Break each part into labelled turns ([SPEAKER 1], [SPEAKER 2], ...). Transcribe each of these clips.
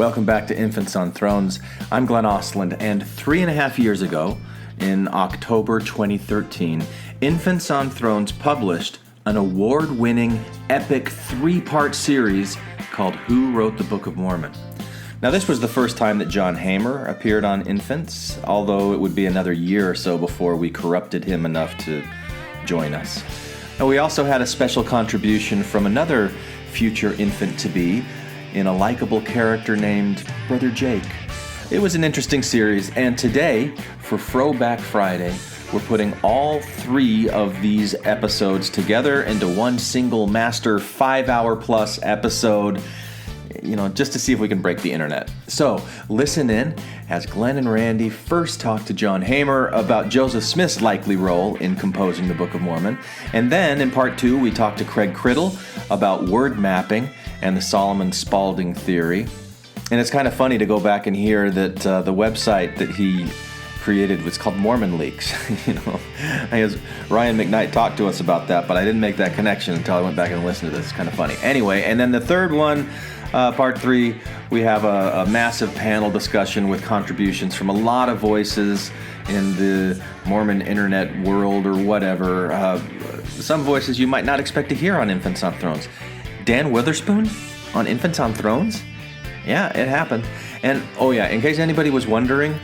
[SPEAKER 1] Welcome back to Infants on Thrones. I'm Glenn Osland, and 3.5 years ago, in October 2013, Infants on Thrones published an award-winning, epic 3-part series called Who Wrote the Book of Mormon? Now, this was the first time that John Hamer appeared on Infants, although it would be another year or so before we corrupted him enough to join us. And we also had a special contribution from another future infant-to-be in a likable character named Brother Jake. It was an interesting series, and today, for Froback Friday, we're putting all 3 of these episodes together into one single master 5-hour-plus episode, just to see if we can break the internet. So, listen in as Glenn and Randy first talk to John Hamer about Joseph Smith's likely role in composing the Book of Mormon, and then, in part 2, we talk to Criddle about word mapping and the Solomon Spaulding theory. And it's kind of funny to go back and hear that the website that he created was called Mormon Leaks. I guess Ryan McKnight talked to us about that, but I didn't make that connection until I went back and listened to this. It's kind of funny. Anyway, and then the third one, part 3, we have a massive panel discussion with contributions from a lot of voices in the Mormon internet world or whatever. Some voices you might not expect to hear on Infants on Thrones. Dan Witherspoon on Infants on Thrones? Yeah, it happened. And, in case anybody was wondering,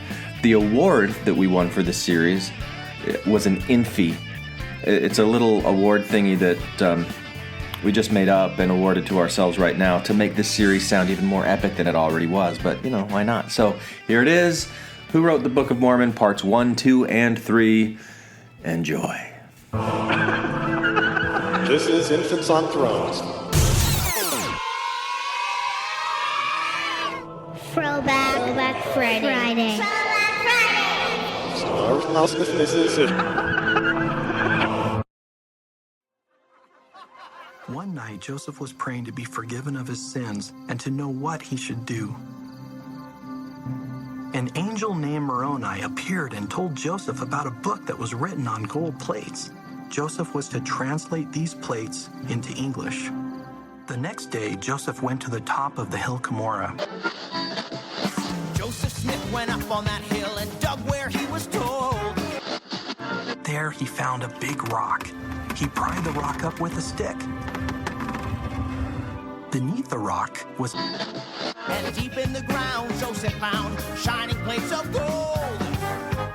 [SPEAKER 1] the award that we won for this series was an Infy. It's a little award thingy that we just made up and awarded to ourselves right now to make this series sound even more epic than it already was. But, why not? So, here it is. Who Wrote the Book of Mormon, parts 1, 2, and 3. Enjoy.
[SPEAKER 2] This is Infants on Thrones.
[SPEAKER 3] Froback Friday.
[SPEAKER 4] One night, Joseph was praying to be forgiven of his sins and to know what he should do. An angel named Moroni appeared and told Joseph about a book that was written on gold plates. Joseph was to translate these plates into English. The next day, Joseph went to the top of the hill Cumorah.
[SPEAKER 5] Joseph Smith went up on that hill and dug where he was told.
[SPEAKER 4] There he found a big rock. He pried the rock up with a stick. Beneath the rock was...
[SPEAKER 5] And deep in the ground, Joseph found shining plates of gold.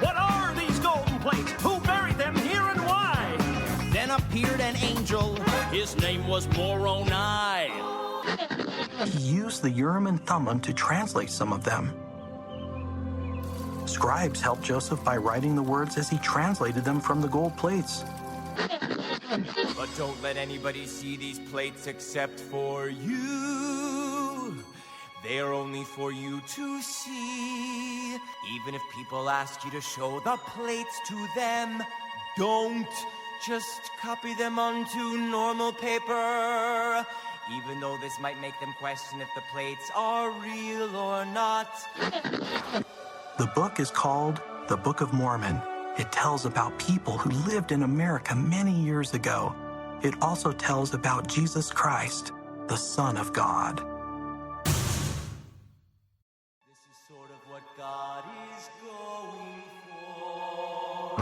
[SPEAKER 6] What are these golden plates? Who buried them here and why?
[SPEAKER 5] Then appeared an angel.
[SPEAKER 6] His name was Moroni.
[SPEAKER 4] He used the Urim and Thummim to translate some of them. Scribes helped Joseph by writing the words as he translated them from the gold plates.
[SPEAKER 7] But don't let anybody see these plates except for you. They are only for you to see. Even if people ask you to show the plates to them, don't. Just copy them onto normal paper. Even though this might make them question if the plates are real or not.
[SPEAKER 4] The book is called The Book of Mormon. It tells about people who lived in America many years ago. It also tells about Jesus Christ, the Son of God.
[SPEAKER 7] This is sort of what God is going for.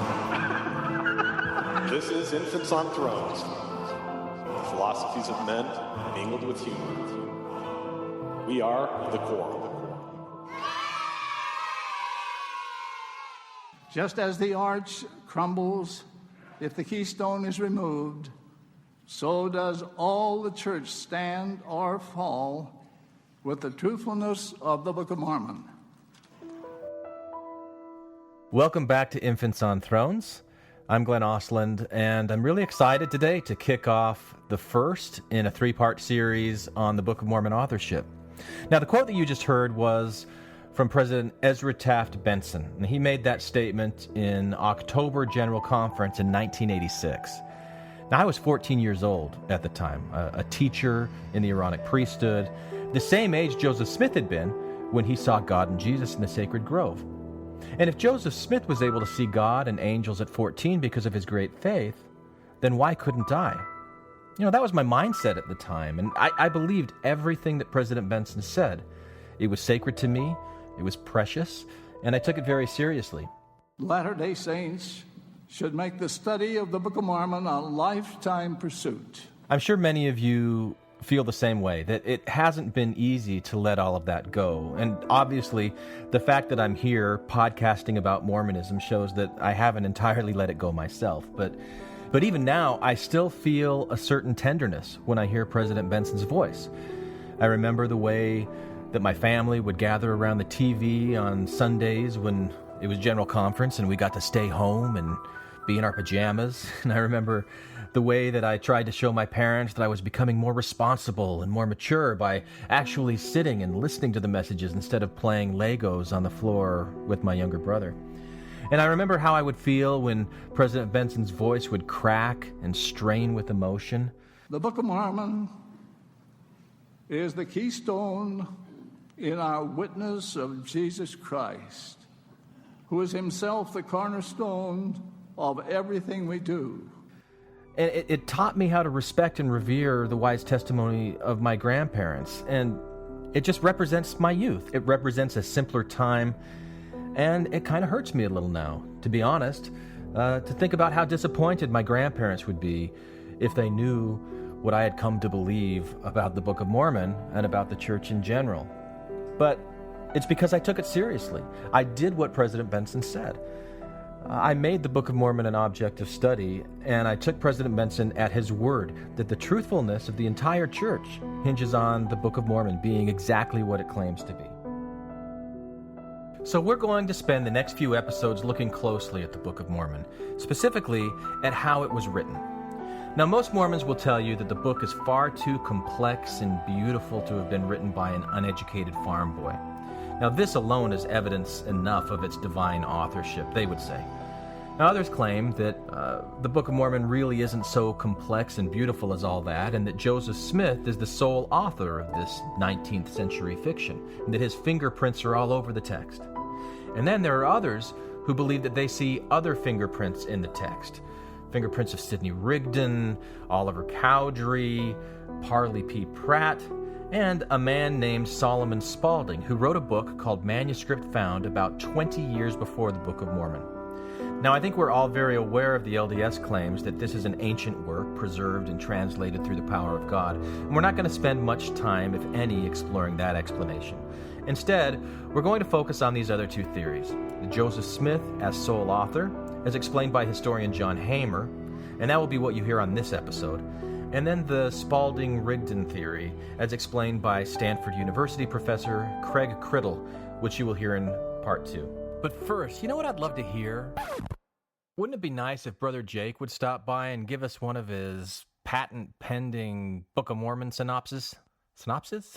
[SPEAKER 2] This is Infants on Thrones. The philosophies of men mingled with humor. We are the core.
[SPEAKER 8] Just as the arch crumbles if the keystone is removed, so does all the church stand or fall with the truthfulness of the Book of Mormon.
[SPEAKER 1] Welcome back to Infants on Thrones. I'm Glenn Osland, and I'm really excited today to kick off the first in a 3-part series on the Book of Mormon authorship. Now, the quote that you just heard was from President Ezra Taft Benson, and he made that statement in October General Conference in 1986. Now, I was 14 years old at the time, a teacher in the Aaronic priesthood, the same age Joseph Smith had been when he saw God and Jesus in the sacred grove. And if Joseph Smith was able to see God and angels at 14 because of his great faith, then why couldn't I? That was my mindset at the time, and I believed everything that President Benson said.
[SPEAKER 9] It was sacred to me, it was precious, and I took it very seriously.
[SPEAKER 8] Latter-day Saints should make the study of the Book of Mormon a lifetime pursuit.
[SPEAKER 9] I'm sure many of you feel the same way, that it hasn't been easy to let all of that go. And obviously, the fact that I'm here podcasting about Mormonism shows that I haven't entirely let it go myself. But even now, I still feel a certain tenderness when I hear President Benson's voice. I remember the way that my family would gather around the TV on Sundays when it was General Conference and we got to stay home and be in our pajamas. And I remember the way that I tried to show my parents that I was becoming more responsible and more mature by actually sitting and listening to the messages instead of playing Legos on the floor with my younger brother. And I remember how I would feel when President Benson's voice would crack and strain with emotion.
[SPEAKER 8] The Book of Mormon is the keystone in our witness of Jesus Christ, who is himself the cornerstone of everything we do.
[SPEAKER 9] And it taught me how to respect and revere the wise testimony of my grandparents. And it just represents my youth. It represents a simpler time. And it kind of hurts me a little now, to be honest, to think about how disappointed my grandparents would be if they knew what I had come to believe about the Book of Mormon and about the church in general. But it's because I took it seriously. I did what President Benson said. I made the Book of Mormon an object of study, and I took President Benson at his word that the truthfulness of the entire church hinges on the Book of Mormon being exactly what it claims to be. So we're going to spend the next few episodes looking closely at the Book of Mormon, specifically at how it was written. Now, most Mormons will tell you that the book is far too complex and beautiful to have been written by an uneducated farm boy. Now, this alone is evidence enough of its divine authorship, they would say. Now, others claim that the Book of Mormon really isn't so complex and beautiful as all that, and that Joseph Smith is the sole author of this 19th century fiction, and that his fingerprints are all over the text. And then there are others who believe that they see other fingerprints in the text. Fingerprints of Sidney Rigdon, Oliver Cowdery, Parley P. Pratt, and a man named Solomon Spaulding, who wrote a book called Manuscript Found about 20 years before the Book of Mormon. Now, I think we're all very aware of the LDS claims that this is an ancient work preserved and translated through the power of God, and we're not going to spend much time, if any, exploring that explanation. Instead, we're going to focus on these other two theories, Joseph Smith as sole author, as explained by historian John Hamer, and that will be what you hear on this episode, and then the Spaulding-Rigdon theory, as explained by Stanford University professor Craig Criddle, which you will hear in part 2. But first, you know what I'd love to hear? Wouldn't it be nice if Brother Jake would stop by and give us one of his patent-pending Book of Mormon synopses? Synopses?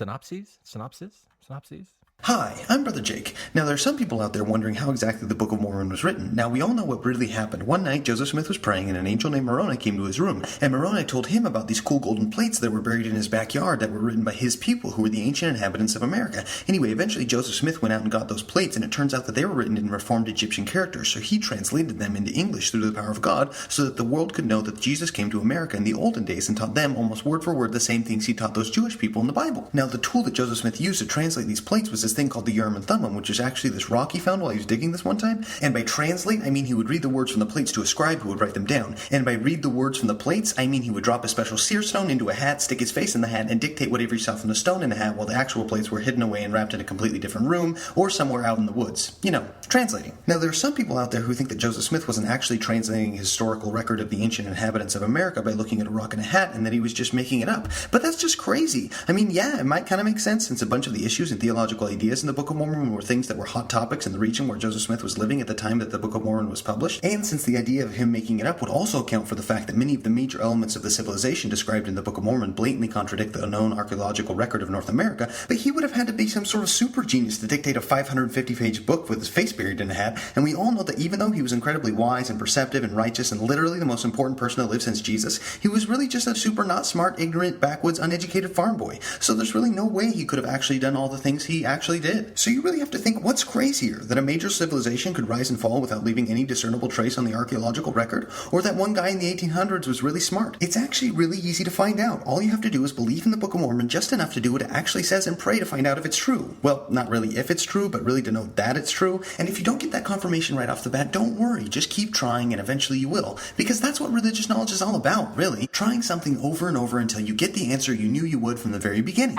[SPEAKER 10] Hi, I'm Brother Jake. Now, there are some people out there wondering how exactly the Book of Mormon was written. Now, we all know what really happened. One night, Joseph Smith was praying, and an angel named Moroni came to his room. And Moroni told him about these cool golden plates that were buried in his backyard that were written by his people, who were the ancient inhabitants of America. Anyway, eventually, Joseph Smith went out and got those plates, and it turns out that they were written in Reformed Egyptian characters, so he translated them into English through the power of God, so that the world could know that Jesus came to America in the olden days and taught them almost word for word the same things he taught those Jewish people in the Bible. Now, the tool that Joseph Smith used to translate these plates was this thing called the Urim and Thummim, which is actually this rock he found while he was digging this one time. And by translate, I mean he would read the words from the plates to a scribe who would write them down. And by read the words from the plates, I mean he would drop a special seer stone into a hat, stick his face in the hat, and dictate whatever he saw from the stone in the hat while the actual plates were hidden away and wrapped in a completely different room or somewhere out in the woods. You know, translating. Now, there are some people out there who think that Joseph Smith wasn't actually translating a historical record of the ancient inhabitants of America by looking at a rock and a hat, and that he was just making it up. But that's just crazy. I mean, yeah, it might kind of make sense, since a bunch of the issues and theological ideas in the Book of Mormon were things that were hot topics in the region where Joseph Smith was living at the time that the Book of Mormon was published, and since the idea of him making it up would also account for the fact that many of the major elements of the civilization described in the Book of Mormon blatantly contradict the known archaeological record of North America, but he would have had to be some sort of super genius to dictate a 550-page book with his face buried in a hat, and we all know that even though he was incredibly wise and perceptive and righteous and literally the most important person to live since Jesus, he was really just a super not smart, ignorant, backwoods, uneducated farm boy. So there's really no way he could have actually done all the things he actually actually did. So you really have to think, what's crazier? That a major civilization could rise and fall without leaving any discernible trace on the archaeological record? Or that one guy in the 1800s was really smart? It's actually really easy to find out. All you have to do is believe in the Book of Mormon just enough to do what it actually says and pray to find out if it's true. Well, not really if it's true, but really to know that it's true. And if you don't get that confirmation right off the bat, don't worry. Just keep trying and eventually you will. Because that's what religious knowledge is all about, really. Trying something over and over until you get the answer you knew you would from the very beginning.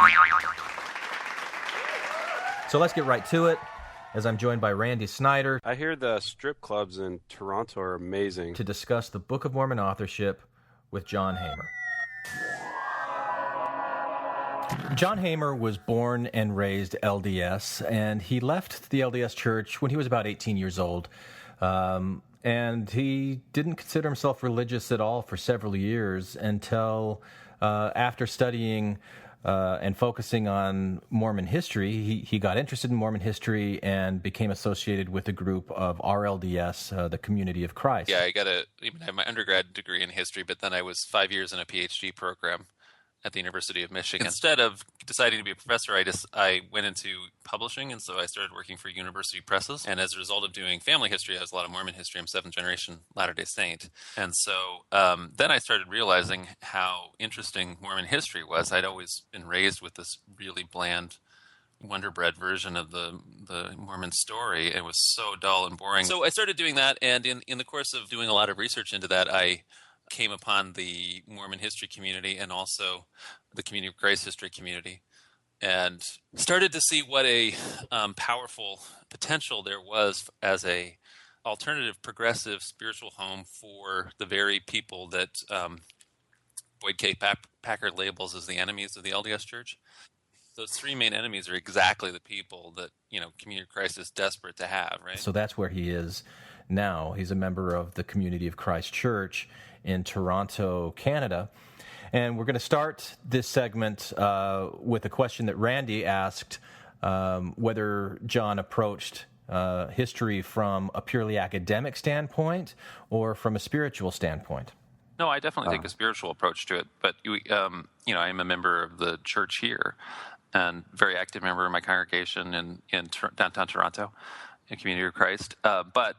[SPEAKER 9] So let's get right to it, as I'm joined by Randy Snyder.
[SPEAKER 11] I hear the strip clubs in Toronto are amazing.
[SPEAKER 9] To discuss the Book of Mormon authorship with John Hamer. John Hamer was born and raised LDS, and he left the LDS Church when he was about 18 years old. And he didn't consider himself religious at all for several years until after studying and focusing on Mormon history, he got interested in Mormon history and became associated with a group of RLDS, the Community of Christ.
[SPEAKER 12] Yeah, I had my undergrad degree in history, but then I was 5 years in a PhD program at the University of Michigan. Instead of deciding to be a professor, I went into publishing, and so I started working for university presses. And as a result of doing family history, I was a lot of Mormon history. I'm seventh generation Latter-day Saint. And so then I started realizing how interesting Mormon history was. I'd always been raised with this really bland, Wonder Bread version of the Mormon story. It was so dull and boring. So I started doing that, and in the course of doing a lot of research into that, I came upon the Mormon history community and also the Community of Christ history community, and started to see what a powerful potential there was as a alternative, progressive spiritual home for the very people that Boyd K. Packer labels as the enemies of the LDS Church. Those three main enemies are exactly the people that, Community of Christ is desperate to have, right?
[SPEAKER 9] So that's where he is now. He's a member of the Community of Christ Church in Toronto, Canada. And we're going to start this segment with a question that Randy asked, whether John approached history from a purely academic standpoint or from a spiritual standpoint.
[SPEAKER 12] No, I definitely take a spiritual approach to it. But, I'm a member of the church here and very active member of my congregation in downtown Toronto, in Community of Christ. But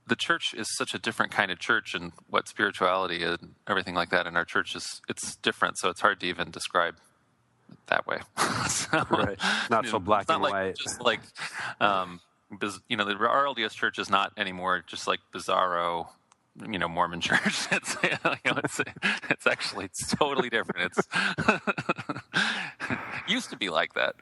[SPEAKER 12] the church is such a different kind of church, and what spirituality and everything like that in our church it's different, so it's hard to even describe it that way.
[SPEAKER 11] Right. Not so black and white.
[SPEAKER 12] Just like, the RLDS church is not anymore just like bizarro, Mormon church. It's actually totally different. It's used to be like that.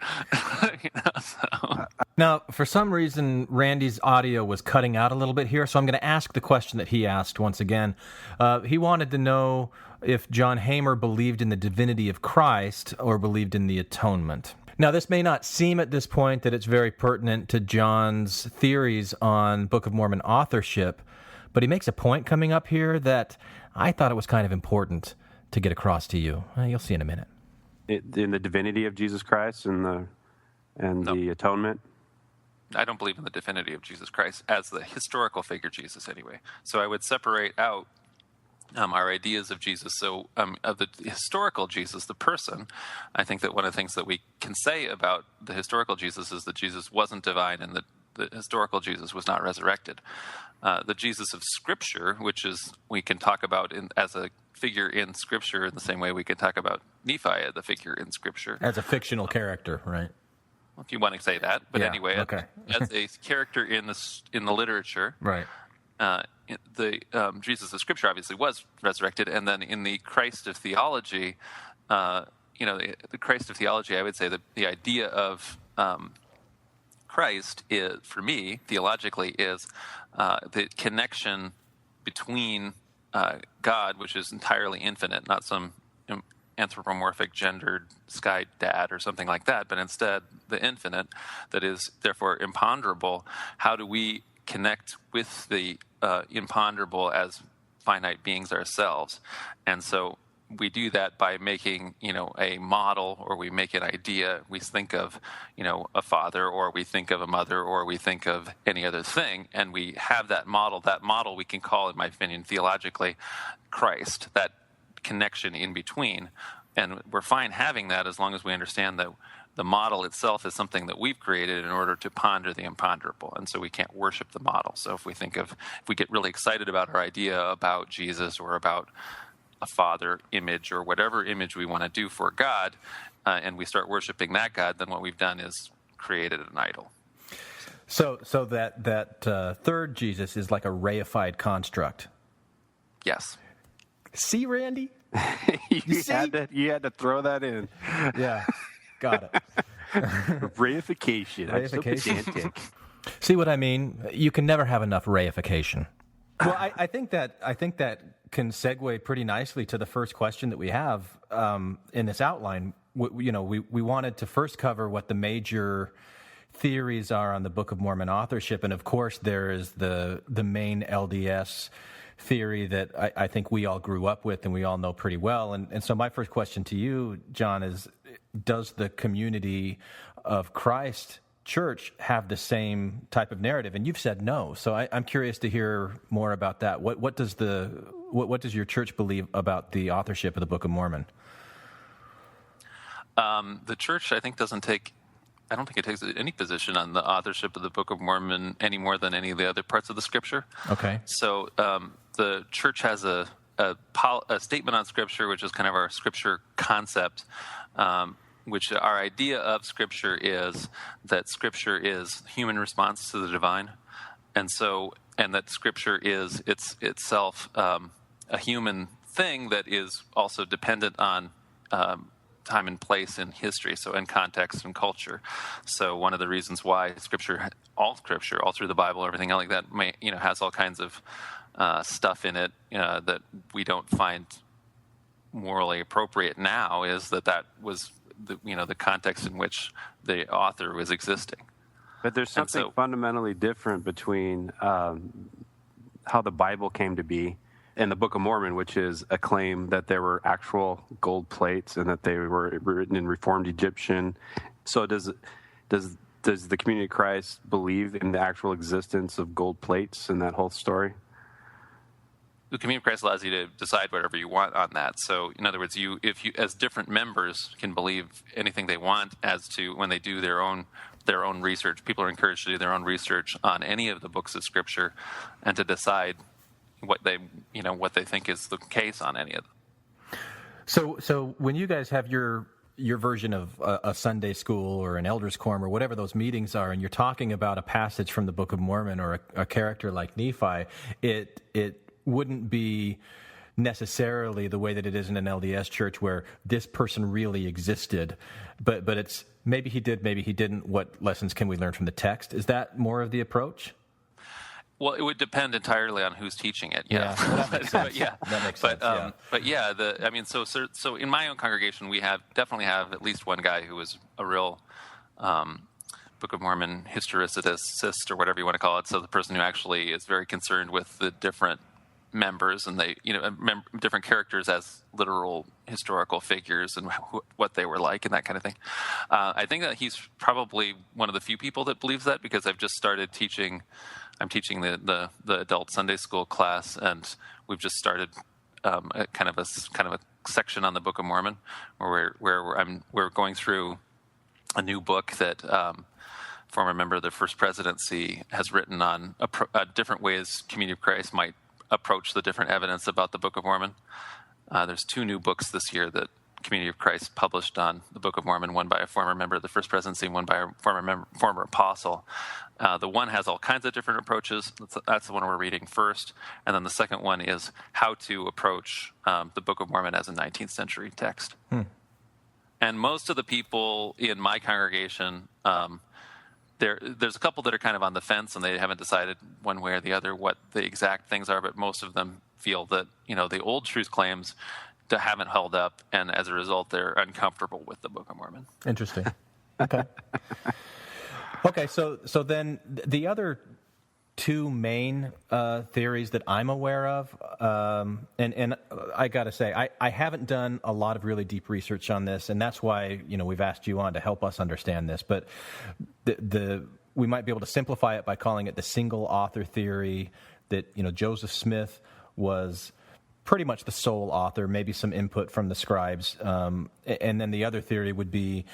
[SPEAKER 9] Now, for some reason, Randy's audio was cutting out a little bit here, so I'm going to ask the question that he asked once again. He wanted to know if John Hamer believed in the divinity of Christ or believed in the atonement. Now, this may not seem at this point that it's very pertinent to John's theories on Book of Mormon authorship, but he makes a point coming up here that I thought it was kind of important to get across to you. You'll see in a minute.
[SPEAKER 11] In the divinity of Jesus Christ and the atonement?
[SPEAKER 12] I don't believe in the divinity of Jesus Christ as the historical figure Jesus anyway. So I would separate out our ideas of Jesus. So of the historical Jesus, the person, I think that one of the things that we can say about the historical Jesus is that Jesus wasn't divine and that the historical Jesus was not resurrected. The Jesus of Scripture, which is we can talk about as a figure in Scripture in the same way we can talk about Nephi, the figure in Scripture.
[SPEAKER 9] As a fictional character, right?
[SPEAKER 12] If you want to say that, but anyway,
[SPEAKER 9] okay.
[SPEAKER 12] as a character in the literature,
[SPEAKER 9] right?
[SPEAKER 12] The Jesus of Scripture obviously was resurrected, and then in the Christ of theology, the Christ of theology, I would say that the idea of Christ is, for me, theologically, is the connection between God, which is entirely infinite, not some anthropomorphic gendered sky dad or something like that, but instead the infinite that is therefore imponderable. How do we connect with the imponderable as finite beings ourselves? And so we do that by making, a model, or we make an idea. We think of, a father, or we think of a mother, or we think of any other thing, and we have that model. That model we can call, in my opinion, theologically, Christ, that connection in between. And we're fine having that as long as we understand that The model itself is something that we've created in order to ponder the imponderable, and so we can't worship the model. So if we get really excited about our idea about Jesus or about a father image or whatever image we want to do for God, and we start worshiping that God, then what we've done is created an idol.
[SPEAKER 9] So that third Jesus is like a reified construct.
[SPEAKER 12] Yes.
[SPEAKER 9] See, Randy?
[SPEAKER 11] You had to throw that in.
[SPEAKER 9] Yeah. Got it.
[SPEAKER 11] Reification. I'm so pedantic.
[SPEAKER 9] See what I mean? You can never have enough reification. Well, I think that can segue pretty nicely to the first question that we have in this outline. We wanted to first cover what the major theories are on the Book of Mormon authorship, and of course there is the main LDS theory that I think we all grew up with and we all know pretty well. And so my first question to you, John, is does the Community of Christ Church have the same type of narrative? And you've said no. So I'm curious to hear more about that. What does your church believe about the authorship of the Book of Mormon?
[SPEAKER 12] The church, I think, I don't think it takes any position on the authorship of the Book of Mormon any more than any of the other parts of the Scripture.
[SPEAKER 9] Okay.
[SPEAKER 12] So the church has a statement on Scripture, which is kind of our Scripture concept, which our idea of Scripture is that Scripture is human response to the divine, and that Scripture is itself a human thing that is also dependent on time and place in history, so in context and culture. So one of the reasons why all Scripture, all through the Bible, everything like that, has all kinds of stuff in it that we don't find morally appropriate now is that was the context in which the author was existing.
[SPEAKER 11] But there's something fundamentally different between how the Bible came to be and the Book of Mormon, which is a claim that there were actual gold plates and that they were written in Reformed Egyptian. So does the Community of Christ believe in the actual existence of gold plates in that whole story?
[SPEAKER 12] The Community of Christ allows you to decide whatever you want on that. So, in other words, if you as different members can believe anything they want as to when they do their own research. People are encouraged to do their own research on any of the books of Scripture and to decide what they think is the case on any of them.
[SPEAKER 9] So when you guys have your version of a Sunday school or an elders quorum or whatever those meetings are, and you're talking about a passage from the Book of Mormon or a character like Nephi, it wouldn't be necessarily the way that it is in an LDS church where this person really existed, but it's maybe he did, maybe he didn't. What lessons can we learn from the text? Is that more of the approach?
[SPEAKER 12] Well, it would depend entirely on who's teaching it. Yeah,
[SPEAKER 9] well, that makes sense.
[SPEAKER 12] That makes sense. But yeah, so in my own congregation, we definitely have at least one guy who is a real Book of Mormon historicist or whatever you want to call it. So the person who actually is very concerned with the different members and different characters as literal historical figures and what they were like and that kind of thing. I think that he's probably one of the few people that believes that, because I've just started teaching. I'm teaching the adult Sunday school class, and we've just started a kind of a section on the Book of Mormon, where we're going through a new book that former member of the First Presidency has written on different ways Community of Christ might approach the different evidence about the Book of Mormon. There's 2 new books this year that Community of Christ published on the Book of Mormon, one by a former member of the First Presidency, one by a former apostle. The one has all kinds of different approaches. That's the one we're reading first. And then the second one is how to approach the Book of Mormon as a 19th century text. And most of the people in my congregation, there's a couple that are kind of on the fence and they haven't decided one way or the other what the exact things are, but most of them feel that, the old truth claims haven't held up, and as a result, they're uncomfortable with the Book of Mormon.
[SPEAKER 9] Interesting. Okay. Okay, so then the other 2 main theories that I'm aware of, and I got to say, I haven't done a lot of really deep research on this, and that's why we've asked you on to help us understand this. But we might be able to simplify it by calling it the single author theory, that Joseph Smith was pretty much the sole author, maybe some input from the scribes. And then the other theory would be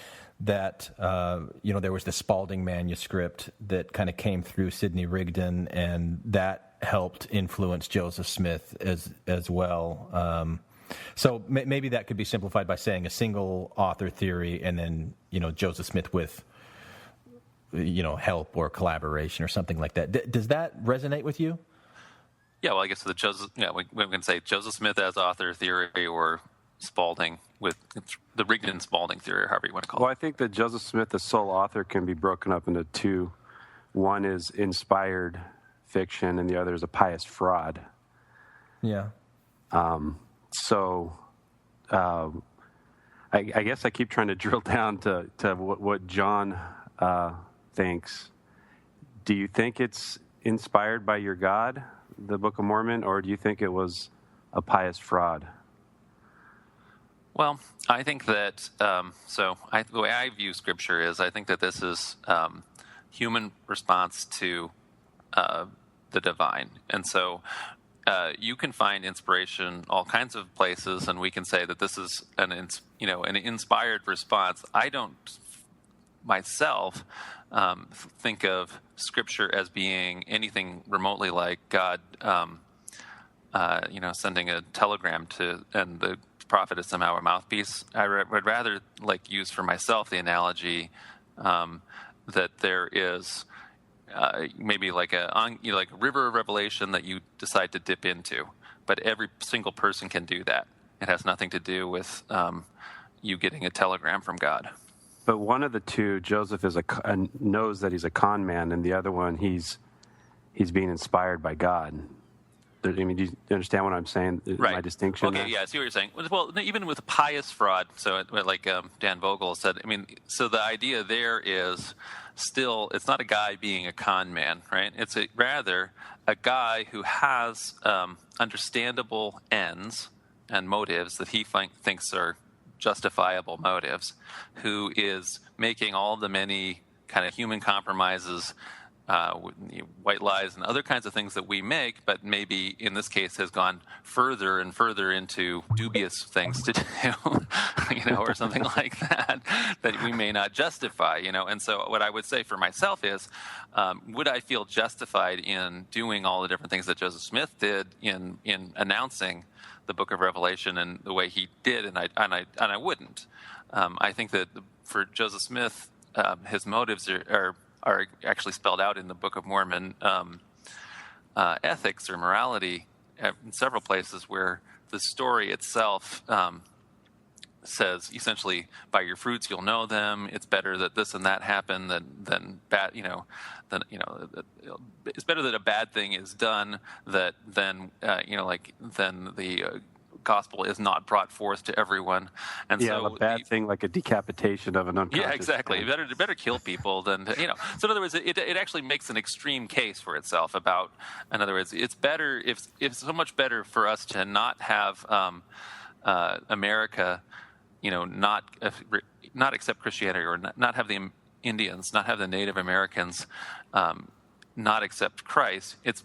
[SPEAKER 9] that, there was the Spalding manuscript that kind of came through Sidney Rigdon, and that helped influence Joseph Smith as well. So maybe that could be simplified by saying a single author theory, and then, Joseph Smith with, help or collaboration or something like that. Does that resonate with you?
[SPEAKER 12] Yeah, well, I guess we can say Joseph Smith as author theory, or Spalding with the Rigdon Spalding theory, or however you want to call it.
[SPEAKER 11] Well, I think that Joseph Smith, the sole author, can be broken up into two. One is inspired fiction, and the other is a pious fraud.
[SPEAKER 9] Yeah.
[SPEAKER 11] I guess I keep trying to drill down to what John thinks. Do you think it's inspired by your God, the Book of Mormon, or do you think it was a pious fraud?
[SPEAKER 12] Well, I think that, the way I view Scripture is, I think that this is human response to the divine. And so you can find inspiration all kinds of places, and we can say that this is an inspired response. I don't myself think of Scripture as being anything remotely like God, sending a telegram and the prophet is somehow a mouthpiece. I would rather use for myself the analogy that there is maybe like a river of revelation that you decide to dip into, but every single person can do that. It has nothing to do with you getting a telegram from God.
[SPEAKER 11] But one of the two, Joseph knows that he's a con man, and the other one, he's being inspired by God. I mean, do you understand what I'm saying?
[SPEAKER 12] Right.
[SPEAKER 11] My distinction?
[SPEAKER 12] Okay,
[SPEAKER 11] there?
[SPEAKER 12] yeah, I see what you're saying. Well, even with a pious fraud, so like Dan Vogel said, so the idea there is still, it's not a guy being a con man, right? It's rather a guy who has understandable ends and motives that he thinks are justifiable motives, who is making all the many kind of human compromises, white lies and other kinds of things that we make, but maybe in this case has gone further and further into dubious things to do, or something like that we may not justify, And so what I would say for myself is, would I feel justified in doing all the different things that Joseph Smith did in announcing the Book of Revelation and the way he did, and I wouldn't. I think that for Joseph Smith, his motives are actually spelled out in the Book of Mormon ethics or morality in several places, where the story itself says essentially, by your fruits you'll know them. It's better that this and that happen than bad. It's better that a bad thing is done than the gospel is not brought forth to everyone. And so
[SPEAKER 11] a bad thing like a decapitation of an unconscious.
[SPEAKER 12] Yeah, exactly. Better kill people than So in other words, it actually makes an extreme case for itself about. In other words, it's better it's so much better for us to not have America, not accept Christianity, or not have the Indians, not have the Native Americans, not accept Christ. It's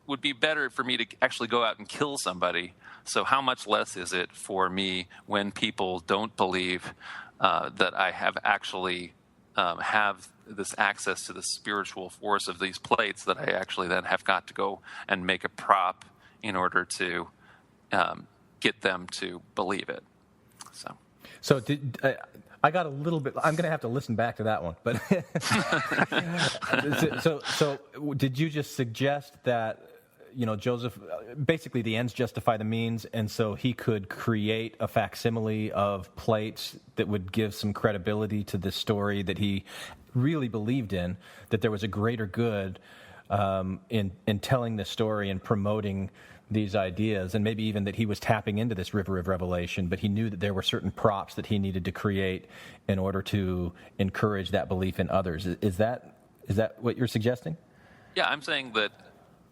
[SPEAKER 12] would be better for me to actually go out and kill somebody. So how much less is it for me when people don't believe that I have actually have this access to the spiritual force of these plates, that I actually then have got to go and make a prop in order to get them to believe it.
[SPEAKER 9] So I got a little bit. I'm going to have to listen back to that one. But so did you just suggest that Joseph, basically the ends justify the means, and so he could create a facsimile of plates that would give some credibility to this story that he really believed in, that there was a greater good in telling this story and promoting these ideas, and maybe even that he was tapping into this river of revelation, but he knew that there were certain props that he needed to create in order to encourage that belief in others. Is that what you're suggesting?
[SPEAKER 12] Yeah, I'm saying that.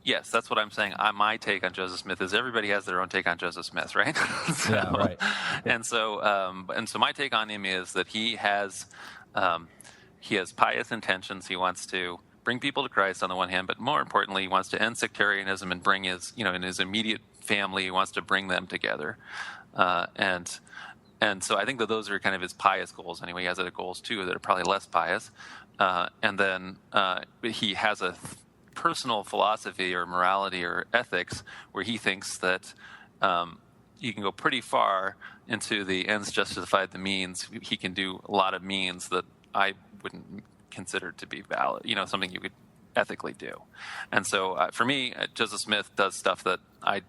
[SPEAKER 12] Yes, that's what I'm saying. My take on Joseph Smith is everybody has their own take on Joseph Smith, right?
[SPEAKER 9] Yeah, right.
[SPEAKER 12] And so my take on him is that he has pious intentions. He wants to bring people to Christ on the one hand, but more importantly, he wants to end sectarianism and bring his, in his immediate family, he wants to bring them together. And so I think that those are kind of his pious goals. Anyway, he has other goals too that are probably less pious. And then he has a personal philosophy or morality or ethics where he thinks that you can go pretty far into the ends justify the means. He can do a lot of means that I wouldn't consider to be valid, something you could ethically do. And so for me, Joseph Smith does stuff that I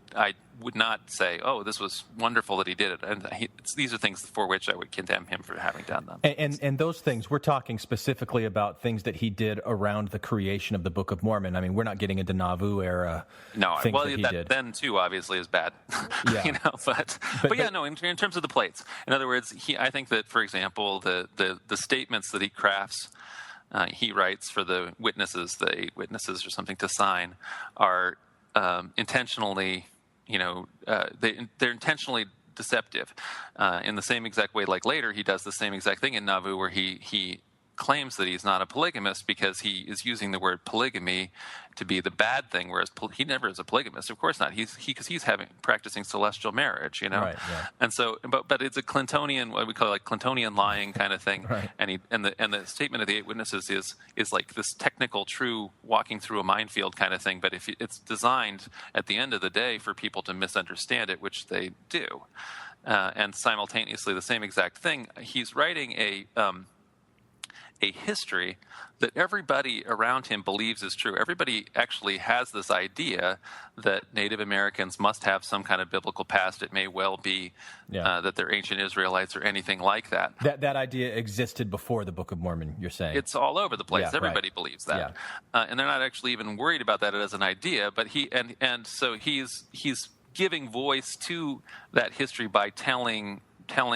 [SPEAKER 12] would not say, oh, this was wonderful that he did it. And these are things for which I would condemn him for having done them.
[SPEAKER 9] And those things, we're talking specifically about things that he did around the creation of the Book of Mormon. I mean, we're not getting into Nauvoo era things that he did.
[SPEAKER 12] Then too, obviously, is bad.
[SPEAKER 9] Yeah.
[SPEAKER 12] But in terms of the plates. In other words, I think that, for example, the statements that he crafts, he writes for the witnesses, the 8 witnesses or something to sign, are intentionally, they're intentionally deceptive. In the same exact way, like later, he does the same exact thing in Nauvoo, where he claims that he's not a polygamist because he is using the word polygamy to be the bad thing, whereas he never is a polygamist. Of course not. He's practicing celestial marriage,
[SPEAKER 9] Right, yeah.
[SPEAKER 12] And so, but it's a Clintonian, what we call like Clintonian lying kind of thing.
[SPEAKER 9] Right.
[SPEAKER 12] And the statement of the 8 witnesses is like this technical, true walking through a minefield kind of thing. But if it's designed at the end of the day for people to misunderstand it, which they do, and simultaneously the same exact thing, he's writing a history that everybody around him believes is true. Everybody actually has this idea that Native Americans must have some kind of biblical past. It may well be that they're ancient Israelites or anything like that.
[SPEAKER 9] That idea existed before the Book of Mormon, you're saying?
[SPEAKER 12] It's all over the place.
[SPEAKER 9] Yeah,
[SPEAKER 12] Everybody believes that.
[SPEAKER 9] Yeah.
[SPEAKER 12] And they're not actually even worried about that as an idea. But so he's giving voice to that history by telling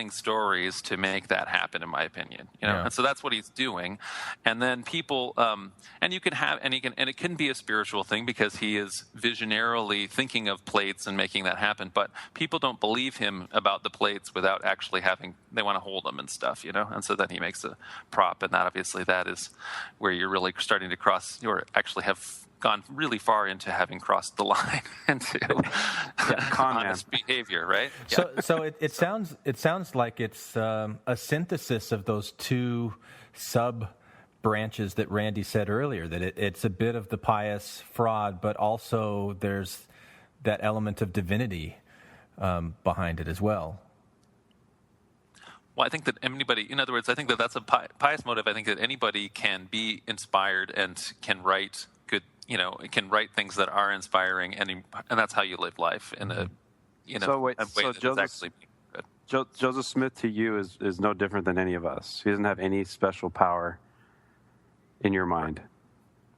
[SPEAKER 12] stories to make that happen, in my opinion, and so that's what he's doing. And then people, and it can be a spiritual thing because he is visionarily thinking of plates and making that happen. But people don't believe him about the plates without actually they want to hold them and stuff, And so then he makes a prop, and that is where you're really starting to cross, or actually have gone really far into having crossed the line into honest behavior, right?
[SPEAKER 9] So it sounds like it's a synthesis of those 2 sub branches that Randy said earlier. That it's a bit of the pious fraud, but also there's that element of divinity behind it as well.
[SPEAKER 12] Well, I think that anybody, in other words, I think that that's a pious motive. I think that anybody can be inspired and can write good. It can write things that are inspiring, and that's how you live life in a way that is actually good.
[SPEAKER 11] Joseph Smith to you is no different than any of us. He doesn't have any special power in your mind.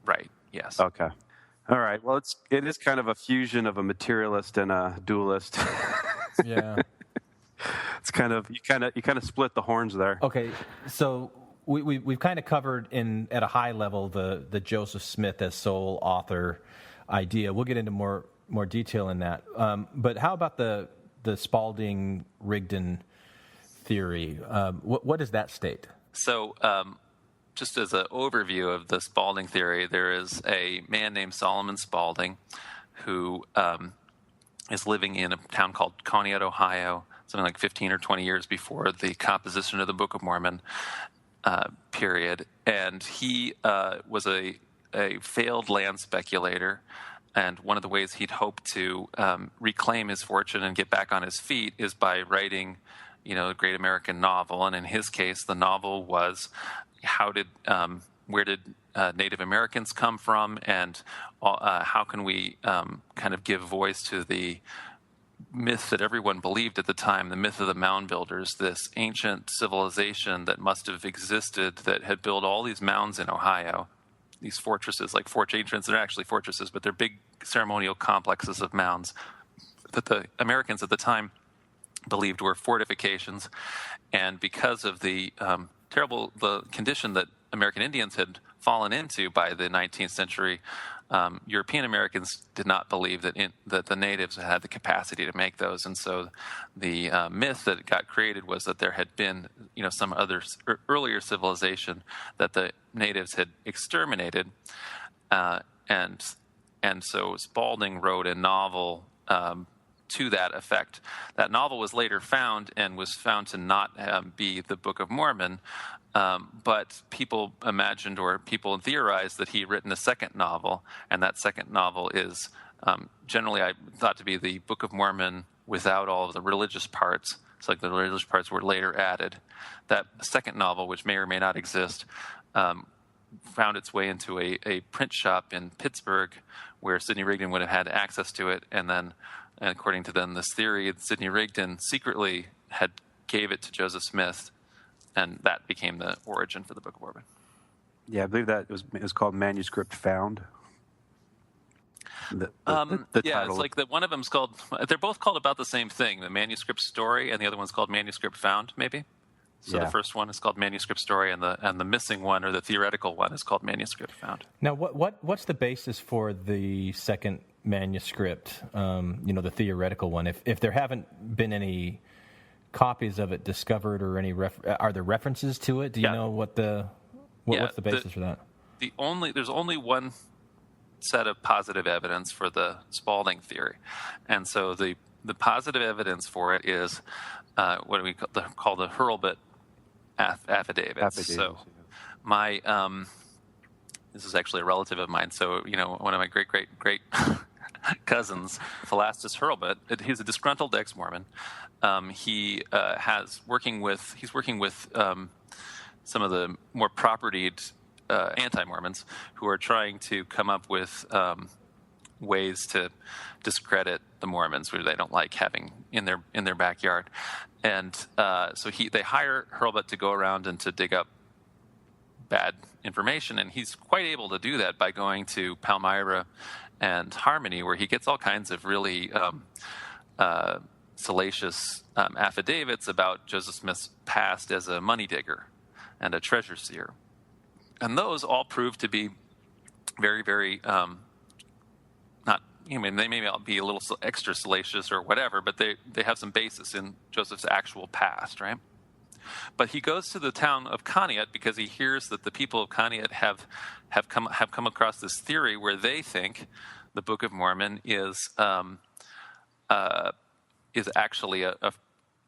[SPEAKER 12] Right. Yes.
[SPEAKER 11] Okay. All right. Well, it is kind of a fusion of a materialist and a dualist.
[SPEAKER 9] Yeah.
[SPEAKER 11] It's kind of you kind of split the horns there.
[SPEAKER 9] Okay. So we've kind of covered at a high level the Joseph Smith as sole author idea. We'll get into more detail in that. But how about the Spalding-Rigdon theory? What does that state?
[SPEAKER 12] So just as an overview of the Spalding theory, there is a man named Solomon Spalding who is living in a town called Conneaut, Ohio, something like 15 or 20 years before the composition of the Book of Mormon period. And he was a failed land speculator. And one of the ways he'd hoped to reclaim his fortune and get back on his feet is by writing, a great American novel. And in his case, the novel was where did Native Americans come from, and how can we kind of give voice to the myth that everyone believed at the time, the myth of the mound builders, this ancient civilization that must have existed that had built all these mounds in Ohio, these fortresses, like Fort Ancients. They're actually fortresses, but they're big ceremonial complexes of mounds that the Americans at the time believed were fortifications. And because of the terrible condition that American Indians had fallen into by the 19th century, European Americans did not believe that the natives had the capacity to make those, and so the myth that got created was that there had been, some other earlier civilization that the natives had exterminated, and so Spalding wrote a novel to that effect. That novel was later found and was found to not be the Book of Mormon. But people imagined or people theorized that he had written a second novel, and that second novel is generally I thought to be the Book of Mormon without all of the religious parts. It's like the religious parts were later added. That second novel, which may or may not exist, found its way into a print shop in Pittsburgh where Sidney Rigdon would have had access to it, and then, according to this theory, Sidney Rigdon secretly had gave it to Joseph Smith, and that became the origin for the Book of Mormon.
[SPEAKER 11] Yeah, I believe that it was called Manuscript Found. The
[SPEAKER 12] yeah, it's like that. One of them's called. They're both called about the same thing: the Manuscript Story, and the other one's called Manuscript Found, maybe. So The first one is called Manuscript Story, and the missing one or the theoretical one is called Manuscript Found.
[SPEAKER 9] Now, what's the basis for the second manuscript? The theoretical one. If there haven't been any copies of it discovered or any are there references to it? Do you know what's the basis for that?
[SPEAKER 12] There's only one set of positive evidence for the Spalding theory, and so the positive evidence for it is what do we call the Hurlbut affidavits. So my this is actually a relative of mine. So one of my great cousins, Philastus Hurlbut, he's a disgruntled ex-Mormon. He's working with some of the more propertied anti-Mormons who are trying to come up with ways to discredit the Mormons, who they don't like having in their backyard. And so they hire Hurlbut to go around and to dig up bad information, and he's quite able to do that by going to Palmyra and Harmony, where he gets all kinds of really salacious affidavits about Joseph Smith's past as a money digger and a treasure seer. And those all prove to be very, very they may be a little extra salacious or whatever, but they have some basis in Joseph's actual past, right? But he goes to the town of Conneaut because he hears that the people of Conneaut have come across this theory where they think the Book of Mormon is actually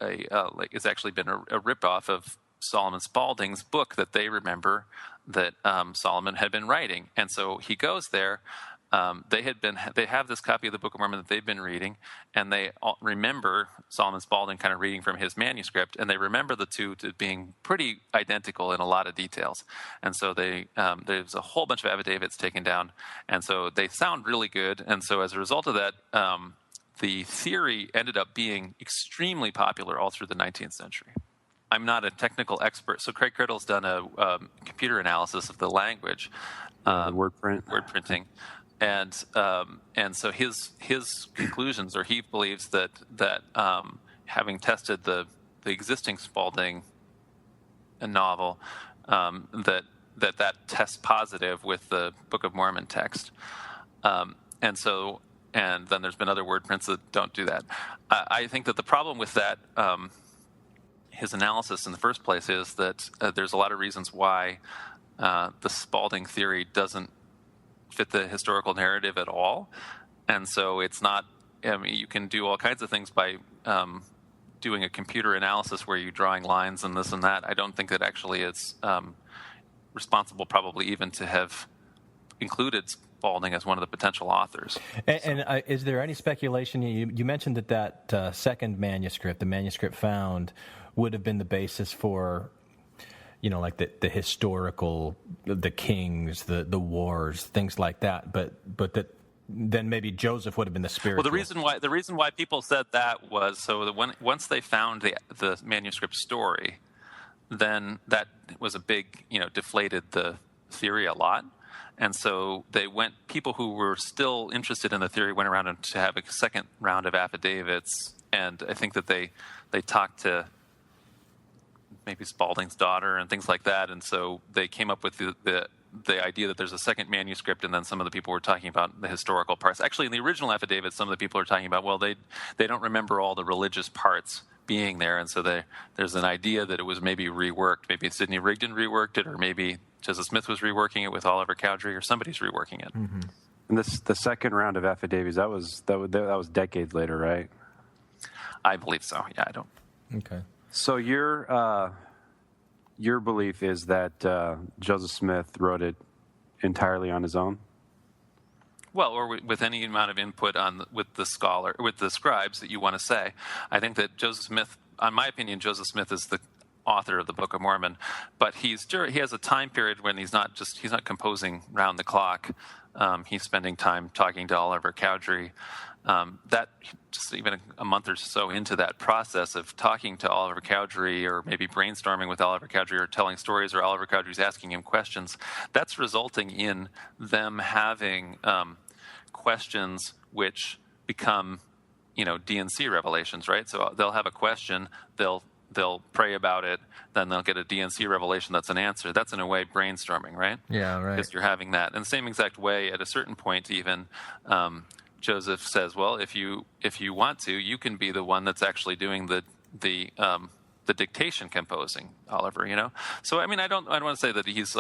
[SPEAKER 12] it's actually been a ripoff of Solomon Spalding's book that they remember that Solomon had been writing. And so he goes there. They have this copy of the Book of Mormon that they've been reading, and they remember Solomon Spalding kind of reading from his manuscript, and they remember the two to being pretty identical in a lot of details. And so there's a whole bunch of affidavits taken down, and so they sound really good. And so as a result of that, the theory ended up being extremely popular all through the 19th century. I'm not a technical expert, so Craig Criddle's done a computer analysis of the language,
[SPEAKER 11] word
[SPEAKER 12] printing. And so his conclusions, or he believes that having tested the existing Spalding novel, that tests positive with the Book of Mormon text, and then there's been other word prints that don't do that. I think that the problem with that his analysis in the first place is that there's a lot of reasons why the Spalding theory doesn't fit the historical narrative at all, and so it's not. You can do all kinds of things by doing a computer analysis where you're drawing lines and this and that. I don't think that actually it's responsible, probably even to have included Spalding as one of the potential authors.
[SPEAKER 9] And is there any speculation? You mentioned that second manuscript, the manuscript found, would have been the basis for, like the historical, the kings, the wars, things like that. But that then maybe Joseph would have been the spiritual.
[SPEAKER 12] Well, the reason why people said that was so that once they found the manuscript story, then that was a big, deflated the theory a lot. And so people who were still interested in the theory went around to have a second round of affidavits. And I think that they talked to maybe Spalding's daughter and things like that. And so they came up with the idea that there's a second manuscript, and then some of the people were talking about the historical parts. Actually, in the original affidavit, some of the people are talking about, well, they don't remember all the religious parts being there, and so there's an idea that it was maybe reworked. Maybe Sidney Rigdon reworked it, or maybe Joseph Smith was reworking it with Oliver Cowdery, or somebody's reworking it.
[SPEAKER 11] Mm-hmm. And the second round of affidavits, that was decades later, right?
[SPEAKER 12] I believe so. Yeah, I don't.
[SPEAKER 9] Okay.
[SPEAKER 11] So your belief is that Joseph Smith wrote it entirely on his own?
[SPEAKER 12] Well, or with any amount of input with the scribes that you want to say. I think that Joseph Smith, in my opinion, Joseph Smith is the author of the Book of Mormon, but he has a time period when he's not composing round the clock. He's spending time talking to Oliver Cowdery. That just even a month or so into that process of talking to Oliver Cowdery, or maybe brainstorming with Oliver Cowdery, or telling stories, or Oliver Cowdery's asking him questions, that's resulting in them having questions which become, D&C revelations, right? So they'll have a question, they'll pray about it, then they'll get a D&C revelation that's an answer. That's in a way brainstorming, right?
[SPEAKER 9] Yeah, right.
[SPEAKER 12] Because you're having that. In the same exact way, at a certain point even, Joseph says, well, if you want to, you can be the one that's actually doing the dictation composing, Oliver, So, I don't want to say that he's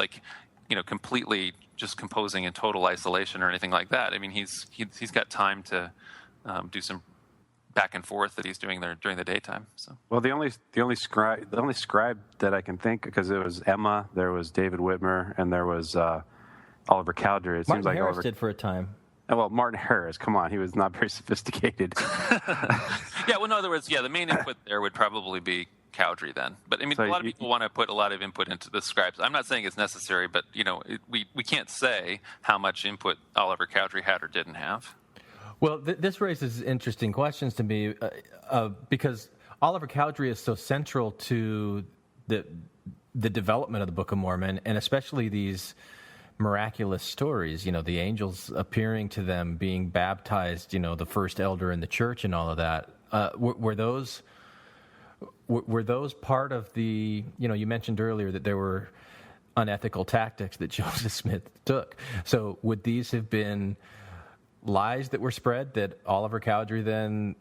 [SPEAKER 12] completely just composing in total isolation or anything like that. He's got time to do some back and forth that he's doing there during the daytime. So,
[SPEAKER 11] well, the only scribe that I can think, because it was Emma, there was David Whitmer, and there was Oliver Cowdery. It
[SPEAKER 9] Martin
[SPEAKER 11] seems like
[SPEAKER 9] Harris did for a time.
[SPEAKER 11] Well, Martin Harris, come on, he was not very sophisticated.
[SPEAKER 12] Yeah, well, in other words, the main input there would probably be Cowdery then. But a lot of people want to put a lot of input into the scribes. I'm not saying it's necessary, but we can't say how much input Oliver Cowdery had or didn't have.
[SPEAKER 9] Well, this raises interesting questions to me because Oliver Cowdery is so central to the development of the Book of Mormon, and especially these miraculous stories, the angels appearing to them, being baptized, the first elder in the church and all of that. Were those part of the, you mentioned earlier that there were unethical tactics that Joseph Smith took. So would these have been lies that were spread that Oliver Cowdery then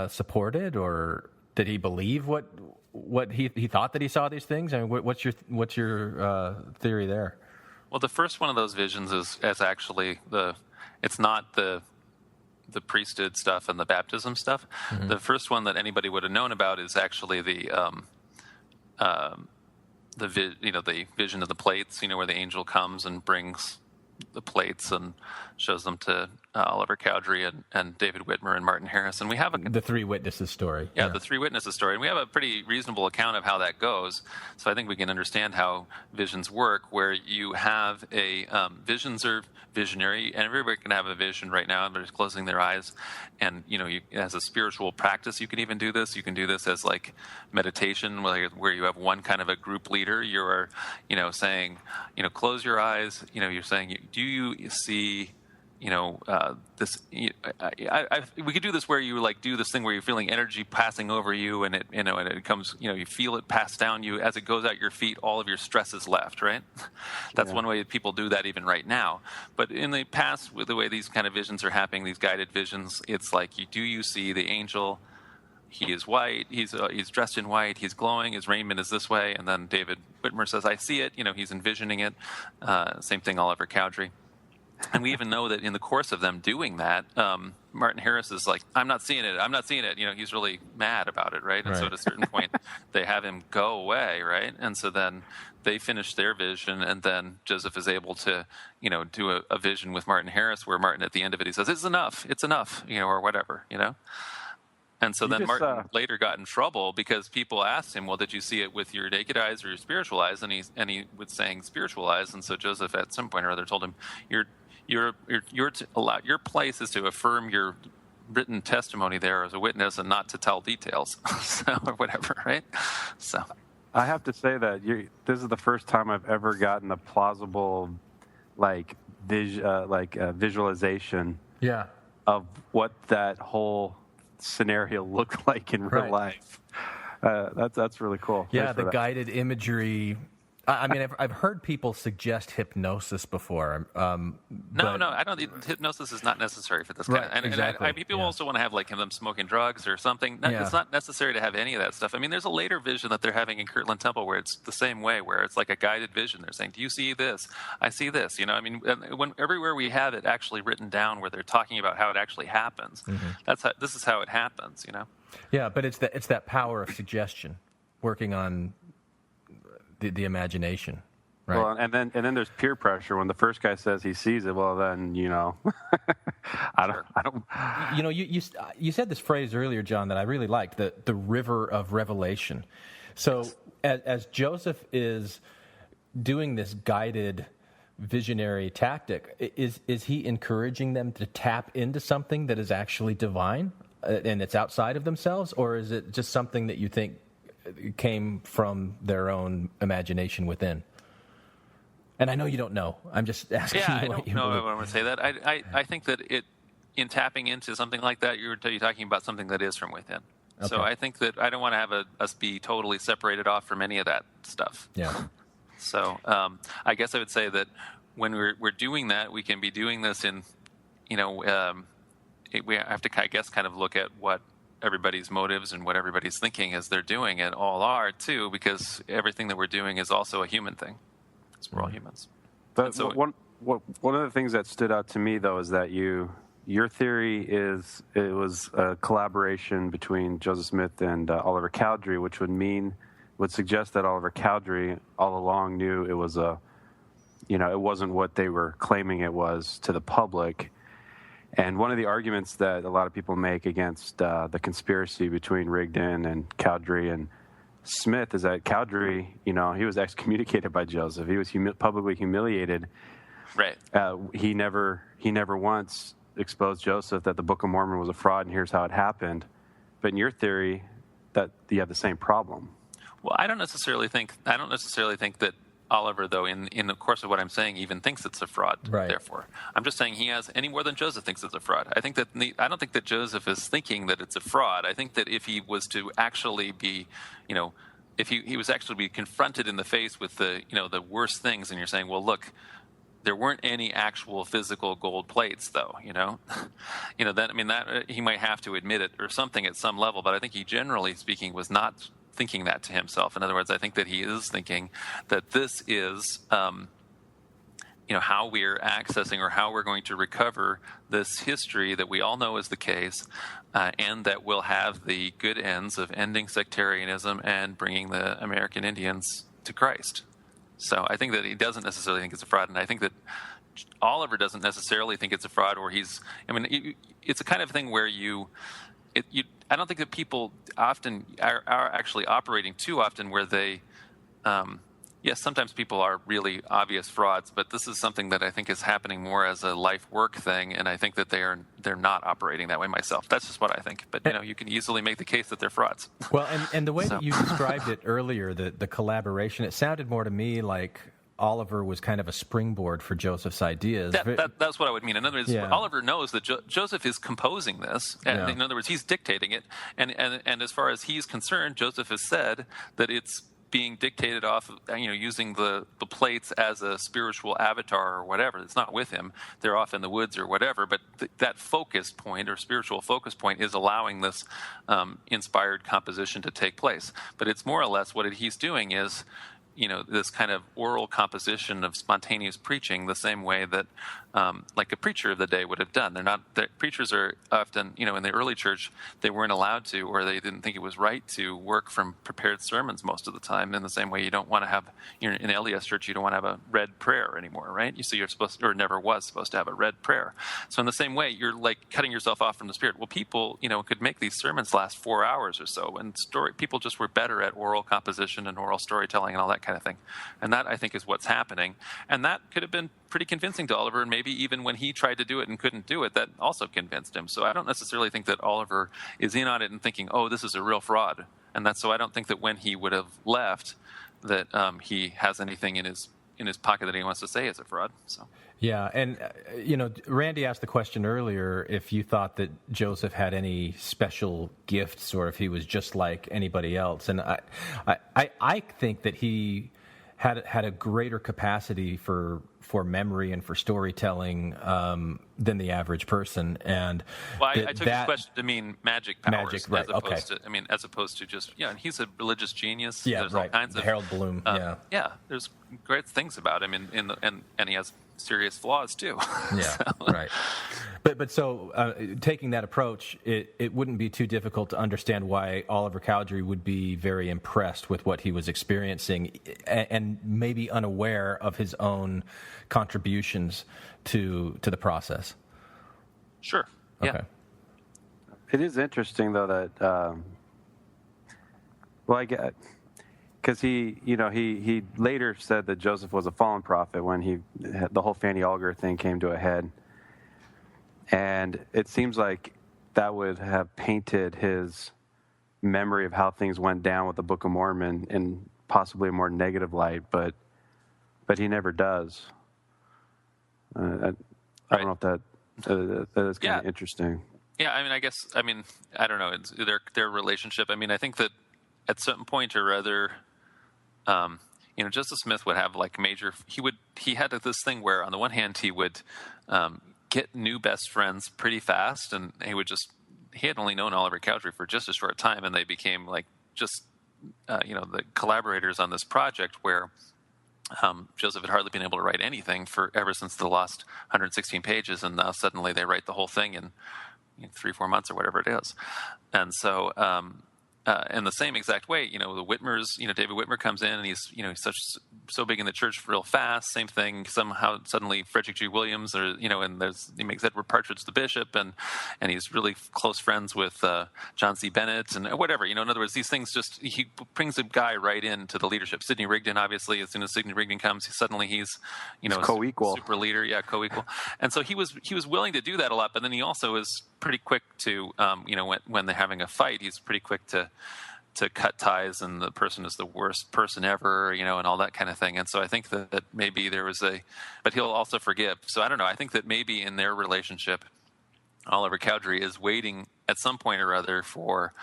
[SPEAKER 9] supported, or did he believe what he thought that he saw these things? What's your theory there?
[SPEAKER 12] Well, the first one of those visions is actually it's not the priesthood stuff and the baptism stuff. Mm-hmm. The first one that anybody would have known about is actually the vision of the plates. Where the angel comes and brings the plates and shows them to Oliver Cowdery and David Whitmer and Martin Harris. And we have
[SPEAKER 9] the three witnesses story.
[SPEAKER 12] Yeah, the three witnesses story. And we have a pretty reasonable account of how that goes. So I think we can understand how visions work, where you have visions are visionary, and everybody can have a vision right now. Everybody's closing their eyes. And, as a spiritual practice, you can even do this. You can do this as like meditation, where you have one kind of a group leader. You're, saying, close your eyes. You're saying, do you see this? We could do this where you do this thing where you're feeling energy passing over you, and it comes, you feel it pass down you as it goes out your feet. All of your stress is left, right? That's one way people do that even right now. But in the past, with the way these kind of visions are happening, these guided visions, it's like, do you see the angel? He is white. He's dressed in white. He's glowing. His raiment is this way. And then David Whitmer says, "I see it." He's envisioning it. Same thing, Oliver Cowdery. And we even know that in the course of them doing that, Martin Harris is like, I'm not seeing it. I'm not seeing it. He's really mad about it, right? And so at a certain point, they have him go away, right? And so then they finish their vision, and then Joseph is able to, do a vision with Martin Harris, where Martin at the end of it, he says, it's enough, or whatever, And so then Martin later got in trouble because people asked him, well, did you see it with your naked eyes or your spiritual eyes? And he was saying spiritual eyes. And so Joseph at some point or other told him, your place is to affirm your written testimony there as a witness and not to tell details, or whatever, right? So
[SPEAKER 11] I have to say that this is the first time I've ever gotten a plausible, visualization of what that whole scenario looked like in real life. That's really cool.
[SPEAKER 9] Yeah, the guided imagery. I mean, I've heard people suggest hypnosis before.
[SPEAKER 12] No, I don't. Hypnosis is not necessary for this kind of.
[SPEAKER 9] Exactly.
[SPEAKER 12] And people also want to have like them smoking drugs or something. It's not necessary to have any of that stuff. I mean, there's a later vision that they're having in Kirtland Temple where it's the same way, where it's like a guided vision. They're saying, "Do you see this? I see this." I mean, when everywhere we have it actually written down, where they're talking about how it actually happens. Mm-hmm. This is how it happens.
[SPEAKER 9] Yeah, but it's that power of suggestion, working on the imagination, right?
[SPEAKER 11] Well, and then there's peer pressure. When the first guy says he sees it, well, then I don't.
[SPEAKER 9] You said this phrase earlier, John, that I really liked, the river of revelation. So as Joseph is doing this guided visionary tactic, is he encouraging them to tap into something that is actually divine and it's outside of themselves, or is it just something that you think came from their own imagination within? And I know you don't know. I'm just asking you.
[SPEAKER 12] I don't know if I want to say that. I think that in tapping into something like that, you're talking about something that is from within. Okay. So I think that I don't want to have us be totally separated off from any of that stuff.
[SPEAKER 9] Yeah.
[SPEAKER 12] So I guess I would say that when we're doing that, we can be doing this in, we have to, I guess, kind of look at what everybody's motives and what everybody's thinking as they're doing it all are too, because everything that we're doing is also a human thing. Because we're all humans.
[SPEAKER 11] But so one of the things that stood out to me though is that your theory is it was a collaboration between Joseph Smith and Oliver Cowdery, which would suggest that Oliver Cowdery all along knew it was it wasn't what they were claiming it was to the public. And one of the arguments that a lot of people make against the conspiracy between Rigdon and Cowdery and Smith is that Cowdery, he was excommunicated by Joseph. He was publicly humiliated.
[SPEAKER 12] Right.
[SPEAKER 11] He never once exposed Joseph that the Book of Mormon was a fraud and here's how it happened. But in your theory, that you have the same problem.
[SPEAKER 12] Well, I don't necessarily think that Oliver, though, in the course of what I'm saying, even thinks it's a fraud.
[SPEAKER 9] Right.
[SPEAKER 12] Therefore, I'm just saying he has any more than Joseph thinks it's a fraud. I don't think that Joseph is thinking that it's a fraud. I think that if he was to actually be, if he was actually be confronted in the face with the worst things, and you're saying, well, look, there weren't any actual physical gold plates, though. That he might have to admit it or something at some level, but I think he, generally speaking, was not thinking that to himself. In other words, I think that he is thinking that this is, how we're accessing or how we're going to recover this history that we all know is the case, and that will have the good ends of ending sectarianism and bringing the American Indians to Christ. So I think that he doesn't necessarily think it's a fraud, and I think that Oliver doesn't necessarily think it's a fraud, or it's a kind of thing where I don't think that people often are actually operating too often where they, yes, sometimes people are really obvious frauds, but this is something that I think is happening more as a life work thing, and I think that they're not operating that way myself. That's just what I think. But you can easily make the case that they're frauds.
[SPEAKER 9] Well, and the way that you described it earlier, the collaboration, it sounded more to me like Oliver was kind of a springboard for Joseph's ideas.
[SPEAKER 12] That's what I would mean. In other words, Oliver knows that Joseph is composing this, and in other words, he's dictating it. And as far as he's concerned, Joseph has said that it's being dictated off, using the plates as a spiritual avatar or whatever. It's not with him; they're off in the woods or whatever. But that focus point or spiritual focus point is allowing this inspired composition to take place. But it's more or less what he's doing is, this kind of oral composition of spontaneous preaching, the same way that like a preacher of the day would have done. Preachers are often, in the early church, they weren't allowed to, or they didn't think it was right to work from prepared sermons most of the time. In the same way, you don't want to have, in LDS church, you don't want to have a read prayer anymore, right? So you're supposed to, or never was supposed to have a read prayer. So in the same way, you're like cutting yourself off from the Spirit. Well, people, could make these sermons last 4 hours or so, and people just were better at oral composition and oral storytelling and all that kind of thing. And that, I think, is what's happening. And that could have been pretty convincing to Oliver, and maybe even when he tried to do it and couldn't do it, that also convinced him. So I don't necessarily think that Oliver is in on it and thinking, oh, this is a real fraud. And so I don't think that when he would have left that he has anything in his in his pocket that he wants to say is a fraud. So.
[SPEAKER 9] Yeah, and Randy asked the question earlier if you thought that Joseph had any special gifts or if he was just like anybody else, and I think that he had a greater capacity for memory and for storytelling than the average person. And
[SPEAKER 12] I took his question to mean magic powers,
[SPEAKER 9] magic, right?
[SPEAKER 12] As opposed to just and he's a religious genius.
[SPEAKER 9] Yeah,
[SPEAKER 12] there's
[SPEAKER 9] right.
[SPEAKER 12] All kinds of
[SPEAKER 9] Harold Bloom.
[SPEAKER 12] There's great things about him, and he has serious flaws too.
[SPEAKER 9] Yeah, right. But so taking that approach, it wouldn't be too difficult to understand why Oliver Cowdery would be very impressed with what he was experiencing and maybe unaware of his own contributions to the process.
[SPEAKER 12] Sure. Yeah.
[SPEAKER 9] Okay.
[SPEAKER 11] It is interesting though that I get because he later said that Joseph was a fallen prophet when the whole Fanny Alger thing came to a head. And it seems like that would have painted his memory of how things went down with the Book of Mormon in possibly a more negative light, but he never does. I don't know if that is kind of interesting.
[SPEAKER 12] Yeah, I don't know. It's their relationship. I think that at some point or other, Joseph Smith would have like major. He had this thing where on the one hand he would get new best friends pretty fast, and he had only known Oliver Cowdery for just a short time, and they became like just the collaborators on this project where Joseph had hardly been able to write anything ever since the last 116 pages, and now suddenly they write the whole thing in 3-4 months or whatever it is. And so in the same exact way, the Whitmers, David Whitmer comes in and he's so big in the church real fast. Same thing. Somehow suddenly Frederick G. Williams, and he makes Edward Partridge the bishop, and he's really close friends with John C. Bennett and whatever. In other words, these things he brings a guy right into the leadership. Sidney Rigdon, obviously, as soon as Sidney Rigdon comes, he's
[SPEAKER 11] co-equal,
[SPEAKER 12] super leader, co-equal. And so he was willing to do that a lot, but then he also is pretty quick to when they're having a fight, he's pretty quick to cut ties, and the person is the worst person ever, and all that kind of thing. And so I think that maybe there was but he'll also forgive. So I don't know. I think that maybe in their relationship, Oliver Cowdery is waiting at some point or other for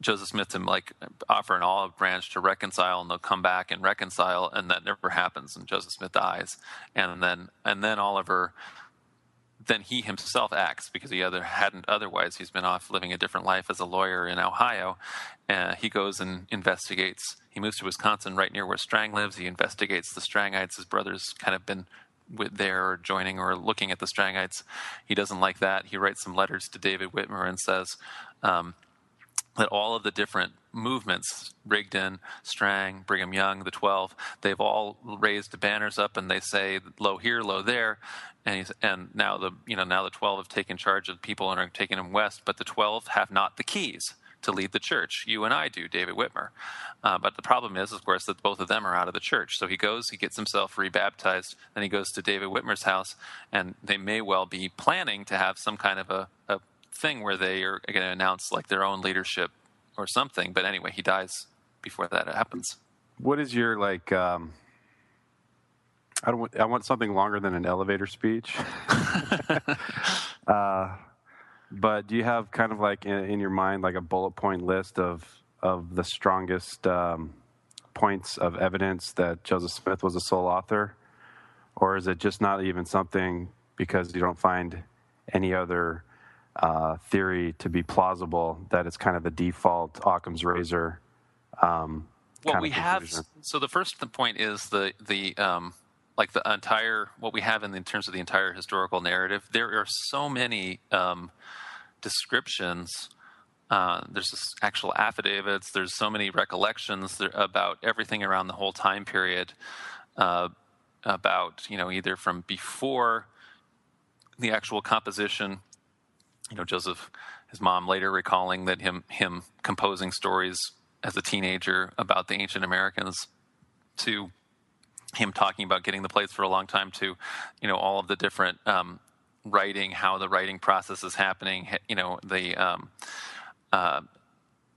[SPEAKER 12] Joseph Smith to offer an olive branch to reconcile, and they'll come back and reconcile, and that never happens, and Joseph Smith dies, and then Oliver. Then he himself acts because he hadn't otherwise. He's been off living a different life as a lawyer in Ohio. He goes and investigates. He moves to Wisconsin, right near where Strang lives. He investigates the Strangites. His brother's kind of been there or joining or looking at the Strangites. He doesn't like that. He writes some letters to David Whitmer and says that all of the different movements, Rigdon, Strang, Brigham Young, the 12, they've all raised banners up and they say low here, low there, and now the 12 have taken charge of people and are taking them west, but the 12 have not the keys to lead the church. You and I do, David Whitmer. But the problem is, of course, that both of them are out of the church. So he gets himself rebaptized, then he goes to David Whitmer's house, and they may well be planning to have some kind of a thing where they are going to announce like their own leadership or something. But anyway, he dies before that happens.
[SPEAKER 11] What is your I want something longer than an elevator speech. But do you have kind of in your mind a bullet point list of the strongest points of evidence that Joseph Smith was a sole author, or is it just not even something because you don't find any other theory to be plausible, that it's kind of the default Occam's razor?
[SPEAKER 12] What we have. So the first point is the entire what we have in terms of the entire historical narrative. There are so many descriptions. There's actual affidavits. There's so many recollections about everything around the whole time period. About either from before the actual composition. Joseph, his mom later recalling that him composing stories as a teenager about the ancient Americans, to him talking about getting the plates for a long time, to all of the different writing, how the writing process is happening, the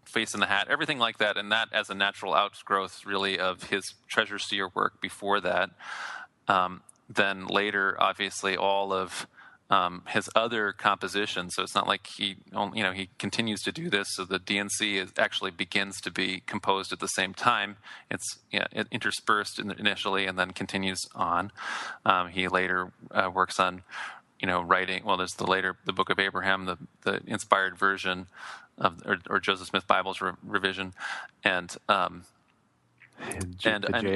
[SPEAKER 12] Face in the Hat, everything like that, and that as a natural outgrowth, really, of his Treasure Seer work before that. Then later, obviously, all of his other compositions. So it's not like he continues to do this. So the DNC actually begins to be composed at the same time. It's interspersed initially and then continues on. He later works on writing. Well, there's the Book of Abraham, the inspired version of or Joseph Smith Bible's revision, and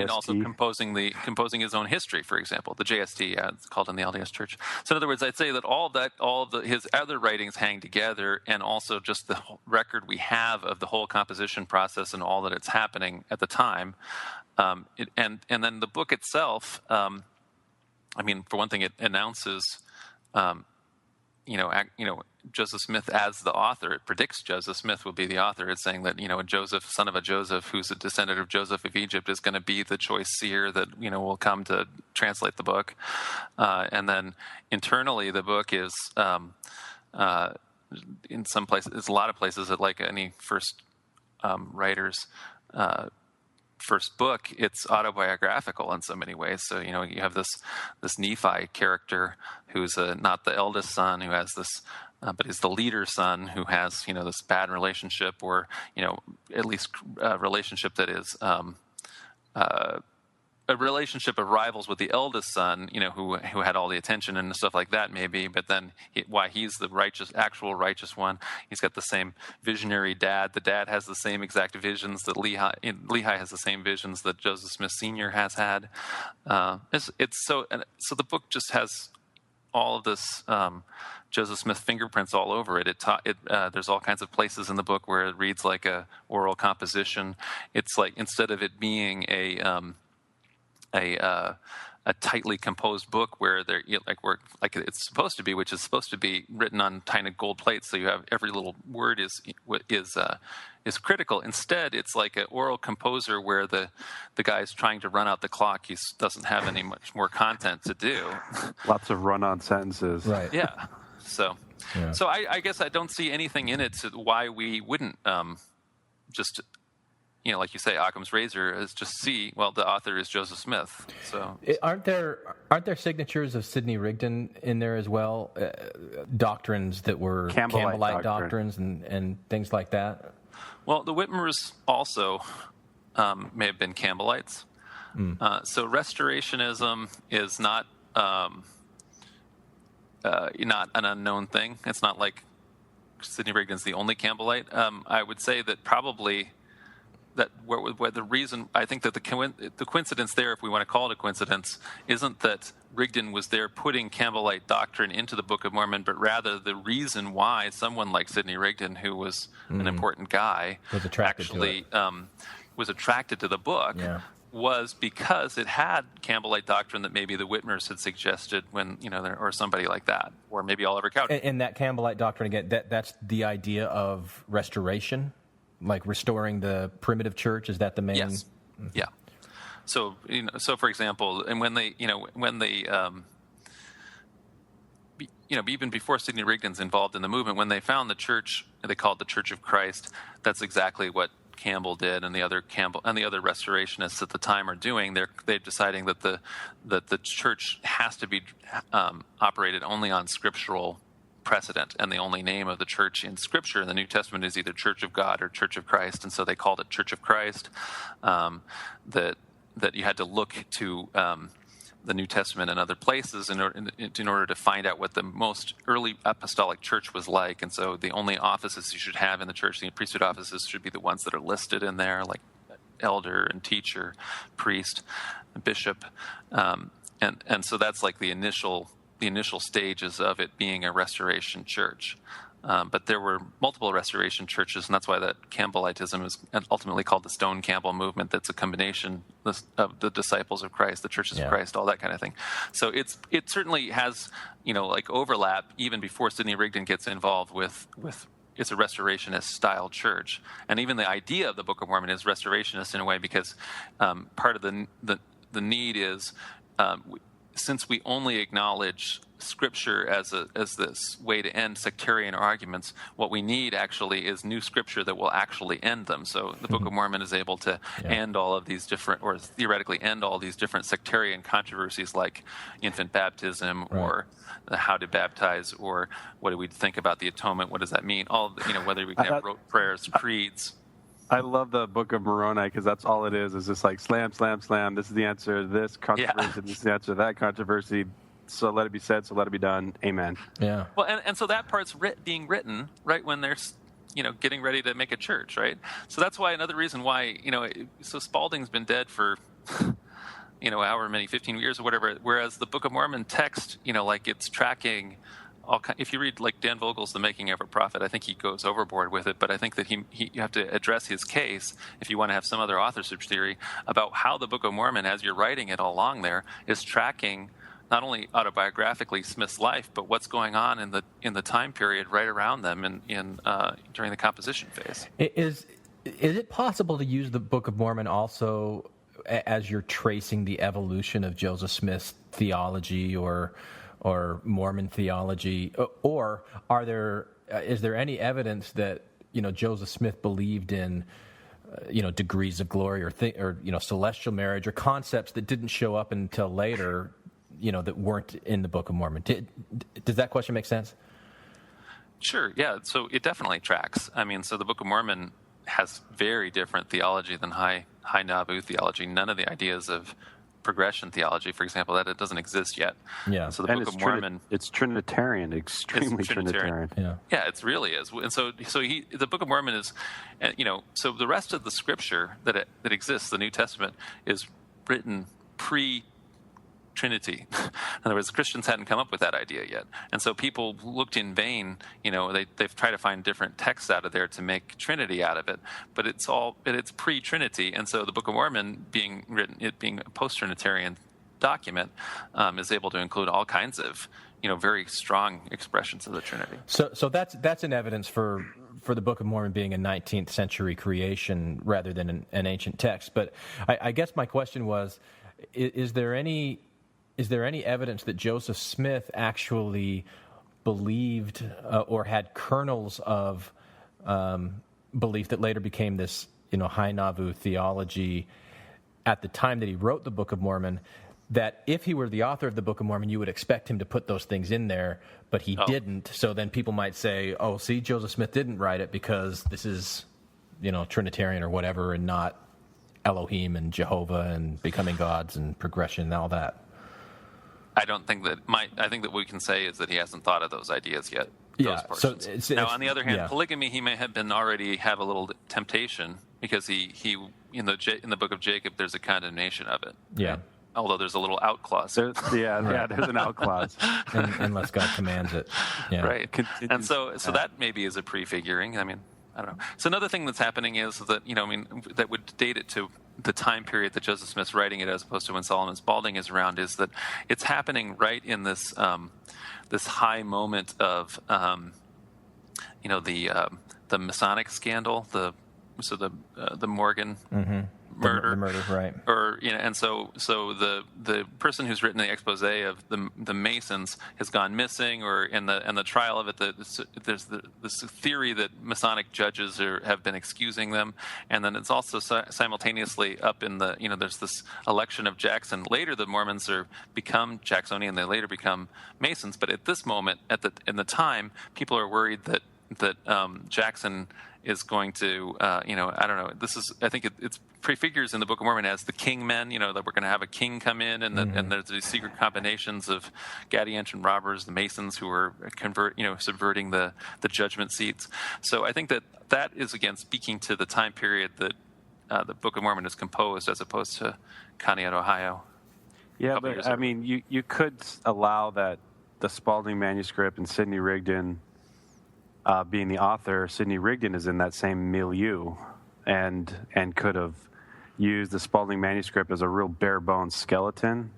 [SPEAKER 12] also composing his own history, for example, the JST, it's called in the LDS Church. So in other words, I'd say that his other writings hang together, and also just the record we have of the whole composition process and all that it's happening at the time, and then the book itself. For one thing, it announces, Joseph Smith as the author. It predicts Joseph Smith will be the author. It's saying that, Joseph, son of a Joseph, who's a descendant of Joseph of Egypt, is going to be the choice seer that, will come to translate the book. And then internally, the book is, in some places, a lot of places, like any first writer's first book, it's autobiographical in so many ways. So, you have this Nephi character who's not the eldest son, who has this, but is the leader's son, who has, this bad relationship, or, at least a relationship that is a relationship of rivals with the eldest son, who had all the attention and stuff like that, maybe. But then why he's the actual righteous one, he's got the same visionary dad. The dad has the same exact visions that Lehi has the same visions that Joseph Smith Sr. has had. So the book just has all of this Joseph Smith fingerprints all over it. There's all kinds of places in the book where it reads like a oral composition. It's like, instead of it being a tightly composed book where like it's supposed to be, which is supposed to be written on tiny gold plates, so you have every little word is critical. Instead, it's like an oral composer where the guy's trying to run out the clock. He doesn't have any much more content to do.
[SPEAKER 11] Lots of run-on sentences.
[SPEAKER 9] Right.
[SPEAKER 12] Yeah. So I guess I don't see anything in it to why we wouldn't just. Like you say, Occam's razor is just the author is Joseph Smith. So
[SPEAKER 9] aren't there signatures of Sidney Rigdon in there as well? Doctrines that were Campbellite doctrines and things like that?
[SPEAKER 12] Well, the Whitmers also may have been Campbellites. So restorationism is not an unknown thing. It's not like Sidney Rigdon's the only Campbellite. I would say that probably that where the reason, I think that the coincidence there, if we want to call it a coincidence, isn't that Rigdon was there putting Campbellite doctrine into the Book of Mormon, but rather the reason why someone like Sidney Rigdon, who was an important guy,
[SPEAKER 9] was attracted
[SPEAKER 12] to the book, was because it had Campbellite doctrine that maybe the Whitmers had suggested when, or somebody like that, or maybe Oliver Cowdery.
[SPEAKER 9] And that Campbellite doctrine, again, that's the idea of restoration? Like restoring the primitive church, is that the main?
[SPEAKER 12] Yes. Yeah. So for example, and when they even before Sidney Rigdon's involved in the movement, when they found the church, they called it the Church of Christ. That's exactly what Campbell did, and the other restorationists at the time are doing. They're deciding that the church has to be operated only on scriptural precedent, and the only name of the church in Scripture in the New Testament is either Church of God or Church of Christ, and so they called it Church of Christ. That you had to look to the New Testament and other places in order to find out what the most early apostolic church was like, and so the only offices you should have in the church, the priesthood offices, should be the ones that are listed in there, like elder and teacher, priest, bishop, and so that's like the initial stages of it being a restoration church. But there were multiple restoration churches, and that's why that Campbellitism is ultimately called the Stone Campbell movement. That's a combination of the disciples of Christ, the churches of Christ, all that kind of thing. So it certainly has, like overlap even before Sidney Rigdon gets involved with it's a restorationist style church. And even the idea of the Book of Mormon is restorationist in a way, because part of the need is since we only acknowledge Scripture as this way to end sectarian arguments, what we need actually is new Scripture that will actually end them. So the Book of Mormon is able to end all of these different, or theoretically end all these different sectarian controversies like infant baptism or how to baptize, or what do we think about the atonement? What does that mean? Whether we can have rote prayers, creeds.
[SPEAKER 11] I love the Book of Moroni because that's all it is just like slam, slam, slam. This is the answer. This controversy. This is the answer. That controversy. So let it be said. So let it be done. Amen.
[SPEAKER 9] Yeah.
[SPEAKER 12] Well, and so that part's being written right when they're, getting ready to make a church, right? So that's why another reason why, so Spalding's been dead for, however many, 15 years or whatever. Whereas the Book of Mormon text, like it's tracking. If you read like Dan Vogel's The Making of a Prophet, I think he goes overboard with it, but I think that you have to address his case if you want to have some other authorship theory about how the Book of Mormon, as you're writing it all along there, is tracking not only autobiographically Smith's life, but what's going on in the time period right around them during the composition phase.
[SPEAKER 9] Is it possible to use the Book of Mormon also as you're tracing the evolution of Joseph Smith's theology or Mormon theology, or is there any evidence that Joseph Smith believed in degrees of glory or celestial marriage or concepts that didn't show up until later, that weren't in the Book of Mormon? Does that question make sense?
[SPEAKER 12] Sure. Yeah. So it definitely tracks. I mean, so the Book of Mormon has very different theology than high Nauvoo theology. None of the ideas of progression theology, for example, that it doesn't exist yet.
[SPEAKER 9] Yeah.
[SPEAKER 12] So the Book of Mormon,
[SPEAKER 11] it's Trinitarian, extremely Trinitarian.
[SPEAKER 12] Yeah, it really is. And so the Book of Mormon is, so the rest of the Scripture that exists, the New Testament, is written pre-Trinity. In other words, Christians hadn't come up with that idea yet, and so people looked in vain. They've tried to find different texts out of there to make Trinity out of it, but it's pre-Trinity, and so the Book of Mormon being a post-Trinitarian document is able to include all kinds of very strong expressions of the Trinity.
[SPEAKER 9] So that's an evidence for the Book of Mormon being a 19th century creation rather than an ancient text. But I guess my question was, is there any evidence that Joseph Smith actually believed or had kernels of belief that later became this, high Nauvoo theology at the time that he wrote the Book of Mormon, that if he were the author of the Book of Mormon, you would expect him to put those things in there, but he didn't. So then people might say, see, Joseph Smith didn't write it because this is, Trinitarian or whatever, and not Elohim and Jehovah and becoming gods and progression and all that.
[SPEAKER 12] I think that what we can say is that he hasn't thought of those ideas yet.
[SPEAKER 9] Yeah. So
[SPEAKER 12] now, on the other hand, polygamy, he may have already have a little temptation because he in the Book of Jacob, there's a condemnation of it.
[SPEAKER 9] Yeah.
[SPEAKER 12] Right? Although there's a little out clause.
[SPEAKER 11] There's an out clause.
[SPEAKER 9] Unless God commands it. Yeah.
[SPEAKER 12] Right. And so that maybe is a prefiguring. I mean, I don't know. So another thing that's happening is that, that would date it to the time period that Joseph Smith's writing it as opposed to when Solomon Spalding is around, is that it's happening right in this this high moment of the Masonic scandal, the Morgan murder.
[SPEAKER 9] The murder, right.
[SPEAKER 12] Or and so the person who's written the expose of the Masons has gone missing, or in the trial of it, there's this theory that Masonic judges have been excusing them, and then it's also simultaneously up in there's this election of Jackson. Later, the Mormons become Jacksonian, they later become Masons, but at this moment, in the time, people are worried that Jackson is going to, I don't know. I think it's prefigures in the Book of Mormon as the king men, that we're going to have a king come in, and there's these secret combinations of Gadianton robbers, the Masons, who are subverting the judgment seats. So I think that is, again, speaking to the time period that the Book of Mormon is composed, as opposed to Conneaut, Ohio.
[SPEAKER 11] Yeah, but I mean, you could allow that the Spalding manuscript and Sidney Rigdon being the author, Sidney Rigdon is in that same milieu, and could have used the Spalding manuscript as a real bare bones skeleton,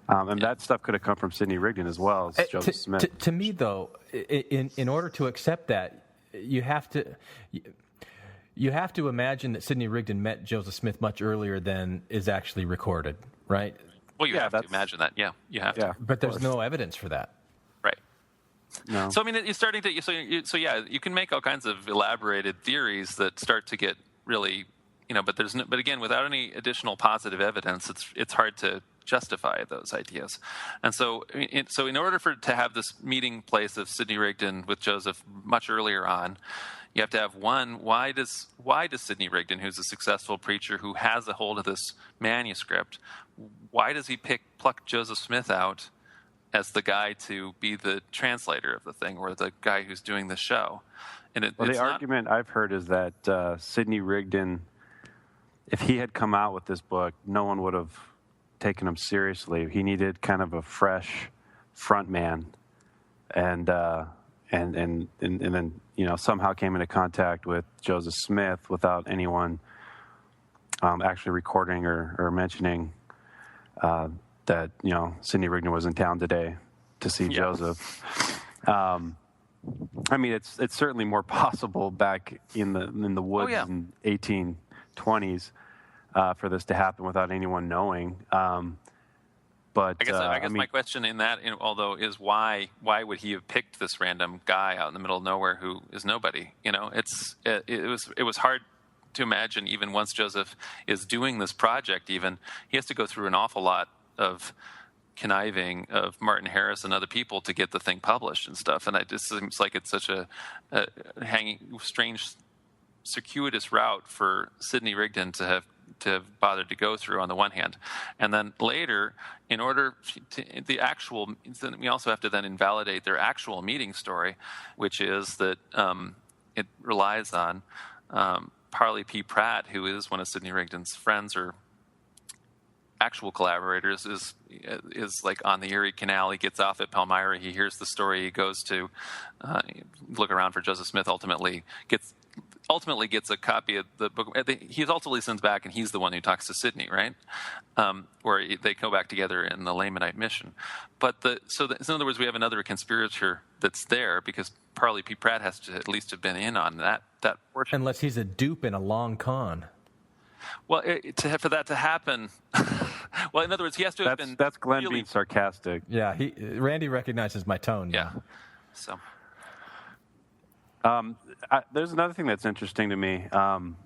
[SPEAKER 11] and that stuff could have come from Sidney Rigdon as well as Joseph Smith.
[SPEAKER 9] To me, though, in order to accept that, you have to imagine that Sidney Rigdon met Joseph Smith much earlier than is actually recorded, right?
[SPEAKER 12] Well, you have to imagine that. Yeah, you have to.
[SPEAKER 9] But there's no evidence for that.
[SPEAKER 12] Right.
[SPEAKER 11] No.
[SPEAKER 12] So I mean, you're starting to. So yeah, you can make all kinds of elaborated theories that start to get really, But there's no, but again, without any additional positive evidence, it's hard to justify those ideas. And so, in order to have this meeting place of Sidney Rigdon with Joseph much earlier on, you have to have one. Why does Sidney Rigdon, who's a successful preacher who has a hold of this manuscript, why does he pluck Joseph Smith out as the guy to be the translator of the thing, or the guy who's doing the show? And
[SPEAKER 11] the argument I've heard is that Sidney Rigdon, if he had come out with this book, no one would have taken him seriously. He needed kind of a fresh front man, and then somehow came into contact with Joseph Smith without anyone actually recording or mentioning that Sidney Rigdon was in town today to see Joseph. I mean, it's certainly more possible back in the woods in 1820s for this to happen without anyone knowing. But
[SPEAKER 12] I guess my question in that, although, is why would he have picked this random guy out in the middle of nowhere who is nobody? It was hard to imagine, even once Joseph is doing this project, even he has to go through an awful lot of conniving of Martin Harris and other people to get the thing published and stuff. And it just seems like it's such a strange, circuitous route for Sidney Rigdon to have bothered to go through on the one hand. And then later, in order to we also have to then invalidate their actual meeting story, which is that it relies on Parley P. Pratt, who is one of Sidney Rigdon's friends or actual collaborators, is like on the Erie Canal. He gets off at Palmyra. He hears the story. He goes to look around for Joseph Smith. Ultimately gets a copy of the book. He ultimately sends back, and he's the one who talks to Sidney, right? Where they go back together in the Lamanite mission. But so in other words, we have another conspirator that's there because Parley P. Pratt has to at least have been in on that portion.
[SPEAKER 9] Unless he's a dupe in a long con.
[SPEAKER 12] Well, for that to happen, well, in other words, he has to have been.
[SPEAKER 11] That's Glenn being sarcastic.
[SPEAKER 9] Yeah, Randy recognizes my tone.
[SPEAKER 12] Yeah. So.
[SPEAKER 11] There's another thing that's interesting to me, and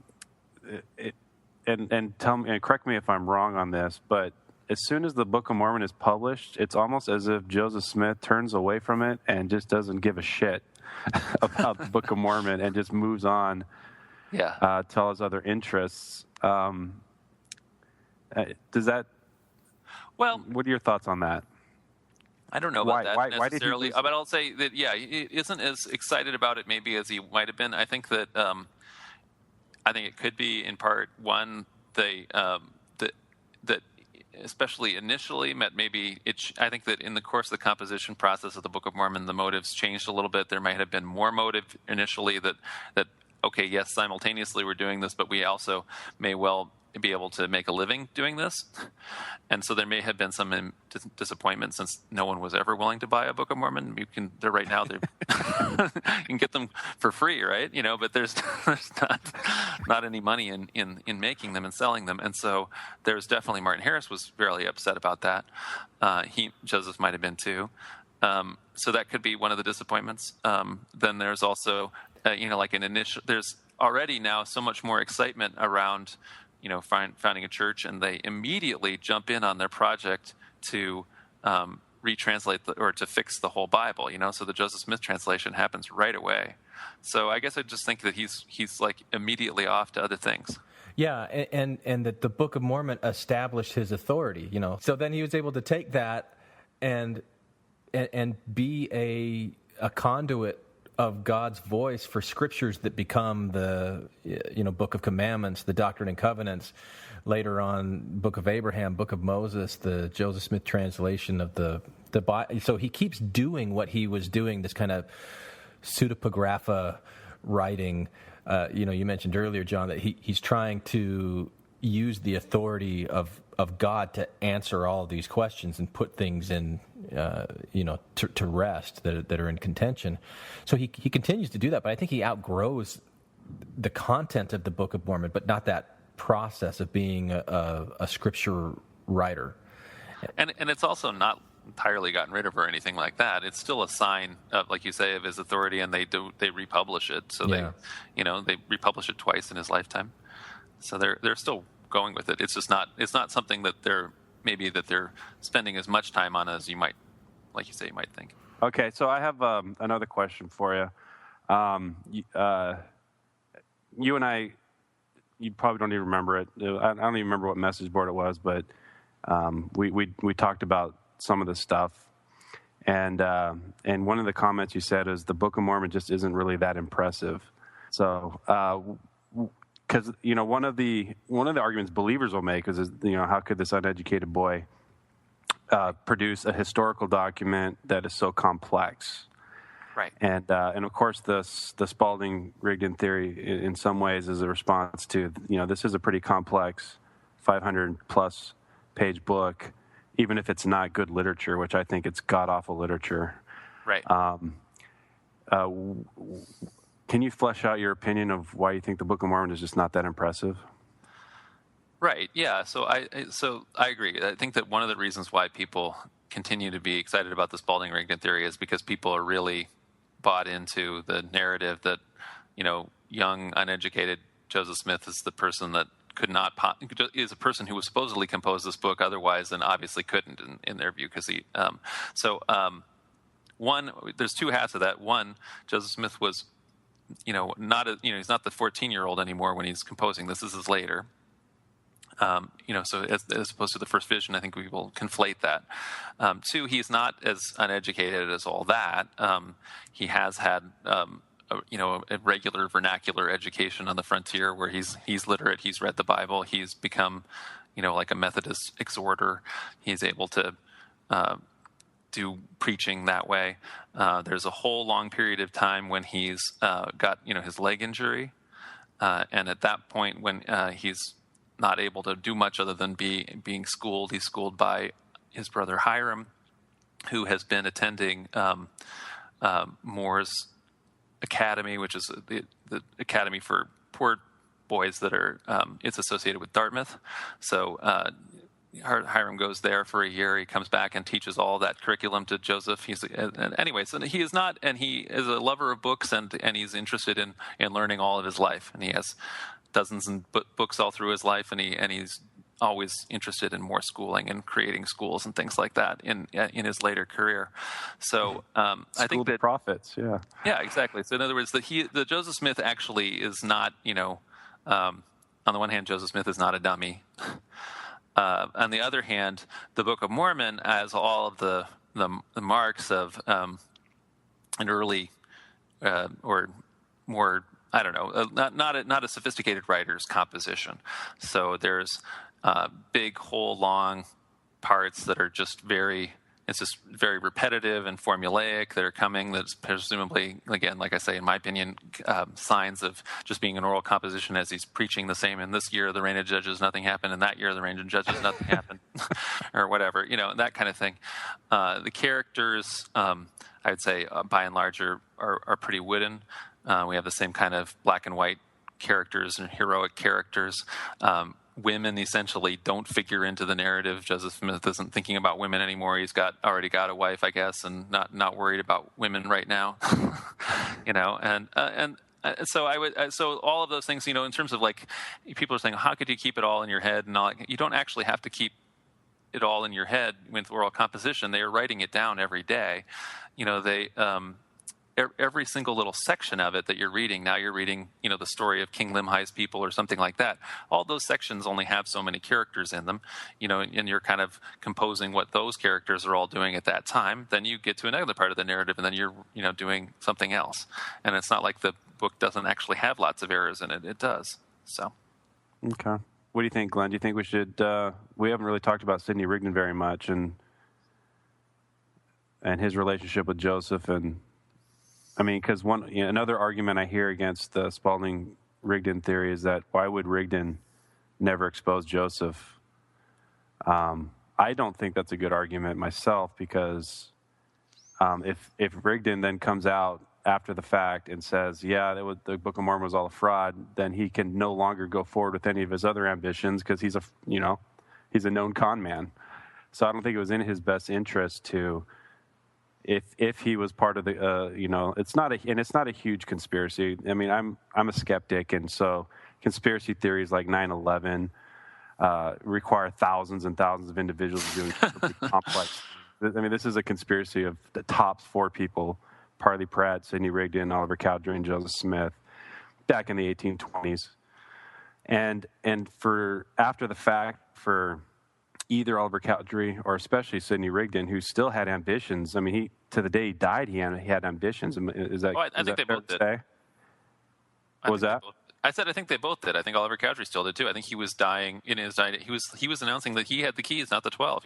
[SPEAKER 11] tell me, and correct me if I'm wrong on this, but as soon as the Book of Mormon is published, it's almost as if Joseph Smith turns away from it and just doesn't give a shit about the Book of Mormon and just moves on.
[SPEAKER 12] Yeah.
[SPEAKER 11] To all his other interests. Does that?
[SPEAKER 12] Well,
[SPEAKER 11] what are your thoughts on that?
[SPEAKER 12] I don't know about that necessarily, but I'll say that he isn't as excited about it maybe as he might have been. I think that I think it could be in part one that especially initially maybe I think that in the course of the composition process of the Book of Mormon, the motives changed a little bit. There might have been more motive initially that okay, yes, simultaneously we're doing this, but we also may well be able to make a living doing this. And so there may have been some disappointment since no one was ever willing to buy a Book of Mormon. They're right now, you can get them for free, right? But there's not any money in making them and selling them. And so there's definitely, Martin Harris was very upset about that. Joseph might have been too. So that could be one of the disappointments. Then there's also, like an initial, there's already now so much more excitement around, founding a church, and they immediately jump in on their project to retranslate or to fix the whole Bible, so the Joseph Smith translation happens right away. So I guess I just think that he's like immediately off to other things.
[SPEAKER 9] Yeah, and that the Book of Mormon established his authority, So then he was able to take that and be a conduit of God's voice for scriptures that become the Book of Commandments, the Doctrine and Covenants, later on Book of Abraham, Book of Moses, the Joseph Smith translation of the Bible. So he keeps doing what he was doing, this kind of pseudepigrapha writing. You mentioned earlier, John, that he's trying to use the authority of God to answer all of these questions and put things in, to rest that are in contention. So he continues to do that, but I think he outgrows the content of the Book of Mormon, but not that process of being a scripture writer.
[SPEAKER 12] And it's also not entirely gotten rid of or anything like that. It's still a sign of, like you say, of his authority, and they republish it. So they republish it twice in his lifetime. So they're still going with it. It's just not something that they're spending as much time on as you might, like you say, you might think.
[SPEAKER 11] Okay, so I have another question for you. You and I, you probably don't even remember it. I don't even remember what message board it was, but we talked about some of this stuff, and one of the comments you said is the Book of Mormon just isn't really that impressive. So, because one of the arguments believers will make is how could this uneducated boy produce a historical document that is so complex?
[SPEAKER 12] Right.
[SPEAKER 11] And of course the Spalding-Rigdon theory in some ways is a response to this is a pretty complex 500+ page book, even if it's not good literature, which I think it's god-awful literature.
[SPEAKER 12] Right.
[SPEAKER 11] Can you flesh out your opinion of why you think the Book of Mormon is just not that impressive?
[SPEAKER 12] Right. Yeah. So I agree. I think that one of the reasons why people continue to be excited about the Spalding-Rigdon theory is because people are really bought into the narrative that young uneducated Joseph Smith is the person that is a person who was supposedly composed this book otherwise, and obviously couldn't in their view, because one, there's two halves of that. One, Joseph Smith was he's not the 14-year-old anymore when he's composing this. This is later. So as opposed to the first vision, I think we will conflate that. Two, he's not as uneducated as all that. He has had a regular vernacular education on the frontier, where he's literate. He's read the Bible. He's become like a Methodist exhorter. He's able to do preaching that way. There's a whole long period of time when he's got his leg injury, and at that point when he's not able to do much other than being schooled. He's schooled by his brother Hiram, who has been attending Moore's Academy, which is the academy for poor boys that are it's associated with Dartmouth. So Hiram goes there for a year. He comes back and teaches all that curriculum to Joseph. Anyway, so he is not, and he is a lover of books, and he's interested in learning all of his life, and he has dozens of books all through his life, and he's always interested in more schooling and creating schools and things like that in his later career. So I think that prophets, yeah, exactly. So in other words, the Joseph Smith actually is not, on the one hand, Joseph Smith is not a dummy. On the other hand, the Book of Mormon has all of the marks of an early or more, I don't know, not a sophisticated writer's composition. So there's big, whole, long parts that are just very repetitive and formulaic that are coming. That's presumably, again, like I say, in my opinion, signs of just being an oral composition as he's preaching the same. In this year, the reign of judges, nothing happened. In that year, the reign of judges, nothing happened, or whatever, that kind of thing. The characters, I'd say, by and large, are pretty wooden. We have the same kind of black and white characters and heroic characters. Women essentially don't figure into the narrative. Joseph Smith isn't thinking about women anymore. He's already got a wife, I guess, and not worried about women right now. So all of those things, in terms of like, people are saying, how could you keep it all in your head? And all, you don't actually have to keep it all in your head with oral composition. They are writing it down every day. Every single little section of it that you're reading, now you're reading, the story of King Limhi's people or something like that. All those sections only have so many characters in them, and you're kind of composing what those characters are all doing at that time. Then you get to another part of the narrative, and then you're, doing something else. And it's not like the book doesn't actually have lots of errors in it. It does. So.
[SPEAKER 11] Okay. What do you think, Glenn? Do you think we should, we haven't really talked about Sidney Rigdon very much, and his relationship with Joseph, and because another argument I hear against the Spalding-Rigdon theory is that why would Rigdon never expose Joseph? I don't think that's a good argument myself, because if Rigdon then comes out after the fact and says, the Book of Mormon was all a fraud, then he can no longer go forward with any of his other ambitions, because he's a known con man. So I don't think it was in his best interest to, if he was part of the, it's not a huge conspiracy. I mean, I'm a skeptic, and so conspiracy theories like 9/11 require thousands and thousands of individuals doing complex. I mean, this is a conspiracy of the top 4 people: Parley Pratt, Sidney Rigdon, Oliver Cowdery, and Joseph Smith, back in the 1820s. And for after the fact, for either Oliver Cowdery or especially Sidney Rigdon, who still had ambitions. I mean, he to the day he died, he had ambitions. Is that?
[SPEAKER 12] I think they both did.
[SPEAKER 11] What was that?
[SPEAKER 12] I said I think they both did. I think Oliver Cowdery still did too. I think he was dying in his dying. He was announcing that he had the keys, not the 12.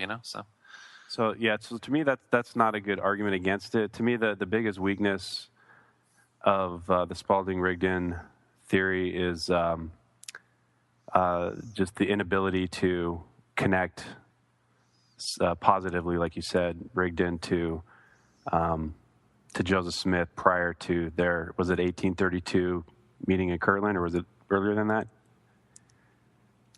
[SPEAKER 12] So
[SPEAKER 11] yeah. So to me, that's not a good argument against it. To me, the biggest weakness of the Spalding-Rigdon theory is just the inability to connect positively, like you said, Rigdon to Joseph Smith prior to their, was it 1832 meeting in Kirtland, or was it earlier than that?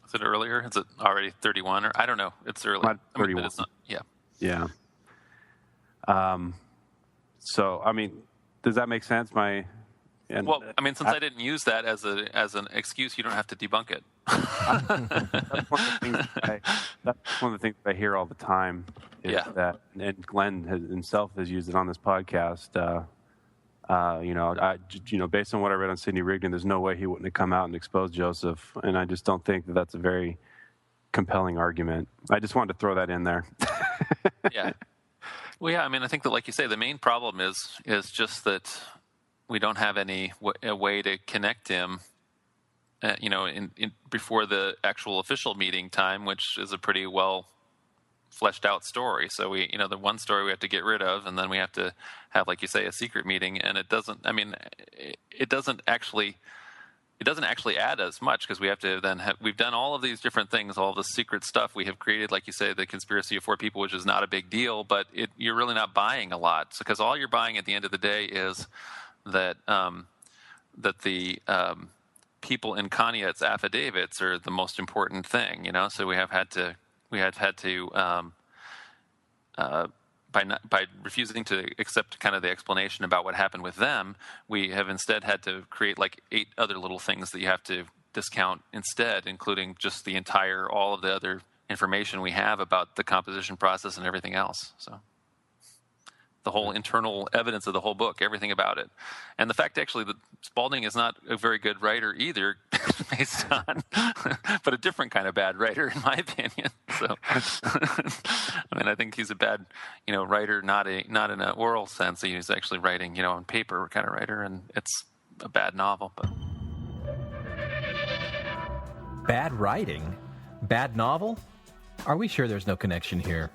[SPEAKER 12] Is it earlier? Is it already 31? Or I don't know. It's early.
[SPEAKER 11] 31.
[SPEAKER 12] But it's not. Yeah.
[SPEAKER 11] Yeah. So, I mean, does that make sense?
[SPEAKER 12] Well, I mean, since I didn't use that as an excuse, you don't have to debunk it.
[SPEAKER 11] That's one of the things I hear all the time. Is that, and Glenn himself has used it on this podcast. Based on what I read on Sidney Rigdon, there's no way he wouldn't have come out and exposed Joseph, and I just don't think that that's a very compelling argument. I just wanted to throw that in there.
[SPEAKER 12] Yeah. Well, yeah. I mean, I think that, like you say, the main problem is just that we don't have a way to connect him, before the actual official meeting time, which is a pretty well fleshed out story. So the one story we have to get rid of, and then we have to have, like you say, a secret meeting. And it doesn't actually add as much, because we have to then we've done all of these different things, all the secret stuff we have created, like you say, the conspiracy of 4 people, which is not a big deal, but you're really not buying a lot, because all you're buying at the end of the day is that the people in Kaniet's affidavits are the most important thing, So we have had to by refusing to accept kind of the explanation about what happened with them, we have instead had to create like 8 other little things that you have to discount instead, including just all of the other information we have about the composition process and everything else. So the whole internal evidence of the whole book, everything about it. And the fact actually that Spalding is not a very good writer either, based on, but a different kind of bad writer, in my opinion. So, I mean, I think he's a bad, writer, not in an oral sense. He's actually writing, on paper kind of writer, and it's a bad novel. But
[SPEAKER 9] bad writing? Bad novel? Are we sure there's no connection here?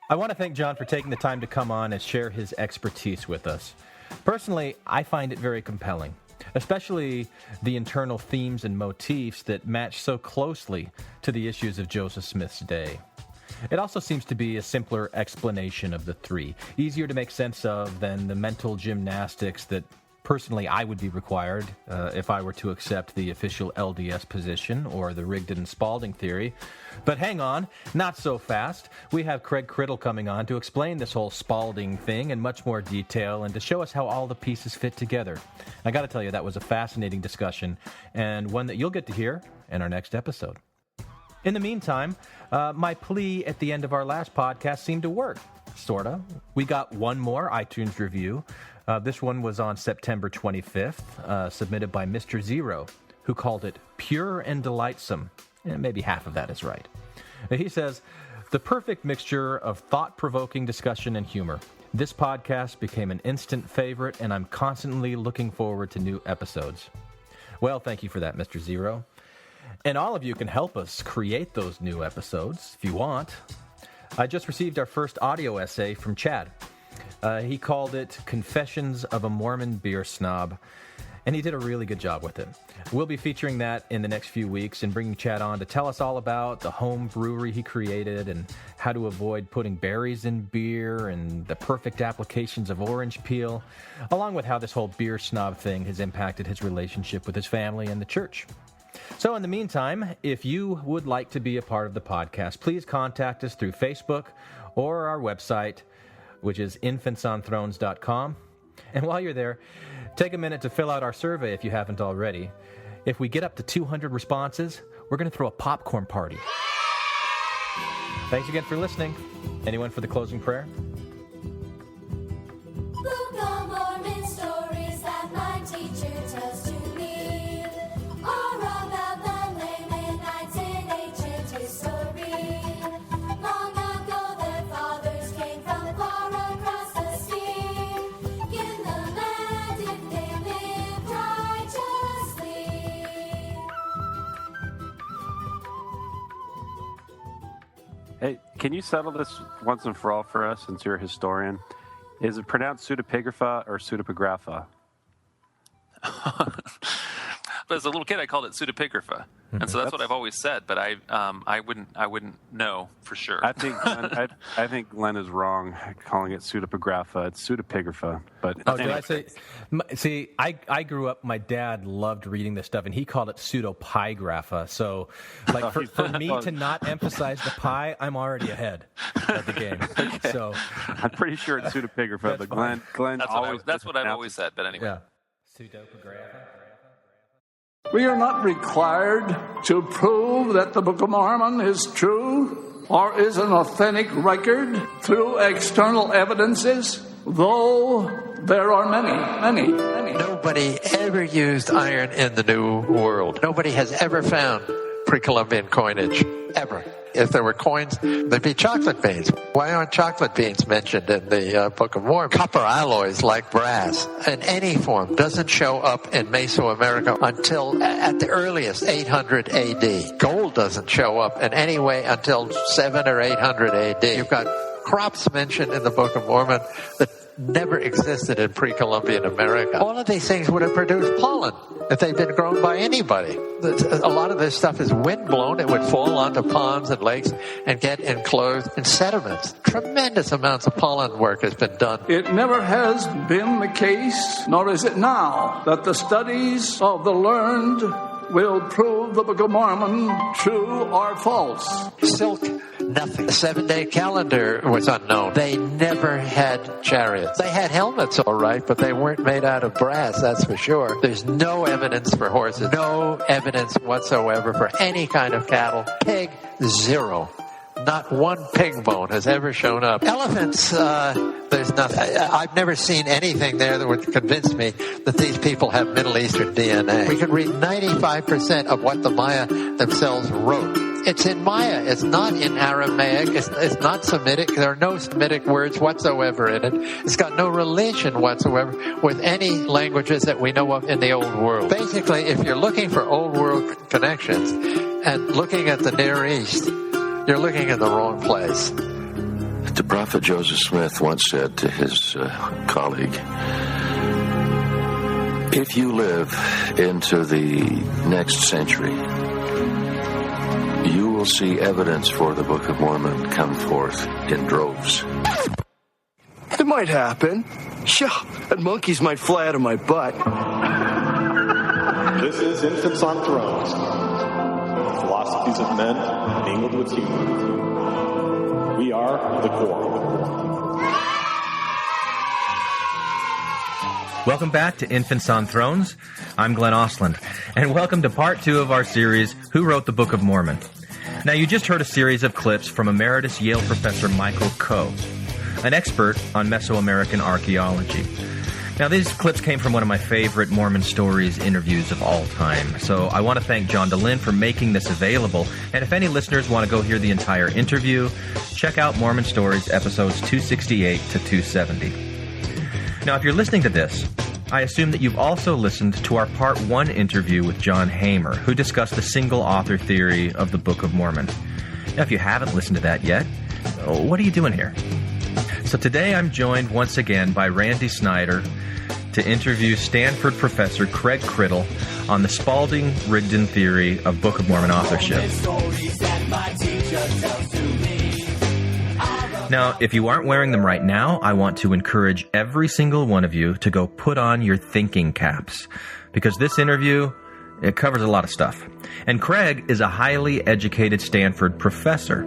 [SPEAKER 9] I want to thank John for taking the time to come on and share his expertise with us. Personally, I find it very compelling, especially the internal themes and motifs that match so closely to the issues of Joseph Smith's day. It also seems to be a simpler explanation of the 3, easier to make sense of than the mental gymnastics that personally I would be required if I were to accept the official LDS position or the Rigdon-Spalding theory. But hang on, not so fast. We have Craig Criddle coming on to explain this whole Spalding thing in much more detail and to show us how all the pieces fit together. I got to tell you, that was a fascinating discussion, and one that you'll get to hear in our next episode. In the meantime, my plea at the end of our last podcast seemed to work, sorta. We got one more iTunes review. This one was on September 25th, submitted by Mr. Zero, who called it pure and delightsome. And maybe half of that is right. He says, the perfect mixture of thought-provoking discussion and humor. This podcast became an instant favorite, and I'm constantly looking forward to new episodes. Well, thank you for that, Mr. Zero. And all of you can help us create those new episodes if you want. I just received our first audio essay from Chad. He called it Confessions of a Mormon Beer Snob, and he did a really good job with it. We'll be featuring that in the next few weeks and bringing Chad on to tell us all about the home brewery he created and how to avoid putting berries in beer and the perfect applications of orange peel, along with how this whole beer snob thing has impacted his relationship with his family and the church. So in the meantime, if you would like to be a part of the podcast, please contact us through Facebook or our website, which is infantsonthrones.com. And while you're there, take a minute to fill out our survey if you haven't already. If we get up to 200 responses, we're going to throw a popcorn party. Thanks again for listening. Anyone for the closing prayer?
[SPEAKER 13] Book of Mormon stories that my teacher tells to me are about the Lamanites in ancient history. Long ago their fathers came from far across the sea. In the land if they lived righteously.
[SPEAKER 11] Hey, can you settle this once and for all for us, since you're a historian? Is it pronounced pseudepigrapha or pseudepigrapha?
[SPEAKER 12] But as a little kid, I called it pseudepigrapha, and so that's what I've always said. But I wouldn't know for sure.
[SPEAKER 11] I think Glenn is wrong calling it pseudepigrapha. It's pseudepigrapha. But
[SPEAKER 9] did I say? See, I grew up. My dad loved reading this stuff, and he called it pseudopigrapha. So, like for me to not emphasize the pi, I'm already ahead of the game.
[SPEAKER 11] Okay.
[SPEAKER 9] So
[SPEAKER 11] I'm pretty sure it's pseudepigrapha. But Glenn
[SPEAKER 12] that's what I've always said. But anyway,
[SPEAKER 9] yeah, pseudopigrapha.
[SPEAKER 8] We are not required to prove that the Book of Mormon is true or is an authentic record through external evidences, though there are many.
[SPEAKER 14] Nobody ever used iron in the New World. Nobody has ever found pre-Columbian coinage, ever. If there were coins, there'd be chocolate beans. Why aren't chocolate beans mentioned in the Book of Mormon? Copper alloys like brass in any form doesn't show up in Mesoamerica until at the earliest 800 AD. Gold doesn't show up in any way until 700 or 800 AD. You've got crops mentioned in the Book of Mormon that never existed in pre-Columbian America. All of these things would have produced pollen if they'd been grown by anybody. A lot of this stuff is wind-blown. It would fall onto ponds and lakes and get enclosed in sediments. Tremendous amounts of pollen work has been done.
[SPEAKER 8] It never has been the case, nor is it now, that the studies of the learned will prove the Book of Mormon true or false.
[SPEAKER 14] Silk, nothing. The 7-day calendar was unknown. They never had chariots. They had helmets, all right, but they weren't made out of brass, that's for sure. There's no evidence for horses, no evidence whatsoever for any kind of cattle. Pig, zero. Not one pig bone has ever shown up. Elephants, there's nothing. I've never seen anything there that would convince me that these people have Middle Eastern DNA. We can read 95% of what the Maya themselves wrote. It's in Maya. It's not in Aramaic. It's not Semitic. There are no Semitic words whatsoever in it. It's got no relation whatsoever with any languages that we know of in the Old World. Basically, if you're looking for Old World connections and looking at the Near East, you're looking in the wrong place.
[SPEAKER 15] The prophet Joseph Smith once said to his colleague, if you live into the next century, you will see evidence for the Book of Mormon come forth in droves.
[SPEAKER 16] It might happen. Yeah, and monkeys might fly out of my butt.
[SPEAKER 2] This is Infants on Thrones. Philosophies of men mingled with humor. We are the Quorum.
[SPEAKER 9] Welcome back to Infants on Thrones. I'm Glenn Osland, and welcome to part 2 of our series, Who Wrote the Book of Mormon? Now, you just heard a series of clips from Emeritus Yale Professor Michael Coe, an expert on Mesoamerican archaeology. Now, these clips came from one of my favorite Mormon Stories interviews of all time, so I want to thank John DeLynn for making this available, and if any listeners want to go hear the entire interview, check out Mormon Stories episodes 268 to 270. Now, if you're listening to this, I assume that you've also listened to our Part 1 interview with John Hamer, who discussed the single author theory of the Book of Mormon. Now, if you haven't listened to that yet, what are you doing here? So today I'm joined once again by Randy Snyder to interview Stanford professor Craig Criddle on the Spalding-Rigdon theory of Book of Mormon authorship. Now, if you aren't wearing them right now, I want to encourage every single one of you to go put on your thinking caps, because this interview It covers a lot of stuff. And Craig is a highly educated Stanford professor.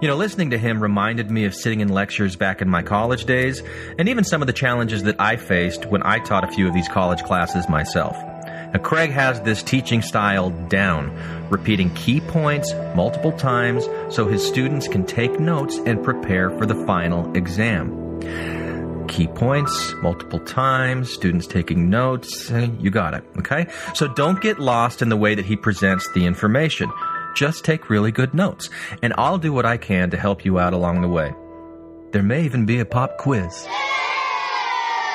[SPEAKER 9] You know, listening to him reminded me of sitting in lectures back in my college days, and even some of the challenges that I faced when I taught a few of these college classes myself. Now, Craig has this teaching style down, repeating key points multiple times so his students can take notes and prepare for the final exam. Key points, multiple times, students taking notes. You got it, okay? So don't get lost in the way that he presents the information. Just take really good notes, and I'll do what I can to help you out along the way. There may even be a pop quiz.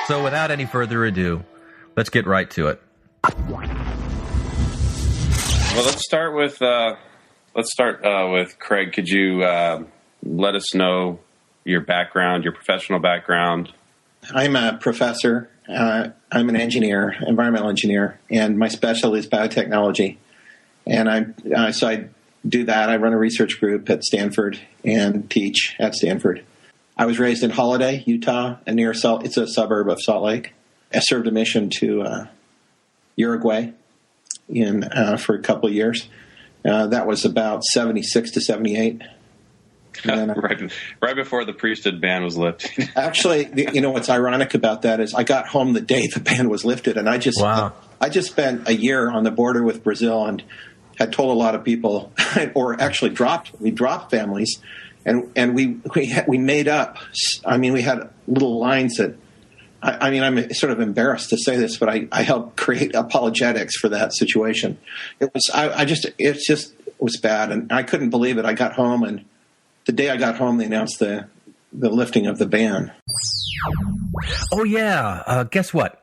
[SPEAKER 9] So without any further ado, let's get right to it.
[SPEAKER 11] Well, let's start with Craig. Could you let us know your background, your professional background?
[SPEAKER 17] I'm a professor. I'm an engineer, environmental engineer, and my specialty is biotechnology. And I do that. I run a research group at Stanford and teach at Stanford. I was raised in Holiday, Utah, and near it's a suburb of Salt Lake. I served a mission to Uruguay for a couple of years. That was about 76 to 78.
[SPEAKER 11] Right before the priesthood ban was lifted.
[SPEAKER 17] Actually, what's ironic about that is I got home the day the ban was lifted, and I just spent a year on the border with Brazil and had told a lot of people, or actually we dropped families, and we made up. I mean, we had little lines that. I'm sort of embarrassed to say this, but I helped create apologetics for that situation. It was bad, and I couldn't believe it. I got home, and the day I got home, they announced the lifting of the ban.
[SPEAKER 9] Oh, yeah. Guess what?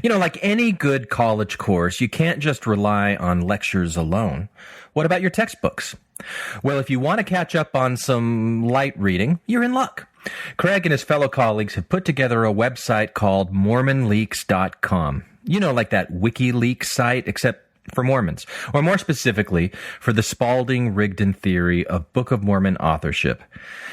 [SPEAKER 9] Like any good college course, you can't just rely on lectures alone. What about your textbooks? Well, if you want to catch up on some light reading, you're in luck. Craig and his fellow colleagues have put together a website called MormonLeaks.com. Like that WikiLeaks site, except for Mormons, or more specifically, for the Spalding-Rigdon theory of Book of Mormon authorship.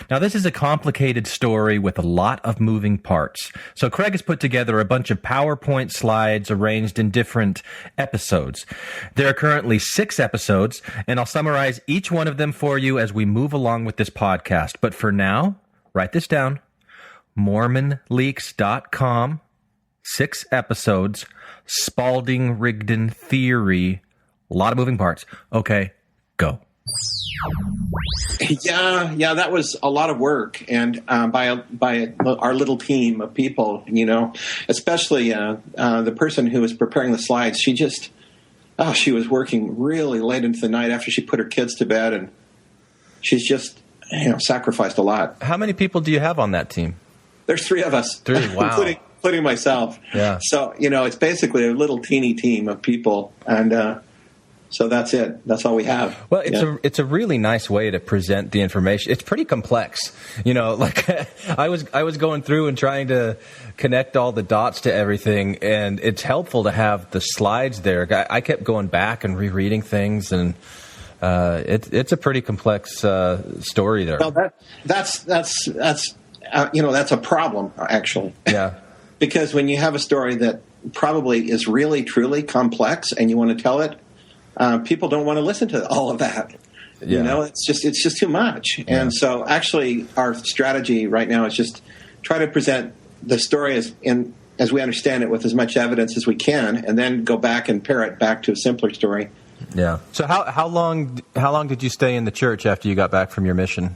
[SPEAKER 9] Now, this is a complicated story with a lot of moving parts. So Craig has put together a bunch of PowerPoint slides arranged in different episodes. There are currently 6 episodes, and I'll summarize each one of them for you as we move along with this podcast. But for now, write this down. MormonLeaks.com, 6 episodes, Spalding-Rigdon theory, a lot of moving parts. Okay, go.
[SPEAKER 17] Yeah, that was a lot of work, and by our little team of people, especially the person who was preparing the slides. She was working really late into the night after she put her kids to bed, and she's just sacrificed a lot.
[SPEAKER 9] How many people do you have on that team?
[SPEAKER 17] There's 3 of us.
[SPEAKER 9] 3, wow.
[SPEAKER 17] Including myself.
[SPEAKER 9] Yeah.
[SPEAKER 17] So, it's basically a little teeny team of people. And so that's it. That's all we have.
[SPEAKER 9] Well, it's a really nice way to present the information. It's pretty complex. Like I was going through and trying to connect all the dots to everything. And it's helpful to have the slides there. I kept going back and rereading things, and it's a pretty complex story there.
[SPEAKER 17] Well, that's a problem, actually.
[SPEAKER 9] Yeah.
[SPEAKER 17] Because when you have a story that probably is really, truly complex and you want to tell it, people don't want to listen to all of that.
[SPEAKER 9] Yeah.
[SPEAKER 17] It's just too much. Yeah. And so actually our strategy right now is just try to present the story as we understand it with as much evidence as we can, and then go back and pare it back to a simpler story.
[SPEAKER 9] Yeah. So how long did you stay in the church after you got back from your mission?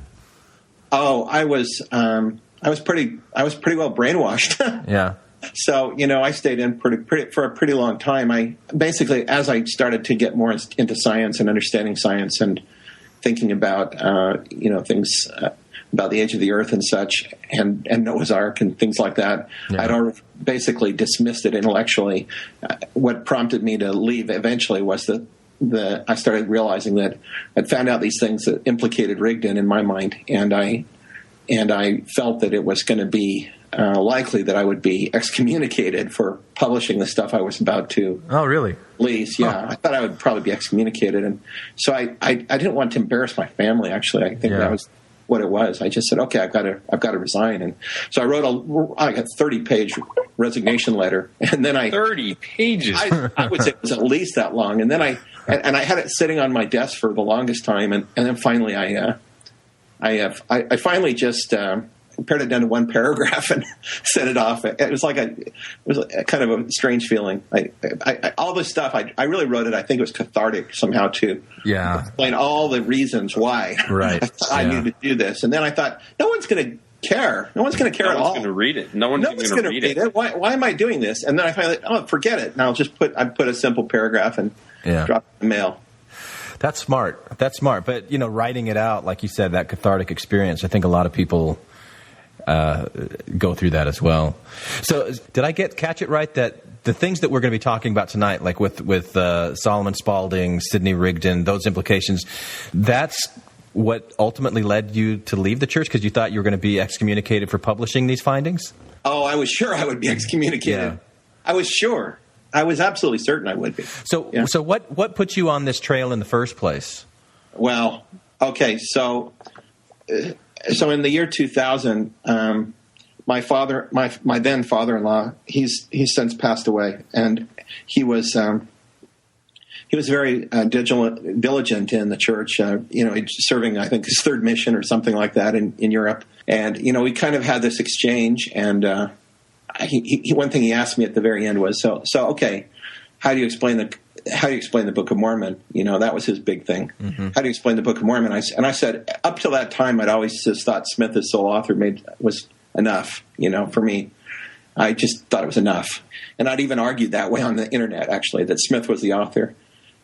[SPEAKER 17] Oh, I was pretty well brainwashed.
[SPEAKER 9] Yeah.
[SPEAKER 17] So, I stayed in for a pretty long time. I basically, as I started to get more into science and understanding science and thinking about, things about the age of the earth and such, and Noah's Ark and things like that, yeah. I'd already basically dismissed it intellectually. What prompted me to leave eventually was I started realizing that I'd found out these things that implicated Rigdon in my mind, and I felt that it was going to be likely that I would be excommunicated for publishing the stuff I was about to.
[SPEAKER 9] Oh, really?
[SPEAKER 17] Release, yeah. I thought I would probably be excommunicated, and so I didn't want to embarrass my family. Actually, I think what it was. I just said, okay, I've got to resign. And so I wrote a 30-page resignation letter, and then
[SPEAKER 18] 30 pages.
[SPEAKER 17] I would say it was at least that long. And then I had it sitting on my desk for the longest time, and then finally I finally just pared it down to one paragraph and sent it off. It was a kind of a strange feeling. All this stuff, I really wrote it. I think it was cathartic somehow to explain all the reasons why I needed to do this. And then I thought, no one's going to care. No one's going to care at all.
[SPEAKER 18] No one's going to read it. No one's going to read it.
[SPEAKER 17] Why am I doing this? And then I finally, forget it. And I'll just put a simple paragraph and drop it in the mail.
[SPEAKER 9] That's smart. But, writing it out, like you said, that cathartic experience, I think a lot of people go through that as well. So did I catch it right that the things that we're going to be talking about tonight, like with Solomon Spaulding, Sidney Rigdon, those implications, that's what ultimately led you to leave the church because you thought you were going to be excommunicated for publishing these findings?
[SPEAKER 17] Oh, I was sure I would be excommunicated. Yeah. I was sure. I was absolutely certain I would be.
[SPEAKER 9] So what put you on this trail in the first place?
[SPEAKER 17] Well, okay, so in the year 2000, my then father-in-law, he's since passed away, and he was very diligent in the church. Serving, I think, his third mission or something like that in Europe. And we kind of had this exchange. And he one thing he asked me at the very end was, so okay, how do you explain the Book of Mormon? That was his big thing. Mm-hmm. How do you explain the Book of Mormon? And I said, up till that time, I'd always just thought Smith as sole author was enough. For me, I just thought it was enough. And I'd even argued that way on the internet, actually, that Smith was the author.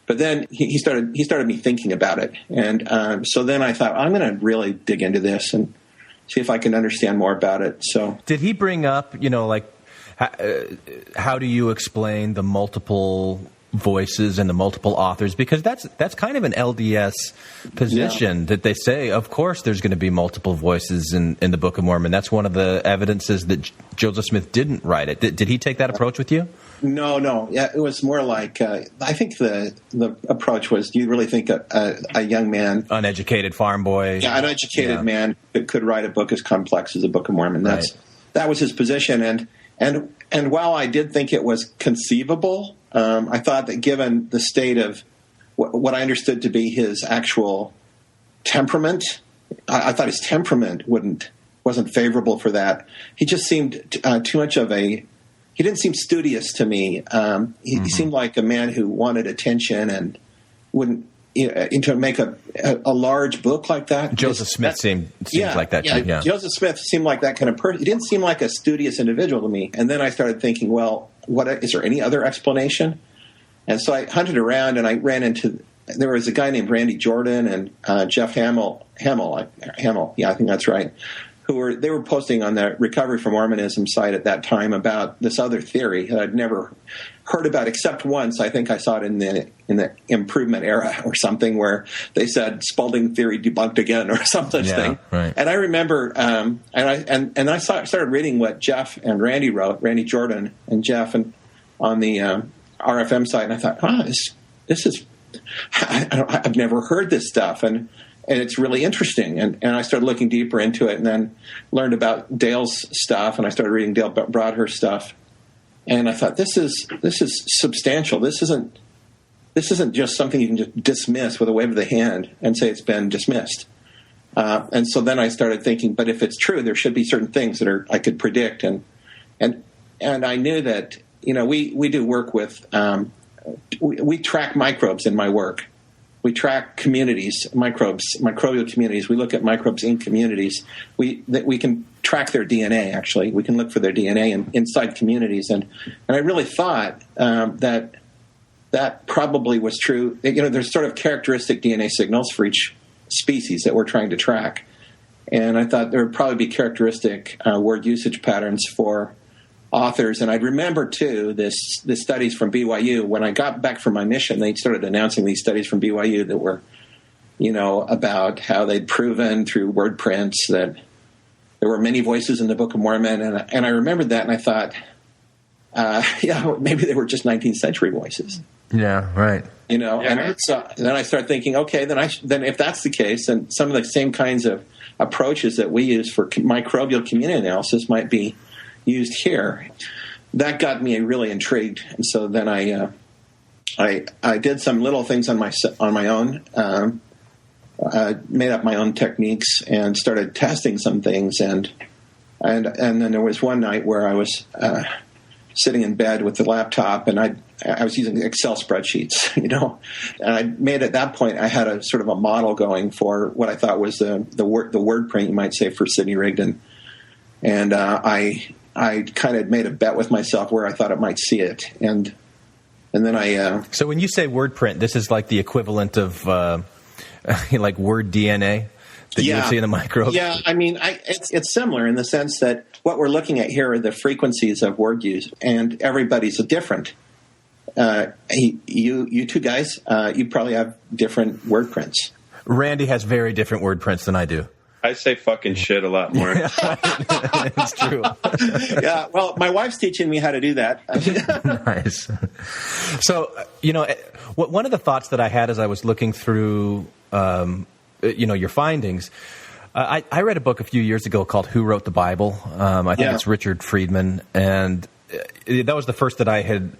[SPEAKER 17] But then he started me thinking about it. And so then I thought, I'm going to really dig into this and see if I can understand more about it. So
[SPEAKER 9] did he bring up, how do you explain the multiple voices and the multiple authors? Because that's kind of an LDS position that they say, of course, there's going to be multiple voices in the Book of Mormon. That's one of the evidences that Joseph Smith didn't write it. Did he take that approach with you?
[SPEAKER 17] No. Yeah, it was more like I think the approach was: do you really think a young man,
[SPEAKER 9] uneducated farm boy,
[SPEAKER 17] uneducated man could write a book as complex as the Book of Mormon? That was his position, and while I did think it was conceivable, I thought that given the state of what I understood to be his actual temperament, I thought his temperament wasn't favorable for that. He just seemed too much of a. He didn't seem studious to me. He seemed like a man who wanted attention and wouldn't to make a large book like that.
[SPEAKER 9] Joseph Smith seemed like that too. Yeah.
[SPEAKER 17] Joseph Smith seemed like that kind of person. He didn't seem like a studious individual to me. And then I started thinking, well, is there any other explanation? And so I hunted around and I ran into. There was a guy named Randy Jordan and Jeff Hamill. Yeah, I think that's right. They were posting on the Recovery from Mormonism site at that time about this other theory that I'd never heard about except once. I think I saw it in the Improvement era or something where they said Spaulding theory debunked again or some such thing.
[SPEAKER 9] Right.
[SPEAKER 17] And I remember, I started reading what Jeff and Randy wrote, Randy Jordan and Jeff, and on the RFM site, and I thought, this is I've never heard this stuff, and it's really interesting. And I started looking deeper into it and then learned about Dale's stuff, and I started reading Dale Broadhurst stuff. And I thought, this is substantial. This isn't just something you can just dismiss with a wave of the hand and say it's been dismissed. And so then I started thinking, but if it's true, there should be certain things that I could predict. And I knew that, we do work with, we track microbes in my work. We track communities, microbial communities. We look at microbes in communities. We can track their DNA, actually. We can look for their DNA inside communities. And I really thought that probably was true. There's sort of characteristic DNA signals for each species that we're trying to track. And I thought there would probably be characteristic word usage patterns for authors. And I'd remember, too, the studies from BYU. When I got back from my mission, they started announcing these studies from BYU that were, about how they'd proven through word prints that there were many voices in the Book of Mormon. And I remembered that, and I thought, maybe they were just 19th century voices.
[SPEAKER 9] Yeah, right.
[SPEAKER 17] And so then I start thinking, okay, then if that's the case, then some of the same kinds of approaches that we use for microbial community analysis might be used here. That got me really intrigued, and so then I did some little things on my own, made up my own techniques, and started testing some things, and then there was one night where I was sitting in bed with the laptop, and I was using Excel spreadsheets, and I made at that point I had a sort of a model going for what I thought was the word print, you might say, for Sidney Rigdon, and I kind of made a bet with myself where I thought it might see it, and then I.
[SPEAKER 9] So when you say word print, this is like the equivalent of like word DNA that you would see in the microbe.
[SPEAKER 17] Yeah, I mean, it's similar in the sense that what we're looking at here are the frequencies of word use, and everybody's different. You two guys, you probably have different word prints.
[SPEAKER 9] Randy has very different word prints than I do.
[SPEAKER 18] I say fucking shit a lot more.
[SPEAKER 9] It's true.
[SPEAKER 17] Yeah, well, my wife's teaching me how to do that.
[SPEAKER 9] Nice. So, one of the thoughts that I had as I was looking through, your findings, I read a book a few years ago called Who Wrote the Bible? I think it's Richard Friedman, and that was the first that I had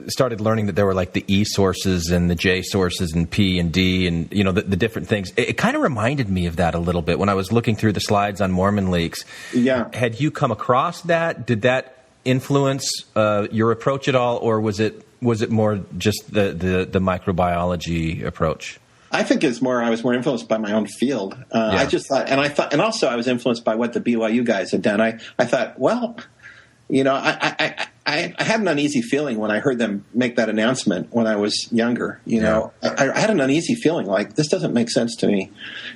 [SPEAKER 9] started learning that there were like the E sources and the J sources and P and D and, the different things. It kind of reminded me of that a little bit when I was looking through the slides on Mormon leaks.
[SPEAKER 17] Yeah.
[SPEAKER 9] Had you come across that? Did that influence your approach at all, or was it more just the microbiology approach?
[SPEAKER 17] I think it's more. I was more influenced by my own field. I just thought, and also I was influenced by what the BYU guys had done. I thought, well, I had an uneasy feeling when I heard them make that announcement when I was younger. I had an uneasy feeling like this doesn't make sense to me,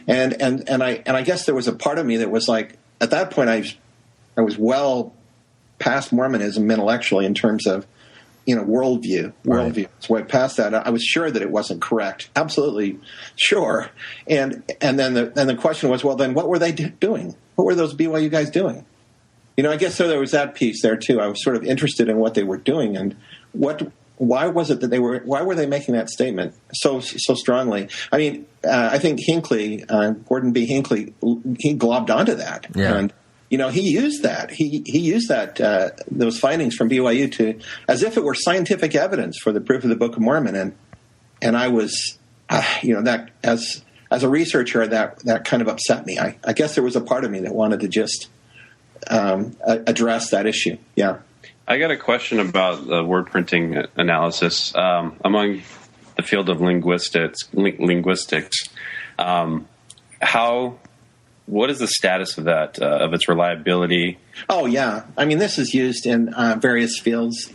[SPEAKER 17] and I guess there was a part of me that was like, at that point I was well past Mormonism intellectually in terms of worldview. So past that, I was sure that it wasn't correct, absolutely sure. And then the question was, well, then what were they doing? What were those BYU guys doing? I guess so. There was that piece there too. I was sort of interested in what they were doing and why was it that why were they making that statement so strongly? I mean, I think Hinckley, Gordon B. Hinckley, he globbed onto that.
[SPEAKER 9] Yeah.
[SPEAKER 17] And, he used that. He used that those findings from BYU to as if it were scientific evidence for the proof of the Book of Mormon. And I was, that as a researcher, that kind of upset me. I guess there was a part of me that wanted to just address that issue. Yeah.
[SPEAKER 18] I got a question about the word printing analysis among the field of linguistics. What is the status of that, of its reliability?
[SPEAKER 17] Oh, yeah. I mean, this is used in various fields,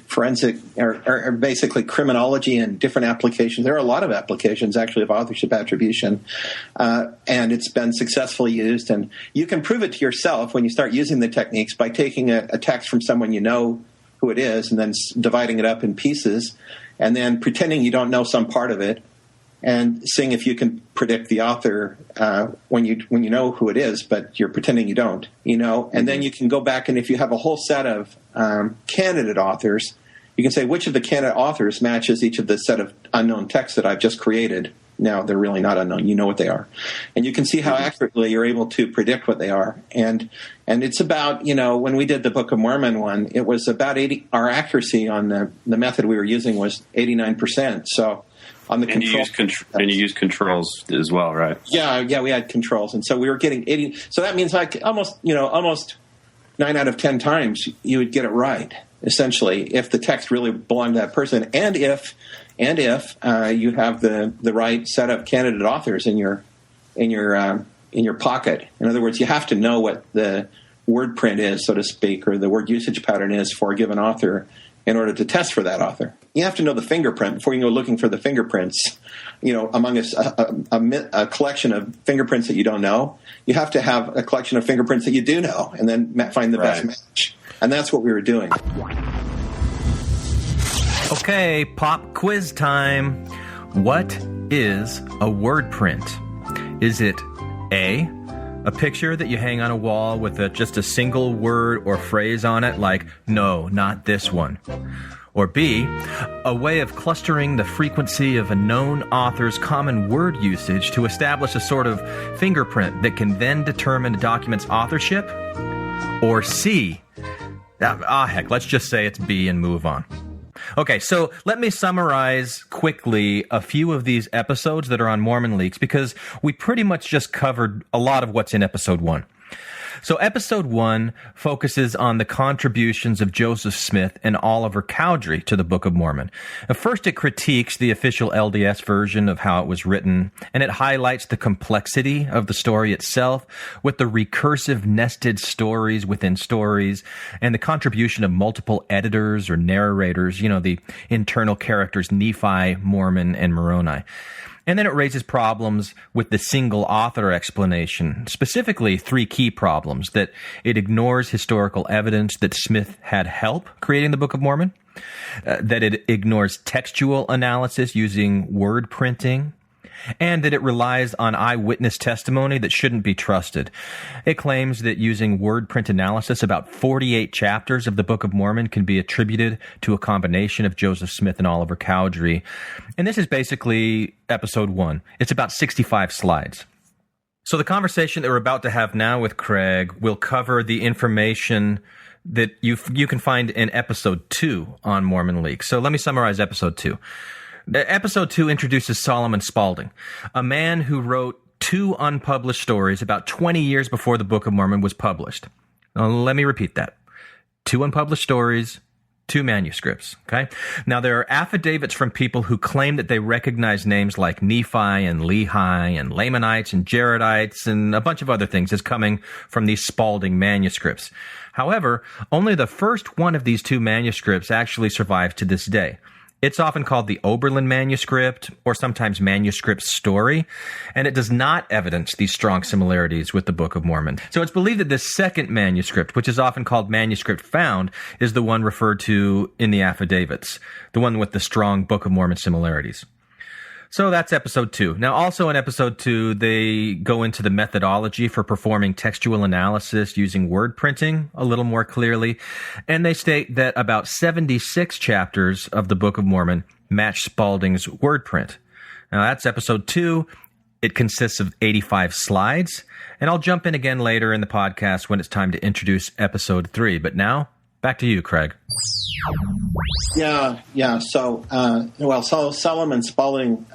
[SPEAKER 17] forensic or basically criminology and different applications. There are a lot of applications, actually, of authorship attribution, and it's been successfully used. And you can prove it to yourself when you start using the techniques by taking a text from someone you know who it is and then dividing it up in pieces and then pretending you don't know some part of it and seeing if you can predict the author when you know who it is, but you're pretending you don't, And then you can go back, and if you have a whole set of candidate authors, you can say which of the candidate authors matches each of the set of unknown texts that I've just created. Now, they're really not unknown. You know what they are. And you can see how accurately you're able to predict what they are. And it's about, when we did the Book of Mormon one, it was about 80. Our accuracy on the method we were using was 89%. So on the
[SPEAKER 18] and you use controls as well, right?
[SPEAKER 17] Yeah, we had controls, and so we were getting 80. So that means like almost 9 out of 10 times you would get it right, essentially, if the text really belonged to that person, and if you have the right set of candidate authors in your pocket. In other words, you have to know what the word print is, so to speak, or the word usage pattern is for a given author in order to test for that author. You have to know the fingerprint before you go looking for the fingerprints. Among a collection of fingerprints that you don't know, you have to have a collection of fingerprints that you do know, and then find the best match. And that's what we were doing.
[SPEAKER 9] Okay, pop quiz time. What is a word print? Is it A, A picture that you hang on a wall with just a single word or phrase on it, like, no, not this one. Or B, a way of clustering the frequency of a known author's common word usage to establish a sort of fingerprint that can then determine a document's authorship. Or C, heck, let's just say it's B and move on. Okay, so let me summarize quickly a few of these episodes that are on Mormon Leaks, because we pretty much just covered a lot of what's in episode 1. So episode 1 focuses on the contributions of Joseph Smith and Oliver Cowdery to the Book of Mormon. First, it critiques the official LDS version of how it was written, and it highlights the complexity of the story itself with the recursive nested stories within stories and the contribution of multiple editors or narrators, the internal characters Nephi, Mormon, and Moroni. And then it raises problems with the single author explanation, specifically 3 key problems: that it ignores historical evidence that Smith had help creating the Book of Mormon, that it ignores textual analysis using word printing, and that it relies on eyewitness testimony that shouldn't be trusted. It claims that using word print analysis, about 48 chapters of the Book of Mormon can be attributed to a combination of Joseph Smith and Oliver Cowdery. And this is basically episode 1. It's about 65 slides. So the conversation that we're about to have now with Craig will cover the information that you can find in episode 2 on Mormon Leaks. So let me summarize episode 2. Episode 2 introduces Solomon Spaulding, a man who wrote 2 unpublished stories about 20 years before the Book of Mormon was published. Now, let me repeat that. 2 unpublished stories, 2 manuscripts, okay? Now, there are affidavits from people who claim that they recognize names like Nephi and Lehi and Lamanites and Jaredites and a bunch of other things as coming from these Spaulding manuscripts. However, only the first one of these 2 manuscripts actually survives to this day. It's often called the Oberlin manuscript, or sometimes manuscript story, and it does not evidence these strong similarities with the Book of Mormon. So it's believed that this second manuscript, which is often called manuscript found, is the one referred to in the affidavits, the one with the strong Book of Mormon similarities. So that's episode 2. Now, also in episode 2, they go into the methodology for performing textual analysis using word printing a little more clearly. And they state that about 76 chapters of the Book of Mormon match Spaulding's word print. Now, that's episode 2. It consists of 85 slides. And I'll jump in again later in the podcast when it's time to introduce episode 3. But now, back to you, Craig.
[SPEAKER 17] Yeah. So Solomon Spaulding,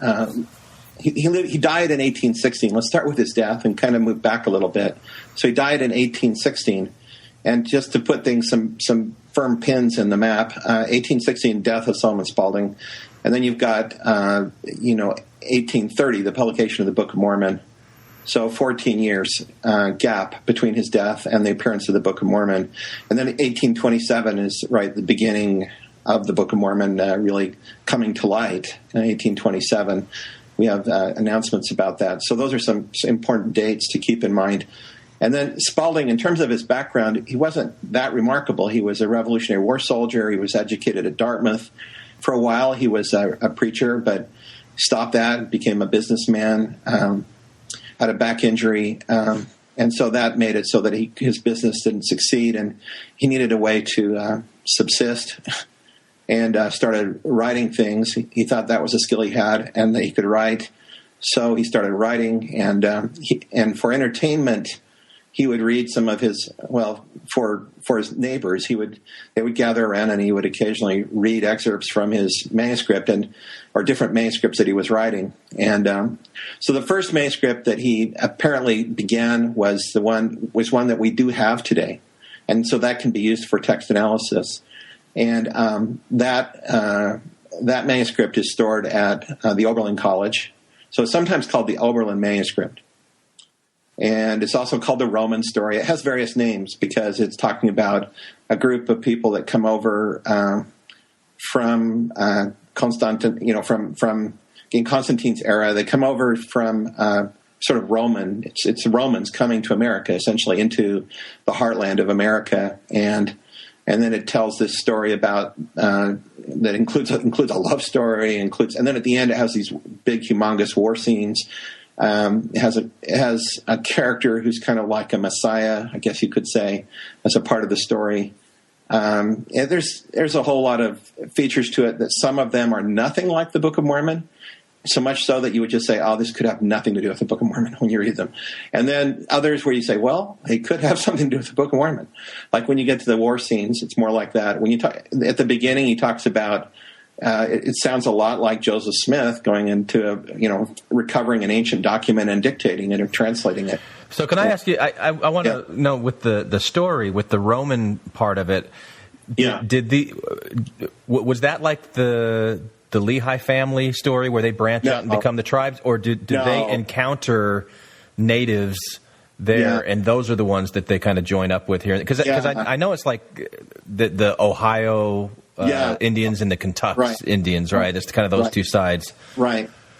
[SPEAKER 17] he died in 1816. Let's start with his death and kind of move back a little bit. So he died in 1816, and just to put things some firm pins in the map, 1816, death of Solomon Spaulding, and then you've got 1830, the publication of the Book of Mormon. So 14 years gap between his death and the appearance of the Book of Mormon. And then 1827 is the beginning of the Book of Mormon really coming to light. In 1827, we have announcements about that. So those are some important dates to keep in mind. And then Spaulding, in terms of his background, he wasn't that remarkable. He was a Revolutionary War soldier. He was educated at Dartmouth. For a while, he was a preacher, but stopped that, became a businessman. Had a back injury, and so that made it so that his business didn't succeed, and he needed a way to subsist, and started writing things. He thought that was a skill he had, and that he could write, so he started writing, and for entertainment, he would read some of his, for his neighbors, they would gather around, and he would occasionally read excerpts from his manuscript or different manuscripts that he was writing. And so the first manuscript that he apparently began was one that we do have today, and so that can be used for text analysis. And that manuscript is stored at the Oberlin College, so it's sometimes called the Oberlin manuscript. And it's also called the Roman story. It has various names because it's talking about a group of people that come over from Constantine, from in Constantine's era. They come over from sort of Roman. It's the Romans coming to America, essentially into the heartland of America, and then it tells this story about that includes a love story, and then at the end it has these big, humongous war scenes. It has a character who's kind of like a Messiah, I guess you could say, as a part of the story. And there's a whole lot of features to it that some of them are nothing like the Book of Mormon, so much so that you would just say, oh, this could have nothing to do with the Book of Mormon when you read them. And then others where you say, well, it could have something to do with the Book of Mormon. Like when you get to the war scenes, it's more like that. When you talk at the beginning, he talks about it sounds a lot like Joseph Smith going into recovering an ancient document and dictating it or translating it.
[SPEAKER 9] So can I ask you? I want to know with the story, with the Roman part of it. Was that like the Lehi family story where they branch out and become the tribes, or did they encounter natives there, and those are the ones that they kind of join up with here? Because I know it's like the Ohio Indians and the Kentucky Indians, right? It's kind of those two sides.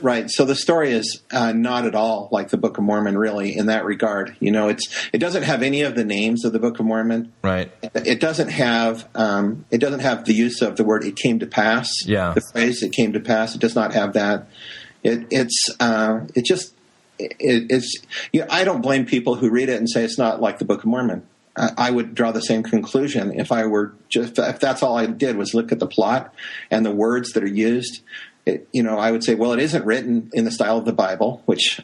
[SPEAKER 17] Right. So the story is not at all like the Book of Mormon, really, in that regard. It doesn't have any of the names of the Book of Mormon. Right. It doesn't have the use of the word "it came to pass." Yeah. The phrase "it came to pass." It does not have that. It's. I don't blame people who read it and say it's not like the Book of Mormon. I would draw the same conclusion if that's all I did was look at the plot and the words that are used. I would say, well, it isn't written in the style of the Bible, which,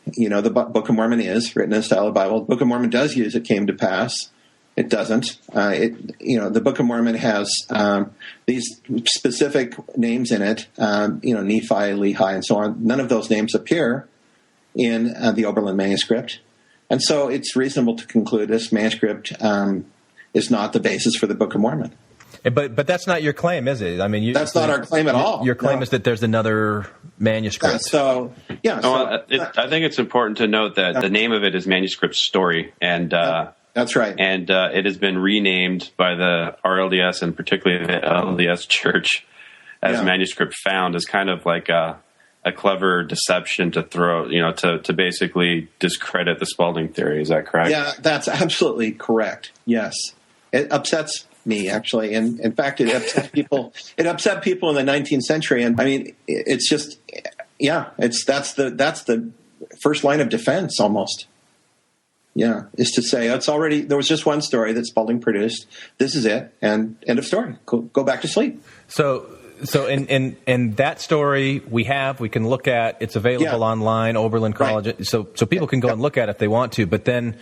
[SPEAKER 17] the Book of Mormon is written in the style of the Bible. The Book of Mormon does use "it came to pass." It doesn't. The Book of Mormon has these specific names in it, Nephi, Lehi, and so on. None of those names appear in the Oberlin manuscript. And so it's reasonable to conclude this manuscript is not the basis for the Book of Mormon.
[SPEAKER 9] But that's not your claim, is it? I mean,
[SPEAKER 17] that's not our claim at all.
[SPEAKER 9] Your claim is that there's another manuscript.
[SPEAKER 18] I think it's important to note that the name of it is Manuscript Story, and
[SPEAKER 17] that's right.
[SPEAKER 18] And it has been renamed by the RLDS and particularly the LDS Church as Manuscript Found, as kind of like a clever deception to throw, to basically discredit the Spalding theory. Is that correct?
[SPEAKER 17] Yeah, that's absolutely correct. Yes, it upsets me, actually, and in fact, it upset people. It upset people in the 19th century, and I mean, it's just, that's the first line of defense almost. Yeah, is to say there was just one story that Spalding produced. This is it, and end of story. Go back to sleep.
[SPEAKER 9] So in that story we can look at. It's available online, Oberlin College. Right. So people can go and look at it if they want to. But then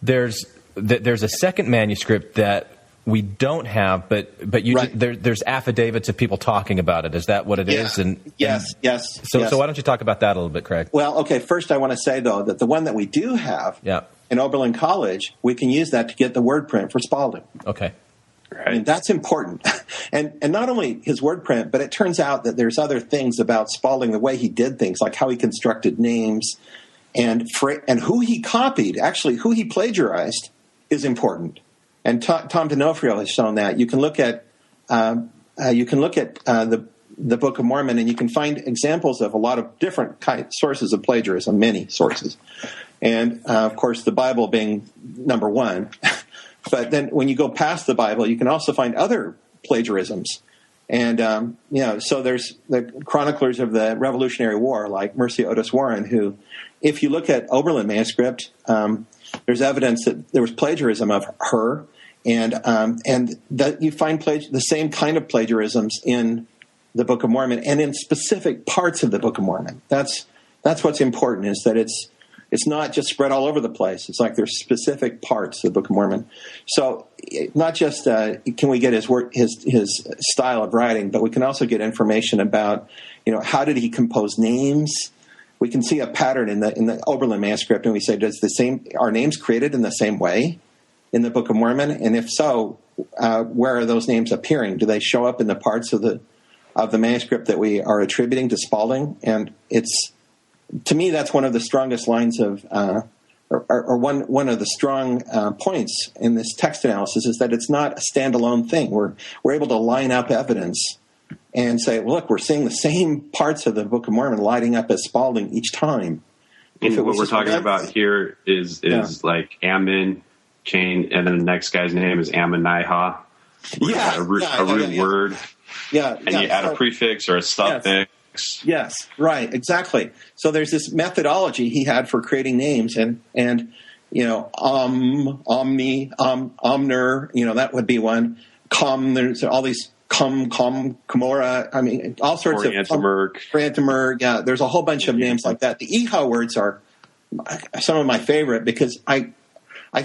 [SPEAKER 9] there's a second manuscript that we don't have, but there's affidavits of people talking about it. Is that what it is? And
[SPEAKER 17] yes.
[SPEAKER 9] So why don't you talk about that a little bit, Craig?
[SPEAKER 17] Well, okay. First, I want to say though that the one that we do have in Oberlin College, we can use that to get the word print for Spalding.
[SPEAKER 9] Okay.
[SPEAKER 17] Right. And that's important. And not only his word print, but it turns out that there's other things about Spalding, the way he did things, like how he constructed names and who he copied, actually who he plagiarized, is important. And Tom D'Onofrio has shown that. You can look at the Book of Mormon, and you can find examples of a lot of different sources of plagiarism, many sources, and of course the Bible being number one. But then when you go past the Bible, you can also find other plagiarisms. And, so there's the chroniclers of the Revolutionary War, like Mercy Otis Warren, who, if you look at Oberlin manuscript, there's evidence that there was plagiarism of her, and that you find the same kind of plagiarisms in the Book of Mormon and in specific parts of the Book of Mormon. That's what's important, is that it's not just spread all over the place. It's like there's specific parts of the Book of Mormon. So not just can we get his work, his style of writing, but we can also get information about, how did he compose names? We can see a pattern in the Oberlin manuscript, and we say, are names created in the same way in the Book of Mormon? And if so, where are those names appearing? Do they show up in the parts of the manuscript that we are attributing to Spalding? And to me, that's one of the strongest lines of, or one of the strong points in this text analysis, is that it's not a standalone thing. We're able to line up evidence and say, well, look, we're seeing the same parts of the Book of Mormon lighting up as Spalding each time.
[SPEAKER 18] What we're talking about here is like Ammon, Cain, and then the next guy's name is Ammoniha. A root word. And you add a prefix or a suffix.
[SPEAKER 17] Yes, right, exactly. So there's this methodology he had for creating names, and Omni, Omner, that would be one. There's all these Komora, I mean, all sorts of Orientimer. Yeah, there's a whole bunch of names like that. The Eha words are some of my favorite because I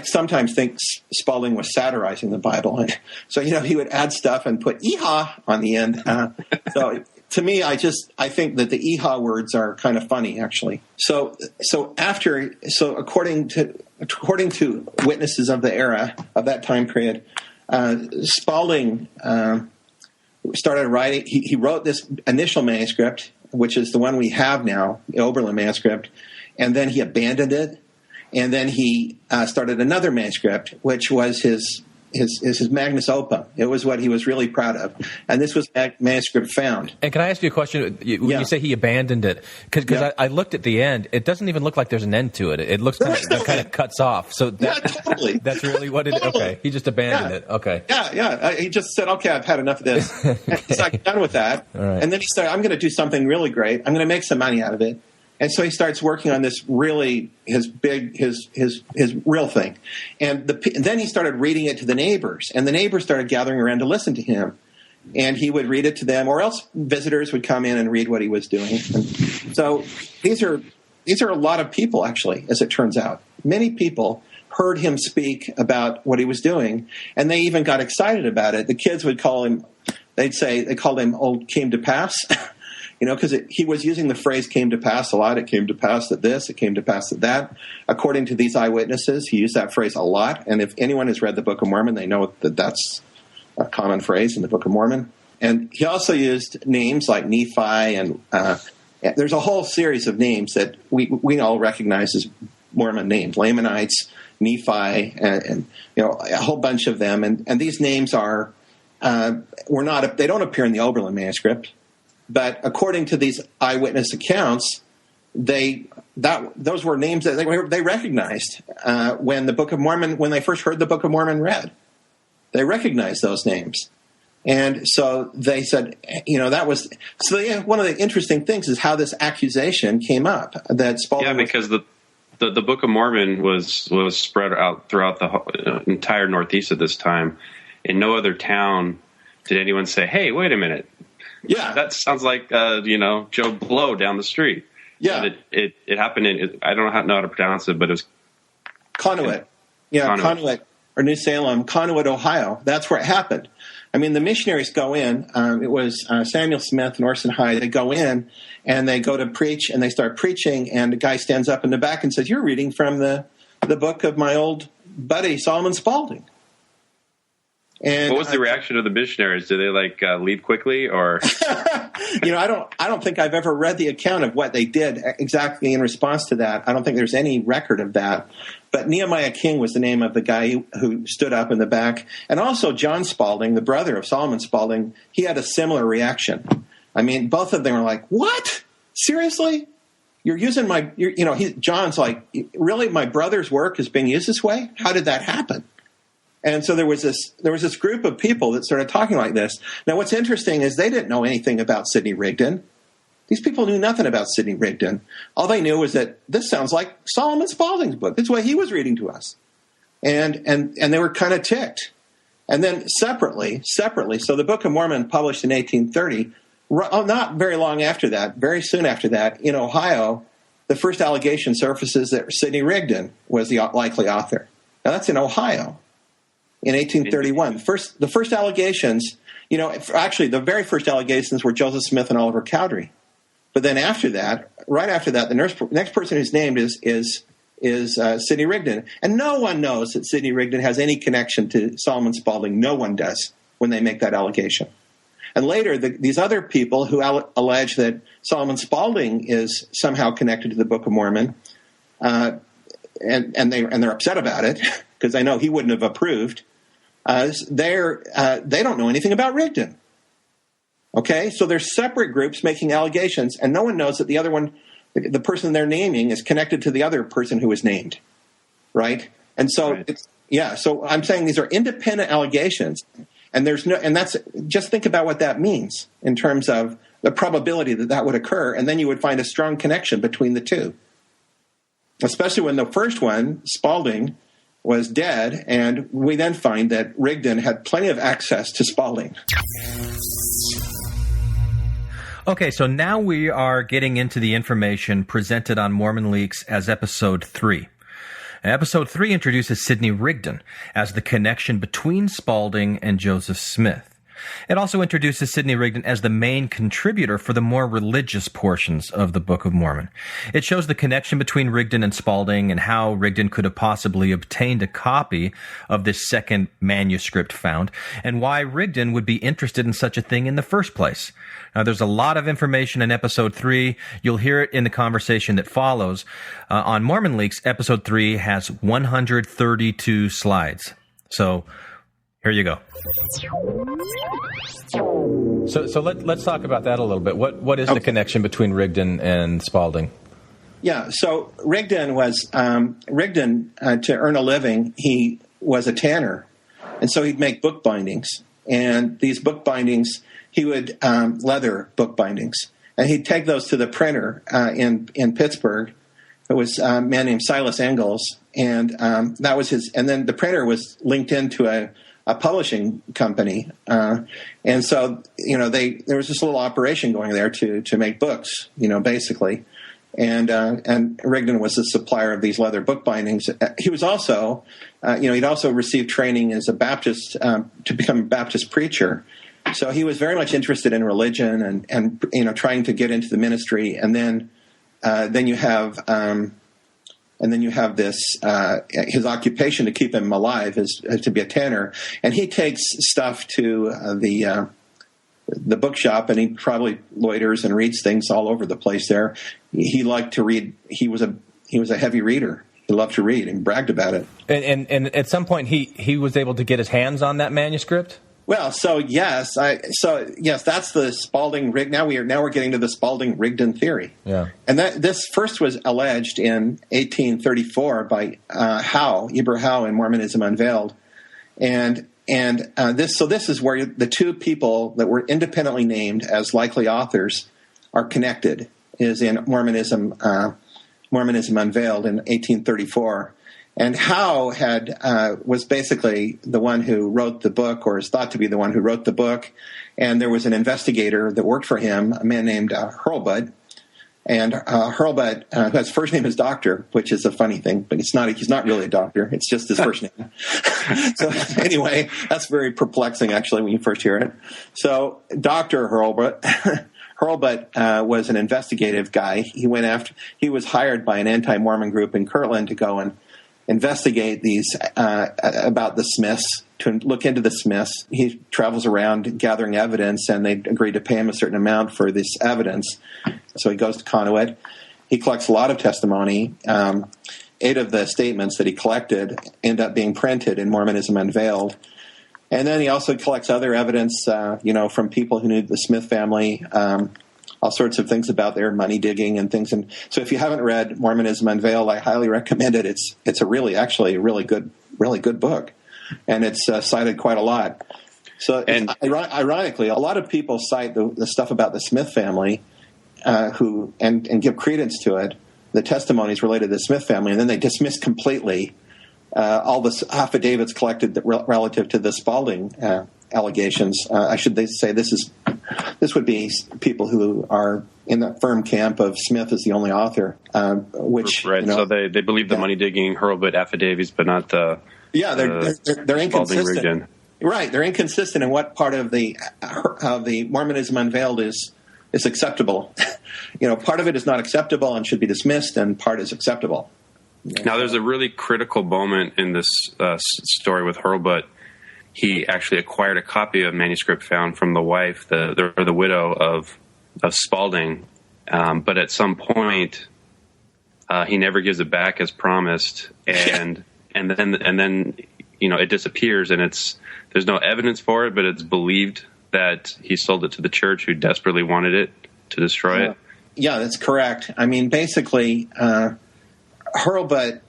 [SPEAKER 17] sometimes think Spalding was satirizing the Bible, and so he would add stuff and put Eha on the end. So to me, I think that the Eha words are kind of funny, actually. So according to witnesses of the era of that time period, Spalding started writing. He wrote this initial manuscript, which is the one we have now, the Oberlin manuscript, and then he abandoned it. And then he started another manuscript, which was his magnus opus. It was what he was really proud of. And this was that manuscript found.
[SPEAKER 9] And can I ask you a question? When you say he abandoned it, because I looked at the end, it doesn't even look like there's an end to it. It looks kind of cuts off. So
[SPEAKER 17] totally.
[SPEAKER 9] That's really what it is. Okay, he just abandoned it. Okay.
[SPEAKER 17] Yeah. He just said, okay, I've had enough of this. He's like, done with that.
[SPEAKER 9] Right.
[SPEAKER 17] And then he started, I'm going to do something really great. I'm going to make some money out of it. And so he starts working on this really his real thing, and then he started reading it to the neighbors, and the neighbors started gathering around to listen to him, and he would read it to them, or else visitors would come in and read what he was doing. And so these are a lot of people, actually, as it turns out. Many people heard him speak about what he was doing, and they even got excited about it. The kids would call him. They called him "Old Came to Pass." Because he was using the phrase "came to pass" a lot. It came to pass that this, it came to pass that that. According to these eyewitnesses, he used that phrase a lot. And if anyone has read the Book of Mormon, they know that that's a common phrase in the Book of Mormon. And he also used names like Nephi, and there's a whole series of names that we all recognize as Mormon names: Lamanites, Nephi, and a whole bunch of them. And these names are they don't appear in the Oberlin manuscript. But according to these eyewitness accounts, those were names that they recognized when they first heard the Book of Mormon read. They recognized those names, and so they said, that was one of the interesting things is how this accusation came up that Spalding.
[SPEAKER 18] Yeah, because the Book of Mormon was spread out throughout the entire Northeast at this time. In no other town did anyone say, "Hey, wait a minute. Yeah, that sounds like Joe Blow down the street." Yeah, it happened in I don't know how to pronounce it, but it was
[SPEAKER 17] Conneaut. Yeah, Conneaut or New Salem, Conneaut, Ohio. That's where it happened. I mean, the missionaries go in. It was Samuel Smith and Orson Hyde. They go in and they go to preach, and they start preaching. And the guy stands up in the back and says, "You're reading from the book of my old buddy Solomon Spalding." And
[SPEAKER 18] what was the reaction of the missionaries? Did they leave quickly, or?
[SPEAKER 17] I don't think I've ever read the account of what they did exactly in response to that. I don't think there's any record of that. But Nehemiah King was the name of the guy who stood up in the back, and also John Spalding, the brother of Solomon Spalding. He had a similar reaction. I mean, both of them were like, "What? Seriously? You're using my?" John's like, "Really? My brother's work is being used this way? How did that happen?" And so there was this group of people that started talking like this. Now, what's interesting is they didn't know anything about Sidney Rigdon. These people knew nothing about Sidney Rigdon. All they knew was that this sounds like Solomon Spalding's book. That's what he was reading to us. And they were kind of ticked. And then separately, so the Book of Mormon published in 1830, not very long after that, very soon after that, in Ohio, the first allegation surfaces that Sidney Rigdon was the likely author. Now, that's in Ohio. In 1831, the first allegations, actually the very first allegations were Joseph Smith and Oliver Cowdery. But then right after that, the next person who's named is Sidney Rigdon. And no one knows that Sidney Rigdon has any connection to Solomon Spalding. No one does when they make that allegation. And later, these other people who allege that Solomon Spalding is somehow connected to the Book of Mormon, and they're upset about it because I know he wouldn't have approved. They don't know anything about Rigdon. Okay, so there's separate groups making allegations, and no one knows that the other one, the person they're naming, is connected to the other person who was named, right? And so, so I'm saying these are independent allegations, and that's just think about what that means in terms of the probability that would occur, and then you would find a strong connection between the two. Especially when the first one, Spalding, was dead, and we then find that Rigdon had plenty of access to Spalding.
[SPEAKER 9] Okay, so now we are getting into the information presented on Mormon Leaks as Episode 3. Episode 3 introduces Sidney Rigdon as the connection between Spalding and Joseph Smith. It also introduces Sidney Rigdon as the main contributor for the more religious portions of the Book of Mormon. It shows the connection between Rigdon and Spalding and how Rigdon could have possibly obtained a copy of this second manuscript found, and why Rigdon would be interested in such a thing in the first place. Now, there's a lot of information in Episode 3. You'll hear it in the conversation that follows. On Mormon Leaks, Episode 3 has 132 slides. So, here you go. So let's talk about that a little bit. What is the connection between Rigdon and Spalding?
[SPEAKER 17] Yeah, so Rigdon was to earn a living. He was a tanner, and so he'd make book bindings. And these book bindings, he would leather book bindings, and he'd take those to the printer in Pittsburgh. It was a man named Silas Engels, and that was his. And then the printer was linked into a publishing company, and so there was this little operation going there to make books, basically, and Rigdon was the supplier of these leather book bindings. He was also, he'd also received training as a Baptist to become a Baptist preacher, so he was very much interested in religion and trying to get into the ministry, and then you have. And then you have this, his occupation to keep him alive is to be a tanner. And he takes stuff to the bookshop, and he probably loiters and reads things all over the place there. He liked to read. He was a heavy reader. He loved to read and bragged about it.
[SPEAKER 9] And at some point he was able to get his hands on that manuscript?
[SPEAKER 17] Well, yes, that's the Spalding Rigdon. Now we're getting to the Spalding Rigdon theory. Yeah, and this first was alleged in 1834 by Eber Howe in Mormonism Unveiled, and this is where the two people that were independently named as likely authors are connected. Is in Mormonism Unveiled in 1834. And Howe was basically the one who wrote the book, or is thought to be the one who wrote the book. And there was an investigator that worked for him, a man named Hurlbut. And Hurlbut, whose first name is Doctor, which is a funny thing, but he's not really a doctor. It's just his first name. So anyway, that's very perplexing, actually, when you first hear it. So Dr. Hurlbut was an investigative guy. He was hired by an anti-Mormon group in Kirtland to go and investigate these about the Smiths, to look into the Smiths. He travels around gathering evidence, and they agree to pay him a certain amount for this evidence. So he goes to Conneaut. He collects a lot of testimony. 8 of the statements that he collected end up being printed in Mormonism Unveiled. And then he also collects other evidence, from people who knew the Smith family, all sorts of things about their money digging and things. And so if you haven't read Mormonism Unveiled, I highly recommend it. It's a really good book. And it's cited quite a lot. So ironically, a lot of people cite the stuff about the Smith family and give credence to it, the testimonies related to the Smith family, and then they dismiss completely all the affidavits collected relative to the Spalding allegations. I should say this would be people who are in the firm camp of Smith as the only author, which
[SPEAKER 18] right. So they believe the money digging Hurlbut affidavits, but not the
[SPEAKER 17] they're inconsistent.
[SPEAKER 18] Rigdon.
[SPEAKER 17] Right, they're inconsistent in what part of the Mormonism Unveiled is acceptable. Part of it is not acceptable and should be dismissed, and part is acceptable.
[SPEAKER 18] Now, there's a really critical moment in this story with Hurlbut. He actually acquired a copy of manuscript found from the wife, the widow of Spalding, but at some point he never gives it back as promised, and then it disappears, and there's no evidence for it, but it's believed that he sold it to the church, who desperately wanted it to destroy it.
[SPEAKER 17] Yeah, that's correct. I mean, basically, Hurlbut.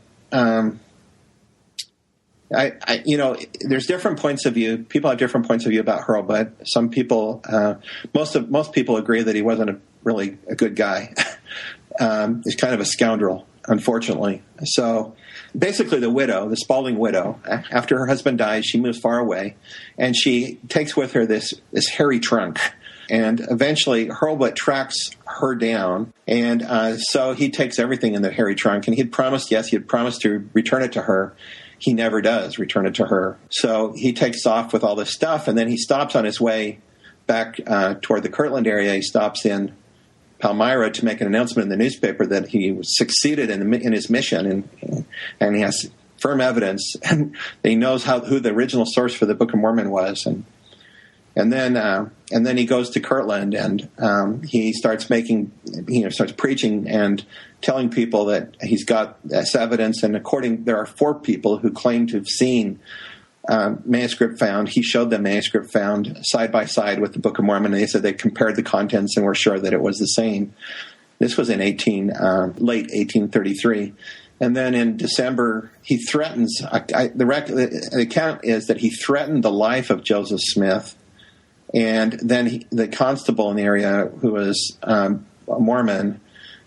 [SPEAKER 17] there's different points of view. People have different points of view about Hurlbut. Some people, most people agree that he wasn't really a good guy. He's kind of a scoundrel, unfortunately. So basically the Spalding widow, after her husband dies, she moves far away, and she takes with her this hairy trunk. And eventually Hurlbut tracks her down, and so he takes everything in the hairy trunk. And he had promised to return it to her. He never does return it to her. So he takes off with all this stuff, and then he stops on his way back toward the Kirtland area. He stops in Palmyra to make an announcement in the newspaper that he succeeded in his mission, and he has firm evidence, and he knows who the original source for the Book of Mormon was, and then he goes to Kirtland, and he starts preaching and telling people that he's got this evidence. And there are 4 people who claim to have seen manuscript found. He showed them manuscript found side by side with the Book of Mormon. And they said they compared the contents and were sure that it was the same. This was in late 1833. And then in December, he threatens. The account is that he threatened the life of Joseph Smith. And then the constable in the area, who was a Mormon,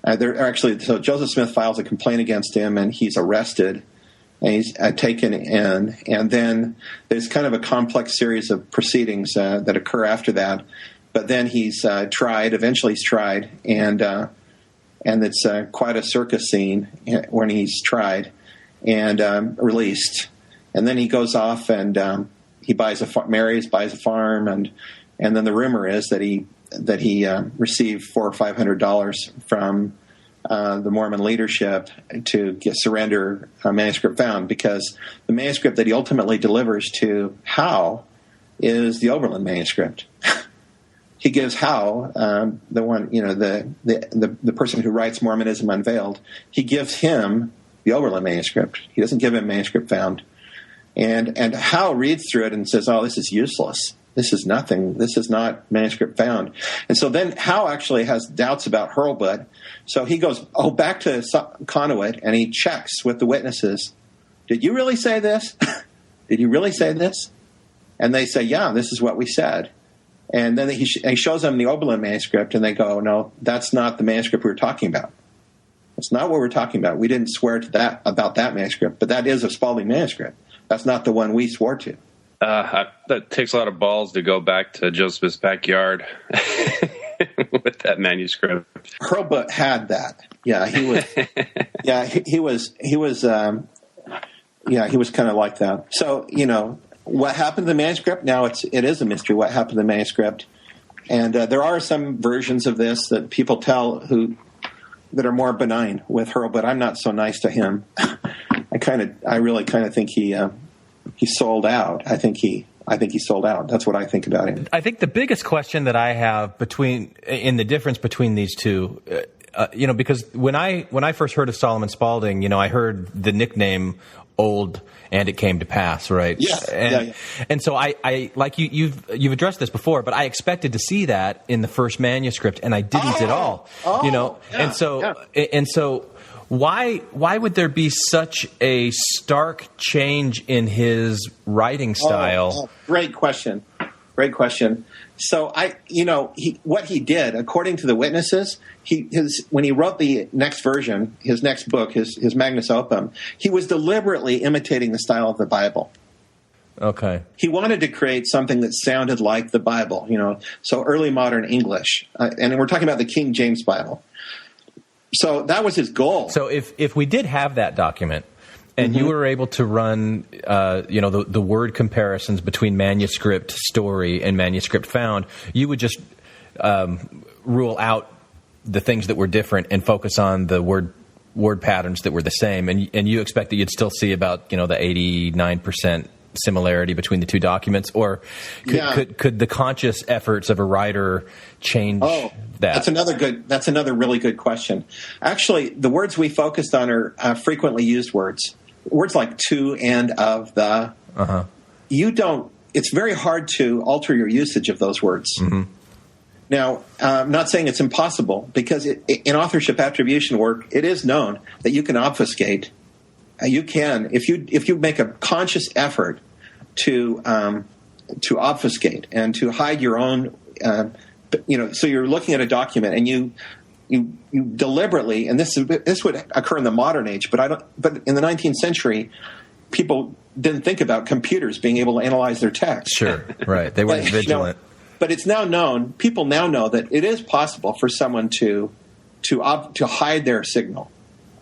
[SPEAKER 17] so Joseph Smith files a complaint against him, and he's arrested, and he's taken in. And then there's kind of a complex series of proceedings that occur after that. But then he's tried. Eventually, he's tried, and it's quite a circus scene when he's tried and released. And then he goes off and he buys a farm, and then the rumor is that he received $400 or $500 from the Mormon leadership to surrender a manuscript found, because the manuscript that he ultimately delivers to Howe is the Oberlin manuscript. He gives Howe, the one, the person who writes Mormonism Unveiled, he gives him the Oberlin manuscript. He doesn't give him manuscript found. And Howe reads through it and says, "Oh, this is useless. This is nothing. This is not manuscript found." And so then Howe actually has doubts about Hurlbut. So he goes back to Conneaut, and he checks with the witnesses. "Did you really say this? Did you really say this?" And they say, "Yeah, this is what we said." And then he shows them the Oberlin manuscript, and they go, "No, that's not the manuscript we were talking about. That's not what we're talking about. We didn't swear to that about that manuscript, but that is a Spalding manuscript. That's not the one we swore to."
[SPEAKER 18] That takes a lot of balls to go back to Joseph's backyard with that manuscript.
[SPEAKER 17] Hurlbut had that. Yeah, he was. he was kind of like that. So what happened to the manuscript? Now it is a mystery. What happened to the manuscript? And there are some versions of this that people tell that are more benign with Hurlbut. I'm not so nice to him. I really think he sold out. I think he sold out. That's what I think about him.
[SPEAKER 9] I think the biggest question that I have in the difference between these two, because when I first heard of Solomon Spalding, I heard the nickname "Old and It Came to Pass," right?
[SPEAKER 17] Yes.
[SPEAKER 9] And so I like you've addressed this before, but I expected to see that in the first manuscript, and I didn't at all. And so why would there be such a stark change in his writing style?
[SPEAKER 17] Great question. So what he did, according to the witnesses, when he wrote the next version, his next book, his Magnus Opum, he was deliberately imitating the style of the Bible.
[SPEAKER 9] Okay.
[SPEAKER 17] He wanted to create something that sounded like the Bible, so early modern English, and we're talking about the King James Bible. So that was his goal.
[SPEAKER 9] So if we did have that document, and you were able to run, the word comparisons between manuscript story and manuscript found, you would just rule out the things that were different and focus on the word patterns that were the same. And you expect that you'd still see about the 89% similarity between the two documents, or could the conscious efforts of a writer change that?
[SPEAKER 17] That's another really good question. Actually, the words we focused on are frequently used words. Words like "to" and "of," "the." It's very hard to alter your usage of those words. Now, I'm not saying it's impossible, because in authorship attribution work, it is known that you can obfuscate you can, if you make a conscious effort to obfuscate and to hide your own, so you're looking at a document and you deliberately, and this would occur in the modern age, but in the 19th century, people didn't think about computers being able to analyze their text.
[SPEAKER 9] Sure, right. They weren't vigilant.
[SPEAKER 17] But it's now known. People now know that it is possible for someone to hide their signal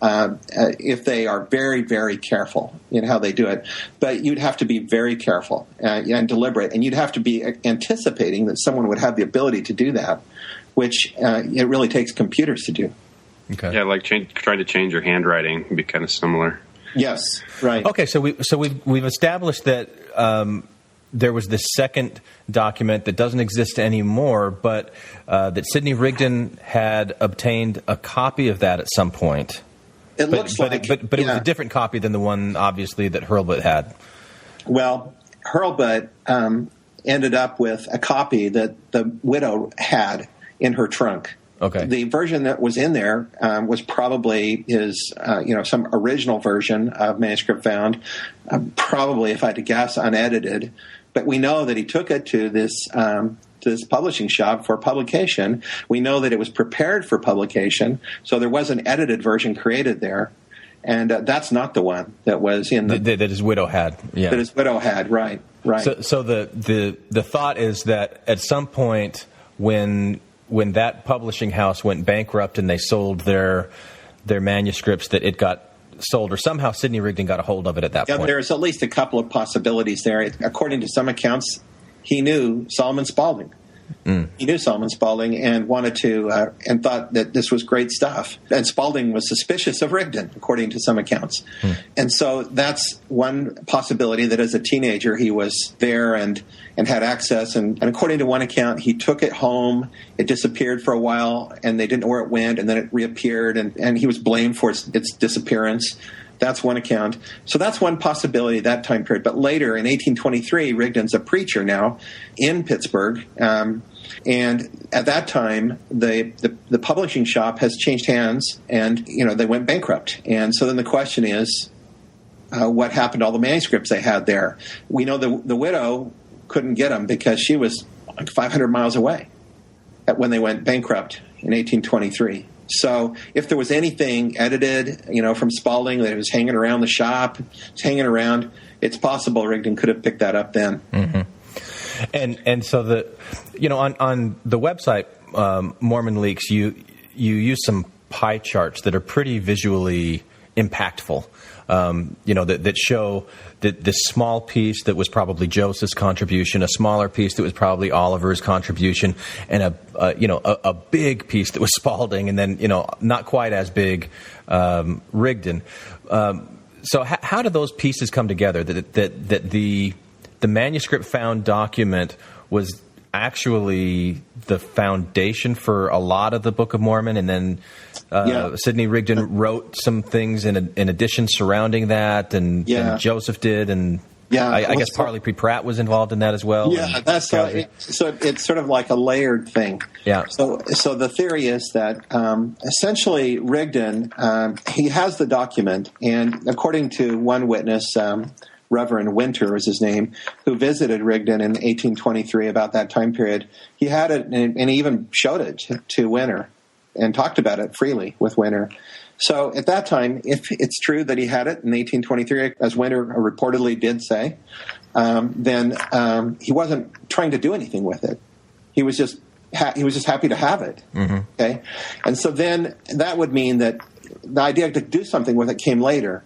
[SPEAKER 17] if they are very, very careful in how they do it. But you'd have to be very careful and deliberate, and you'd have to be anticipating that someone would have the ability to do that, which it really takes computers to do.
[SPEAKER 9] Okay.
[SPEAKER 18] Yeah, like trying to change your handwriting would be kind of similar.
[SPEAKER 17] Yes, right.
[SPEAKER 9] Okay, so we've established that there was this second document that doesn't exist anymore, but that Sidney Rigdon had obtained a copy of that at some point.
[SPEAKER 17] It looks like,
[SPEAKER 9] but it was a different copy than the one, obviously, that Hurlbut had.
[SPEAKER 17] Well, Hurlbut ended up with a copy that the widow had in her trunk.
[SPEAKER 9] Okay.
[SPEAKER 17] The version that was in there was probably his, some original version of manuscript found, probably, if I had to guess, unedited. But we know that he took it to this publishing shop for publication. We know that it was prepared for publication, so there was an edited version created there. And that's not the one that was in
[SPEAKER 9] that his widow had. Yeah.
[SPEAKER 17] That his widow had, right.
[SPEAKER 9] So the thought is that at some point when that publishing house went bankrupt and they sold their manuscripts, that it got sold, or somehow Sidney Rigdon got a hold of it at that point.
[SPEAKER 17] There's at least a couple of possibilities there. According to some accounts, he knew Solomon Spaulding. He knew Solomon Spaulding and wanted to, and thought that this was great stuff. And Spaulding was suspicious of Rigdon, according to some accounts. And so that's one possibility, that as a teenager he was there and had access. And according to one account, he took it home. It disappeared for a while, and they didn't know where it went, and then it reappeared, and he was blamed for its disappearance. That's one account. So that's one possibility, that time period. But later, in 1823, Rigdon's a preacher now in Pittsburgh. And at that time, the publishing shop has changed hands, and they went bankrupt. And so then the question is, what happened to all the manuscripts they had there? We know the widow couldn't get them because she was like 500 miles away when they went bankrupt in 1823. So if there was anything edited, from Spaulding that was hanging around the shop, it's possible Rigdon could have picked that up then.
[SPEAKER 9] Mm-hmm. And so on the website, Mormon Leaks, you use some pie charts that are pretty visually impactful. That show this small piece that was probably Joseph's contribution, a smaller piece that was probably Oliver's contribution, and a big piece that was Spaulding, and then not quite as big Rigdon. So how do those pieces come together? That the manuscript found document was actually the foundation for a lot of the Book of Mormon, and then Sidney Rigdon wrote some things in addition surrounding that, and Joseph did, and I guess Parley P. Pratt was involved in that as well.
[SPEAKER 17] Yeah, that's so it's sort of like a layered thing.
[SPEAKER 9] Yeah.
[SPEAKER 17] So the theory is that essentially Rigdon he has the document, and according to one witness, Reverend Winter was his name, who visited Rigdon in 1823 about that time period. He had it and he even showed it to Winter and talked about it freely with Winter. So at that time, if it's true that he had it in 1823, as Winter reportedly did say, then he wasn't trying to do anything with it. He was just happy to have it. Mm-hmm. Okay, and so then that would mean that the idea to do something with it came later.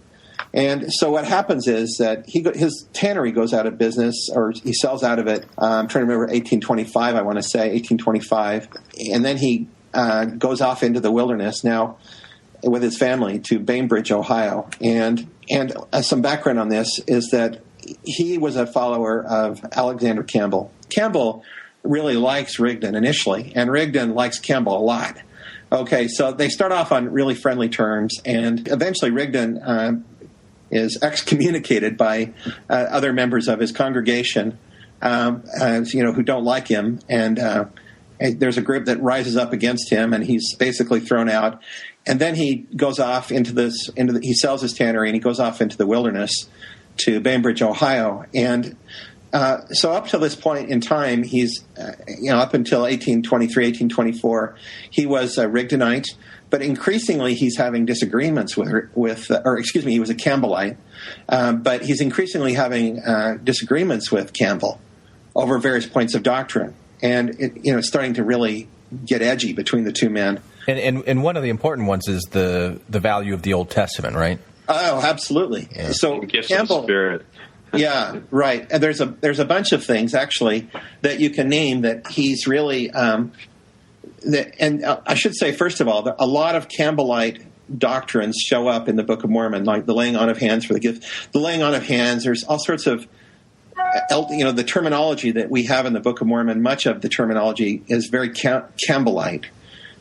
[SPEAKER 17] And so what happens is that his tannery goes out of business, or he sells out of it. I'm trying to remember 1825, I want to say 1825, and then he goes off into the wilderness now with his family to Bainbridge, Ohio. And some background on this is that he was a follower of Alexander Campbell. Campbell really likes Rigdon initially, and Rigdon likes Campbell a lot. Okay, so they start off on really friendly terms, and eventually Rigdon is excommunicated by other members of his congregation, who don't like him, and there's a group that rises up against him, and he's basically thrown out. And then he goes off he sells his tannery, and he goes off into the wilderness to Bainbridge, Ohio. And so up to this point in time, he's, up until 1823, 1824, he was a Rigdonite, but increasingly he's having disagreements he was a Campbellite, but he's increasingly having disagreements with Campbell over various points of doctrine. And it's starting to really get edgy between the two men.
[SPEAKER 9] And one of the important ones is the value of the Old Testament, right?
[SPEAKER 17] Oh, absolutely. Yeah. So Campbell, Spirit. Yeah, right. And there's a bunch of things actually that you can name that he's really. I should say, first of all, a lot of Campbellite doctrines show up in the Book of Mormon, like the laying on of hands for the gift, the laying on of hands. There's all sorts of. The terminology that we have in the Book of Mormon, much of the terminology is very Campbellite.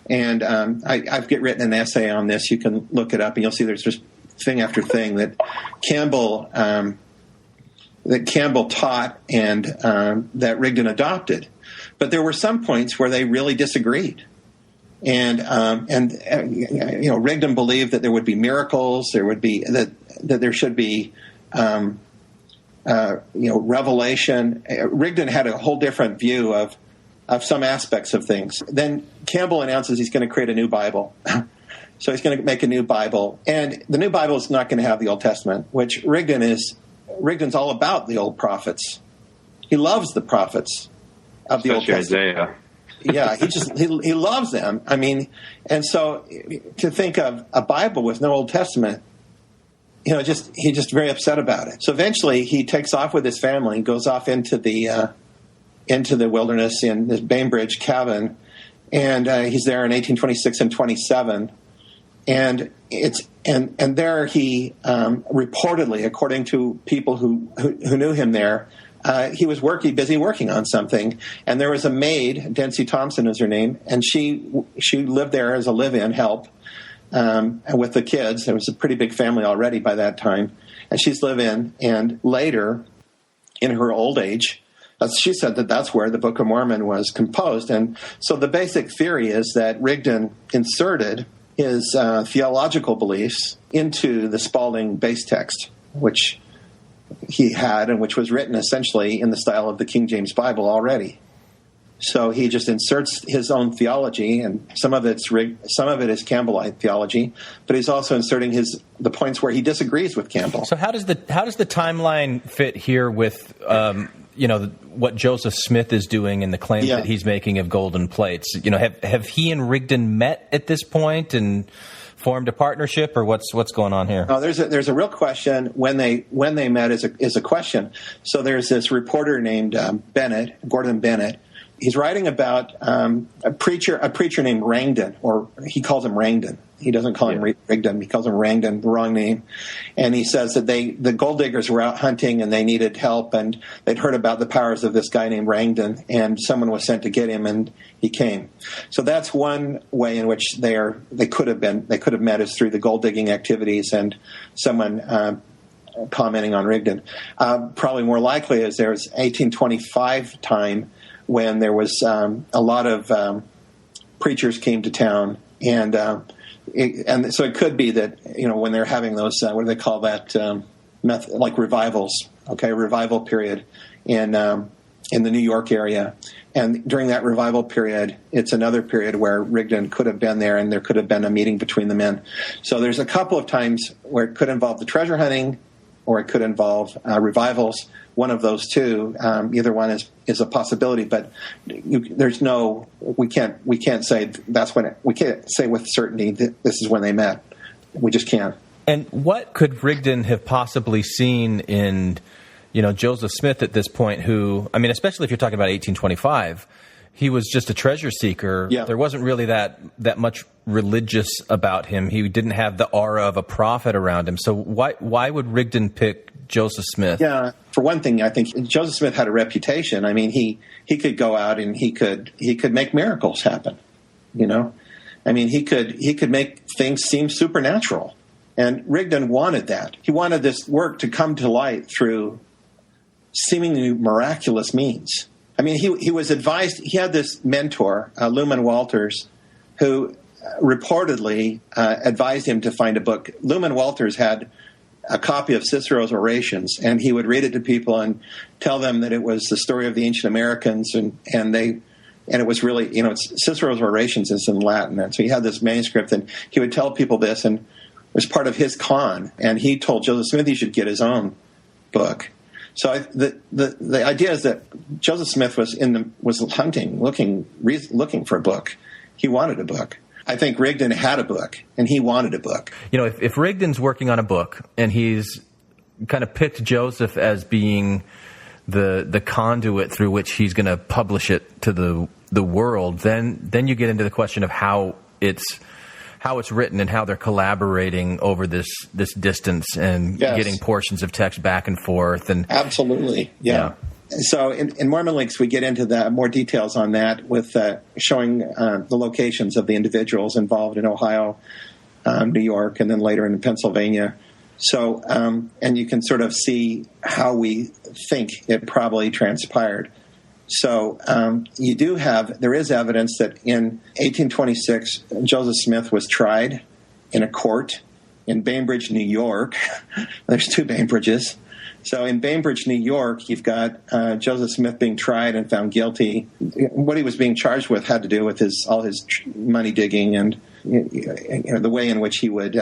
[SPEAKER 17] And I've written an essay on this. You can look it up, and you'll see there's just thing after thing that Campbell taught and that Rigdon adopted. But there were some points where they really disagreed. And Rigdon believed that there would be miracles, there would be that there should be revelation. Rigdon had a whole different view of some aspects of things. Then Campbell announces he's going to create a new Bible. So he's going to make a new Bible. And the new Bible is not going to have the Old Testament, which Rigdon's all about the old prophets. He loves the prophets of the Old Testament. Isaiah. Yeah, he loves them. I mean, and so to think of a Bible with no Old Testament, he's just very upset about it. So eventually he takes off with his family and goes off into the wilderness in this Bainbridge cabin, and he's there in 1826 and 27, and there he reportedly, according to people who knew him there, he was busy working on something, and there was a maid, Dency Thompson is her name, and she lived there as a live-in help. With the kids. There was a pretty big family already by that time. And she's live-in. And later, in her old age, she said that's where the Book of Mormon was composed. And so the basic theory is that Rigdon inserted his theological beliefs into the Spalding base text, which he had and which was written essentially in the style of the King James Bible already. So he just inserts his own theology, and some of it is Campbellite theology, but he's also inserting the points where he disagrees with Campbell.
[SPEAKER 9] So how does the timeline fit here with what Joseph Smith is doing and the claims that he's making of golden plates? Have he and Rigdon met at this point and formed a partnership, or what's going on here?
[SPEAKER 17] Oh, there's a real question when they met is a question. So there's this reporter named Gordon Bennett. He's writing about a preacher named Rangdon, or he calls him Rangdon. He doesn't call him Rigdon. He calls him Rangdon, the wrong name. And he says that the gold diggers were out hunting and they needed help, and they'd heard about the powers of this guy named Rangdon, and someone was sent to get him, and he came. So that's one way in which they could have met, is through the gold digging activities and someone commenting on Rigdon. Probably more likely is there's 1825 time when there was a lot of preachers came to town, and so it could be that when they're having those what do they call that like revivals, revival period in the New York area, and during that revival period, it's another period where Rigdon could have been there, and there could have been a meeting between the men. So there's a couple of times where it could involve the treasure hunting, or it could involve revivals. One of those two, either one is a possibility, but we can't say that's when we can't say with certainty that this is when they met. We just can't.
[SPEAKER 9] And what could Rigdon have possibly seen in, Joseph Smith at this point, who, I mean, especially if you're talking about 1825, he was just a treasure seeker. Yeah. There wasn't really that much religious about him. He didn't have the aura of a prophet around him. So why would Rigdon pick Joseph Smith?
[SPEAKER 17] Yeah, for one thing, I think Joseph Smith had a reputation. I mean, he could go out and he could make miracles happen. I mean, he could make things seem supernatural, and Rigdon wanted that. He wanted this work to come to light through seemingly miraculous means. I mean, he was advised. He had this mentor, Luman Walters, who reportedly advised him to find a book. Luman Walters had a copy of Cicero's Orations, and he would read it to people and tell them that it was the story of the ancient Americans, and it was really, Cicero's Orations is in Latin, and so he had this manuscript, and he would tell people this, and it was part of his con, and he told Joseph Smith he should get his own book. So the idea is that Joseph Smith was hunting, looking for a book. He wanted a book. I think Rigdon had a book, and he wanted a book.
[SPEAKER 9] If Rigdon's working on a book, and he's kind of picked Joseph as being the conduit through which he's going to publish it to the world, then you get into the question of how it's written and how they're collaborating over this distance and getting portions of text back and forth. And
[SPEAKER 17] absolutely, yeah. So in Mormon Links, we get into the more details on that with showing the locations of the individuals involved in Ohio, New York, and then later in Pennsylvania. So, and you can sort of see how we think it probably transpired. So there is evidence that in 1826, Joseph Smith was tried in a court in Bainbridge, New York. There's two Bainbridges. So in Bainbridge, New York, you've got Joseph Smith being tried and found guilty. What he was being charged with had to do with all his money digging and the way in which he would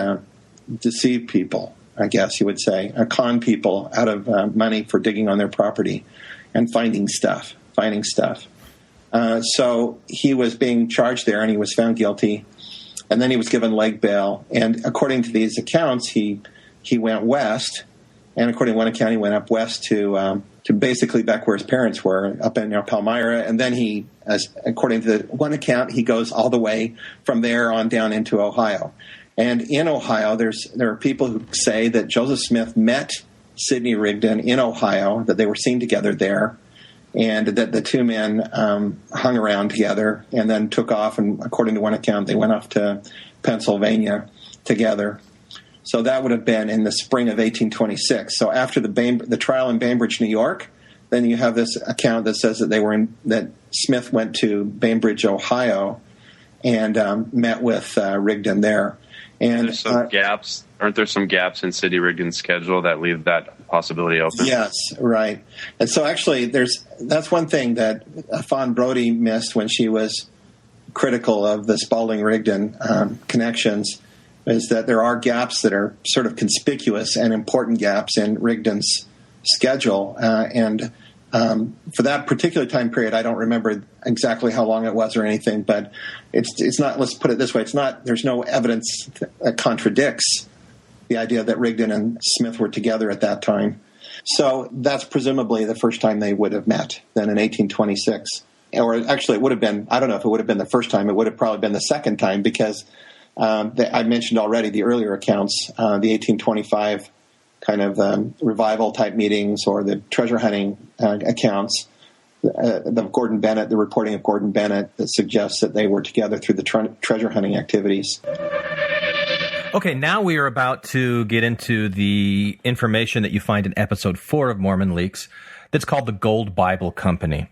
[SPEAKER 17] deceive people, I guess you would say, con people out of money for digging on their property and finding stuff. So he was being charged there, and he was found guilty. And then he was given leg bail. And according to these accounts, he went west. And according to one account, he went up west to basically back where his parents were, up in Palmyra. And then according to the one account, he goes all the way from there on down into Ohio. And in Ohio, there are people who say that Joseph Smith met Sidney Rigdon in Ohio, that they were seen together there, and that the two men hung around together and then took off. And according to one account, they went off to Pennsylvania together. So that would have been in the spring of 1826. So after the trial in Bainbridge, New York, then you have this account that says that that Smith went to Bainbridge, Ohio, and met with Rigdon there. And
[SPEAKER 18] there's some gaps. Aren't there some gaps in Sidney Rigdon's schedule that leave that possibility open?
[SPEAKER 17] Yes, right. And so actually, that's one thing that Fawn Brody missed when she was critical of the Spalding-Rigdon connections, is that there are gaps that are sort of conspicuous and important gaps in Rigdon's schedule. And for that particular time period, I don't remember exactly how long it was or anything, but it's not, let's put it this way, there's no evidence that contradicts the idea that Rigdon and Smith were together at that time. So that's presumably the first time they would have met, then in 1826. Or actually, it would have been, I don't know if it would have been the first time, it would have probably been the second time, because I mentioned already the earlier accounts, the 1825 kind of revival type meetings, or the treasure hunting accounts, the reporting of Gordon Bennett that suggests that they were together through the treasure hunting activities.
[SPEAKER 9] Okay, now we are about to get into the information that you find in episode 4 of Mormon Leaks that's called the Gold Bible Company.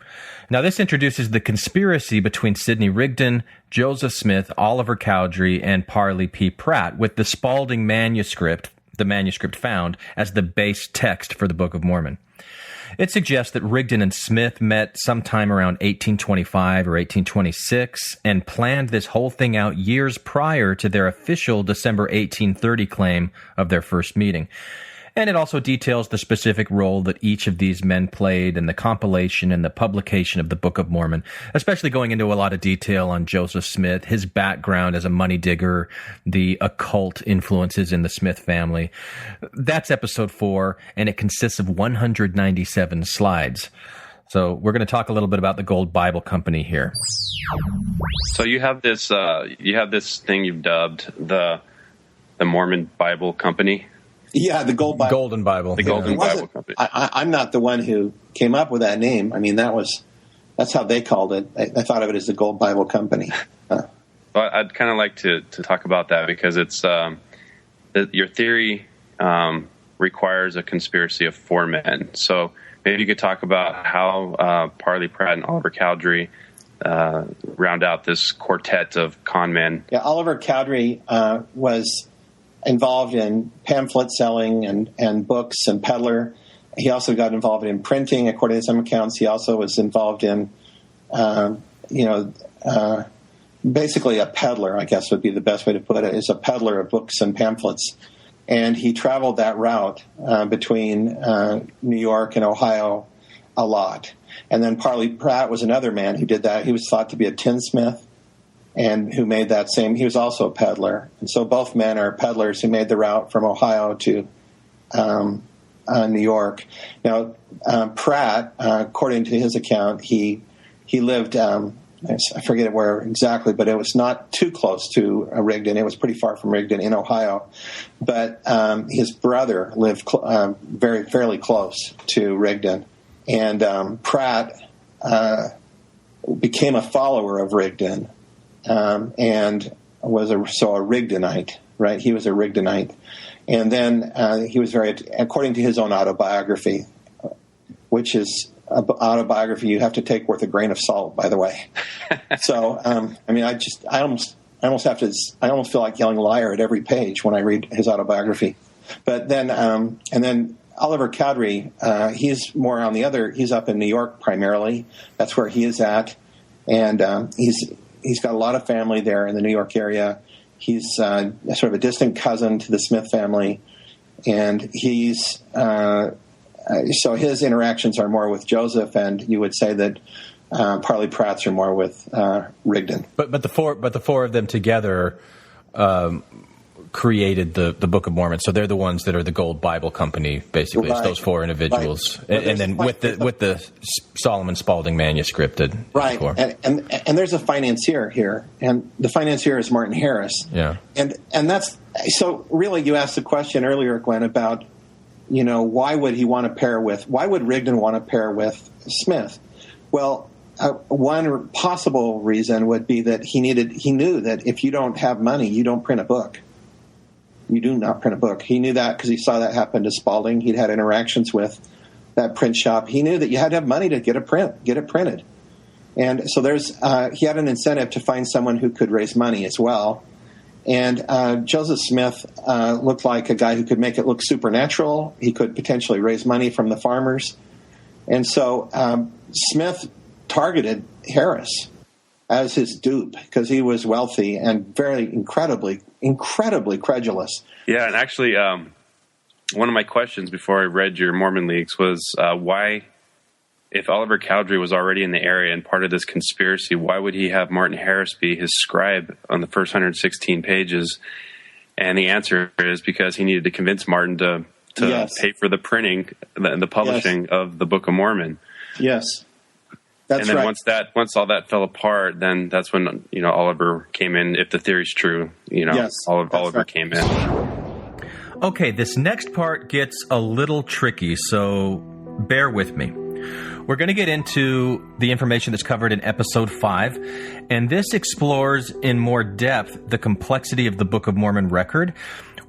[SPEAKER 9] Now, this introduces the conspiracy between Sidney Rigdon, Joseph Smith, Oliver Cowdery, and Parley P. Pratt, with the Spalding manuscript, the manuscript found, as the base text for the Book of Mormon. It suggests that Rigdon and Smith met sometime around 1825 or 1826 and planned this whole thing out years prior to their official December 1830 claim of their first meeting. And it also details the specific role that each of these men played in the compilation and the publication of the Book of Mormon, especially going into a lot of detail on Joseph Smith, his background as a money digger, the occult influences in the Smith family. That's episode 4, and it consists of 197 slides. So we're going to talk a little bit about the Gold Bible Company here.
[SPEAKER 18] So you have this thing you've dubbed the Mormon Bible Company.
[SPEAKER 17] Yeah, the
[SPEAKER 9] Golden Bible.
[SPEAKER 18] The Golden Bible Company.
[SPEAKER 17] I'm not the one who came up with that name. I mean, that's how they called it. I thought of it as the Gold Bible Company.
[SPEAKER 18] Well, I'd kind of like to talk about that, because it's your theory requires a conspiracy of 4 men. So maybe you could talk about how Parley Pratt and Oliver Cowdery round out this quartet of con men.
[SPEAKER 17] Yeah, Oliver Cowdery was involved in pamphlet selling and books and peddler. He also got involved in printing, according to some accounts. He also was involved in, basically a peddler, I guess would be the best way to put it, is a peddler of books and pamphlets. And he traveled that route between New York and Ohio a lot. And then Parley Pratt was another man who did that. He was thought to be a tinsmith and who made that same. He was also a peddler. And so both men are peddlers who made the route from Ohio to New York. Now, Pratt, according to his account, he lived, I forget where exactly, but it was not too close to Rigdon. It was pretty far from Rigdon in Ohio. But his brother lived fairly close to Rigdon. And Pratt became a follower of Rigdon and was a Rigdonite, right? He was a Rigdonite. And then he was according to his own autobiography, which is an autobiography you have to take with a grain of salt, by the way. So, I almost feel like yelling liar at every page when I read his autobiography. But then, and then Oliver Cowdery, he's more on the other, he's up in New York primarily. That's where he is at. And he's got a lot of family there in the New York area. He's sort of a distant cousin to the Smith family. And he's, so his interactions are more with Joseph, and you would say that Parley Pratt's are more with Rigdon.
[SPEAKER 9] But the four of them together created the Book of Mormon. So they're the ones that are the Gold Bible Company, basically. Right. It's those four individuals, right. and then with the Solomon Spalding manuscript.
[SPEAKER 17] Right, and there's a financier here, and the financier is Martin Harris.
[SPEAKER 9] Yeah,
[SPEAKER 17] and that's so. Really, you asked the question earlier, Glenn, about why would Rigdon want to pair with Smith? Well, one possible reason would be that he knew that if you don't have money, you don't print a book. You do not print a book. He knew that because he saw that happen to Spalding. He'd had interactions with that print shop. He knew that you had to have money to get it printed. And so he had an incentive to find someone who could raise money as well. And Joseph Smith looked like a guy who could make it look supernatural. He could potentially raise money from the farmers. And so Smith targeted Harris as his dupe because he was wealthy and very incredibly credulous.
[SPEAKER 18] Yeah, and actually one of my questions before I read your Mormon Leaks was why, if Oliver Cowdery was already in the area and part of this conspiracy, why would he have Martin Harris be his scribe on the first 116 pages? And the answer is because he needed to convince Martin to
[SPEAKER 17] yes.
[SPEAKER 18] pay for the printing and the publishing yes. of the Book of Mormon.
[SPEAKER 17] Yes. That's
[SPEAKER 18] and then
[SPEAKER 17] right.
[SPEAKER 18] once all that fell apart, then that's when Oliver came in. If the theory's true,
[SPEAKER 17] yes,
[SPEAKER 18] Oliver
[SPEAKER 17] right.
[SPEAKER 18] came in.
[SPEAKER 9] Okay, this next part gets a little tricky, so bear with me. We're going to get into the information that's covered in Episode 5, and this explores in more depth the complexity of the Book of Mormon record,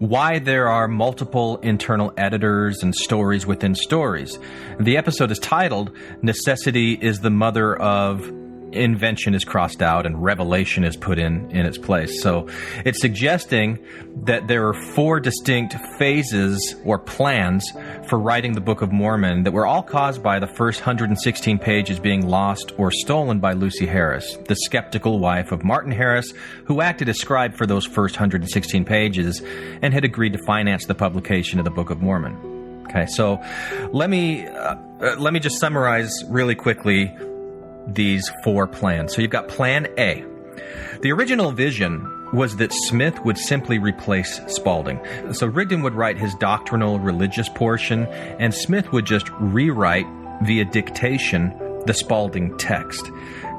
[SPEAKER 9] why there are multiple internal editors and stories within stories. The episode is titled, Necessity is the Mother of Invention is crossed out and revelation is put in its place. So it's suggesting that there are 4 distinct phases or plans for writing the Book of Mormon that were all caused by the first 116 pages being lost or stolen by Lucy Harris, the skeptical wife of Martin Harris, who acted as scribe for those first 116 pages and had agreed to finance the publication of the Book of Mormon. Okay, so let me just summarize really quickly these 4 plans. So you've got Plan A. The original vision was that Smith would simply replace Spalding. So Rigdon would write his doctrinal religious portion, and Smith would just rewrite via dictation the Spalding text.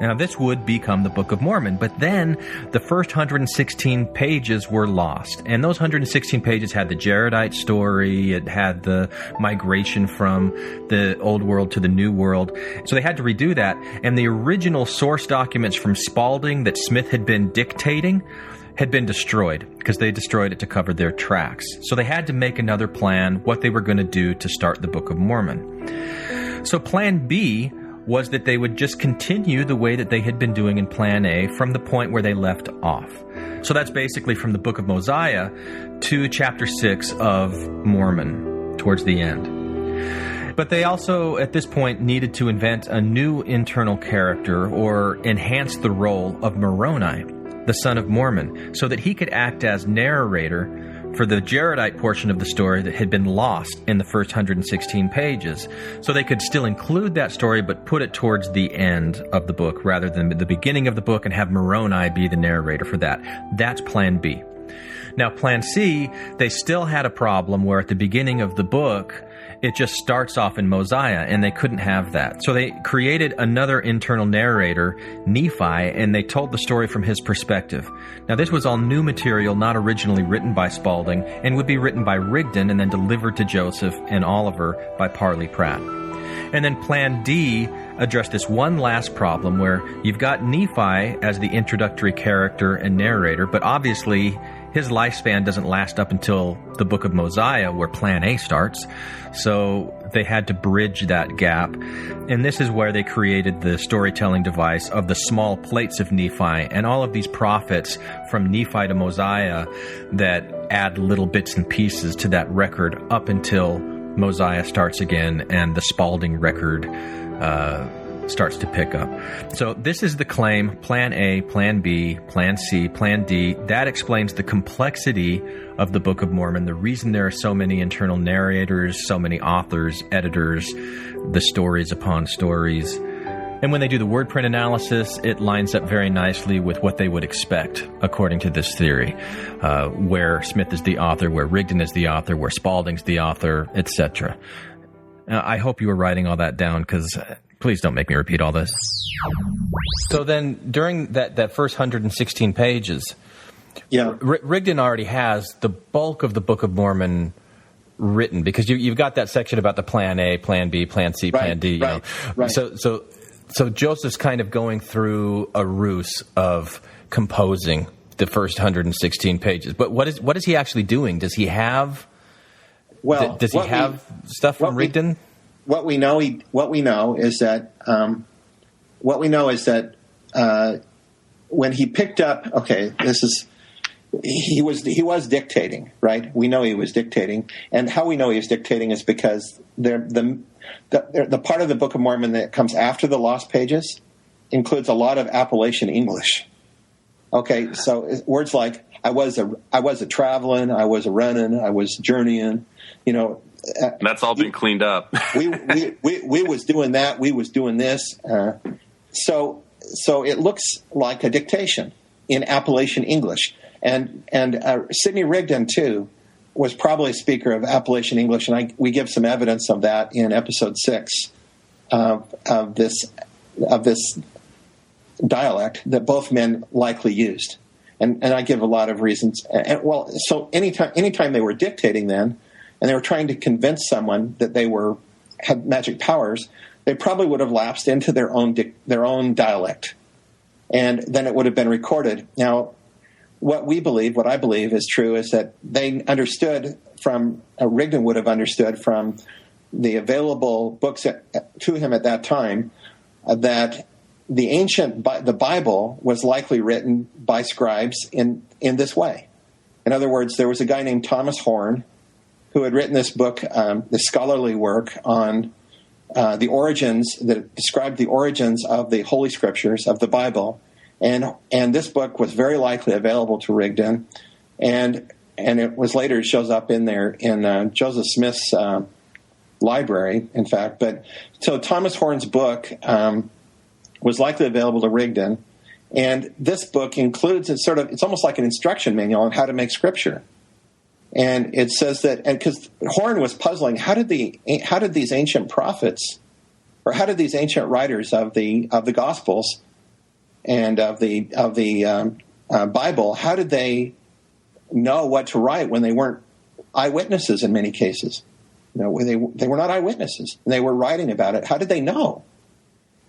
[SPEAKER 9] Now, this would become the Book of Mormon, but then the first 116 pages were lost. And those 116 pages had the Jaredite story, it had the migration from the Old World to the New World. So they had to redo that. And the original source documents from Spalding that Smith had been dictating had been destroyed because they destroyed it to cover their tracks. So they had to make another plan, what they were going to do to start the Book of Mormon. So Plan B was that they would just continue the way that they had been doing in Plan A from the point where they left off. So that's basically from the Book of Mosiah to chapter 6 of Mormon, towards the end. But they also, at this point, needed to invent a new internal character or enhance the role of Moroni, the son of Mormon, so that he could act as narrator for the Jaredite portion of the story that had been lost in the first 116 pages. So they could still include that story, but put it towards the end of the book rather than the beginning of the book and have Moroni be the narrator for that. That's Plan B. Now, Plan C, they still had a problem where at the beginning of the book, it just starts off in Mosiah, and they couldn't have that. So they created another internal narrator, Nephi, and they told the story from his perspective. Now, this was all new material, not originally written by Spalding, and would be written by Rigdon and then delivered to Joseph and Oliver by Parley Pratt. And then Plan D addressed this one last problem where you've got Nephi as the introductory character and narrator, but obviously his lifespan doesn't last up until the Book of Mosiah, where Plan A starts. So they had to bridge that gap. And this is where they created the storytelling device of the small plates of Nephi and all of these prophets from Nephi to Mosiah that add little bits and pieces to that record up until Mosiah starts again and the Spalding record starts to pick up. So this is the claim: Plan A, Plan B, Plan C, Plan D. That explains the complexity of the Book of Mormon, the reason there are so many internal narrators, so many authors, editors, the stories upon stories. And when they do the word print analysis, it lines up very nicely with what they would expect, according to this theory, where Smith is the author, where Rigdon is the author, where Spalding's the author, etc. I hope you were writing all that down, because please don't make me repeat all this. So then, during that first 116 pages, Rigdon already has the bulk of the Book of Mormon written, because you've got that section about the Plan A, Plan B, Plan C, Plan D. Right. So Joseph's kind of going through a ruse of composing the first 116 pages. But what is he actually doing? Does he have? Well, does he have stuff from Rigdon?
[SPEAKER 17] What we know is that when he picked up, he was dictating, right? We know he was dictating, and how we know he was dictating is because the part of the Book of Mormon that comes after the lost pages includes a lot of Appalachian English. Okay, so words like I was a traveling, I was a running, I was journeying,
[SPEAKER 18] that's all been cleaned up.
[SPEAKER 17] we was doing that. We was doing this. So it looks like a dictation in Appalachian English. And Sidney Rigdon too was probably a speaker of Appalachian English, and we give some evidence of that in episode 6 of this dialect that both men likely used. And I give a lot of reasons. So anytime they were dictating then, and they were trying to convince someone that they had magic powers, they probably would have lapsed into their own dialect, and then it would have been recorded. Now, what I believe is true is that they understood from Rigdon would have understood from the available books to him at that time that the Bible was likely written by scribes in this way. In other words, there was a guy named Thomas Horn who had written this book, the scholarly work on the origins, that described the origins of the Holy Scriptures, of the Bible. And this book was very likely available to Rigdon. And it shows up in there in Joseph Smith's library, in fact. So Thomas Horn's book was likely available to Rigdon. And this book includes, it's almost like an instruction manual on how to make Scripture. And it says that, and because Horn was puzzling, how did these ancient prophets, or how did these ancient writers of the Gospels and of the Bible, how did they know what to write when they weren't eyewitnesses in many cases? They were not eyewitnesses, and they were writing about it. How did they know?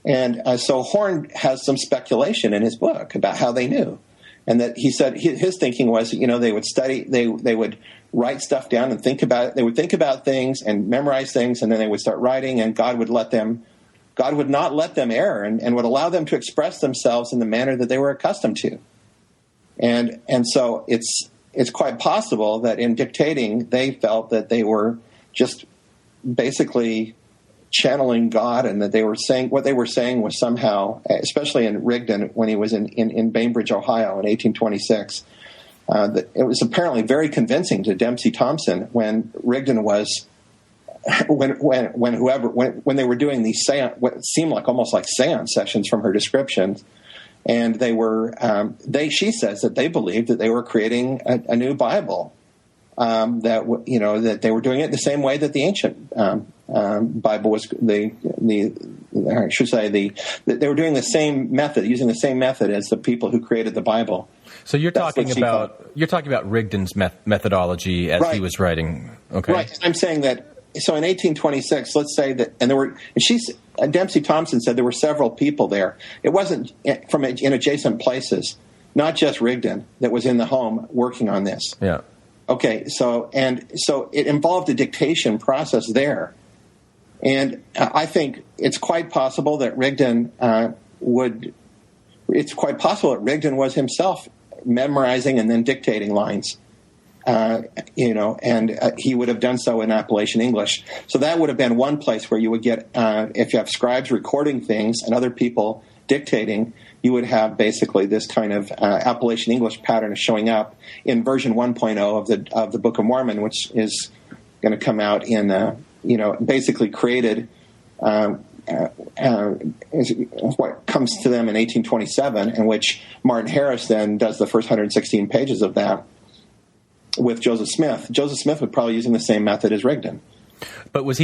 [SPEAKER 17] And so Horn has some speculation in his book about how they knew. And that he said his thinking was, they would study, they would write stuff down and think about it. They would think about things and memorize things, and then they would start writing, and God would not let them err and would allow them to express themselves in the manner that they were accustomed to. And so it's quite possible that in dictating, they felt that they were just basically channeling God, and that they were saying what they were saying was somehow, especially in Rigdon when he was in Bainbridge, Ohio in 1826, that it was apparently very convincing to Dempsey Thompson when Rigdon was when they were doing these what seemed like almost like seance sessions from her descriptions, and they were she says that they believed that they were creating a new Bible, that they were doing it the same way that the ancient Bible was. They were doing the same method, using the same method as the people who created the Bible.
[SPEAKER 9] So you're talking about Rigdon's methodology as he was writing, okay?
[SPEAKER 17] Right. I'm saying that. So in 1826, let's say that, and Dempsey Thompson said there were several people there. It wasn't in adjacent places, not just Rigdon that was in the home working on this.
[SPEAKER 9] Yeah.
[SPEAKER 17] Okay. So it involved a dictation process there, and I think it's quite possible that Rigdon was himself memorizing and then dictating lines. He would have done so in Appalachian English. So that would have been one place where you would get, if you have scribes recording things and other people dictating, you would have basically this kind of Appalachian English pattern showing up in version 1.0 of the Book of Mormon, which is going to come out in, basically created what comes to them in 1827, in which Martin Harris then does the first 116 pages of that with Joseph Smith. Joseph Smith was probably using the same method as Rigdon.
[SPEAKER 9] But was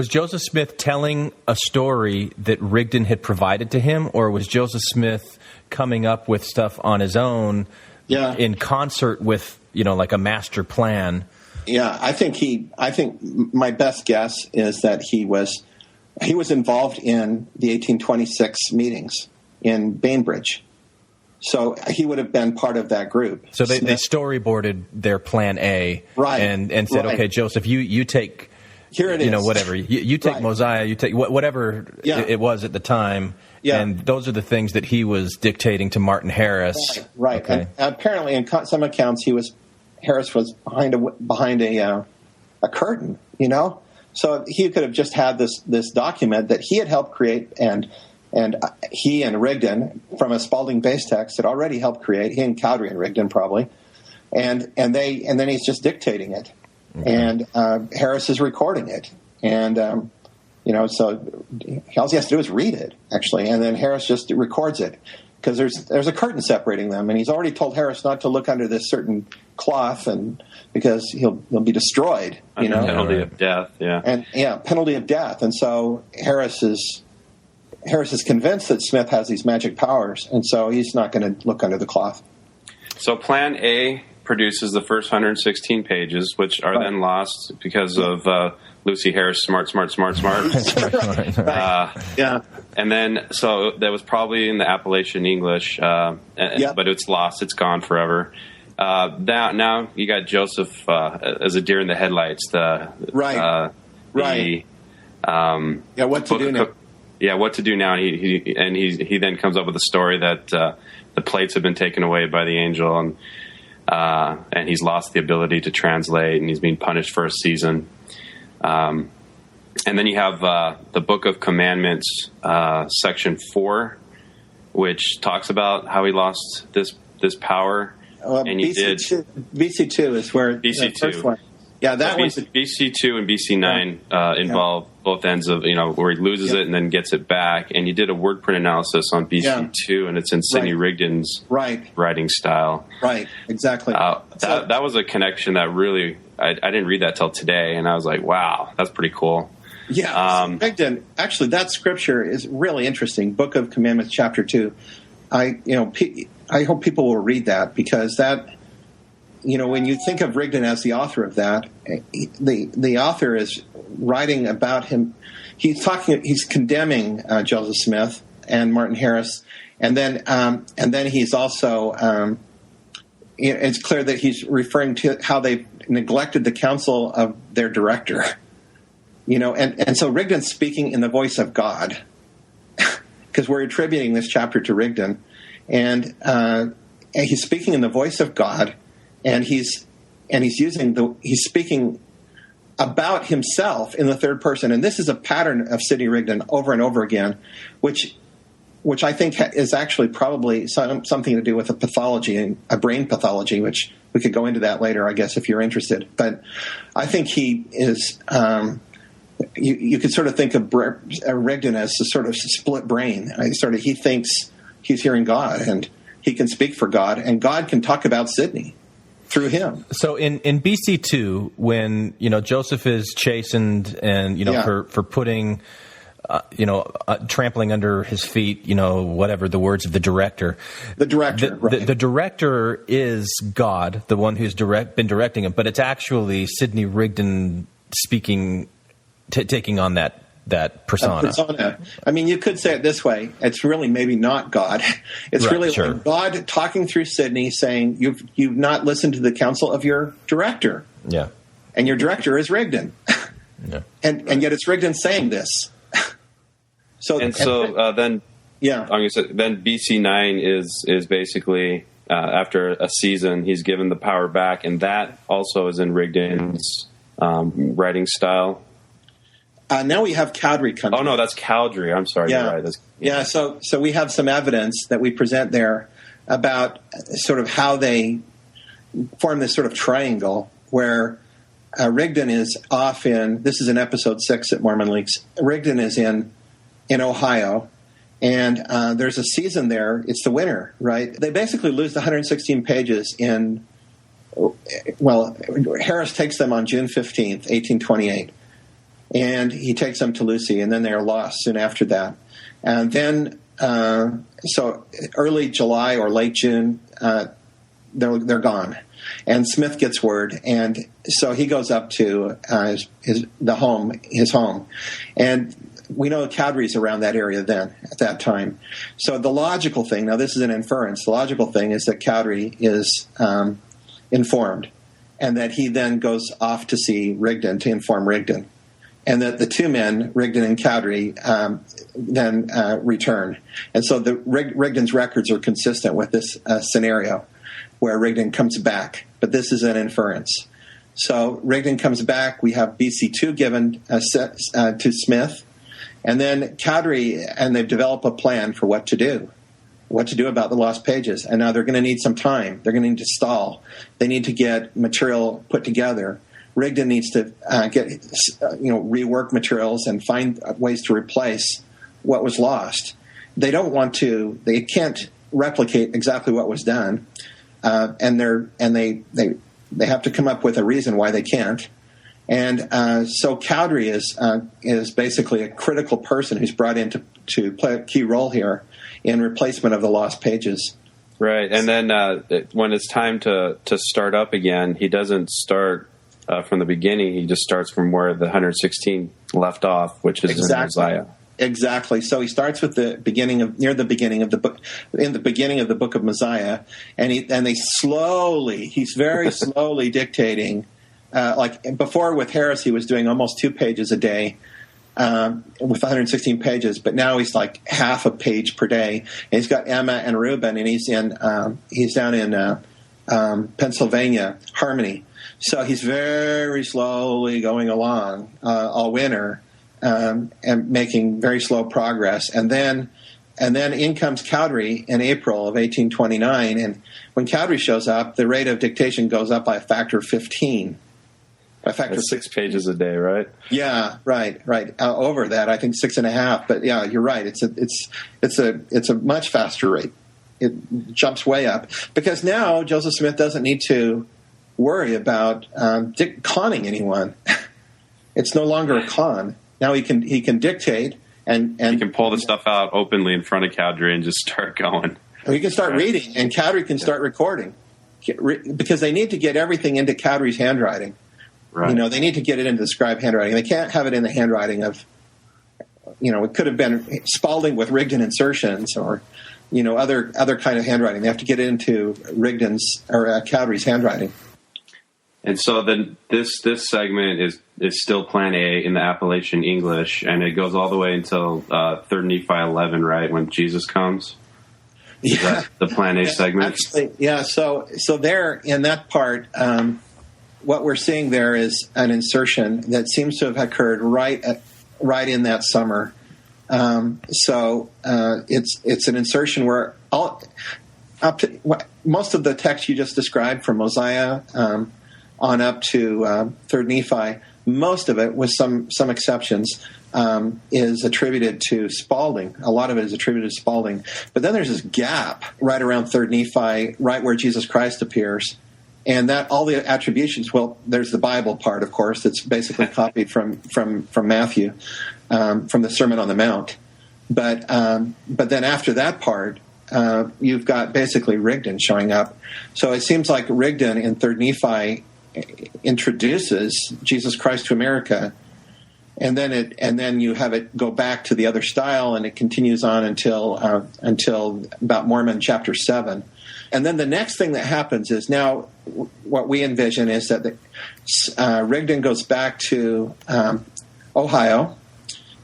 [SPEAKER 9] Joseph Smith telling a story that Rigdon had provided to him, or was Joseph Smith coming up with stuff on his own in concert with, like a master plan?
[SPEAKER 17] Yeah, I think my best guess is that he was involved in the 1826 meetings in Bainbridge. So he would have been part of that group.
[SPEAKER 9] So they storyboarded their plan A,
[SPEAKER 17] right?
[SPEAKER 9] And said,
[SPEAKER 17] right.
[SPEAKER 9] Okay, Joseph, you take,
[SPEAKER 17] here it is,
[SPEAKER 9] whatever you take right. Mosiah, you take whatever it was at the time, and those are the things that he was dictating to Martin Harris.
[SPEAKER 17] Right.
[SPEAKER 9] Okay.
[SPEAKER 17] And apparently, in some accounts, Harris was behind a curtain. So he could have just had this document that he had helped create, and he and Rigdon, from a Spalding base text, had already helped create. He and Cowdery and Rigdon probably, and then he's just dictating it, and Harris is recording it, and so all he has to do is read it actually, and then Harris just records it because there's a curtain separating them, and he's already told Harris not to look under this certain cloth, and because he'll be destroyed,
[SPEAKER 18] penalty of death,
[SPEAKER 17] penalty of death, and so Harris is convinced that Smith has these magic powers, and so he's not going to look under the cloth.
[SPEAKER 18] So Plan A produces the first 116 pages, which are then lost because of Lucy Harris, smart.
[SPEAKER 17] Right.
[SPEAKER 18] And then, so that was probably in the Appalachian English, but it's lost. It's gone forever. Now you got Joseph as a deer in the headlights.
[SPEAKER 17] What to do now?
[SPEAKER 18] Yeah, what to do now? He then comes up with a story that the plates have been taken away by the angel, and he's lost the ability to translate, and he's being punished for a season. And then you have the Book of Commandments, section 4, which talks about how he lost this power.
[SPEAKER 17] And BC2 is where the first one. Yeah, that one's
[SPEAKER 18] BC2 and BC9 involve both ends of where he loses it and then gets it back. And you did a word print analysis on BC2, and it's in Sidney Rigdon's writing style.
[SPEAKER 17] Right, exactly.
[SPEAKER 18] That was a connection that really I didn't read that till today, and I was like, wow, that's pretty cool.
[SPEAKER 17] Yeah, Rigdon. Actually, that scripture is really interesting. Book of Commandments, chapter 2. I hope people will read that, because that. When you think of Rigdon as the author of that, the author is writing about him. He's condemning Joseph Smith and Martin Harris, and then he's also. It's clear that he's referring to how they neglected the counsel of their director. And so Rigdon's speaking in the voice of God, because we're attributing this chapter to Rigdon, and he's speaking in the voice of God, and he's speaking about himself in the third person, and this is a pattern of Sidney Rigdon over and over again, which I think is actually probably something to do with a pathology, a brain pathology, which we could go into that later, I guess, if you're interested. But I think he is. You could sort of think of Rigdon as a sort of split brain. He thinks he's hearing God, and he can speak for God, and God can talk about Sidney through him.
[SPEAKER 9] So in BC 2, when Joseph is chastened and for putting trampling under his feet, whatever the words of the director.
[SPEAKER 17] The director, right.
[SPEAKER 9] The director is God, the one who's been directing him, but it's actually Sidney Rigdon speaking, taking on that persona.
[SPEAKER 17] I mean, you could say it this way. It's really maybe not God. It's
[SPEAKER 9] right,
[SPEAKER 17] really
[SPEAKER 9] sure.
[SPEAKER 17] like God talking through Sidney saying, you've not listened to the counsel of your director.
[SPEAKER 9] Yeah.
[SPEAKER 17] And your director is Rigdon.
[SPEAKER 9] Yeah.
[SPEAKER 17] And yet it's Rigdon saying this.
[SPEAKER 18] Then BC9 is basically after a season he's given the power back, and that also is in Rigdon's writing style.
[SPEAKER 17] Now we have Cowdery coming.
[SPEAKER 18] Oh no, that's Cowdery. I'm sorry,
[SPEAKER 17] yeah.
[SPEAKER 18] You're right.
[SPEAKER 17] Yeah, so we have some evidence that we present there about sort of how they form this sort of triangle where Rigdon is off in. This is in episode 6 at Mormon Leaks. Rigdon is in Ohio, and there's a season there. It's the winter, right? They basically lose the 116 pages in, Harris takes them on June 15th, 1828, and he takes them to Lucy, and then they're lost soon after that. And then, so early July or late June, they're gone. And Smith gets word, and so he goes up to his home, and we know Cowdery's around that area then, at that time. So the logical thing, now this is an inference, the logical thing is that Cowdery is informed, and that he then goes off to see Rigdon to inform Rigdon, and that the two men, Rigdon and Cowdery, then return. And so Rigdon's records are consistent with this scenario where Rigdon comes back, but this is an inference. So Rigdon comes back, we have BC2 given to Smith, and then Cowdery, and they've developed a plan for what to do about the lost pages. And now they're going to need some time. They're going to need to stall. They need to get material put together. Rigdon needs to rework materials and find ways to replace what was lost. They can't replicate exactly what was done, and they have to come up with a reason why they can't. And so Cowdery is basically a critical person who's brought in to play a key role here in replacement of the lost pages.
[SPEAKER 18] Right, and then when it's time to start up again, he doesn't start from the beginning. He just starts from where the 116 left off, which is in Isaiah.
[SPEAKER 17] Exactly. So he starts with the beginning of the beginning of the book of Mosiah, and he's very slowly dictating. Like before with Harris, he was doing almost 2 pages a day with 116 pages, but now he's like half a page per day. And he's got Emma and Reuben, and he's down in Pennsylvania, Harmony. So he's very slowly going along all winter and making very slow progress. And then in comes Cowdery in April of 1829, and when Cowdery shows up, the rate of dictation goes up by a factor of 15.
[SPEAKER 18] That's 6 pages a day, right?
[SPEAKER 17] Yeah, right. Over that, I think 6.5. But yeah, you're right. It's a much faster rate. It jumps way up because now Joseph Smith doesn't need to worry about conning anyone. It's no longer a con. Now he can dictate and
[SPEAKER 18] he can pull the stuff out openly in front of Cowdery and just start going.
[SPEAKER 17] He can start reading, and Cowdery can start recording because they need to get everything into Cowdery's handwriting. Right. They need to get it into the scribe handwriting. They can't have it in the handwriting of it could have been Spalding with Rigdon insertions or, other kind of handwriting. They have to get into Rigdon's or Cowdery's handwriting.
[SPEAKER 18] And so then this segment is still Plan A in the Appalachian English, and it goes all the way until 3 Nephi 11, right, when Jesus comes? Is that the Plan A segment?
[SPEAKER 17] Actually, yeah. So there in that part, what we're seeing there is an insertion that seems to have occurred right in that summer. It's an insertion where most of the text you just described from Mosiah on up to 3 Nephi, most of it, with some exceptions, is attributed to Spalding. A lot of it is attributed to Spalding. But then there's this gap right around 3 Nephi, right where Jesus Christ appears. And that all the attributions, well, there's the Bible part, of course, that's basically copied from Matthew, from the Sermon on the Mount. But then after that part, you've got basically Rigdon showing up. So it seems like Rigdon in 3 Nephi introduces Jesus Christ to America, and then you have it go back to the other style, and it continues on until about Mormon chapter 7. And then the next thing that happens is now what we envision is that Rigdon goes back to Ohio,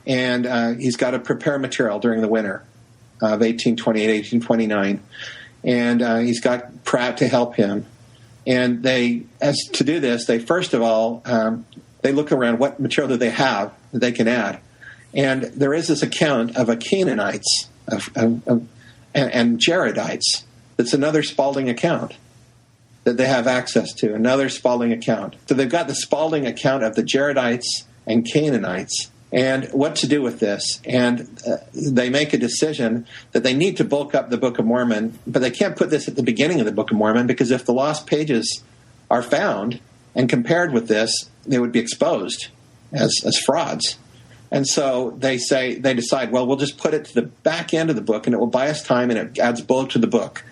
[SPEAKER 17] and he's got to prepare material during the winter of 1828, 1829. And he's got Pratt to help him. And to do this, they first of all, they look around what material do they have that they can add. And there is this account of a Canaanites and Jaredites. It's another Spalding account that they have access to, another Spalding account. So they've got the Spalding account of the Jaredites and Canaanites and what to do with this. And they make a decision that they need to bulk up the Book of Mormon, but they can't put this at the beginning of the Book of Mormon because if the lost pages are found and compared with this, they would be exposed as frauds. And so they decide, well, we'll just put it to the back end of the book and it will buy us time and it adds bulk to the book.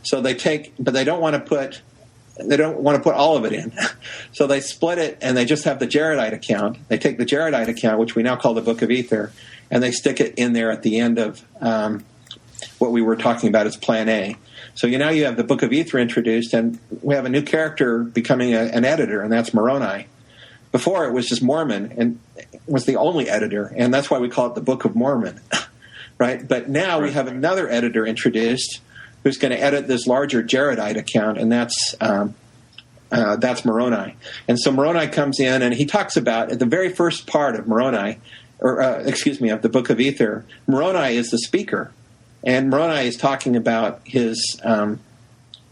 [SPEAKER 17] So they don't want to put all of it in. So they split it and they just have the Jaredite account. They take the Jaredite account, which we now call the Book of Ether, and they stick it in there at the end of what we were talking about as Plan A. So now you have the Book of Ether introduced, and we have a new character becoming an editor, and that's Moroni. Before it was just Mormon, and was the only editor, and that's why we call it the Book of Mormon, right? But now we have another editor introduced who's going to edit this larger Jaredite account, and that's Moroni. And so Moroni comes in, and he talks about, at the very first part of Moroni, of the Book of Ether, Moroni is the speaker. And Moroni is talking about his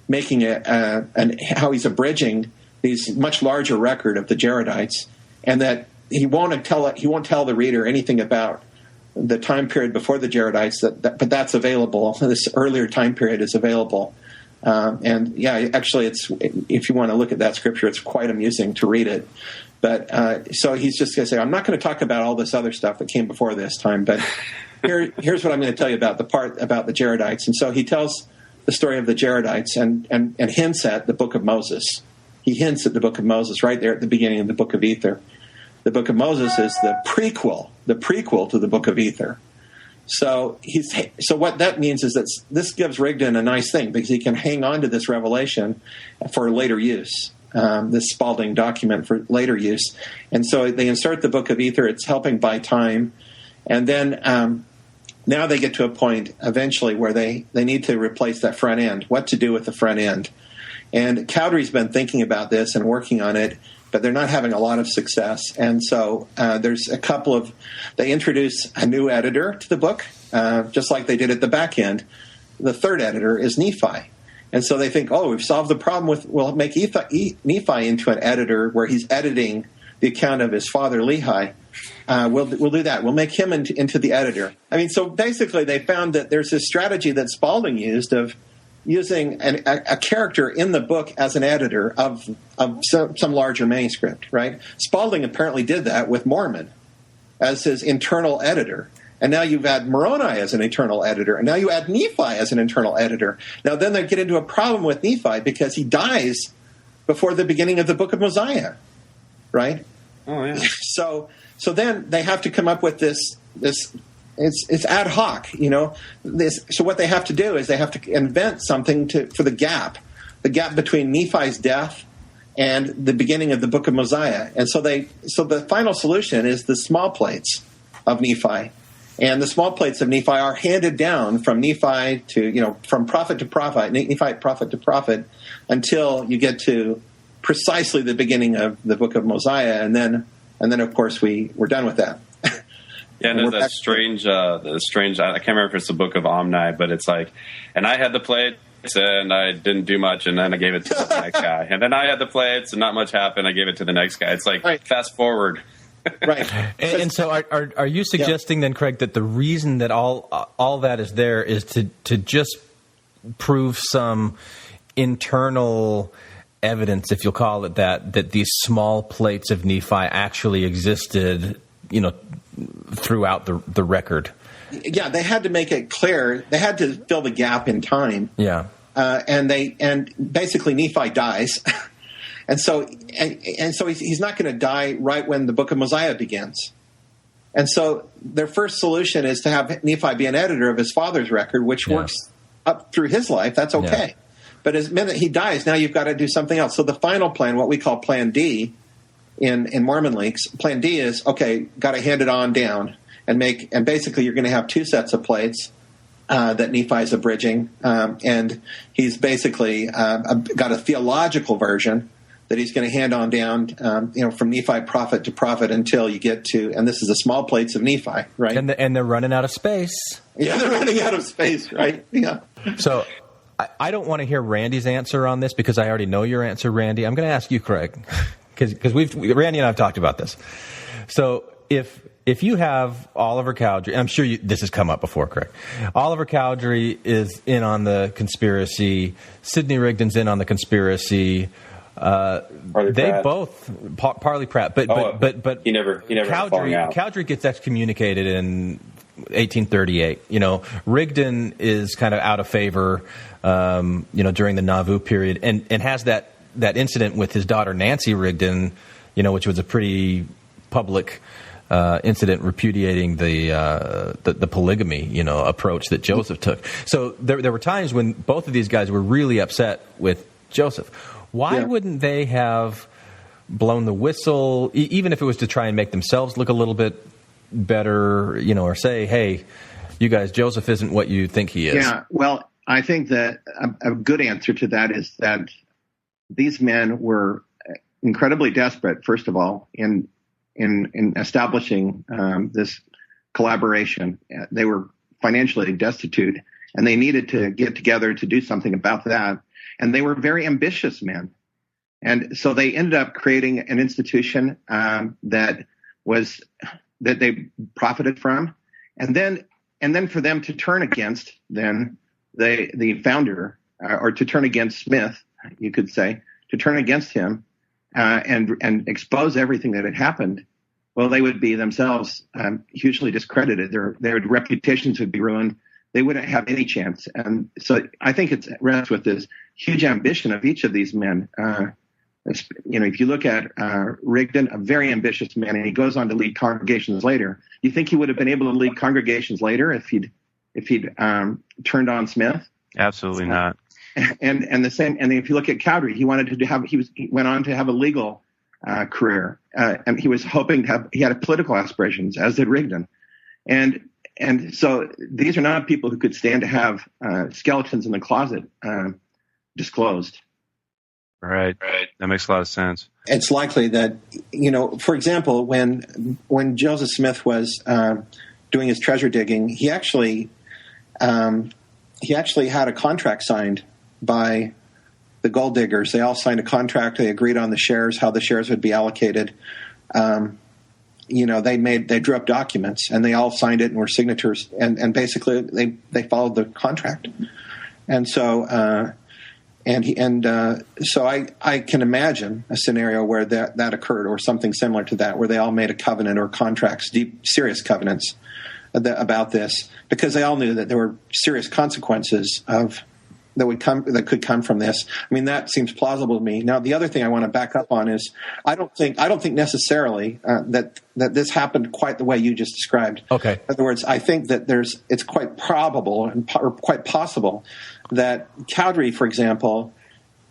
[SPEAKER 17] making how he's abridging these much larger record of the Jaredites, and that he won't tell the reader anything about the time period before the Jaredites, but that's available. This earlier time period is available. And yeah, actually, if you want to look at that scripture, it's quite amusing to read it. But so he's just going to say, I'm not going to talk about all this other stuff that came before this time, but here's what I'm going to tell you about the part about the Jaredites. And so he tells the story of the Jaredites and hints at the Book of Moses. He hints at the Book of Moses right there at the beginning of the Book of Ether. The Book of Moses is the prequel to the Book of Ether. So what that means is that this gives Rigdon a nice thing because he can hang on to this revelation for later use, this Spalding document for later use. And so they insert the Book of Ether. It's helping buy time. And then now they get to a point eventually where they need to replace that front end. What to do with the front end? And Cowdery's been thinking about this and working on it, but they're not having a lot of success. And so there's they introduce a new editor to the book, just like they did at the back end. The third editor is Nephi. And so they think, we've solved the problem we'll make Nephi into an editor where he's editing the account of his father Lehi. We'll do that. We'll make him into the editor. I mean, so basically they found that there's this strategy that Spalding used of using a character in the book as an editor of some larger manuscript, right? Spalding apparently did that with Mormon as his internal editor. And now you've had Moroni as an internal editor. And now you add Nephi as an internal editor. Now then they get into a problem with Nephi because he dies before the beginning of the book of Mosiah, right?
[SPEAKER 18] Oh, yeah.
[SPEAKER 17] So then they have to come up with this it's ad hoc, So what they have to do is they have to invent something for the gap between Nephi's death and the beginning of the Book of Mosiah. And so the final solution is the small plates of Nephi. And the small plates of Nephi are handed down from Nephi to, from prophet to prophet, Nephite prophet to prophet, until you get to precisely the beginning of the Book of Mosiah. And then of course, we're done with that.
[SPEAKER 18] Yeah, and there's that strange, I can't remember if it's the Book of Omni, but it's like, and I had the plates and I didn't do much, and then I gave it to the next guy. And then I had the plates and not much happened, I gave it to the next guy. It's like, fast forward.
[SPEAKER 17] Right.
[SPEAKER 9] And so are you suggesting then, Craig, that the reason that all that is there is to just prove some internal evidence, if you'll call it that these small plates of Nephi actually existed, throughout the record?
[SPEAKER 17] Yeah, they had to make it clear. They had to fill the gap in time.
[SPEAKER 9] Yeah.
[SPEAKER 17] And basically Nephi dies. And so he's not going to die right when the Book of Mosiah begins. And so their first solution is to have Nephi be an editor of his father's record, which works up through his life. That's okay. Yeah. But as minute he dies, now you've got to do something else. So the final plan, what we call Plan D in Mormon leaks, Plan D is, okay, got to hand it on down and basically you're going to have two sets of plates that Nephi's abridging. And he's basically got a theological version that he's going to hand on down, from Nephi prophet to prophet until you get to, and this is the small plates of Nephi, right?
[SPEAKER 9] And they're running out of space.
[SPEAKER 17] Yeah, they're running out of space, right? Yeah.
[SPEAKER 9] So I don't want to hear Randy's answer on this because I already know your answer, Randy. I'm going to ask you, Craig, because Randy and I have talked about this. So if you have Oliver Cowdery, I'm sure this has come up before, Craig. Oliver Cowdery is in on the conspiracy. Sidney Rigdon's in on the conspiracy. They both Parley Pratt, but
[SPEAKER 18] he never
[SPEAKER 9] Cowdery gets excommunicated in 1838. Rigdon is kind of out of favor, during the Nauvoo period, and has that incident with his daughter Nancy Rigdon, which was a pretty public incident repudiating the polygamy, approach that Joseph took. So there were times when both of these guys were really upset with Joseph. Why wouldn't they have blown the whistle, even if it was to try and make themselves look a little bit better, or say, hey, you guys, Joseph isn't what you think he is?
[SPEAKER 17] Yeah, well, I think that a good answer to that is that these men were incredibly desperate, first of all, in establishing this collaboration. They were financially destitute, and they needed to get together to do something about that. And they were very ambitious men. And so they ended up creating an institution that they profited from. And then for them to turn against the founder, or to turn against Smith, you could say, to turn against him and expose everything that had happened, well, they would be themselves hugely discredited. Their reputations would be ruined. They wouldn't have any chance. And so I think it rests with this huge ambition of each of these men. If you look at Rigdon, a very ambitious man, and he goes on to lead congregations later. You think he would have been able to lead congregations later if he'd turned on Smith?
[SPEAKER 18] Absolutely not.
[SPEAKER 17] And the same. And if you look at Cowdery, he went on to have a legal career, and he was hoping he had political aspirations, as did Rigdon, and so these are not people who could stand to have skeletons in the closet disclosed.
[SPEAKER 18] Right. That makes a lot of sense.
[SPEAKER 17] It's likely that, for example, when Joseph Smith was doing his treasure digging, he actually had a contract signed by the gold diggers. They all signed a contract. They agreed on the shares, how the shares would be allocated. They drew up documents, and they all signed it and were signatures. And basically, they followed the contract. And so, so I can imagine a scenario where that occurred, or something similar to that, where they all made a covenant or contracts, deep, serious covenants about this, because they all knew that there were serious consequences of that could come from this. I mean, that seems plausible to me. Now, the other thing I want to back up on is I don't think necessarily that this happened quite the way you just described.
[SPEAKER 9] Okay.
[SPEAKER 17] In other words, I think that it's quite probable or quite possible that Cowdery, for example,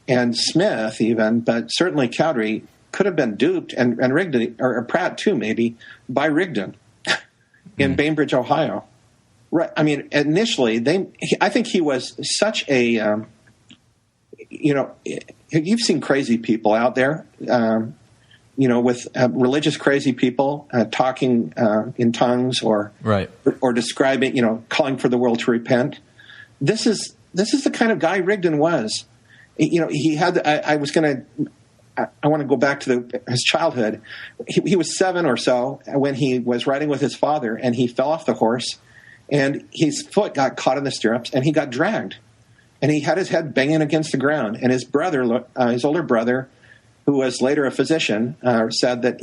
[SPEAKER 17] and Smith even, but certainly Cowdery could have been duped, and Rigdon, or Pratt too, maybe, by Rigdon in Bainbridge, Ohio. Right. I mean, initially, I think he was such a, you've seen crazy people out there, with religious crazy people talking in tongues or describing, calling for the world to repent. This is the kind of guy Rigdon was. He had. I want to go back to his childhood. He was 7 or so when he was riding with his father, and he fell off the horse, and his foot got caught in the stirrups, and he got dragged, and he had his head banging against the ground. And his brother, his older brother, who was later a physician, said that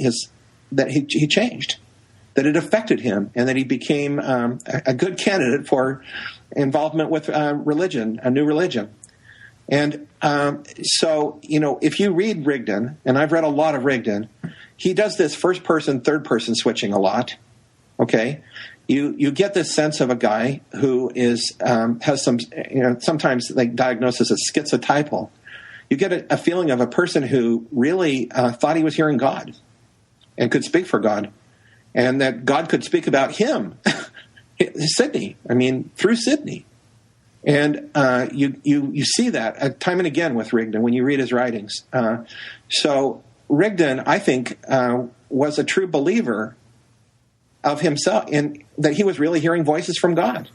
[SPEAKER 17] he changed, that it affected him, and that he became a good candidate for involvement with religion, a new religion. And so, if you read Rigdon, and I've read a lot of Rigdon, he does this first-person, third-person switching a lot, okay? You get this sense of a guy who has some, sometimes they diagnose as schizotypal. You get a feeling of a person who really thought he was hearing God and could speak for God, and that God could speak about him, Sidney, through Sidney. And you see that time and again with Rigdon when you read his writings. So Rigdon, I think, was a true believer of himself, in that he was really hearing voices from God.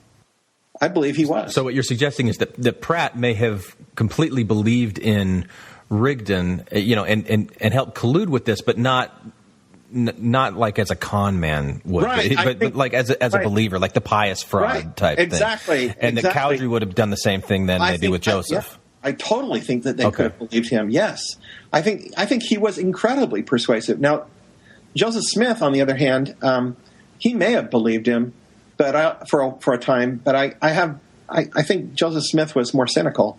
[SPEAKER 17] I believe he was.
[SPEAKER 9] So what you're suggesting is that Pratt may have completely believed in Rigdon, and helped collude with this, but not like as a con man would,
[SPEAKER 17] right,
[SPEAKER 9] but like as a believer, like the pious fraud type
[SPEAKER 17] exactly,
[SPEAKER 9] thing. And that Cowdery would have done the same thing then maybe with Joseph.
[SPEAKER 17] I totally think that they could have believed him. Yes, I think he was incredibly persuasive. Now, Joseph Smith, on the other hand, he may have believed him, but for a time. But I think Joseph Smith was more cynical.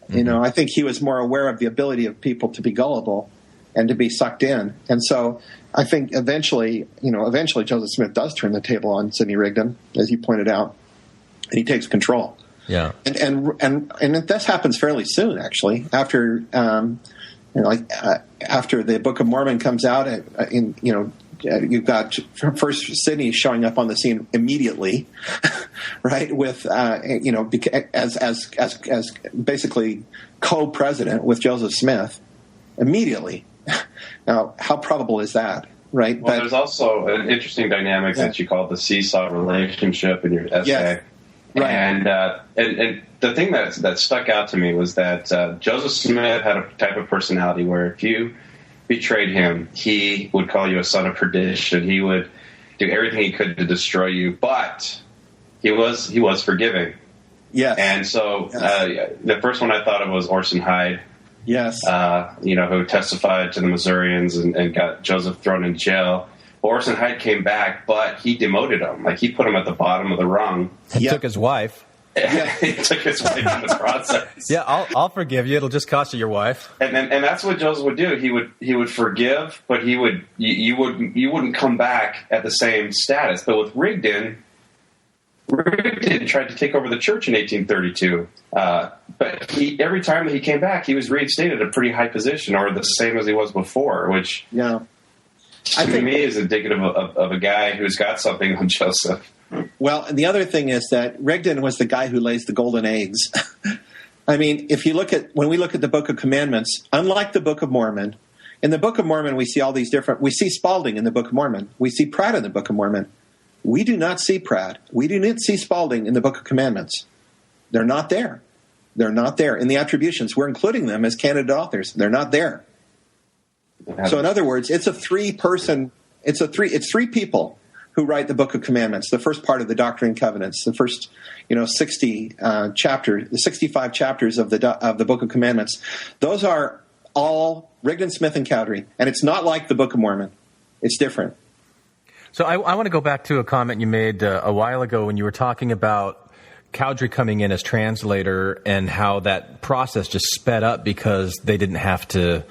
[SPEAKER 17] Mm-hmm. I think he was more aware of the ability of people to be gullible and to be sucked in. And so I think eventually Joseph Smith does turn the table on Sidney Rigdon, as you pointed out, and he takes control.
[SPEAKER 9] Yeah.
[SPEAKER 17] And this happens fairly soon, actually, after after the Book of Mormon comes out, you've got first Sidney showing up on the scene immediately, right? With as basically co-president with Joseph Smith immediately. Now, how probable is that, right?
[SPEAKER 18] Well, there's also an interesting dynamic that you call the seesaw relationship in your essay.
[SPEAKER 17] Yes. Right.
[SPEAKER 18] And the thing that stuck out to me was that Joseph Smith had a type of personality where if you betrayed him, he would call you a son of perdition. He would do everything he could to destroy you, but he was forgiving.
[SPEAKER 17] Yes.
[SPEAKER 18] And so the first one I thought of was Orson Hyde.
[SPEAKER 17] Yes.
[SPEAKER 18] Who testified to the Missourians and got Joseph thrown in jail. Orson Hyde came back, but he demoted him. Like, he put him at the bottom of the rung.
[SPEAKER 9] He took his wife.
[SPEAKER 18] He took his wife in the process.
[SPEAKER 9] Yeah, I'll forgive you. It'll just cost you your wife.
[SPEAKER 18] And that's what Joseph would do. He would forgive, but you wouldn't come back at the same status. But with Rigdon tried to take over the church in 1832. But every time that he came back, he was reinstated at a pretty high position, or the same as he was before, which to me is indicative of a guy who's got something on Joseph.
[SPEAKER 17] Well, and the other thing is that Rigdon was the guy who lays the golden eggs. I mean, when we look at the Book of Commandments, unlike the Book of Mormon, in the Book of Mormon we see all these we see Spalding in the Book of Mormon. We see Pratt in the Book of Mormon. We do not see Pratt. We do not see Spalding in the Book of Commandments. They're not there. They're not there. In the attributions, we're including them as candidate authors. They're not there. So in other words, it's three people who write the Book of Commandments, the first part of the Doctrine and Covenants, the first 65 chapters of the Book of Commandments. Those are all Rigdon, Smith, and Cowdery. And it's not like the Book of Mormon. It's different.
[SPEAKER 9] So I want to go back to a comment you made a while ago when you were talking about Cowdery coming in as translator and how that process just sped up because they didn't have to,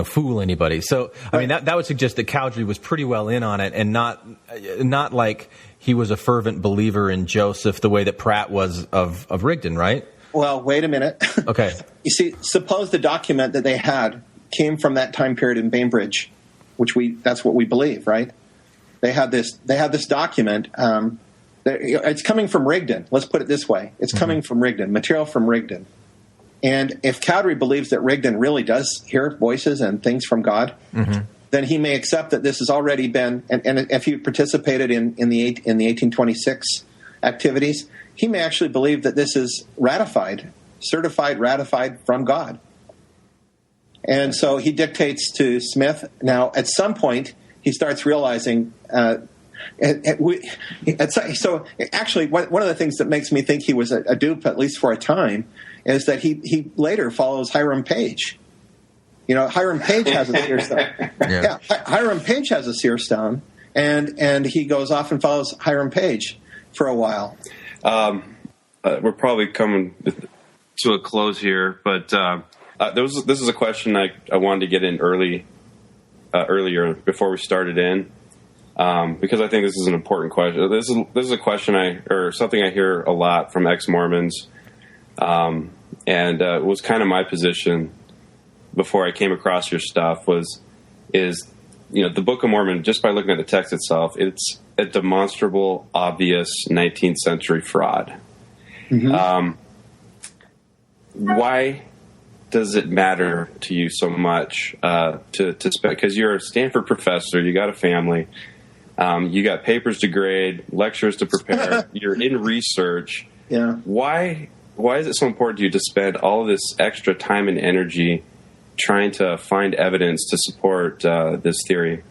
[SPEAKER 9] fool anybody. So, I mean, that would suggest that Cowdery was pretty well in on it and not like he was a fervent believer in Joseph the way that Pratt was of Rigdon, right?
[SPEAKER 17] Well, wait a minute.
[SPEAKER 9] Okay.
[SPEAKER 17] You see, suppose the document that they had came from that time period in Bainbridge, that's what we believe, right? They had this document. It's coming from Rigdon. Let's put it this way. It's coming from Rigdon, material from Rigdon. And if Cowdery believes that Rigdon really does hear voices and things from God, then he may accept that this has already been, and if he participated in the 1826 activities, he may actually believe that this is certified, ratified from God. And so he dictates to Smith. Now, at some point, he starts realizing. So actually, one of the things that makes me think he was a dupe, at least for a time, is that he later follows Hiram Page. Hiram Page has a seer stone. Hiram Page has a seer stone, and he goes off and follows Hiram Page for a while.
[SPEAKER 18] We're probably coming to a close here, but this is a question I wanted to get in earlier before we started in, because I think this is an important question. This is a question something I hear a lot from ex-Mormons, and it was kind of my position before I came across your stuff is the Book of Mormon, just by looking at the text itself, it's a demonstrable, obvious 19th century fraud. Why does it matter to you so much to spend? Because you're a Stanford professor, you got a family, you got papers to grade, lectures to prepare, you're in research.
[SPEAKER 17] Yeah.
[SPEAKER 18] Why is it so important to you to spend all of this extra time and energy trying to find evidence to support this theory?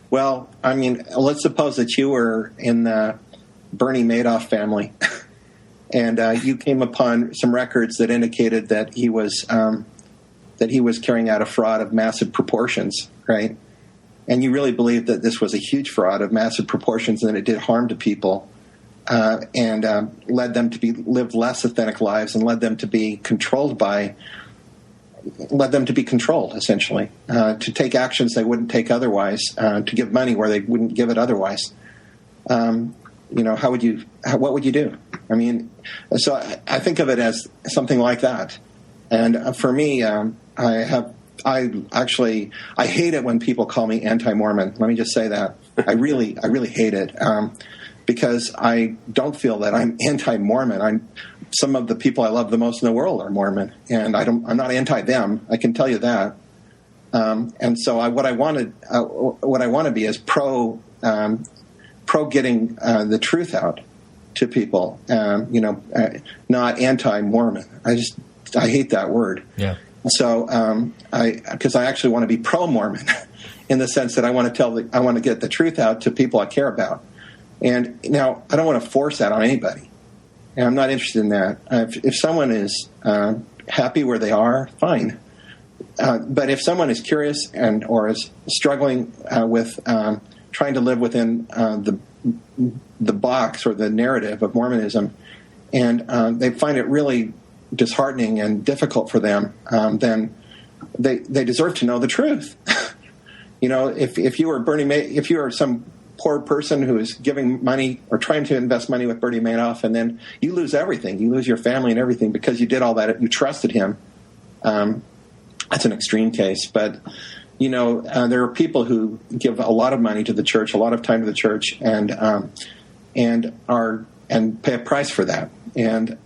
[SPEAKER 17] Well, I mean, let's suppose that you were in the Bernie Madoff family, and you came upon some records that indicated that he was carrying out a fraud of massive proportions, right? And you really believed that this was a huge fraud of massive proportions, and that it did harm to people, and led them to live less authentic lives, and led them to be controlled, essentially, to take actions they wouldn't take otherwise, to give money where they wouldn't give it otherwise. What would you do? I mean, so I think of it as something like that. And for me, I hate it when people call me anti-Mormon. Let me just say that. I really hate it, because I don't feel that I'm anti-Mormon. Some of the people I love the most in the world are Mormon, and I'm not anti them. I can tell you that. And so what I want to be is pro getting the truth out to people. Not anti-Mormon. I hate that word.
[SPEAKER 9] Yeah.
[SPEAKER 17] So because I actually want to be pro-Mormon in the sense that I want to get the truth out to people I care about. And now I don't want to force that on anybody. And I'm not interested in that. If someone is happy where they are, fine. But if someone is curious or is struggling with trying to live within the box or the narrative of Mormonism, and they find it really disheartening and difficult for them, then they deserve to know the truth. If you are some poor person who is giving money or trying to invest money with Bernie Madoff, and then you lose everything. You lose your family and everything because you did all that. You trusted him. That's an extreme case. But, there are people who give a lot of money to the church, a lot of time to the church, and pay a price for that. And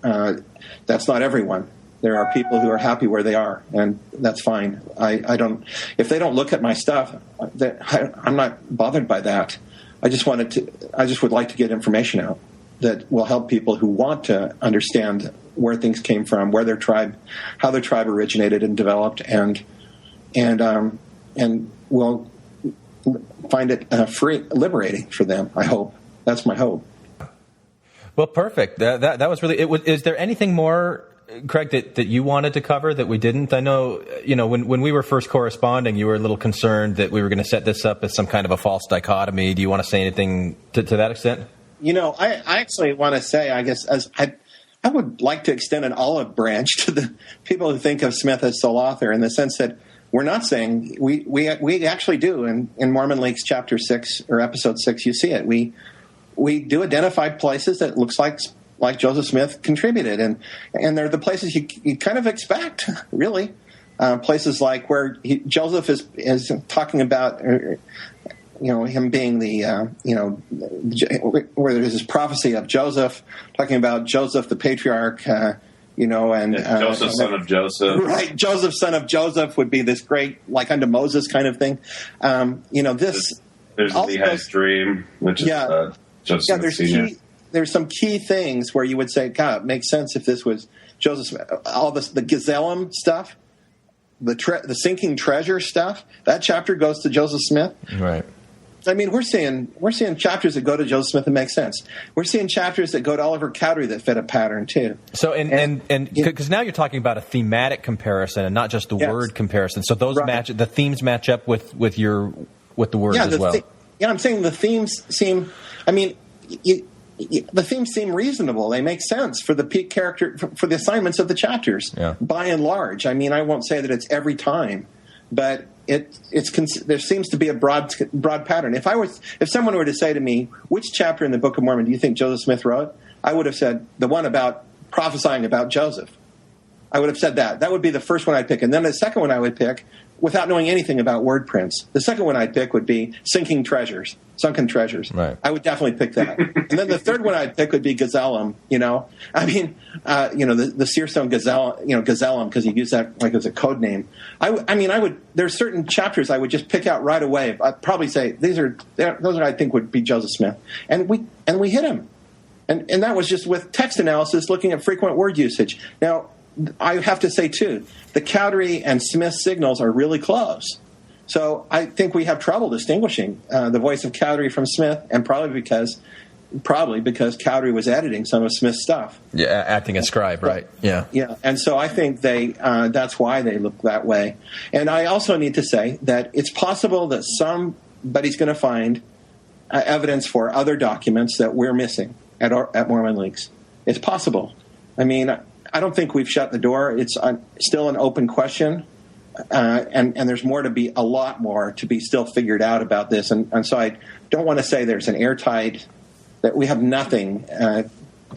[SPEAKER 17] that's not everyone. There are people who are happy where they are, and that's fine. If they don't look at my stuff, I'm not bothered by that. I just would like to get information out that will help people who want to understand where things came from, how their tribe originated and developed, and will find it liberating for them. I hope. That's my hope.
[SPEAKER 9] Well, perfect. That was really. Is there anything more, Craig, that you wanted to cover that we didn't? I know, when we were first corresponding, you were a little concerned that we were going to set this up as some kind of a false dichotomy. Do you want to say anything to that extent?
[SPEAKER 17] I actually want to say, I guess, I would like to extend an olive branch to the people who think of Smith as sole author, in the sense that we're not saying we actually do in Mormon Leaks chapter 6 or episode 6. You see it. We do identify places that looks like Joseph Smith contributed, and they're the places you kind of expect, really. Places like where Joseph is talking about, him being the, where there's this prophecy of Joseph, talking about Joseph the patriarch, and
[SPEAKER 18] Joseph, son of Joseph.
[SPEAKER 17] Right, Joseph, son of Joseph would be this great, like unto Moses kind of thing. This.
[SPEAKER 18] There's Lehi's dream, which is Joseph Sr.
[SPEAKER 17] There's some key things where you would say, God, it makes sense if this was Joseph Smith. All this, the Gazelem stuff, the sinking treasure stuff. That chapter goes to Joseph Smith.
[SPEAKER 9] Right.
[SPEAKER 17] I mean, we're seeing chapters that go to Joseph Smith that make sense. We're seeing chapters that go to Oliver Cowdery that fit a pattern too.
[SPEAKER 9] So, and because now you're talking about a thematic comparison and not just the word comparison. So those the themes match up with the words as well.
[SPEAKER 17] I'm saying the themes seem. I mean, the themes seem reasonable. They make sense for the peak character for the assignments of the chapters. Yeah. By and large, I mean, I won't say that it's every time, but there seems to be a broad pattern. If someone were to say to me, which chapter in the Book of Mormon do you think Joseph Smith wrote? I would have said the one about prophesying about Joseph. I would have said that. That would be the first one I'd pick. And then the second one I would pick, without knowing anything about word prints, the second one I'd pick would be sunken treasures.
[SPEAKER 9] Right.
[SPEAKER 17] I would definitely pick that. And then the third one I'd pick would be Gazelem. The Searstone Gazelem, because he used that like as a code name. There's certain chapters I would just pick out right away. I'd probably say those are I think would be Joseph Smith, and we hit him, and that was just with text analysis, looking at frequent word usage. Now, I have to say, too, the Cowdery and Smith signals are really close. So I think we have trouble distinguishing the voice of Cowdery from Smith, and probably because Cowdery was editing some of Smith's stuff.
[SPEAKER 9] Yeah, acting as scribe, right? Yeah.
[SPEAKER 17] Yeah, and so I think that's why they look that way. And I also need to say that it's possible that somebody's going to find evidence for other documents that we're missing at Mormon Leaks. It's possible. I mean, I don't think we've shut the door. It's still an open question, and there's a lot more to be still figured out about this. And so I don't want to say there's an airtight, that we have nothing.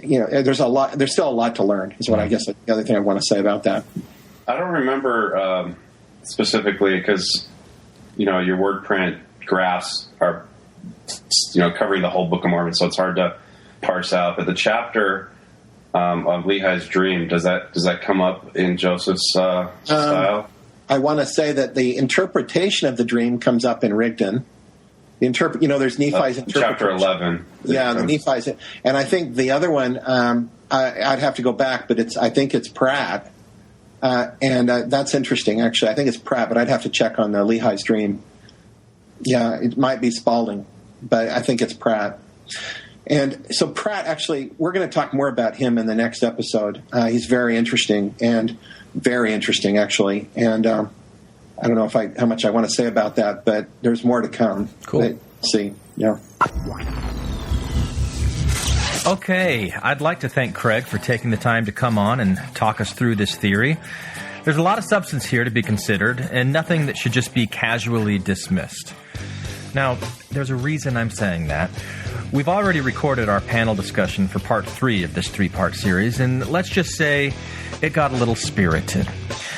[SPEAKER 17] There's still a lot to learn. Is what I guess the other thing I want to say about that.
[SPEAKER 18] I don't remember specifically because your word print graphs are covering the whole Book of Mormon, so it's hard to parse out. But the chapter of Lehi's dream, does that come up in Joseph's style?
[SPEAKER 17] I want to say that the interpretation of the dream comes up in Rigdon. There's Nephi's interpretation.
[SPEAKER 18] Chapter 11.
[SPEAKER 17] Yeah, the Nephi's, and I think the other one, I'd have to go back, but I think it's Pratt, and that's interesting. Actually, I think it's Pratt, but I'd have to check on the Lehi's dream. Yeah, it might be Spalding, but I think it's Pratt. And so Pratt, actually, we're going to talk more about him in the next episode. He's very interesting, actually. And I don't know how much I want to say about that, but there's more to come.
[SPEAKER 9] Cool.
[SPEAKER 17] See, yeah.
[SPEAKER 9] Okay, I'd like to thank Craig for taking the time to come on and talk us through this theory. There's a lot of substance here to be considered, and nothing that should just be casually dismissed. Now, there's a reason I'm saying that. We've already recorded our panel discussion for part 3 of this 3-part series, and let's just say it got a little spirited.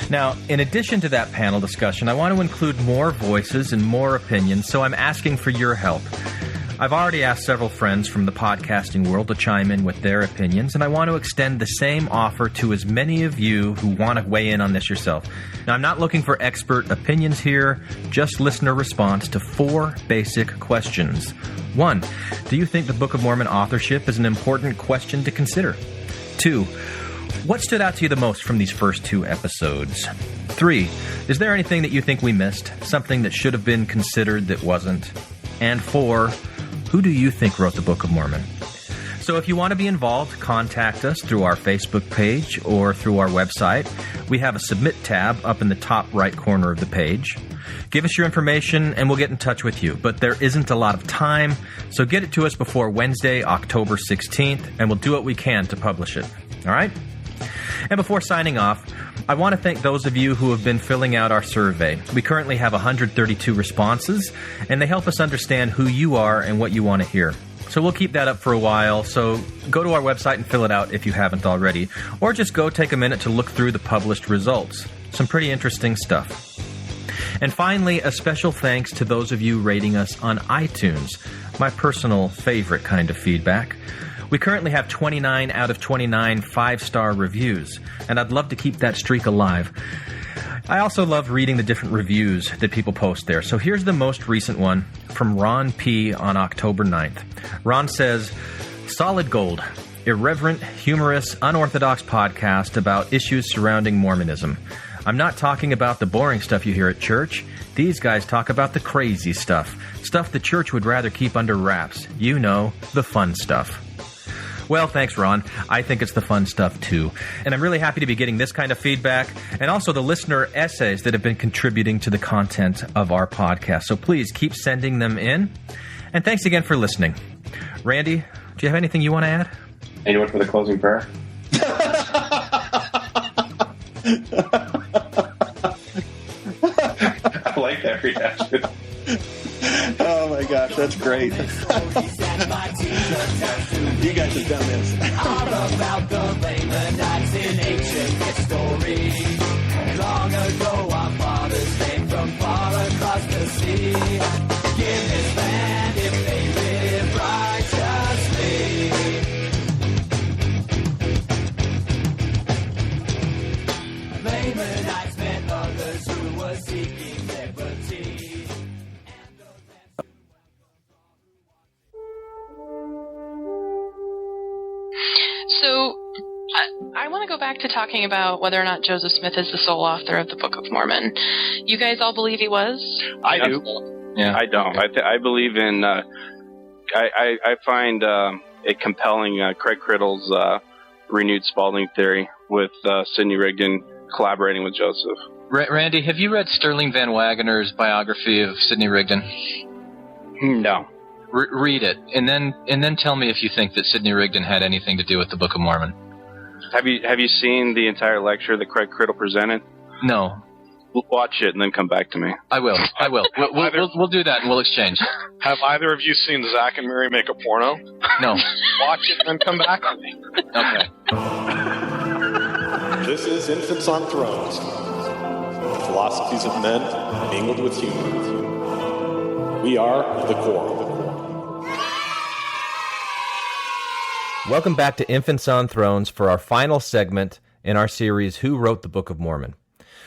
[SPEAKER 9] Now, in addition to that panel discussion, I want to include more voices and more opinions, so I'm asking for your help. I've already asked several friends from the podcasting world to chime in with their opinions, and I want to extend the same offer to as many of you who want to weigh in on this yourself. Now, I'm not looking for expert opinions here, just listener response to 4 basic questions. 1, do you think the Book of Mormon authorship is an important question to consider? 2, what stood out to you the most from these first 2 episodes? 3, is there anything that you think we missed, something that should have been considered that wasn't? And 4, who do you think wrote the Book of Mormon? So if you want to be involved, contact us through our Facebook page or through our website. We have a Submit tab up in the top right corner of the page. Give us your information and we'll get in touch with you. But there isn't a lot of time, so get it to us before Wednesday, October 16th, and we'll do what we can to publish it. All right? And before signing off, I want to thank those of you who have been filling out our survey. We currently have 132 responses, and they help us understand who you are and what you want to hear. So we'll keep that up for a while, so go to our website and fill it out if you haven't already, or just go take a minute to look through the published results. Some pretty interesting stuff. And finally, a special thanks to those of you rating us on iTunes, my personal favorite kind of feedback. We currently have 29 out of 29 5-star reviews, and I'd love to keep that streak alive. I also love reading the different reviews that people post there. So here's the most recent one from Ron P. on October 9th. Ron says, "Solid gold. Irreverent, humorous, unorthodox podcast about issues surrounding Mormonism. I'm not talking about the boring stuff you hear at church. These guys talk about the crazy stuff. Stuff the church would rather keep under wraps. You know, the fun stuff." Well, thanks, Ron. I think it's the fun stuff, too. And I'm really happy to be getting this kind of feedback, and also the listener essays that have been contributing to the content of our podcast. So please keep sending them in. And thanks again for listening. Randy, do you have anything you want to add?
[SPEAKER 18] Anyone for the closing prayer? I like that reaction.
[SPEAKER 17] Oh my gosh, that's great. You guys have done this.
[SPEAKER 5] All about the Lamanites in ancient history. Long ago, our fathers came from far across the sea. Give this land if they live righteously. Lamanites meant others who were seeking liberty.
[SPEAKER 19] So, I want to go back to talking about whether or not Joseph Smith is the sole author of the Book of Mormon. You guys all believe he was?
[SPEAKER 18] I do.
[SPEAKER 9] Yeah.
[SPEAKER 18] I don't. I believe in. I find it compelling. Craig Criddle's renewed Spalding theory with Sidney Rigdon collaborating with Joseph.
[SPEAKER 9] Randy, have you read Sterling Van Wagoner's biography of Sidney Rigdon?
[SPEAKER 18] No.
[SPEAKER 9] Read it, and then tell me if you think that Sidney Rigdon had anything to do with the Book of Mormon.
[SPEAKER 18] Have you seen the entire lecture that Craig Criddle presented?
[SPEAKER 9] No.
[SPEAKER 18] Watch it and then come back to me.
[SPEAKER 9] I will. We'll do that and we'll exchange.
[SPEAKER 2] Have either of you seen Zach and Mary make a porno?
[SPEAKER 9] No.
[SPEAKER 2] Watch it and then come back to me.
[SPEAKER 9] Okay.
[SPEAKER 2] This is Infants on Thrones. Philosophies of men mingled with humor. We are the core.
[SPEAKER 9] Welcome back to Infants on Thrones for our final segment in our series, Who Wrote the Book of Mormon?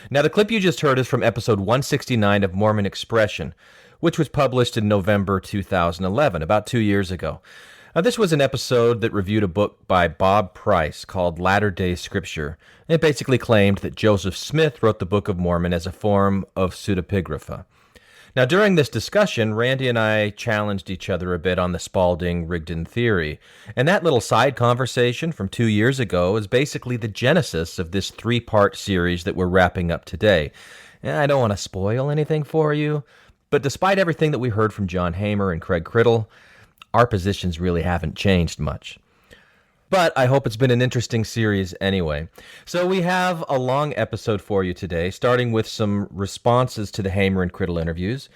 [SPEAKER 9] Now, the clip you just heard is from episode 169 of Mormon Expression, which was published in November 2011, about 2 years ago. Now, this was an episode that reviewed a book by Bob Price called Latter-day Scripture. It basically claimed that Joseph Smith wrote the Book of Mormon as a form of pseudepigrapha. Now, during this discussion, Randy and I challenged each other a bit on the Spalding-Rigdon theory, and that little side conversation from 2 years ago is basically the genesis of this 3-part series that we're wrapping up today. And I don't want to spoil anything for you, but despite everything that we heard from John Hamer and Craig Criddle, our positions really haven't changed much. But I hope it's been an interesting series anyway. So we have a long episode for you today, starting with some responses to the Hamer and Criddle interviews.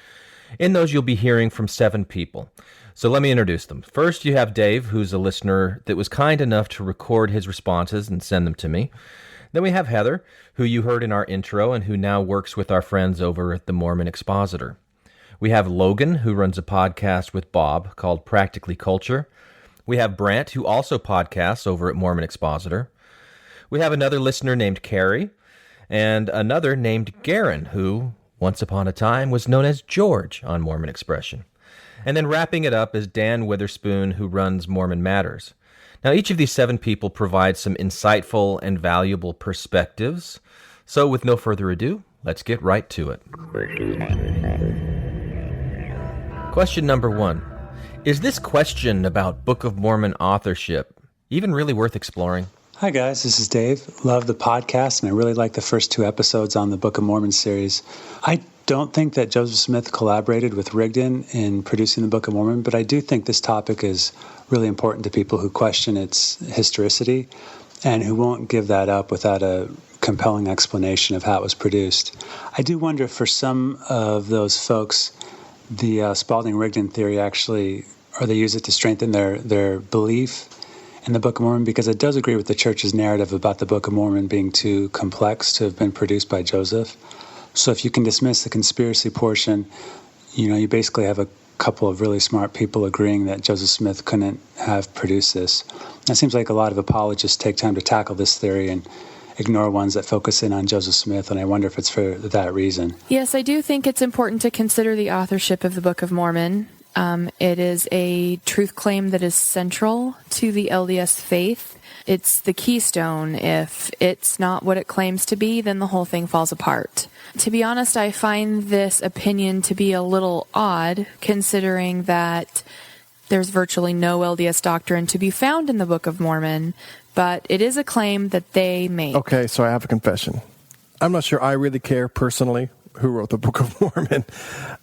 [SPEAKER 9] In those, you'll be hearing from 7 people. So let me introduce them. First, you have Dave, who's a listener that was kind enough to record his responses and send them to me. Then we have Heather, who you heard in our intro and who now works with our friends over at the Mormon Expositor. We have Logan, who runs a podcast with Bob called Practically Culture. We have Brant, who also podcasts over at Mormon Expositor. We have another listener named Carrie, and another named Garen, who, once upon a time, was known as George on Mormon Expression. And then wrapping it up is Dan Witherspoon, who runs Mormon Matters. Now, each of these 7 people provides some insightful and valuable perspectives. So with no further ado, let's get right to it. Question number 1. Is this question about Book of Mormon authorship even really worth exploring?
[SPEAKER 20] Hi guys, this is Dave. Love the podcast, and I really like the first 2 episodes on the Book of Mormon series. I don't think that Joseph Smith collaborated with Rigdon in producing the Book of Mormon, but I do think this topic is really important to people who question its historicity. and who won't give that up without a compelling explanation of how it was produced. I do wonder if for some of those folks, the Spalding-Rigdon theory actually, or they use it to strengthen their belief in the Book of Mormon, because it does agree with the church's narrative about the Book of Mormon being too complex to have been produced by Joseph. So if you can dismiss the conspiracy portion, you basically have a couple of really smart people agreeing that Joseph Smith couldn't have produced this. It seems like a lot of apologists take time to tackle this theory and ignore ones that focus in on Joseph Smith, and I wonder if it's for that reason.
[SPEAKER 19] Yes, I do think it's important to consider the authorship of the Book of Mormon. It is a truth claim that is central to the LDS faith. It's the keystone. If it's not what it claims to be, then the whole thing falls apart. To be honest, I find this opinion to be a little odd, considering that there's virtually no LDS doctrine to be found in the Book of Mormon, but it is a claim that they make.
[SPEAKER 21] Okay, so I have a confession. I'm not sure I really care personally who wrote the Book of Mormon.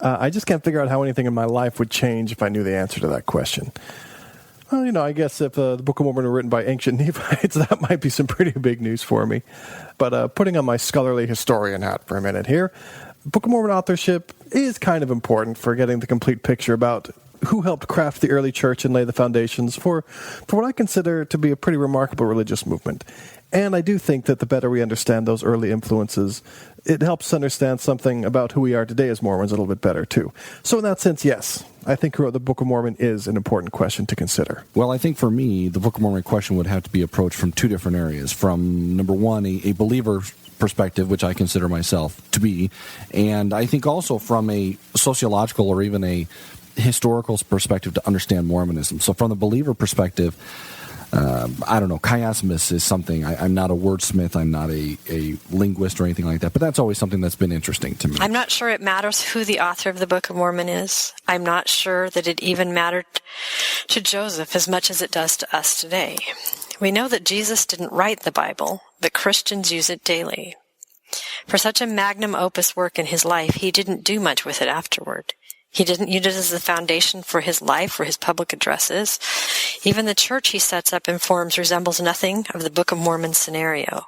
[SPEAKER 21] I just can't figure out how anything in my life would change if I knew the answer to that question. Well, I guess if the Book of Mormon were written by ancient Nephites, that might be some pretty big news for me. But putting on my scholarly historian hat for a minute here, Book of Mormon authorship is kind of important for getting the complete picture about who helped craft the early church and lay the foundations for what I consider to be a pretty remarkable religious movement. And I do think that the better we understand those early influences, it helps us understand something about who we are today as Mormons a little bit better, too. So in that sense, yes, I think the Book of Mormon is an important question to consider.
[SPEAKER 22] Well, I think for me, the Book of Mormon question would have to be approached from two different areas. From, number one, a believer perspective, which I consider myself to be, and I think also from a sociological or even a historical perspective to understand Mormonism. So from the believer perspective, I don't know, chiasmus is something, I'm not a wordsmith, I'm not a linguist or anything like that, but that's always something that's been interesting to me.
[SPEAKER 23] I'm not sure it matters who the author of the Book of Mormon is. I'm not sure that it even mattered to Joseph as much as it does to us today. We know that Jesus didn't write the Bible, but Christians use it daily. For such a magnum opus work in his life, he didn't do much with it afterward. He didn't use it as the foundation for his life, for his public addresses. Even the church he sets up and forms resembles nothing of the Book of Mormon scenario.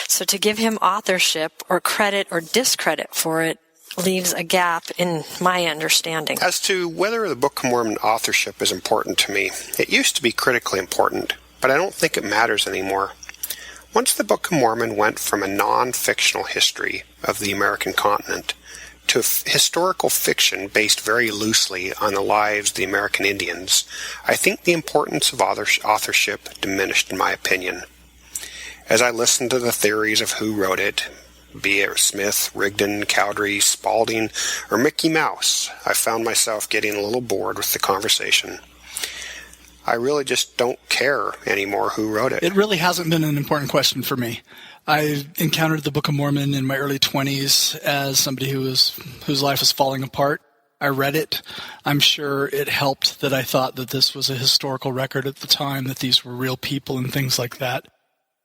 [SPEAKER 23] So to give him authorship or credit or discredit for it leaves a gap in my understanding.
[SPEAKER 24] As to whether the Book of Mormon authorship is important to me, it used to be critically important, but I don't think it matters anymore. Once the Book of Mormon went from a non-fictional history of the American continent to historical fiction based very loosely on the lives of the American Indians, I think the importance of authorship diminished in my opinion. As I listened to the theories of who wrote it, be it Smith, Rigdon, Cowdery, Spalding, or Mickey Mouse, I found myself getting a little bored with the conversation. I really just don't care anymore who wrote it.
[SPEAKER 25] It really hasn't been an important question for me. I encountered the Book of Mormon in my early 20s as somebody whose life was falling apart. I read it. I'm sure it helped that I thought that this was a historical record at the time, that these were real people and things like that.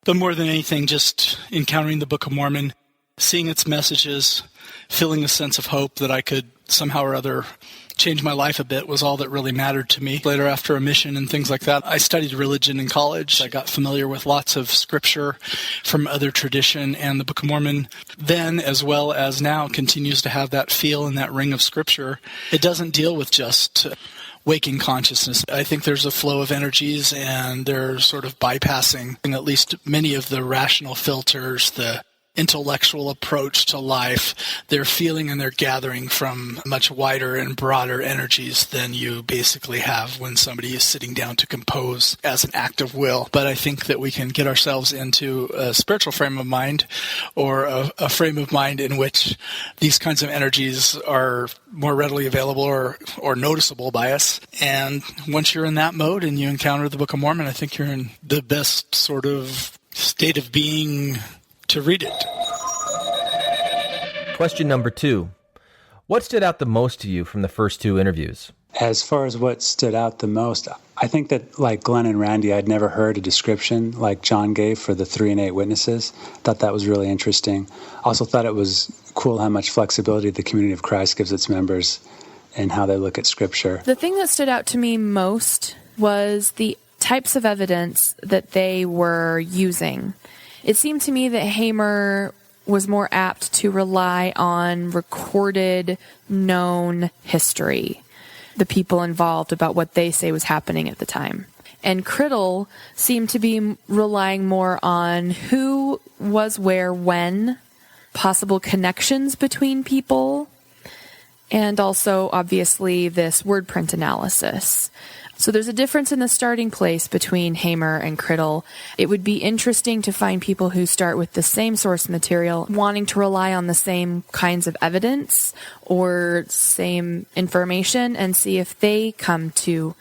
[SPEAKER 25] But more than anything, just encountering the Book of Mormon, seeing its messages, feeling a sense of hope that I could somehow or other change my life a bit was all that really mattered to me. Later, after a mission and things like that, I studied religion in college. I got familiar with lots of scripture from other tradition, and the Book of Mormon then, as well as now, continues to have that feel and that ring of scripture. It doesn't deal with just waking consciousness. I think there's a flow of energies, and they're sort of bypassing at least many of the rational filters, the intellectual approach to life. They're feeling and they're gathering from much wider and broader energies than you basically have when somebody is sitting down to compose as an act of will. But I think that we can get ourselves into a spiritual frame of mind, or a frame of mind in which these kinds of energies are more readily available or noticeable by us. And once you're in that mode and you encounter the Book of Mormon, I think you're in the best sort of state of being to read it.
[SPEAKER 9] Question number 2. What stood out the most to you from the first 2 interviews?
[SPEAKER 20] As far as what stood out the most, I think that, like Glenn and Randy, I'd never heard a description like John gave for the 3 and 8 witnesses. Thought that was really interesting. Also thought it was cool how much flexibility the Community of Christ gives its members and how they look at Scripture.
[SPEAKER 19] The thing that stood out to me most was the types of evidence that they were using. It seemed to me that Hamer was more apt to rely on recorded, known history, the people involved about what they say was happening at the time. And Criddle seemed to be relying more on who was where when, possible connections between people, and also, obviously, this word print analysis. So there's a difference in the starting place between Hamer and Criddle. It would be interesting to find people who start with the same source material, wanting to rely on the same kinds of evidence or same information, and see if they come to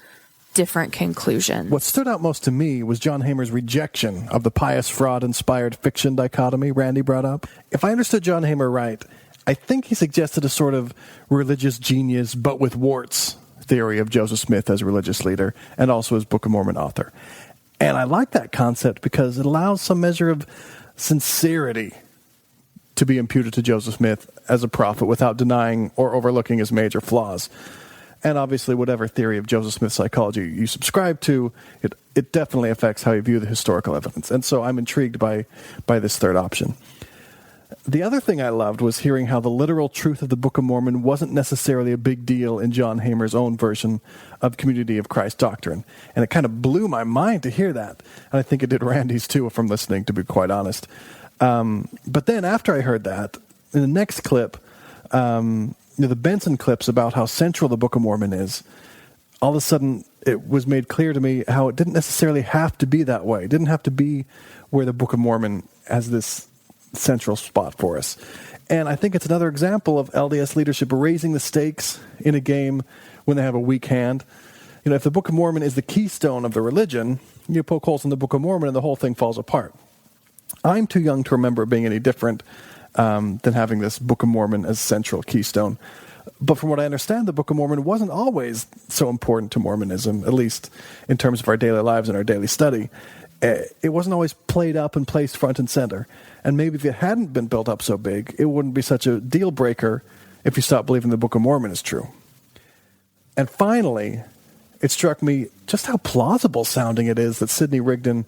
[SPEAKER 19] different conclusions.
[SPEAKER 21] What stood out most to me was John Hamer's rejection of the pious fraud-inspired fiction dichotomy Randy brought up. If I understood John Hamer right, I think he suggested a sort of religious genius, but with warts, theory of Joseph Smith as religious leader and also as Book of Mormon author. And I like that concept because it allows some measure of sincerity to be imputed to Joseph Smith as a prophet without denying or overlooking his major flaws. And obviously, whatever theory of Joseph Smith psychology you subscribe to, it definitely affects how you view the historical evidence. And so I'm intrigued by this third option. The other thing I loved was hearing how the literal truth of the Book of Mormon wasn't necessarily a big deal in John Hamer's own version of Community of Christ doctrine. And it kind of blew my mind to hear that. And I think it did Randy's too, from listening, to be quite honest. But then after I heard that, in the next clip, the Benson clips about how central the Book of Mormon is, all of a sudden it was made clear to me how it didn't necessarily have to be that way. It didn't have to be where the Book of Mormon has this central spot for us. And I think it's another example of LDS leadership raising the stakes in a game when they have a weak hand. You know, if the Book of Mormon is the keystone of the religion, you poke holes in the Book of Mormon and the whole thing falls apart. I'm too young to remember it being any different than having this Book of Mormon as central keystone. But from what I understand, the Book of Mormon wasn't always so important to Mormonism, at least in terms of our daily lives and our daily study. It wasn't always played up and placed front and center. And maybe if it hadn't been built up so big, it wouldn't be such a deal breaker if you stopped believing the Book of Mormon is true. And finally, it struck me just how plausible sounding it is that Sidney Rigdon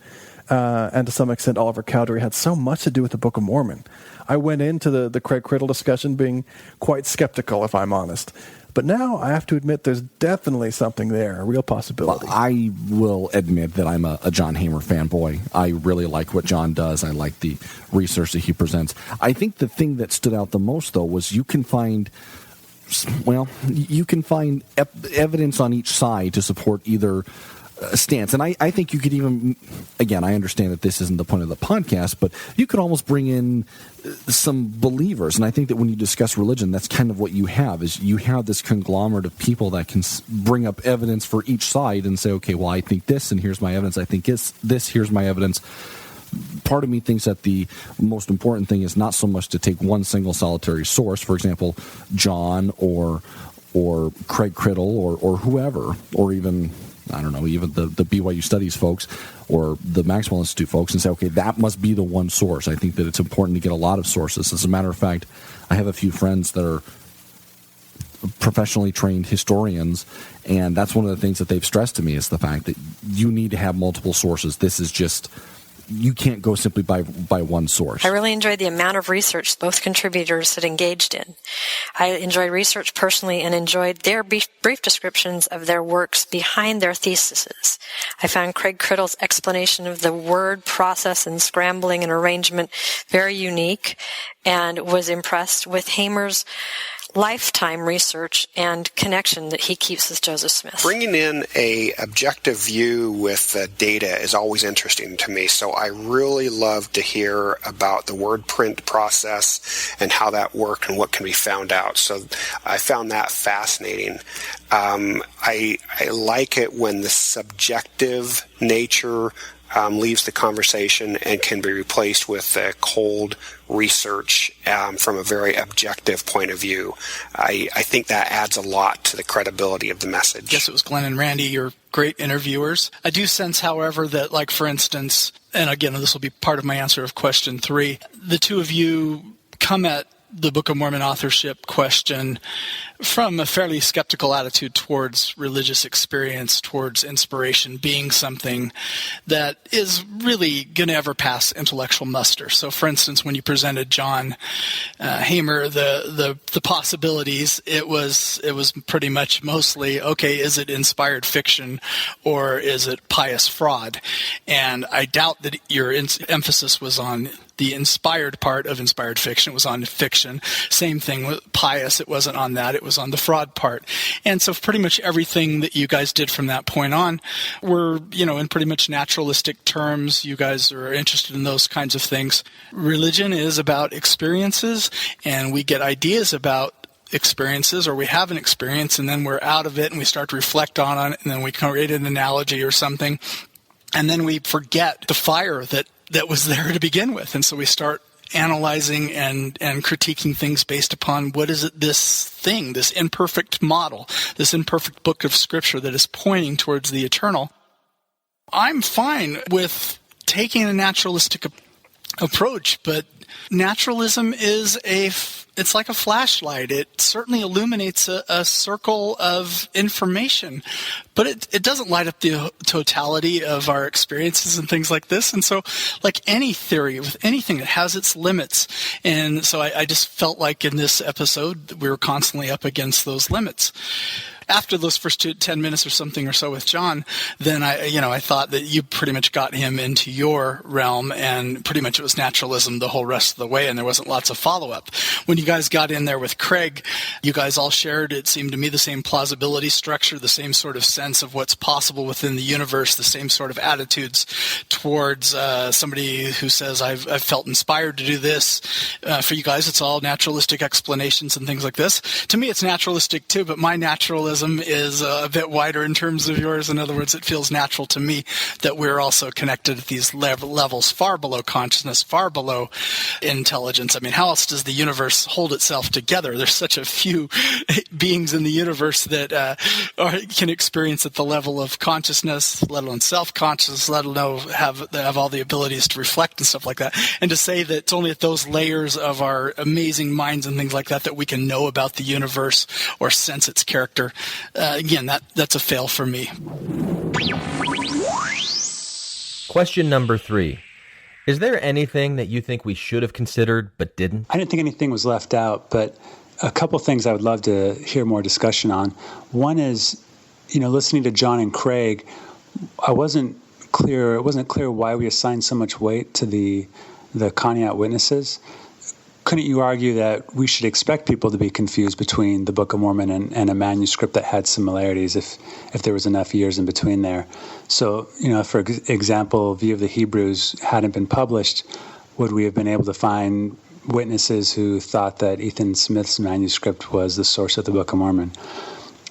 [SPEAKER 21] and to some extent Oliver Cowdery had so much to do with the Book of Mormon. I went into the Craig Criddle discussion being quite skeptical, if I'm honest. But now I have to admit there's definitely something there, a real possibility.
[SPEAKER 22] Well, I will admit that I'm a John Hamer fanboy. I really like what John does. I like the research that he presents. I think the thing that stood out the most, though, was you can find evidence on each side to support either stance. And I think you could even, again, I understand that this isn't the point of the podcast, but you could almost bring in some believers. And I think that when you discuss religion, that's kind of what you have, is you have this conglomerate of people that can bring up evidence for each side and say, okay, well, I think this, and here's my evidence. I think this, here's my evidence. Part of me thinks that the most important thing is not so much to take one single solitary source, for example, John or Craig Criddle or whoever, or even, I don't know, even the BYU Studies folks or the Maxwell Institute folks, and say, okay, that must be the one source. I think that it's important to get a lot of sources. As a matter of fact, I have a few friends that are professionally trained historians, and that's one of the things that they've stressed to me is the fact that you need to have multiple sources. This is just, you can't go simply by one source.
[SPEAKER 23] I really enjoyed the amount of research both contributors had engaged in. I enjoyed research personally and enjoyed their brief descriptions of their works behind their theses. I found Craig Criddle's explanation of the word process and scrambling and arrangement very unique, and was impressed with Hamer's lifetime research and connection that he keeps with Joseph Smith.
[SPEAKER 24] Bringing in a objective view with data is always interesting to me, so I really love to hear about the word print process and how that worked and what can be found out. So I found that fascinating. I like it when the subjective nature leaves the conversation and can be replaced with cold research from a very objective point of view. I think that adds a lot to the credibility of the message.
[SPEAKER 25] Yes, it was Glenn and Randy, you're great interviewers. I do sense, however, that, like, for instance, and again, this will be part of my answer of question 3, the two of you come at the Book of Mormon authorship question from a fairly skeptical attitude towards religious experience, towards inspiration being something that is really going to ever pass intellectual muster. So, for instance, when you presented John Hamer the possibilities, it was pretty much mostly, okay, is it inspired fiction or is it pious fraud? And I doubt that your emphasis was on the inspired part of inspired fiction. It was on fiction. Same thing with pious. It wasn't on that. It was on the fraud part. And so pretty much everything that you guys did from that point on were, in pretty much naturalistic terms. You guys are interested in those kinds of things. Religion is about experiences, and we get ideas about experiences, or we have an experience, and then we're out of it, and we start to reflect on it, and then we create an analogy or something, and then we forget the fire that was there to begin with. And so we start analyzing and critiquing things based upon what is it, this thing, this imperfect model, this imperfect book of Scripture that is pointing towards the eternal. I'm fine with taking a naturalistic approach, but naturalism is it's like a flashlight. It certainly illuminates a circle of information, but it doesn't light up the totality of our experiences and things like this. And so, like any theory, with anything, it has its limits. And so I just felt like in this episode, we were constantly up against those limits. After those first 10 minutes or something or so with John, then I thought that you pretty much got him into your realm, and pretty much it was naturalism the whole rest of the way, and there wasn't lots of follow-up. When you guys got in there with Craig, you guys all shared, it seemed to me, the same plausibility structure, the same sort of sense of what's possible within the universe, the same sort of attitudes towards somebody who says, I've felt inspired to do this. For you guys, it's all naturalistic explanations and things like this. To me, it's naturalistic too, but my naturalism is a bit wider in terms of yours. In other words, it feels natural to me that we're also connected at these levels far below consciousness, far below intelligence. I mean, how else does the universe hold itself together? There's such a few beings in the universe that can experience at the level of consciousness, let alone self-conscious, let alone have all the abilities to reflect and stuff like that. And to say that it's only at those layers of our amazing minds and things like that we can know about the universe or sense its character. Again, that's a fail for me.
[SPEAKER 9] Question number 3. Is there anything that you think we should have considered but didn't?
[SPEAKER 20] I didn't think anything was left out, but a couple things I would love to hear more discussion on. One is, listening to John and Craig, it wasn't clear why we assigned so much weight to the Conneaut witnesses. Couldn't you argue that we should expect people to be confused between the Book of Mormon and a manuscript that had similarities if there was enough years in between there? So, for example, View of the Hebrews hadn't been published, would we have been able to find witnesses who thought that Ethan Smith's manuscript was the source of the Book of Mormon?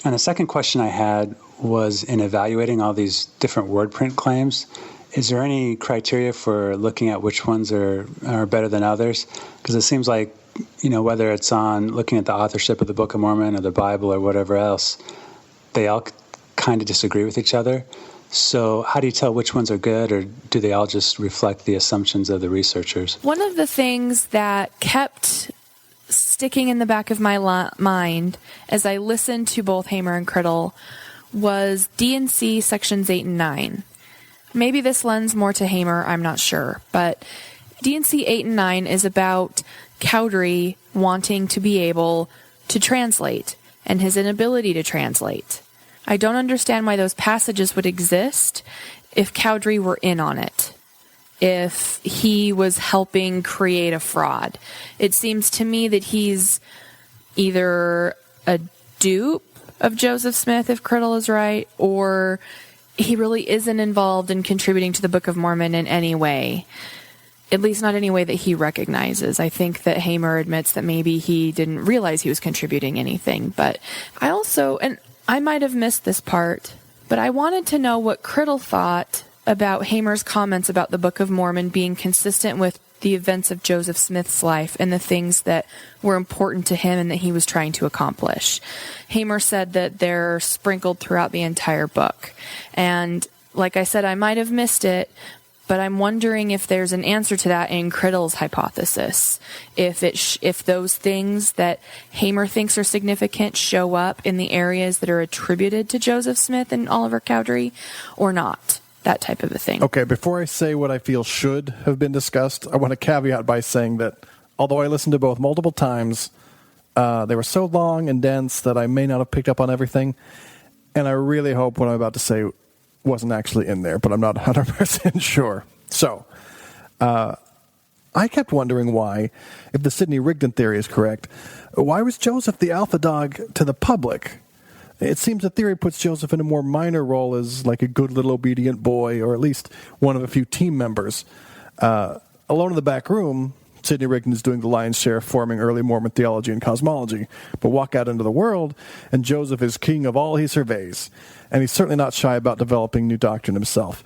[SPEAKER 20] And the second question I had was, in evaluating all these different word print claims, is there any criteria for looking at which ones are better than others? Because it seems like, whether it's on looking at the authorship of the Book of Mormon or the Bible or whatever else, they all kind of disagree with each other. So how do you tell which ones are good, or do they all just reflect the assumptions of the researchers?
[SPEAKER 19] One of the things that kept sticking in the back of my mind as I listened to both Hamer and Criddle was D&C sections 8 and 9. Maybe this lends more to Hamer, I'm not sure. But D&C 8 and 9 is about Cowdery wanting to be able to translate and his inability to translate. I don't understand why those passages would exist if Cowdery were in on it, if he was helping create a fraud. It seems to me that he's either a dupe of Joseph Smith, if Criddle is right, or he really isn't involved in contributing to the Book of Mormon in any way, at least not any way that he recognizes. I think that Hamer admits that maybe he didn't realize he was contributing anything. But I also, and I might have missed this part, but I wanted to know what Criddle thought about Hamer's comments about the Book of Mormon being consistent with the events of Joseph Smith's life and the things that were important to him and that he was trying to accomplish. Hamer said that they're sprinkled throughout the entire book. And like I said, I might have missed it, But I'm wondering if there's an answer to that in Criddle's hypothesis. If those things that Hamer thinks are significant show up in the areas that are attributed to Joseph Smith and Oliver Cowdery or not. That type of a thing.
[SPEAKER 21] Okay, before I say what I feel should have been discussed, I want to caveat by saying that although I listened to both multiple times, they were so long and dense that I may not have picked up on everything. And I really hope what I'm about to say wasn't actually in there, but I'm not 100% sure. So, I kept wondering why, if the Sidney Rigdon theory is correct, why was Joseph the alpha dog to the public? It seems the theory puts Joseph in a more minor role as like a good little obedient boy, or at least one of a few team members. Alone in the back room, Sidney Rigdon is doing the lion's share of forming early Mormon theology and cosmology. But walk out into the world, and Joseph is king of all he surveys. And he's certainly not shy about developing new doctrine himself.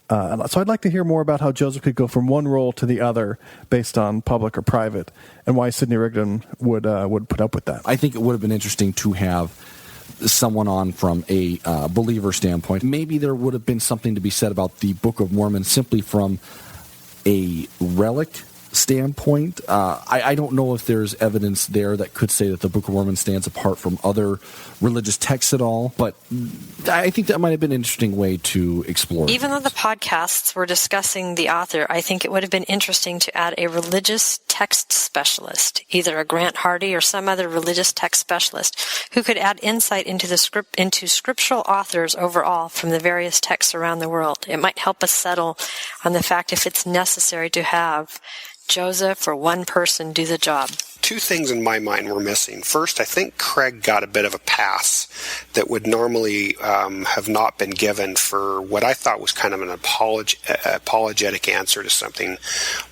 [SPEAKER 21] So I'd like to hear more about how Joseph could go from one role to the other based on public or private, and why Sidney Rigdon would put up with that.
[SPEAKER 22] I think it would have been interesting to have someone on from a believer standpoint. Maybe there would have been something to be said about the Book of Mormon simply from a relic standpoint. I don't know if there's evidence there that could say that the Book of Mormon stands apart from other religious texts at all, but I think that might have been an interesting way to explore.
[SPEAKER 23] Even though the podcasts were discussing the author, I think it would have been interesting to add a religious text specialist, either a Grant Hardy or some other religious text specialist, who could add insight into scriptural authors overall from the various texts around the world. It might help us settle on the fact if it's necessary to have Joseph or one person do the job.
[SPEAKER 24] Two things in my mind were missing. First, I think Craig got a bit of a pass that would normally have not been given for what I thought was kind of an apologetic answer to something.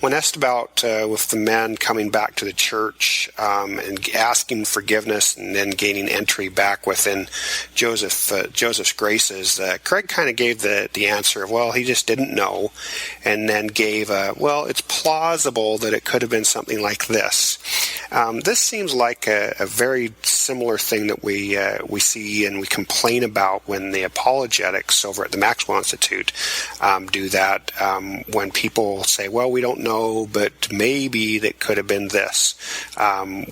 [SPEAKER 24] When asked about with the men coming back to the church and asking forgiveness and then gaining entry back within Joseph's graces, Craig kind of gave the answer of, well, he just didn't know, and then gave well, it's plausible that it could have been something like this. This seems like a very similar thing that we see and we complain about when the apologetics over at the Maxwell Institute do that. When people say, well, we don't know, but maybe that could have been this.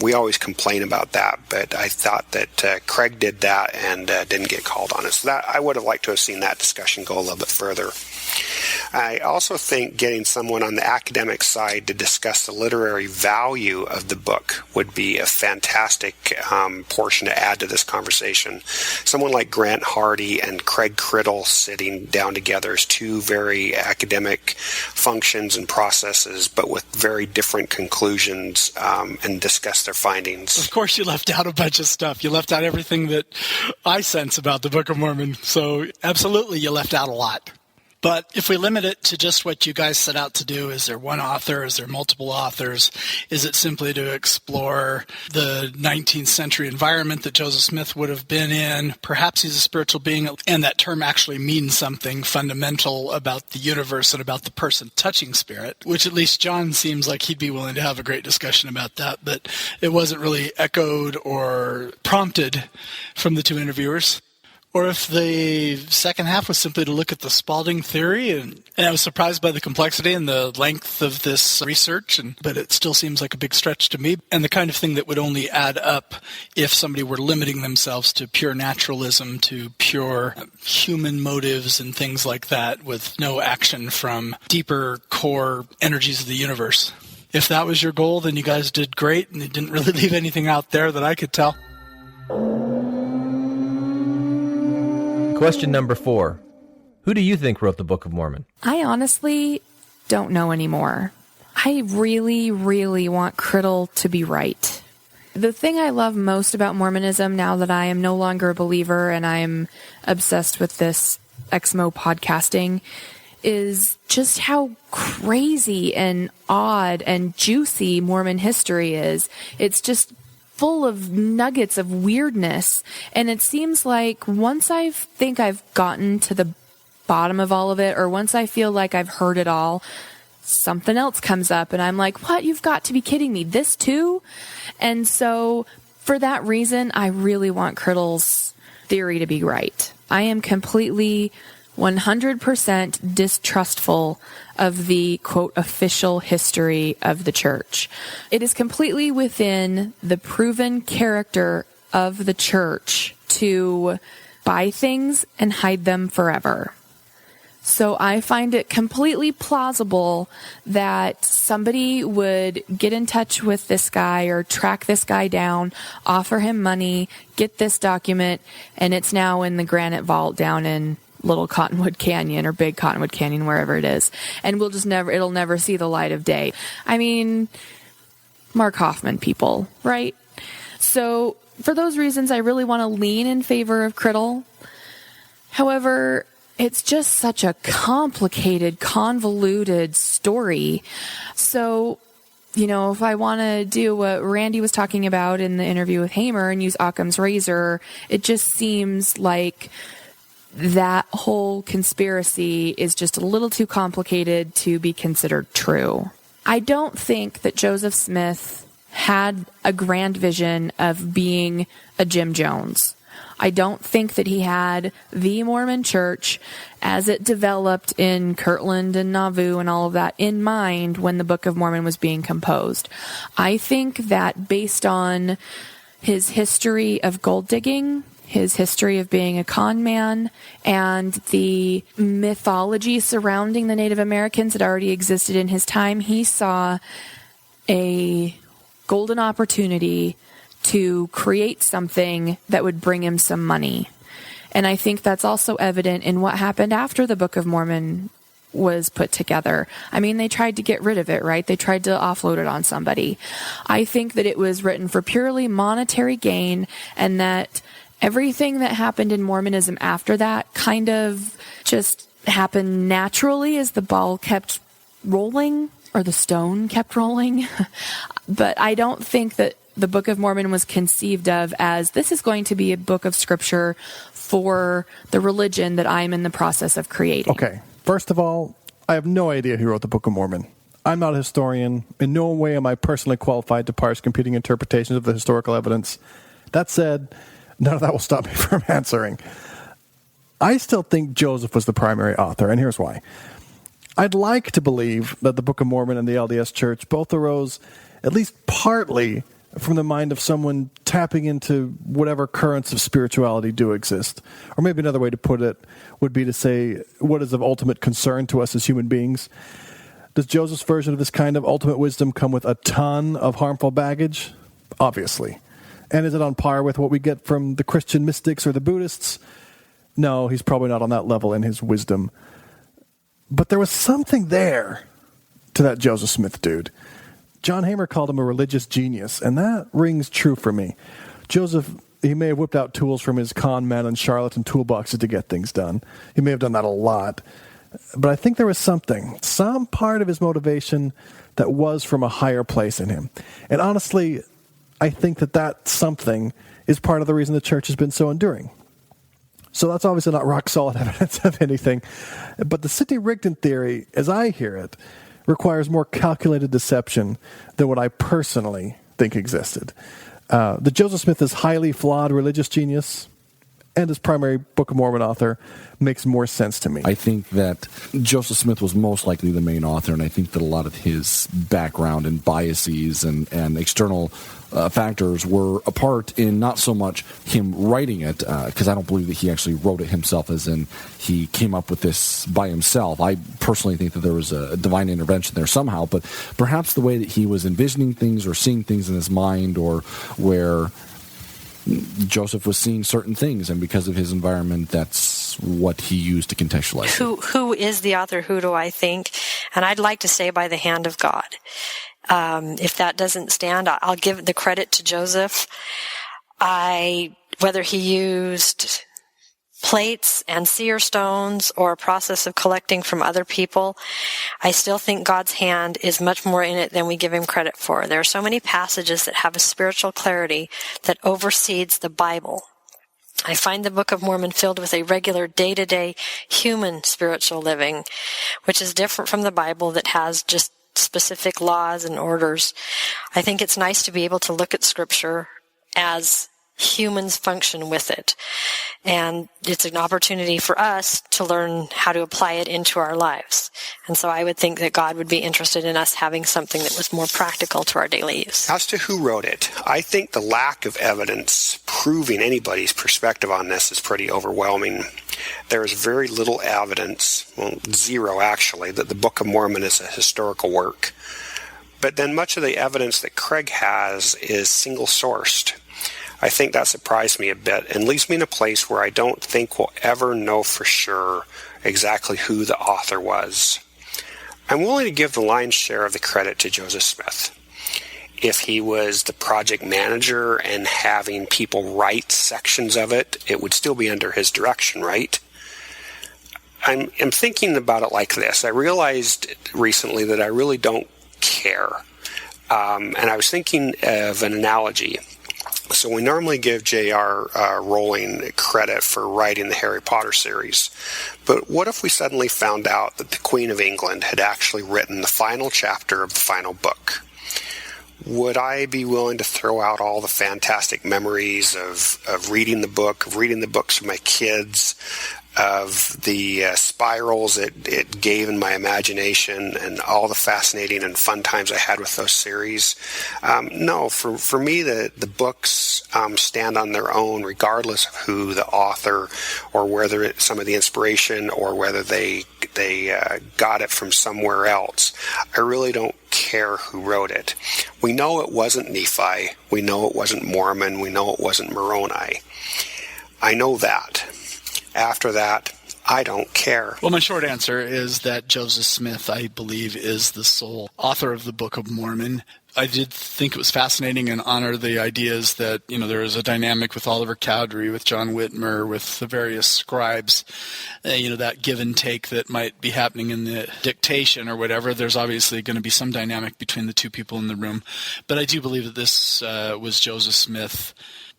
[SPEAKER 24] We always complain about that, but I thought that Craig did that and didn't get called on it. So that I would have liked to have seen that discussion go a little bit further. I also think getting someone on the academic side to discuss the literary value of the book would be a fantastic portion to add to this conversation. Someone like Grant Hardy and Craig Criddle sitting down together as two very academic functions and processes, but with very different conclusions, and discuss their findings.
[SPEAKER 25] Of course, you left out a bunch of stuff. You left out everything that I sense about the Book of Mormon. So absolutely, you left out a lot. But if we limit it to just what you guys set out to do, is there one author? Is there multiple authors? Is it simply to explore the 19th century environment that Joseph Smith would have been in? Perhaps he's a spiritual being, and that term actually means something fundamental about the universe and about the person touching spirit, which at least John seems like he'd be willing to have a great discussion about that. But it wasn't really echoed or prompted from the two interviewers. Or if the second half was simply to look at the Spalding theory, and I was surprised by the complexity and the length of this research, but it still seems like a big stretch to me, and the kind of thing that would only add up if somebody were limiting themselves to pure naturalism, to pure human motives and things like that, with no action from deeper core energies of the universe. If that was your goal, then you guys did great, and you didn't really leave anything out there that I could tell.
[SPEAKER 9] Question number 4. Who do you think wrote the Book of Mormon?
[SPEAKER 19] I honestly don't know anymore. I really, really want Criddle to be right. The thing I love most about Mormonism, now that I am no longer a believer and I'm obsessed with this Exmo podcasting, is just how crazy and odd and juicy Mormon history is. It's just full of nuggets of weirdness. And it seems like once I think I've gotten to the bottom of all of it, or once I feel like I've heard it all, something else comes up and I'm like, what? You've got to be kidding me. This too? And so for that reason, I really want Criddle's theory to be right. I am completely 100% distrustful of the, quote, official history of the church. It is completely within the proven character of the church to buy things and hide them forever. So I find it completely plausible that somebody would get in touch with this guy or track this guy down, offer him money, get this document, and it's now in the granite vault down in Little Cottonwood Canyon or Big Cottonwood Canyon, wherever it is. And it'll never see the light of day. I mean, Mark Hoffman people, right? So for those reasons, I really want to lean in favor of Criddle. However, it's just such a complicated, convoluted story. So, if I want to do what Randy was talking about in the interview with Hamer and use Occam's razor, it just seems like that whole conspiracy is just a little too complicated to be considered true. I don't think that Joseph Smith had a grand vision of being a Jim Jones. I don't think that he had the Mormon church as it developed in Kirtland and Nauvoo and all of that in mind when the Book of Mormon was being composed. I think that based on his history of gold digging, his history of being a con man, and the mythology surrounding the Native Americans that already existed in his time, he saw a golden opportunity to create something that would bring him some money. And I think that's also evident in what happened after the Book of Mormon was put together. I mean, they tried to get rid of it, right? They tried to offload it on somebody. I think that it was written for purely monetary gain, and that everything that happened in Mormonism after that kind of just happened naturally as the ball kept rolling, or the stone kept rolling. But I don't think that the Book of Mormon was conceived of as, this is going to be a book of scripture for the religion that I'm in the process of creating.
[SPEAKER 21] Okay. First of all, I have no idea who wrote the Book of Mormon. I'm not a historian. In no way am I personally qualified to parse competing interpretations of the historical evidence. That said, none of that will stop me from answering. I still think Joseph was the primary author, and here's why. I'd like to believe that the Book of Mormon and the LDS Church both arose at least partly from the mind of someone tapping into whatever currents of spirituality do exist. Or maybe another way to put it would be to say, what is of ultimate concern to us as human beings? Does Joseph's version of this kind of ultimate wisdom come with a ton of harmful baggage? Obviously. And is it on par with what we get from the Christian mystics or the Buddhists? No, he's probably not on that level in his wisdom. But there was something there to that Joseph Smith dude. John Hamer called him a religious genius, and that rings true for me. Joseph, he may have whipped out tools from his con man and charlatan toolboxes to get things done. He may have done that a lot. But I think there was some part of his motivation that was from a higher place in him. And honestly, I think that something is part of the reason the church has been so enduring. So that's obviously not rock solid evidence of anything. But the Sidney Rigdon theory, as I hear it, requires more calculated deception than what I personally think existed. The Joseph Smith is highly flawed religious genius, and his primary Book of Mormon author makes more sense to me.
[SPEAKER 22] I think that Joseph Smith was most likely the main author, and I think that a lot of his background and biases and external factors were a part in not so much him writing it, because I don't believe that he actually wrote it himself, as in he came up with this by himself. I personally think that there was a divine intervention there somehow, but perhaps the way that he was envisioning things or seeing things in his mind, or where Joseph was seeing certain things, and because of his environment, that's what he used to contextualize.
[SPEAKER 23] Who is the author? Who do I think? And I'd like to say by the hand of God. If that doesn't stand, I'll give the credit to Joseph. Whether he used plates and seer stones or a process of collecting from other people, I still think God's hand is much more in it than we give him credit for. There are so many passages that have a spiritual clarity that oversees the Bible. I find the Book of Mormon filled with a regular day-to-day human spiritual living, which is different from the Bible that has just specific laws and orders. I think it's nice to be able to look at Scripture as humans function with it. And it's an opportunity for us to learn how to apply it into our lives. And so I would think that God would be interested in us having something that was more practical to our daily use.
[SPEAKER 24] As to who wrote it, I think the lack of evidence proving anybody's perspective on this is pretty overwhelming. There is very little evidence, well, zero actually, that the Book of Mormon is a historical work. But then much of the evidence that Craig has is single-sourced. I think that surprised me a bit and leaves me in a place where I don't think we'll ever know for sure exactly who the author was. I'm willing to give the lion's share of the credit to Joseph Smith. If he was the project manager and having people write sections of it, it would still be under his direction, right? I'm thinking about it like this. I realized recently that I really don't care. And I was thinking of an analogy. So we normally give J.R. Rowling credit for writing the Harry Potter series. But what if we suddenly found out that the Queen of England had actually written the final chapter of the final book? Would I be willing to throw out all the fantastic memories of reading the book, of reading the books with my kids, of the spirals it gave in my imagination and all the fascinating and fun times I had with those series? No, for me, the books stand on their own regardless of who the author or whether it's some of the inspiration or whether they got it from somewhere else. I really don't care who wrote it. We know it wasn't Nephi. We know it wasn't Mormon. We know it wasn't Moroni. I know that. After that, I don't care.
[SPEAKER 25] Well, my short answer is that Joseph Smith, I believe, is the sole author of the Book of Mormon. I did think it was fascinating and honor the ideas that, there is a dynamic with Oliver Cowdery, with John Whitmer, with the various scribes, that give and take that might be happening in the dictation or whatever. There's obviously going to be some dynamic between the two people in the room. But I do believe that this was Joseph Smith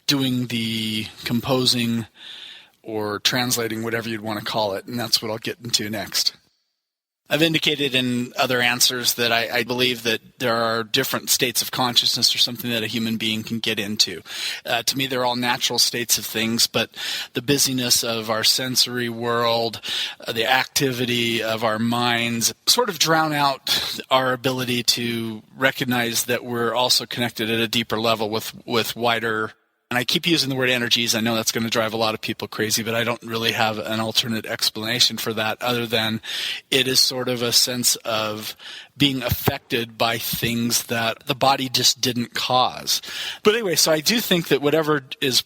[SPEAKER 25] doing the composing or translating, whatever you'd want to call it, and that's what I'll get into next. I've indicated in other answers that I believe that there are different states of consciousness or something that a human being can get into. To me, they're all natural states of things, but the busyness of our sensory world, the activity of our minds sort of drown out our ability to recognize that we're also connected at a deeper level with wider. And I keep using the word energies. I know that's going to drive a lot of people crazy, but I don't really have an alternate explanation for that other than it is sort of a sense of being affected by things that the body just didn't cause. But anyway, so I do think that whatever is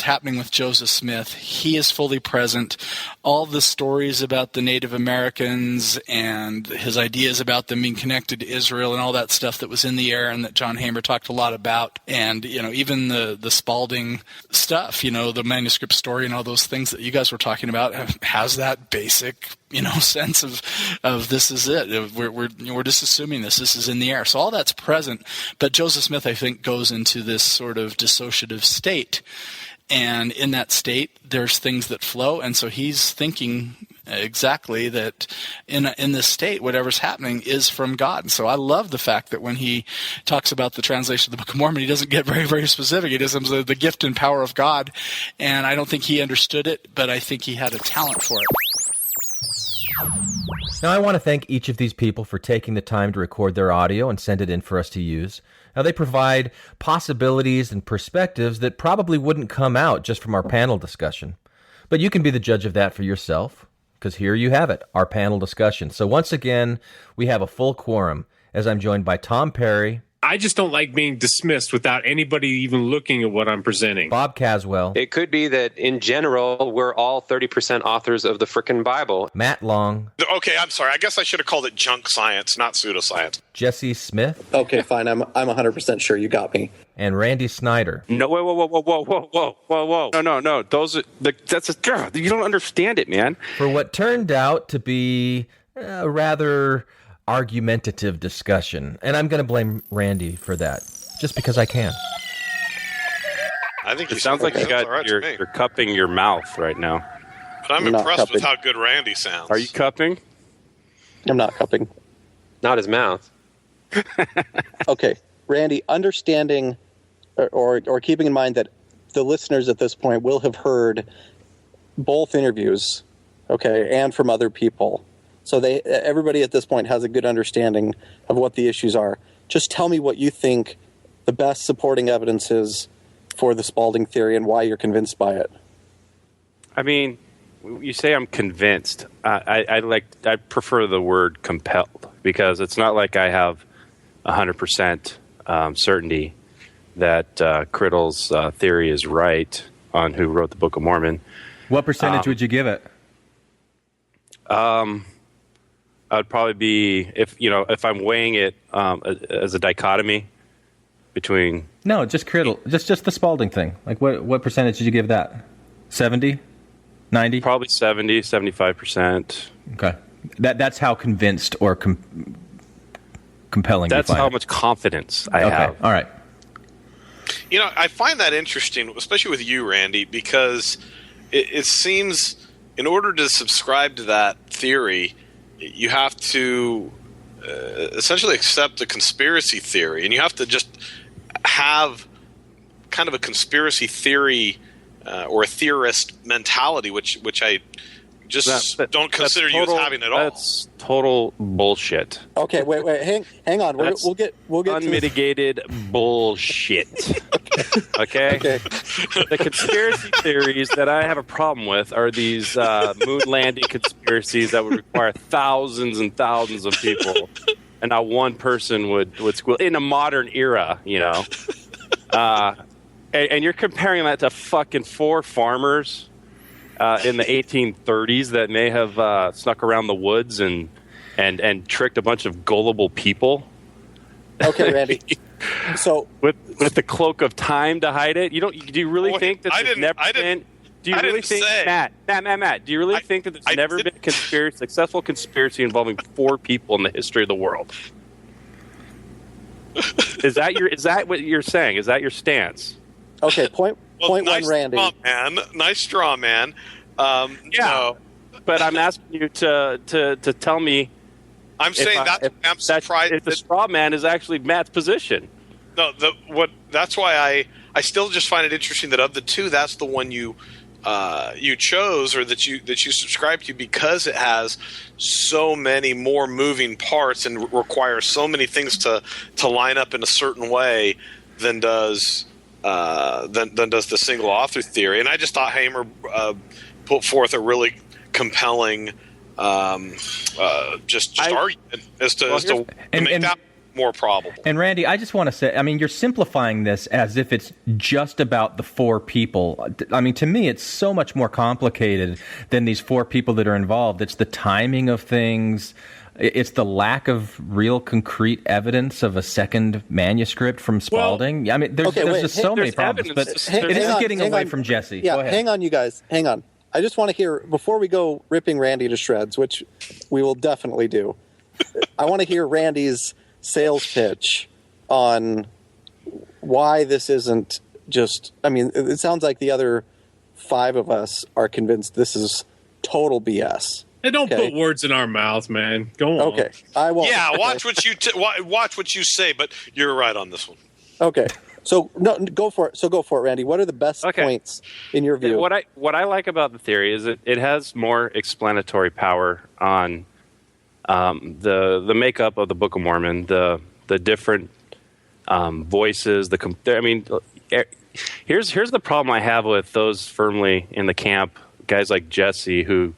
[SPEAKER 25] happening with Joseph Smith, he is fully present. All the stories about the Native Americans and his ideas about them being connected to Israel and all that stuff that was in the air and that John Hamer talked a lot about, and even the Spalding stuff, the manuscript story and all those things that you guys were talking about has that basic sense of this is it. We're just assuming this is in the air. So all that's present. But Joseph Smith, I think, goes into this sort of dissociative state. And in that state, there's things that flow. And so he's thinking exactly that in this state, whatever's happening is from God. And so I love the fact that when he talks about the translation of the Book of Mormon, he doesn't get very, very specific. He just says the gift and power of God. And I don't think he understood it, but I think he had a talent for it.
[SPEAKER 9] Now, I want to thank each of these people for taking the time to record their audio and send it in for us to use. Now, they provide possibilities and perspectives that probably wouldn't come out just from our panel discussion. But you can be the judge of that for yourself, because here you have it, our panel discussion. So once again, we have a full quorum, as I'm joined by Tom Perry.
[SPEAKER 1] I just don't like being dismissed without anybody even looking at what I'm presenting.
[SPEAKER 9] Bob Caswell.
[SPEAKER 3] It could be that, in general, we're all 30% authors of the frickin' Bible.
[SPEAKER 9] Matt Long.
[SPEAKER 4] Okay, I'm sorry. I guess I should have called it junk science, not pseudoscience.
[SPEAKER 9] Jesse Smith.
[SPEAKER 6] Okay, fine. I'm 100% sure you got me.
[SPEAKER 9] And Randy Snyder.
[SPEAKER 18] No, whoa. No. You don't understand it, man.
[SPEAKER 9] For what turned out to be a rather argumentative discussion. And I'm going to blame Randy for that, just because I can.
[SPEAKER 4] I think
[SPEAKER 18] it sounds like you're cupping your mouth right now.
[SPEAKER 4] But I'm impressed with how good Randy sounds.
[SPEAKER 18] Are you cupping?
[SPEAKER 6] I'm not cupping.
[SPEAKER 3] Not his mouth.
[SPEAKER 6] Okay, Randy, understanding or keeping in mind that the listeners at this point will have heard both interviews, okay, and from other people. So everybody at this point has a good understanding of what the issues are. Just tell me what you think the best supporting evidence is for the Spalding theory and why you're convinced by it.
[SPEAKER 3] I mean, you say I'm convinced. I prefer the word compelled, because it's not like I have 100% certainty that Criddle's theory is right on who wrote the Book of Mormon.
[SPEAKER 9] What percentage would you give it?
[SPEAKER 3] I'd probably be, if I'm weighing it as a dichotomy between...
[SPEAKER 9] No, just Criddle. Just the Spalding thing. Like, what percentage did you give that? 70? 90?
[SPEAKER 3] Probably 70, 75%.
[SPEAKER 9] Okay. That's how convinced or compelling
[SPEAKER 3] That's
[SPEAKER 9] you find
[SPEAKER 3] how
[SPEAKER 9] it.
[SPEAKER 3] much confidence I have.
[SPEAKER 9] All right.
[SPEAKER 4] I find that interesting, especially with you, Randy, because it seems in order to subscribe to that theory, you have to essentially accept the conspiracy theory, and you have to just have kind of a conspiracy theory or a theorist mentality, which I just don't consider you as having at all. That's
[SPEAKER 3] total bullshit.
[SPEAKER 6] Okay, wait, hang on. We'll get
[SPEAKER 3] unmitigated bullshit. Okay? The conspiracy theories that I have a problem with are these moon landing conspiracies that would require thousands and thousands of people, and not one person would squeal in a modern era. And you're comparing that to fucking 4 farmers in the 1830s that may have snuck around the woods and tricked a bunch of gullible people.
[SPEAKER 6] Okay, Randy. So
[SPEAKER 3] with the cloak of time to hide it, do you really think that there's never been? Do you really think, Matt? Do you really think that there's never been a successful conspiracy involving 4 people in the history of the world? Is that what you're saying? Is that your stance?
[SPEAKER 6] Okay, point one, Randy.
[SPEAKER 4] Nice straw man.
[SPEAKER 3] No. But I'm asking you to tell me.
[SPEAKER 4] I'm surprised
[SPEAKER 3] if the straw man is actually Matt's position.
[SPEAKER 4] No, that's why I still just find it interesting that of the two, that's the one you chose, or that you subscribe to, because it has so many more moving parts and requires so many things to line up in a certain way than does the single author theory. And I just thought Hamer put forth a really compelling argument as to make that more probable.
[SPEAKER 9] And Randy, I just want to say, I mean, you're simplifying this as if it's just about the 4 people. I mean, to me, it's so much more complicated than these 4 people that are involved. It's the timing of things. It's the lack of real concrete evidence of a second manuscript from Spalding. I mean, there's just so many problems. But this is getting away from Jesse.
[SPEAKER 6] Yeah,
[SPEAKER 9] Go ahead.
[SPEAKER 6] hang on, you guys. Hang on. I just want to hear, before we go ripping Randy to shreds, which we will definitely do, I want to hear Randy's sales pitch on why this isn't just, I mean, it sounds like the other 5 of us are convinced this is total BS.
[SPEAKER 1] Hey, don't put words in our mouth, man. Go on.
[SPEAKER 6] Okay, I won't.
[SPEAKER 4] Yeah, watch what you say, but you're right on this one.
[SPEAKER 6] Okay, so go for it. So go for it, Randy. What are the best points in your view?
[SPEAKER 3] What I like about the theory is it has more explanatory power on the makeup of the Book of Mormon, the different voices. Here's the problem I have with those firmly in the camp, guys like Jesse, who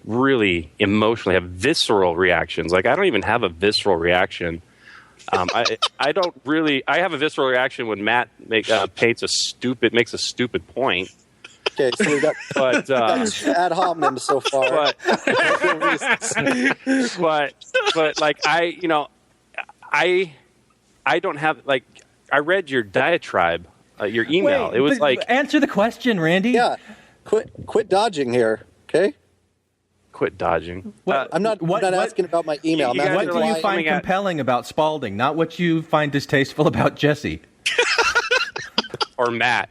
[SPEAKER 3] really emotionally have visceral reactions. Like, I don't even have a visceral reaction. I don't really. I have a visceral reaction when Matt makes a stupid point.
[SPEAKER 6] Okay, so we got ad hominem so far.
[SPEAKER 3] But like I don't have, like, I read your diatribe, your email. It was like,
[SPEAKER 9] answer the question, Randy.
[SPEAKER 6] Yeah, quit dodging here. Okay.
[SPEAKER 3] Quit dodging.
[SPEAKER 6] I'm not asking about my email.
[SPEAKER 9] What do you find compelling about Spalding? Not what you find distasteful about Jesse.
[SPEAKER 3] Or Matt.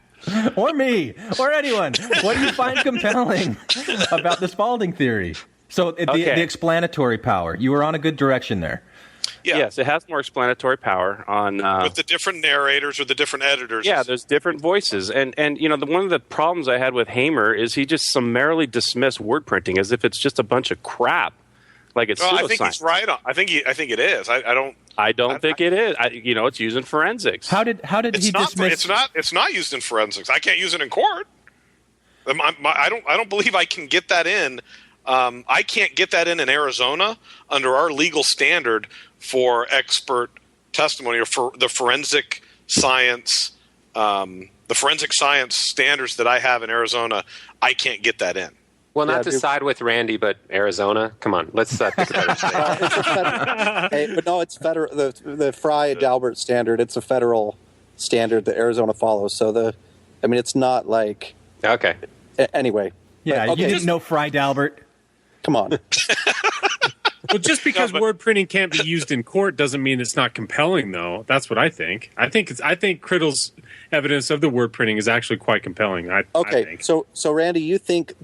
[SPEAKER 9] Or me. Or anyone. What do you find compelling about the Spalding theory? So the explanatory power. You were on a good direction there.
[SPEAKER 3] Yes, it has more explanatory power on
[SPEAKER 4] with the different narrators or the different editors.
[SPEAKER 3] Yeah, there's different voices, and one of the problems I had with Hamer is he just summarily dismissed word printing as if it's just a bunch of crap, like it's pseudoscience.
[SPEAKER 4] I think he's right on. I think it is. I don't think it is. It's used in forensics.
[SPEAKER 9] How did he dismiss?
[SPEAKER 4] It's not used in forensics. I can't use it in court. I don't believe I can get that in. I can't get that in Arizona under our legal standard for expert testimony or for the forensic science standards that I have in Arizona. I can't get that in.
[SPEAKER 7] Well, not to side with Randy, but Arizona. Come on, let's pick a better state.
[SPEAKER 6] But no, it's federal. The Frye-Dalbert standard. It's a federal standard that Arizona follows. So it's not like
[SPEAKER 7] okay.
[SPEAKER 6] Anyway,
[SPEAKER 9] yeah,
[SPEAKER 6] okay.
[SPEAKER 9] You didn't know Frye-Dalbert.
[SPEAKER 6] Come on.
[SPEAKER 1] Well, just because word printing can't be used in court doesn't mean it's not compelling, though. That's what I think. I think Criddle's evidence of the word printing is actually quite compelling. I think.
[SPEAKER 6] So Randy, you think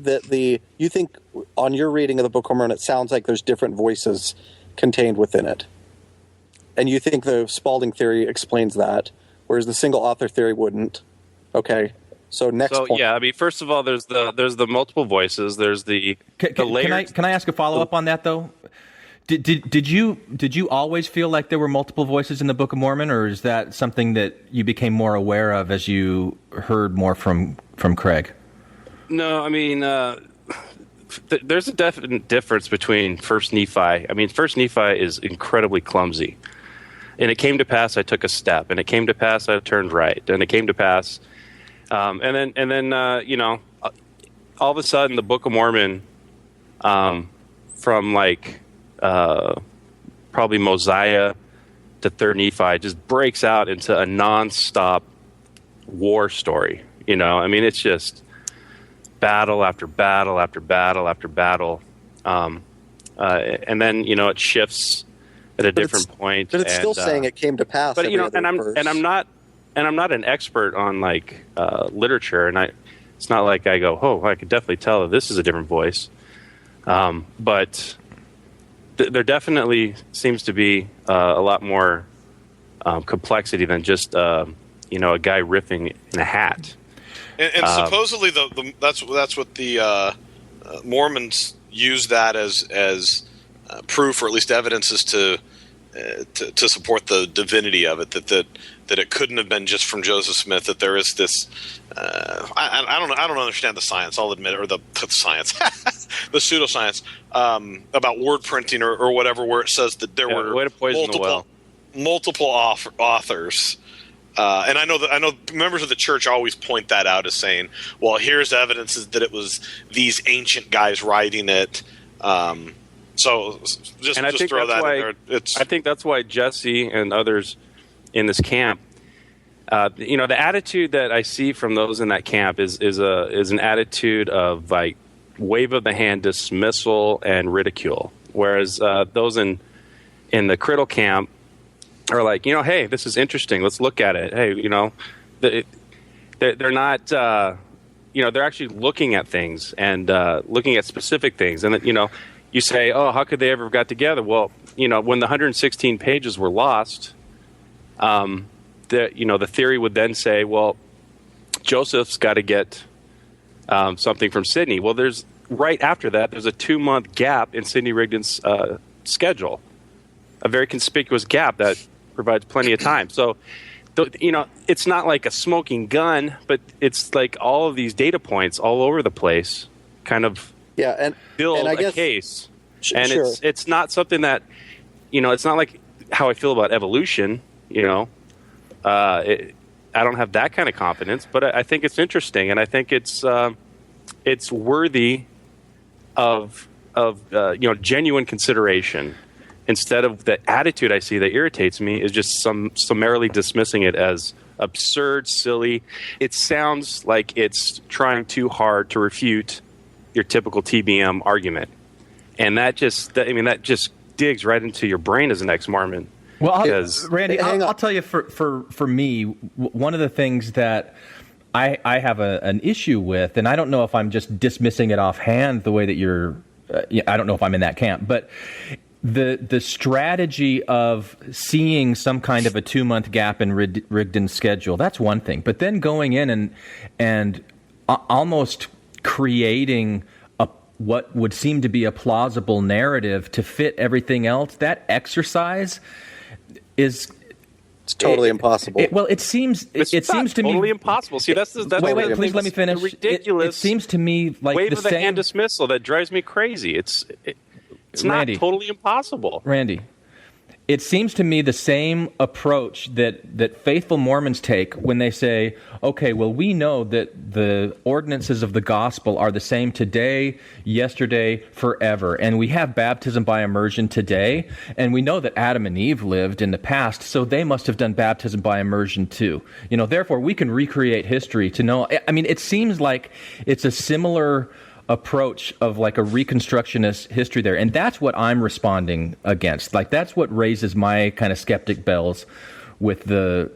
[SPEAKER 6] on your reading of the Book of Mormon, it sounds like there's different voices contained within it, and you think the Spalding theory explains that, whereas the single author theory wouldn't. Okay. So point.
[SPEAKER 3] Yeah, first of all, there's the multiple voices. There's the layers.
[SPEAKER 9] Can I ask a follow up on that though? Did you always feel like there were multiple voices in the Book of Mormon, or is that something that you became more aware of as you heard more from Craig?
[SPEAKER 3] No, there's a definite difference between First Nephi. First Nephi is incredibly clumsy, and it came to pass I took a step, and it came to pass I turned right, and it came to pass, and then all of a sudden the Book of Mormon, from probably Mosiah to Third Nephi, just breaks out into a nonstop war story. It's just battle after battle after battle after battle, and then it shifts at a different point.
[SPEAKER 6] But it's still saying it came to pass.
[SPEAKER 3] But I'm not an expert on literature, and it's not like I go, oh, I could definitely tell that this is a different voice, but. There definitely seems to be a lot more complexity than just a guy riffing in a hat.
[SPEAKER 4] And supposedly that's what the Mormons use that as proof, or at least evidence, as to support the divinity of it. That it couldn't have been just from Joseph Smith. That there is this. I don't understand the science. I'll admit it, or the science, the pseudoscience about word printing or whatever, where it says that there were multiple authors. And I know members of the church always point that out as saying, well, here's evidence that it was these ancient guys writing it. So just throw that in there.
[SPEAKER 3] I think that's why Jesse and others in this camp, the attitude that I see from those in that camp is an attitude of wave of the hand dismissal and ridicule, whereas those in the Criddle camp are like, hey, this is interesting. Let's look at it. Hey, they're not, they're actually looking at things and looking at specific things, and you say, oh, how could they ever have got together? Well, when the 116 pages were lost, the theory would then say, well, Joseph's got to get something from Sidney. Well, right after that, there's a 2-month gap in Sidney Rigdon's schedule, a very conspicuous gap that provides plenty of time. So, it's not like a smoking gun, but it's like all of these data points all over the place kind of build a case. And
[SPEAKER 6] sure.
[SPEAKER 3] It's not something that, it's not like how I feel about evolution, I don't have that kind of confidence, but I think it's interesting, and I think it's worthy of genuine consideration, instead of the attitude I see that irritates me is just summarily dismissing it as absurd, silly. It sounds like it's trying too hard to refute your typical TBM argument, and that just digs right into your brain as an ex-Mormon.
[SPEAKER 9] Well, Randy, I'll tell you, for me, one of the things that I have an issue with, and I don't know if I'm just dismissing it offhand the way that you're, I don't know if I'm in that camp, but the strategy of seeing some kind of a 2-month gap in Rigdon's schedule, that's one thing. But then going in and almost creating what would seem to be a plausible narrative to fit everything else, that exercise is...
[SPEAKER 6] It's totally impossible.
[SPEAKER 9] It seems to me
[SPEAKER 3] totally impossible. See, that's
[SPEAKER 9] wait, please let me finish.
[SPEAKER 3] Ridiculous.
[SPEAKER 9] It seems to me like
[SPEAKER 3] wave
[SPEAKER 9] the
[SPEAKER 3] of the
[SPEAKER 9] same
[SPEAKER 3] hand dismissal that drives me crazy. It's
[SPEAKER 9] Randy,
[SPEAKER 3] not totally impossible.
[SPEAKER 9] Randy, it seems to me the same approach that faithful Mormons take when they say, okay, well, we know that the ordinances of the gospel are the same today, yesterday, forever. And we have baptism by immersion today. And we know that Adam and Eve lived in the past, so they must have done baptism by immersion too. Therefore, we can recreate history to know. I mean, it seems like it's a similar approach of like a reconstructionist history there, and that's what I'm responding against. Like, that's what raises my kind of skeptic bells with the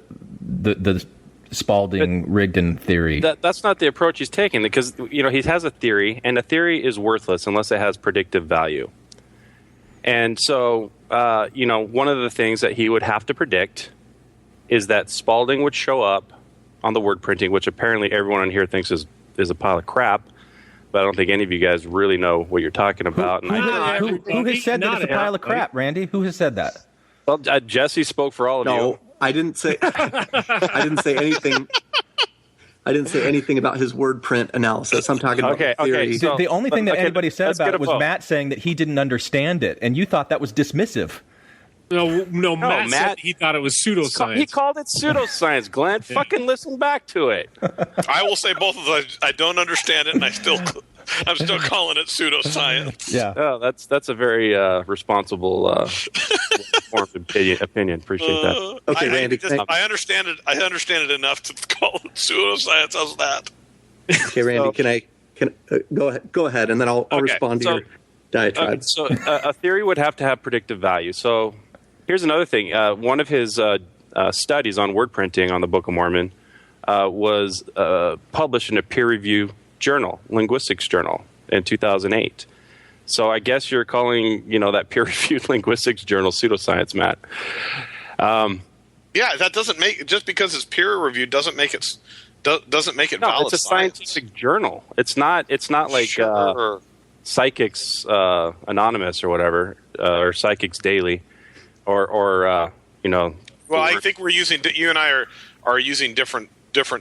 [SPEAKER 9] Spalding-Rigdon theory.
[SPEAKER 3] That's not the approach he's taking, because he has a theory, and a theory is worthless unless it has predictive value. And so one of the things that he would have to predict is that Spalding would show up on the word printing, which apparently everyone on here thinks is a pile of crap. But I don't think any of you guys really know what you're talking about.
[SPEAKER 9] Who has said that it's a pile of crap, Randy? Who has said that?
[SPEAKER 3] Well, Jesse spoke for all of you.
[SPEAKER 6] No, I didn't say. I didn't say anything. I didn't say anything about his word print analysis. I'm talking about the theory.
[SPEAKER 9] Okay. So, the only thing that anybody said about it was Matt saying that he didn't understand it, and you thought that was dismissive.
[SPEAKER 1] No, Matt said he thought it was pseudoscience.
[SPEAKER 3] He called it pseudoscience, Glenn. Fucking listen back to it.
[SPEAKER 4] I will say both of those. I don't understand it, and I'm still calling it pseudoscience.
[SPEAKER 9] Yeah.
[SPEAKER 3] Oh, that's a very responsible, informed opinion. Appreciate that.
[SPEAKER 6] Okay, Randy.
[SPEAKER 4] I understand it. I understand it enough to call it pseudoscience. How's that?
[SPEAKER 6] Okay, Randy. Can go ahead, and then I'll respond to your diatribe.
[SPEAKER 3] So a theory would have to have predictive value. So here's another thing. One of his studies on word printing on the Book of Mormon was published in a peer-reviewed journal, linguistics journal, in 2008. So I guess you're calling that peer-reviewed linguistics journal pseudoscience, Matt.
[SPEAKER 4] Yeah, that doesn't make, just because it's peer-reviewed doesn't make it valid.
[SPEAKER 3] It's a scientific journal. It's not like Psychics Anonymous or whatever, or Psychics Daily, or
[SPEAKER 4] Well, I think you and I are using different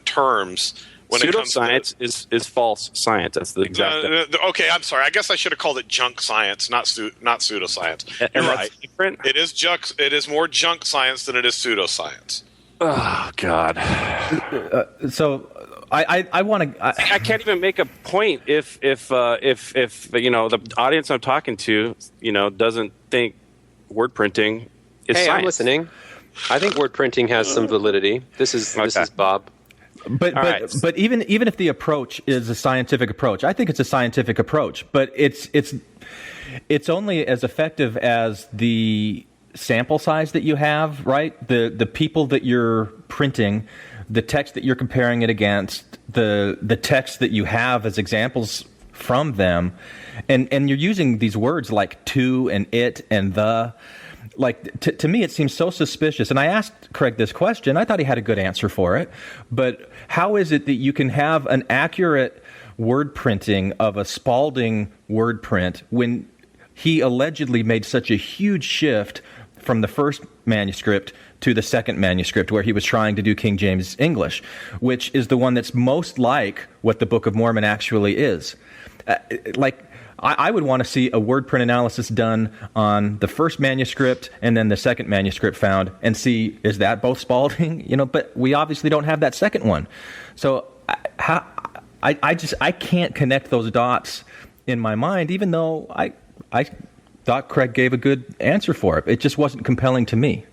[SPEAKER 4] terms when it comes to
[SPEAKER 3] pseudoscience is false science. That's the exact.
[SPEAKER 4] Okay, I'm sorry. I guess I should have called it junk science, not pseudoscience. You're right.
[SPEAKER 3] Different?
[SPEAKER 4] It is junk. It is more junk science than it is pseudoscience.
[SPEAKER 3] Oh God.
[SPEAKER 9] So I want to.
[SPEAKER 3] I can't even make a point if the audience I'm talking to doesn't think word printing is science.
[SPEAKER 7] I'm listening. I think word printing has some validity. This is Bob.
[SPEAKER 9] But even if the approach is a scientific approach, I think it's a scientific approach. But it's only as effective as the sample size that you have, right? The people that you're printing, the text that you're comparing it against, the text that you have as examples from them, and you're using these words like to and it and the. Like, to me, it seems so suspicious. And I asked Craig this question. I thought he had a good answer for it. But how is it that you can have an accurate word printing of a Spalding word print when he allegedly made such a huge shift from the first manuscript to the second manuscript, where he was trying to do King James English, which is the one that's most like what the Book of Mormon actually is? I would want to see a word print analysis done on the first manuscript and then the second manuscript found, and see, is that both Spalding? But we obviously don't have that second one. So I can't connect those dots in my mind, even though I thought Craig gave a good answer for it. It just wasn't compelling to me.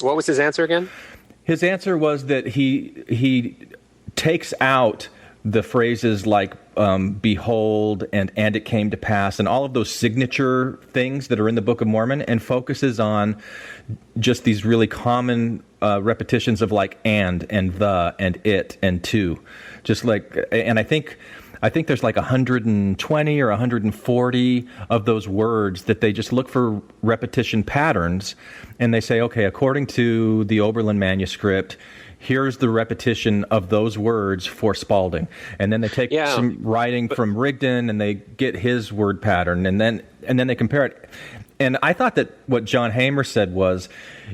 [SPEAKER 7] What was his answer again?
[SPEAKER 9] His answer was that he takes out the phrases like behold and it came to pass and all of those signature things that are in the Book of Mormon, and focuses on just these really common repetitions of like and the and it and to, just like. And I think I think there's like 120 or 140 of those words that they just look for repetition patterns, and they say, okay, according to the Oberlin manuscript, here's the repetition of those words for Spalding. And then they take some writing from Rigdon, and they get his word pattern, and then they compare it. And I thought that what John Hamer said was,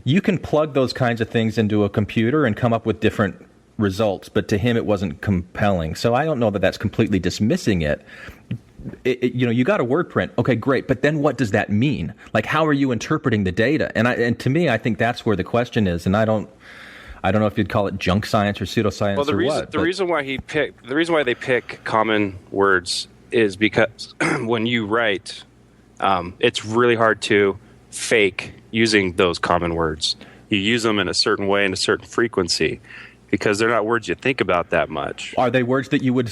[SPEAKER 9] you can plug those kinds of things into a computer and come up with different results, but to him it wasn't compelling. So I don't know that that's completely dismissing it. You got a word print, okay, great, but then what does that mean? Like, how are you interpreting the data? And to me, I think that's where the question is, and I don't know if you'd call it junk science or pseudoscience
[SPEAKER 3] the reason why they pick common words is because when you write, it's really hard to fake using those common words. You use them in a certain way and a certain frequency, because they're not words you think about that much.
[SPEAKER 9] Are they words that you would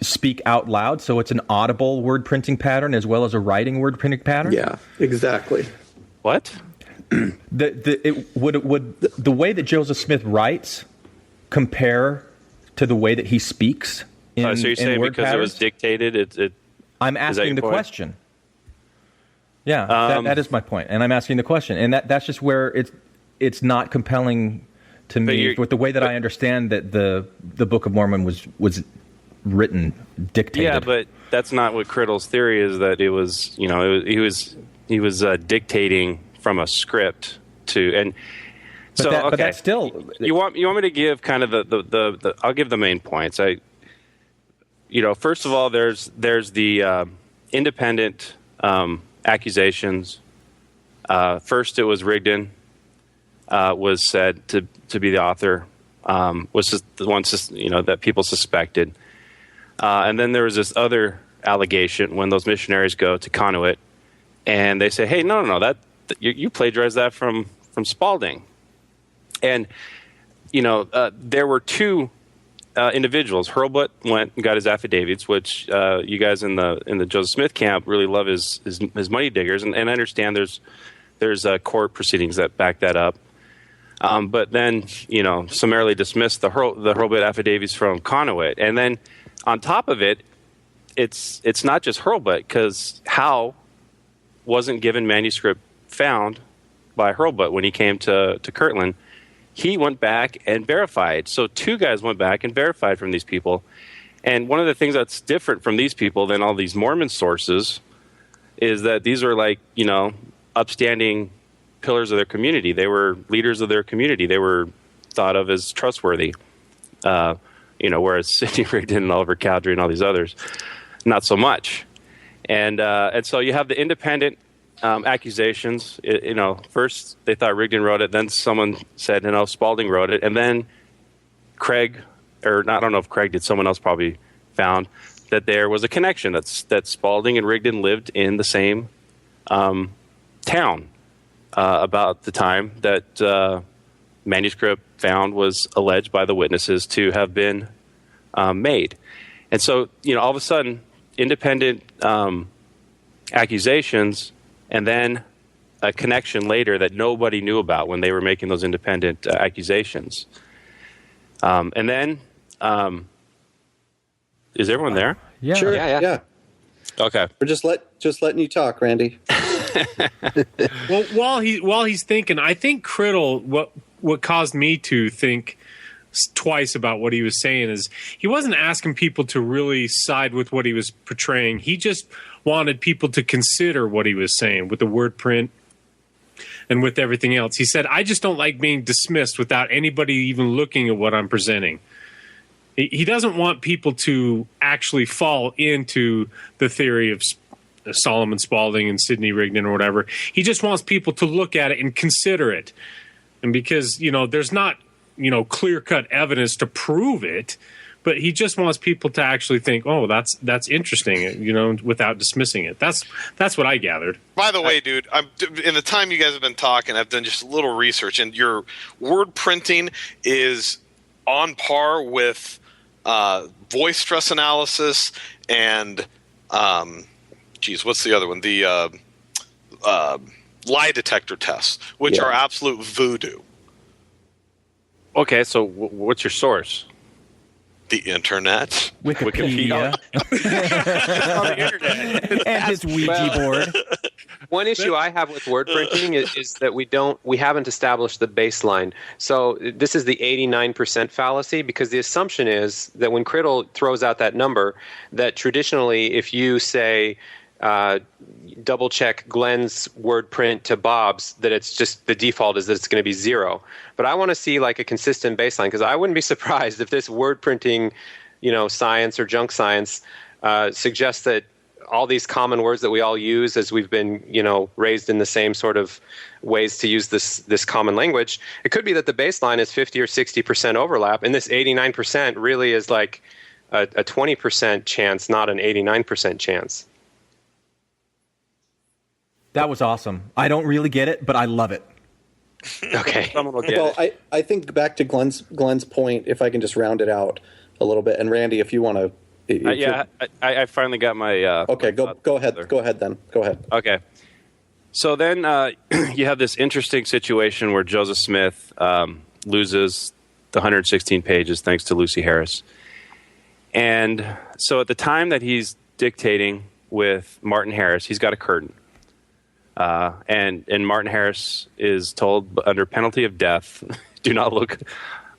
[SPEAKER 9] speak out loud, so it's an audible word printing pattern as well as a writing word printing pattern?
[SPEAKER 6] Yeah, exactly.
[SPEAKER 3] What?
[SPEAKER 9] Would the way that Joseph Smith writes compare to the way that he speaks in word
[SPEAKER 3] so you're saying because patterns? It was dictated?
[SPEAKER 9] I'm asking the question. Yeah, that is my point, and I'm asking the question, and that's just where it's not compelling to me with the way that I understand that the Book of Mormon was written, dictated.
[SPEAKER 3] Yeah, but that's not what Criddle's theory is. That it was, he was dictating from a script to, but that's still. You want me to give kind of the I'll give the main points. First of all, there's the independent accusations. First, it was Rigdon. Was said to be the author, was just the one that people suspected, and then there was this other allegation when those missionaries go to Conduit, and they say, "Hey, no, that you plagiarized that from Spalding," and there were two individuals. Hurlbut went and got his affidavits, which you guys in the Joseph Smith camp really love his money diggers, and I understand there's court proceedings that back that up. But then, summarily dismissed the Hurlbut affidavits from Conduit. And then on top of it, it's not just Hurlbut, because Howe wasn't given manuscript found by Hurlbut when he came to Kirtland. He went back and verified. So two guys went back and verified from these people. And one of the things that's different from these people than all these Mormon sources is that these are like, upstanding pillars of their community. They were leaders of their community. They were thought of as trustworthy. Whereas Sidney Rigdon and Oliver Cowdery and all these others, not so much. And so you have the independent accusations. First they thought Rigdon wrote it. Then someone said, Spalding wrote it. And then Craig, or I don't know if Craig did, someone else probably found that there was a connection. That Spalding and Rigdon lived in the same town about the time that manuscript found was alleged by the witnesses to have been made. And so, all of a sudden, independent accusations and then a connection later that nobody knew about when they were making those independent accusations. And then, is everyone there?
[SPEAKER 9] Yeah.
[SPEAKER 6] Sure. Yeah.
[SPEAKER 3] Okay.
[SPEAKER 6] We're just letting you talk, Randy.
[SPEAKER 1] Well, while he's thinking, I think Criddle, what caused me to think twice about what he was saying is he wasn't asking people to really side with what he was portraying. He just wanted people to consider what he was saying with the word print and with everything else. He said, I just don't like being dismissed without anybody even looking at what I'm presenting. He doesn't want people to actually fall into the theory of Solomon Spalding and Sidney Rigdon or whatever. He just wants people to look at it and consider it. And because, there's not, clear-cut evidence to prove it, but he just wants people to actually think, oh, that's interesting, without dismissing it. That's what I gathered.
[SPEAKER 4] By the way, dude, in the time you guys have been talking, I've done just a little research, and your word printing is on par with voice stress analysis and what's the other one? The lie detector tests, which are absolute voodoo.
[SPEAKER 3] Okay, so what's your source?
[SPEAKER 4] The internet.
[SPEAKER 9] Wikipedia.
[SPEAKER 3] On the internet.
[SPEAKER 9] And his Ouija board.
[SPEAKER 7] One issue I have with word printing is that we haven't established the baseline. So this is the 89% fallacy, because the assumption is that when Criddle throws out that number, that traditionally if you say double check Glenn's word print to Bob's, that it's just the default is that it's going to be 0. But I want to see like a consistent baseline, because I wouldn't be surprised if this word printing, science or junk science suggests that all these common words that we all use as we've been, raised in the same sort of ways to use this common language, it could be that the baseline is 50 or 60% overlap, and this 89% really is like a 20% chance, not an 89% chance.
[SPEAKER 9] That was awesome. I don't really get it, but I love it.
[SPEAKER 7] Okay.
[SPEAKER 3] Someone will get
[SPEAKER 6] it. I think back to Glenn's point, if I can just round it out a little bit, and Randy, if you want to.
[SPEAKER 3] I finally got my.
[SPEAKER 6] Okay, go ahead. Go ahead then. Go ahead.
[SPEAKER 3] Okay. So then you have this interesting situation where Joseph Smith loses the 116 pages thanks to Lucy Harris. And so at the time that he's dictating with Martin Harris, he's got a curtain. And Martin Harris is told under penalty of death, do not look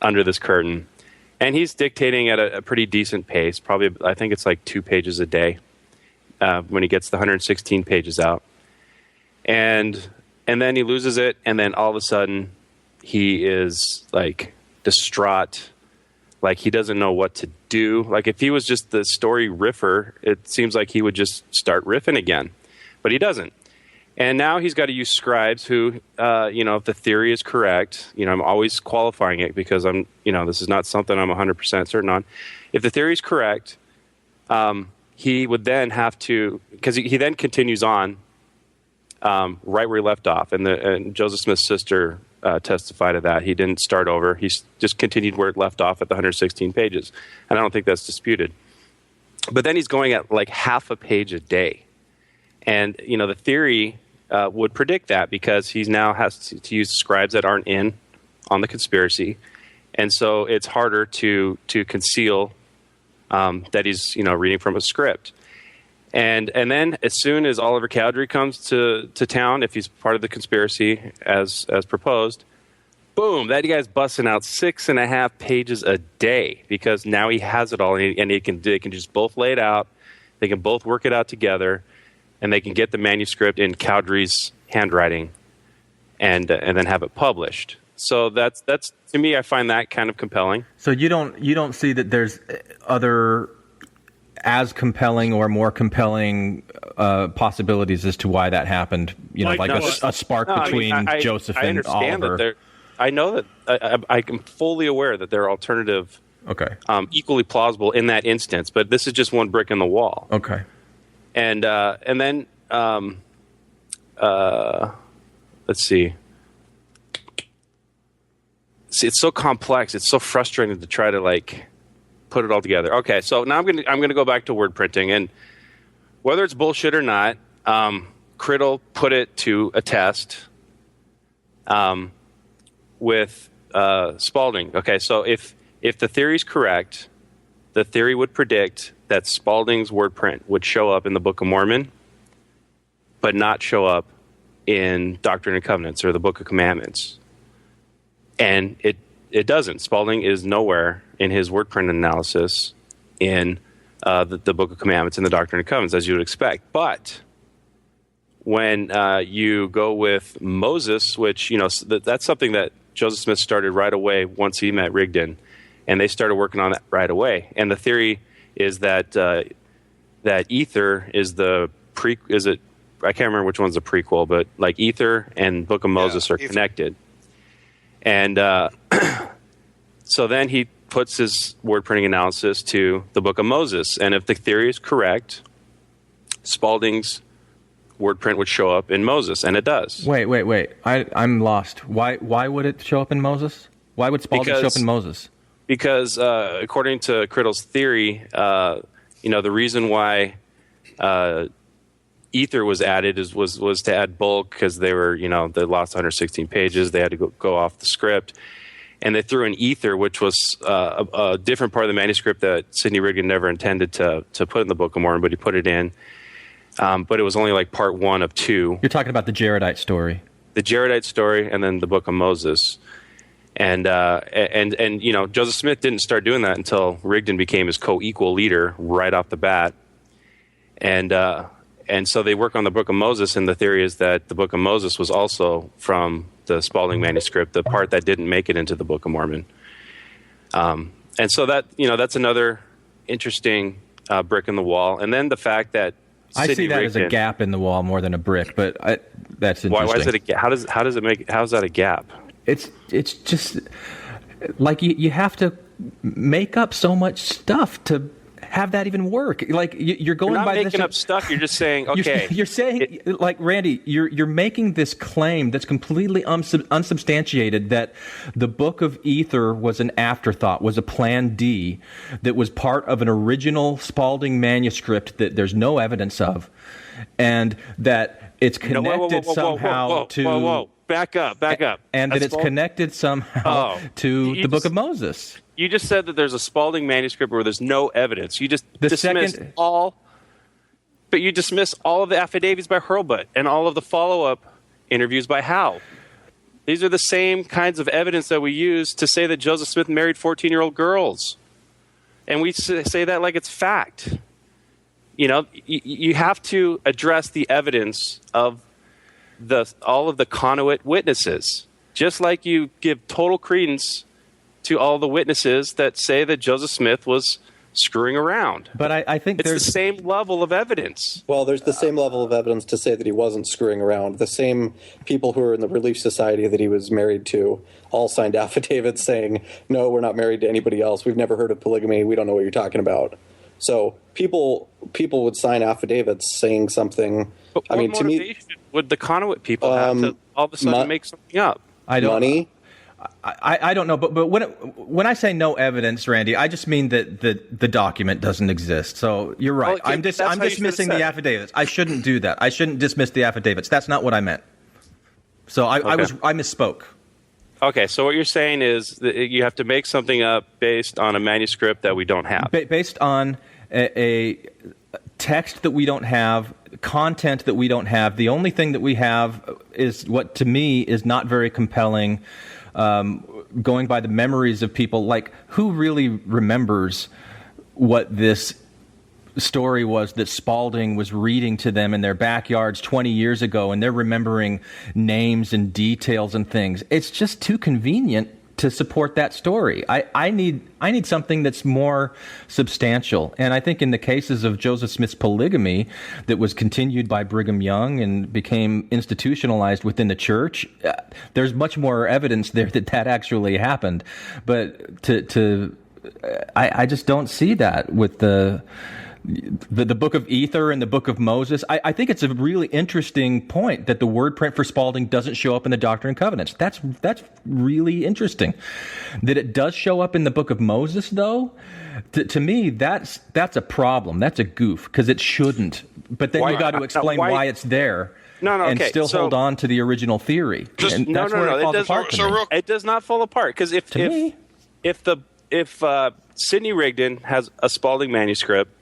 [SPEAKER 3] under this curtain. And he's dictating at a pretty decent pace, probably I think it's like 2 pages a day when he gets the 116 pages out. And then he loses it, and then all of a sudden he is like distraught, like he doesn't know what to do. Like if he was just the story riffer, it seems like he would just start riffing again, but he doesn't. And now he's got to use scribes who, if the theory is correct, I'm always qualifying it because this is not something I'm 100% certain on. If the theory is correct, he would then have to, because he then continues on right where he left off. And Joseph Smith's sister testified to that. He didn't start over. He just continued where it left off at the 116 pages. And I don't think that's disputed. But then he's going at like half a page a day. And, the theory would predict that because he now has to use scribes that aren't in on the conspiracy. And so it's harder to conceal that he's, reading from a script. And then as soon as Oliver Cowdery comes to town, if he's part of the conspiracy as proposed, boom, that guy's busting out 6.5 pages a day because now he has it all and they can just both lay it out. They can both work it out together. And they can get the manuscript in Cowdery's handwriting, and then have it published. So that's to me, I find that kind of compelling.
[SPEAKER 9] So you don't see that there's other as compelling or more compelling possibilities as to why that happened. A spark between Joseph and Oliver.
[SPEAKER 3] I know that I am fully aware that there are alternative, equally plausible in that instance, but this is just one brick in the wall.
[SPEAKER 9] Okay.
[SPEAKER 3] And then let's see. It's so complex. It's so frustrating to try to put it all together. Okay, so now I'm gonna go back to word printing, and whether it's bullshit or not, Criddle put it to a test with Spalding. Okay, so if the theory is correct, the theory would predict that Spalding's word print would show up in the Book of Mormon, but not show up in Doctrine and Covenants or the Book of Commandments. And it doesn't. Spalding is nowhere in his word print analysis in the Book of Commandments and the Doctrine and Covenants, as you would expect. But when you go with Moses, which, that's something that Joseph Smith started right away once he met Rigdon, and they started working on that right away. And the theory is that Ether is I can't remember which one's the prequel, but Ether and Book of Moses are connected. And so then he puts his word printing analysis to the Book of Moses. And if the theory is correct, Spalding's word print would show up in Moses, and it does.
[SPEAKER 9] Wait. I'm lost. Why would it show up in Moses? Why would Spalding show up in Moses?
[SPEAKER 3] Because according to Criddle's theory, the reason why Ether was added was to add bulk because they lost 116 pages. They had to go off the script, and they threw in ether, which was a different part of the manuscript that Sidney Rigdon never intended to put in the Book of Mormon, but he put it in. But it was only like part 1 of 2.
[SPEAKER 9] You're talking about the Jaredite story.
[SPEAKER 3] The Jaredite story, and then the Book of Moses. And Joseph Smith didn't start doing that until Rigdon became his co-equal leader right off the bat. And so they work on the Book of Moses, and the theory is that the Book of Moses was also from the Spalding manuscript, the part that didn't make it into the Book of Mormon. And so that's another interesting brick in the wall. And then the fact that
[SPEAKER 9] I see that as a gap in the wall more than a brick, but that's interesting.
[SPEAKER 3] Why is it a gap? How is that a gap?
[SPEAKER 9] It's just like you have to make up so much stuff to have that even work. Like you're going
[SPEAKER 3] you're not
[SPEAKER 9] by
[SPEAKER 3] making
[SPEAKER 9] this,
[SPEAKER 3] up stuff. You're just saying, okay.
[SPEAKER 9] You're saying, like Randy, you're making this claim that's completely unsubstantiated that the Book of Ether was an afterthought, was a Plan D, that was part of an original Spalding manuscript that there's no evidence of, and that it's connected somehow to.
[SPEAKER 3] Whoa. Back up.
[SPEAKER 9] And that it's connected somehow to the Book of Moses.
[SPEAKER 3] You just said that there's a Spalding manuscript where there's no evidence. You just dismissed all of the affidavits by Hurlbut and all of the follow-up interviews by Howe. These are the same kinds of evidence that we use to say that Joseph Smith married 14-year-old girls. And we say that like it's fact. You have to address the evidence of all of the conduit witnesses, just like you give total credence to all the witnesses that say that Joseph Smith was screwing around.
[SPEAKER 9] But I think
[SPEAKER 3] it's the same level of evidence.
[SPEAKER 6] Well, there's the same level of evidence to say that he wasn't screwing around. The same people who were in the Relief Society that he was married to all signed affidavits saying, no, we're not married to anybody else. We've never heard of polygamy. We don't know what you're talking about. So people would sign affidavits saying something.
[SPEAKER 3] But what motivation would the conduit people have to all of a sudden make something up?
[SPEAKER 6] Money.
[SPEAKER 9] I don't know, but when I say no evidence, Randy, I just mean that the document doesn't exist. So you're right.
[SPEAKER 3] Well,
[SPEAKER 9] I'm dismissing the affidavits. I shouldn't do that. I shouldn't dismiss the affidavits. That's not what I meant. So I misspoke.
[SPEAKER 3] Okay, so what you're saying is that you have to make something up based on a manuscript that we don't have.
[SPEAKER 9] Based on a text that we don't have, content that we don't have. The only thing that we have is what, to me, is not very compelling, going by the memories of people. Like, who really remembers what this story was that Spalding was reading to them in their backyards 20 years ago, and they're remembering names and details and things? It's just too convenient to support that story. I need something that's more substantial. And I think in the cases of Joseph Smith's polygamy that was continued by Brigham Young and became institutionalized within the church, there's much more evidence there that actually happened. But I just don't see that with the Book of Ether and the Book of Moses. I think it's a really interesting point that the word print for Spalding doesn't show up in the Doctrine and Covenants. That's really interesting. That it does show up in the Book of Moses, though, to me, that's a problem. That's a goof, because it shouldn't. But then you got to explain why it's there. And still hold on to the original theory. And that's where it falls apart to me.
[SPEAKER 3] It does not fall apart, because if Sidney Rigdon has a Spalding manuscript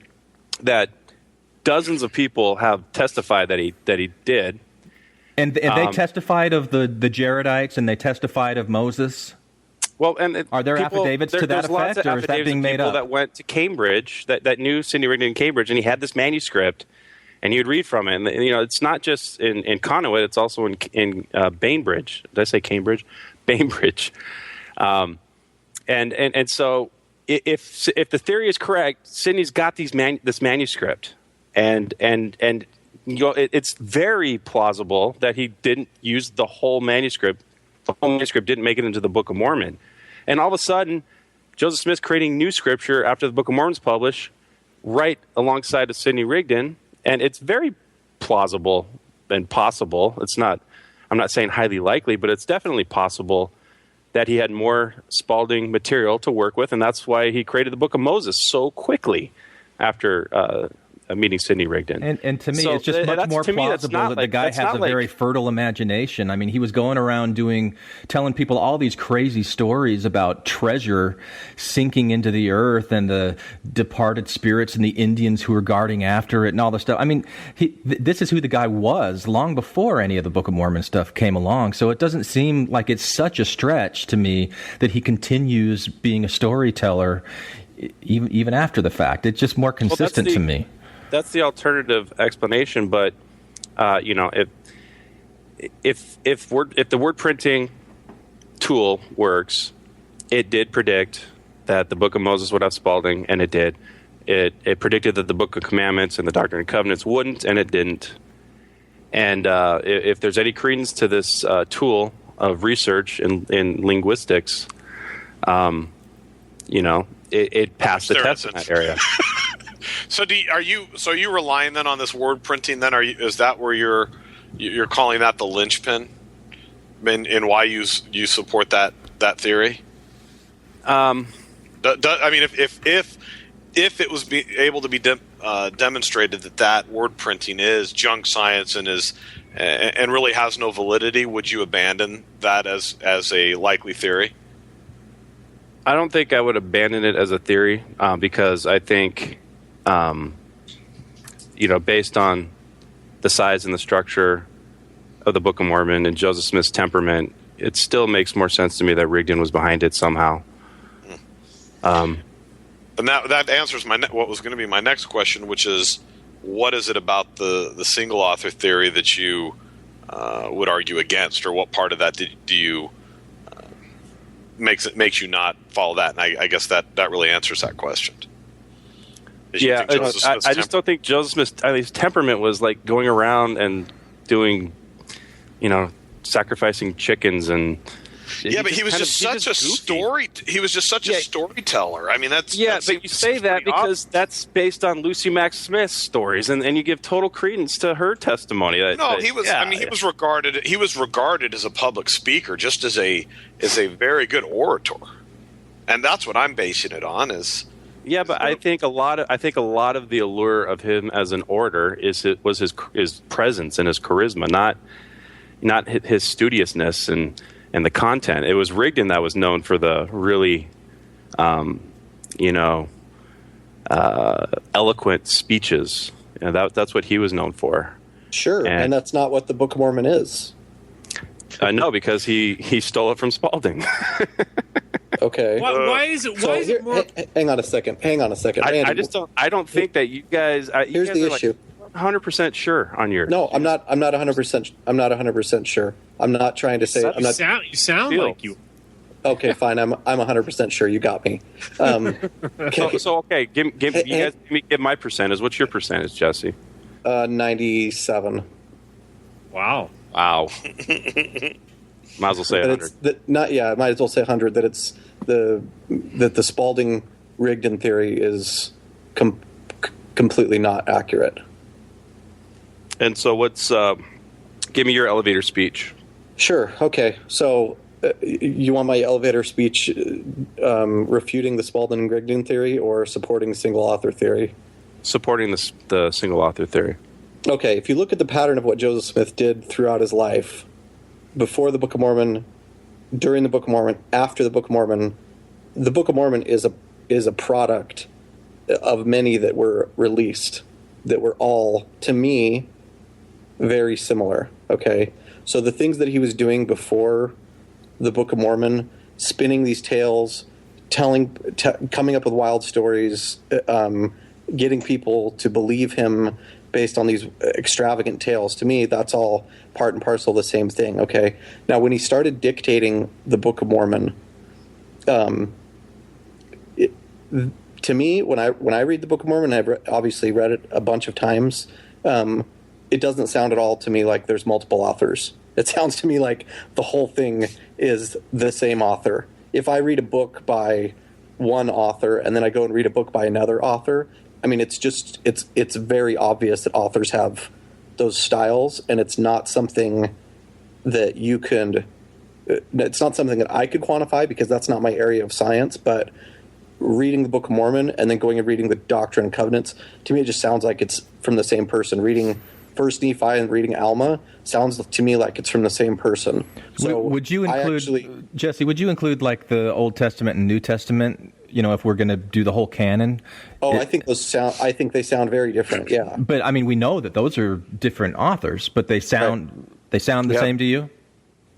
[SPEAKER 3] that dozens of people have testified that he did,
[SPEAKER 9] and they testified of the Jaredites, and they testified of Moses.
[SPEAKER 3] Well, and
[SPEAKER 9] are there affidavits to that effect, or is that being made up?
[SPEAKER 3] That went to Cambridge, that knew Sidney Rigdon in Cambridge, and he had this manuscript, and he would read from it. And it's not just in Conduit; it's also in Bainbridge. Did I say Cambridge? Bainbridge. And so, if the theory is correct, Sidney's got this manuscript, and it's very plausible that he didn't use the whole manuscript. The whole manuscript didn't make it into the Book of Mormon, and all of a sudden, Joseph Smith's creating new scripture after the Book of Mormon's published, right alongside of Sidney Rigdon, and it's very plausible and possible. It's not. I'm not saying highly likely, but it's definitely possible that he had more Spalding material to work with, and that's why he created the Book of Moses so quickly after meeting Sidney Rigdon.
[SPEAKER 9] And to me, it's just much more plausible that the guy has a very fertile imagination. I mean, he was going around telling people all these crazy stories about treasure sinking into the earth and the departed spirits and the Indians who were guarding after it and all this stuff. I mean, this is who the guy was long before any of the Book of Mormon stuff came along. So it doesn't seem like it's such a stretch to me that he continues being a storyteller even after the fact. It's just more consistent to me.
[SPEAKER 3] That's the alternative explanation, but if the word printing tool works, it did predict that the Book of Moses would have Spalding, and it did. It predicted that the Book of Commandments and the Doctrine and Covenants wouldn't, and it didn't. And if there's any credence to this tool of research in linguistics, it passed the test in that area.
[SPEAKER 4] So are you relying then on this word printing? Then is that where you're calling that the linchpin in why you support that theory? I mean, if it was able to be demonstrated that word printing is junk science and really has no validity, would you abandon that as a likely theory?
[SPEAKER 3] I don't think I would abandon it as a theory because I think, based on the size and the structure of the Book of Mormon and Joseph Smith's temperament, it still makes more sense to me that Rigdon was behind it somehow.
[SPEAKER 4] And that answers what was going to be my next question, which is, what is it about the single author theory that you would argue against, or what part of that do you makes you not follow that? And I guess that really answers that question.
[SPEAKER 3] Yeah, I just don't think Joseph Smith's his temperament was like going around and doing, sacrificing chickens and.
[SPEAKER 4] Yeah, but he was just such a storyteller. I mean,
[SPEAKER 3] but you say that because that's based on Lucy Mack Smith's stories, and you give total credence to her testimony.
[SPEAKER 4] He was. Yeah, he was regarded. He was regarded as a public speaker, just as a very good orator, and that's what I'm basing it on.
[SPEAKER 3] Yeah, but I think a lot of the allure of him as an orator was his presence and his charisma, not his studiousness and the content. It was Rigdon that was known for the really, eloquent speeches. That's what he was known for.
[SPEAKER 6] Sure, and that's not what the Book of Mormon is.
[SPEAKER 3] No, because he stole it from Spalding.
[SPEAKER 6] Okay.
[SPEAKER 1] Why is it more?
[SPEAKER 6] Hang on a second. Randy,
[SPEAKER 3] I don't think that you guys.
[SPEAKER 6] Here's the issue.
[SPEAKER 3] 100% sure on your.
[SPEAKER 6] No, I'm not 100%. I'm not 100% sure. I'm not trying to say.
[SPEAKER 1] You sound like you.
[SPEAKER 6] Okay, fine. I'm 100% sure. You got me.
[SPEAKER 3] Okay. So give my percentage. What's your percentage, Jesse?
[SPEAKER 6] 97.
[SPEAKER 1] Wow.
[SPEAKER 3] Might as well say 100.
[SPEAKER 6] Might as well say 100. That it's that the Spalding Rigdon theory is completely not accurate.
[SPEAKER 3] And so give me your elevator speech.
[SPEAKER 6] Sure. Okay. So you want my elevator speech refuting the Spalding and Rigdon theory or supporting the single author theory?
[SPEAKER 3] Supporting the single author theory.
[SPEAKER 6] Okay. If you look at the pattern of what Joseph Smith did throughout his life, before the Book of Mormon, during the Book of Mormon, after the Book of Mormon is a product of many that were released that were all, to me, very similar. Okay, so the things that he was doing before the Book of Mormon, spinning these tales, coming up with wild stories, getting people to believe him based on these extravagant tales, to me, that's all part and parcel of the same thing. Okay, now when he started dictating the Book of Mormon, to me, when I read the Book of Mormon, I've obviously read it a bunch of times. It doesn't sound at all to me like there's multiple authors. It sounds to me like the whole thing is the same author. If I read a book by one author and then I go and read a book by another author, I mean, it's very obvious that authors have those styles, and it's not something that it's not something that I could quantify because that's not my area of science, but reading the Book of Mormon and then going and reading the Doctrine and Covenants, to me it just sounds like it's from the same person. Reading First Nephi and reading Alma sounds to me like it's from the same person. So
[SPEAKER 9] would you include, Jesse, would you include like the Old Testament and New Testament, if we're going to do the whole canon?
[SPEAKER 6] I think they sound very different, yeah.
[SPEAKER 9] But I mean, we know that those are different authors, but they sound the same to you?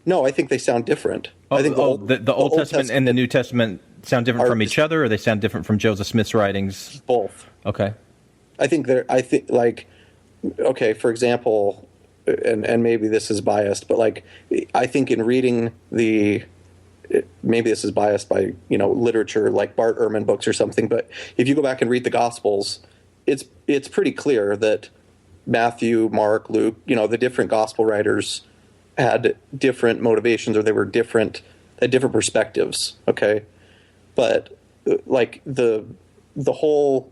[SPEAKER 6] No, I think they sound different. I think
[SPEAKER 9] the Old Testament and the New Testament sound different from each other, or they sound different from Joseph Smith's writings?
[SPEAKER 6] Both.
[SPEAKER 9] Okay.
[SPEAKER 6] Okay, for example, and maybe this is biased, but like I think in reading maybe this is biased by literature like Bart Ehrman books or something, but if you go back and read the Gospels, it's pretty clear that Matthew, Mark, Luke, the different gospel writers had different motivations, or they had different perspectives. Okay, but like the whole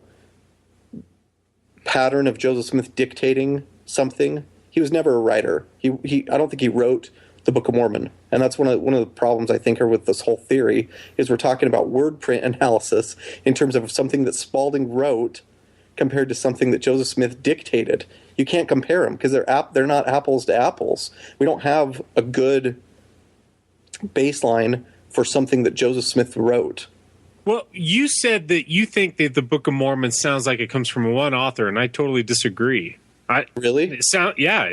[SPEAKER 6] pattern of Joseph Smith dictating something, he was never a writer. I don't think he wrote the Book of Mormon, and that's one of the problems I think are with this whole theory is we're talking about word print analysis in terms of something that Spalding wrote compared to something that Joseph Smith dictated. You can't compare them because they're not apples to apples. We don't have a good baseline for something that Joseph Smith wrote.
[SPEAKER 1] Well, you said that you think that the Book of Mormon sounds like it comes from one author, and I totally disagree.
[SPEAKER 6] Really?
[SPEAKER 1] It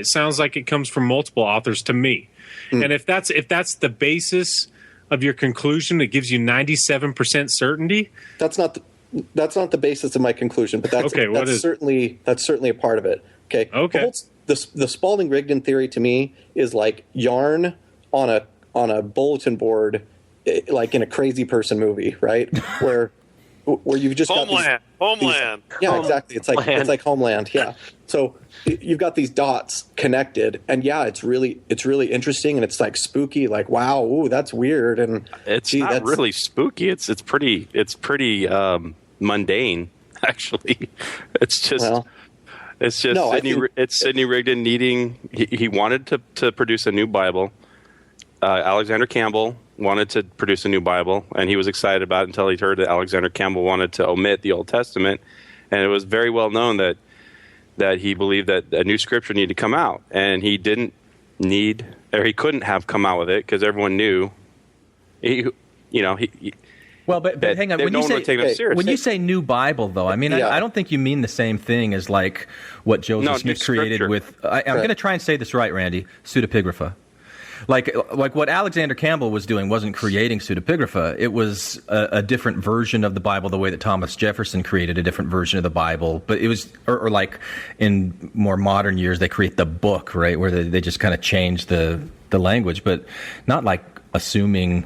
[SPEAKER 1] sounds like it comes from multiple authors to me. And if that's the basis of your conclusion, it gives you 97% certainty.
[SPEAKER 6] That's not the basis of my conclusion, but that's certainly a part of it. Okay.
[SPEAKER 1] Okay.
[SPEAKER 6] The Spalding-Rigdon theory to me is like yarn on a bulletin board, like in a crazy person movie, right? where you've just
[SPEAKER 4] Homeland.
[SPEAKER 6] Yeah, exactly. It's like Homeland. Yeah. So you've got these dots connected, and yeah, it's really interesting, and it's like spooky. Like, wow, ooh, that's weird, and
[SPEAKER 3] it's not really spooky. It's pretty mundane, actually. It's just Sidney Rigdon needing. He wanted to produce a new Bible. Alexander Campbell wanted to produce a new Bible, and he was excited about it until he heard that Alexander Campbell wanted to omit the Old Testament, and it was very well known that he believed that a new scripture needed to come out, and he couldn't have come out with it because everyone knew
[SPEAKER 9] Well, but hang on. When you say new Bible, though, I mean, I don't think you mean the same thing as like what Joseph Smith created with. I'm going to try and say this right, Randy. Pseudepigrapha. Like what Alexander Campbell was doing wasn't creating pseudepigrapha. It was a different version of the Bible, the way that Thomas Jefferson created a different version of the Bible. But it was, or like in more modern years, they create the book, right, where they just kind of change the language, but not like assuming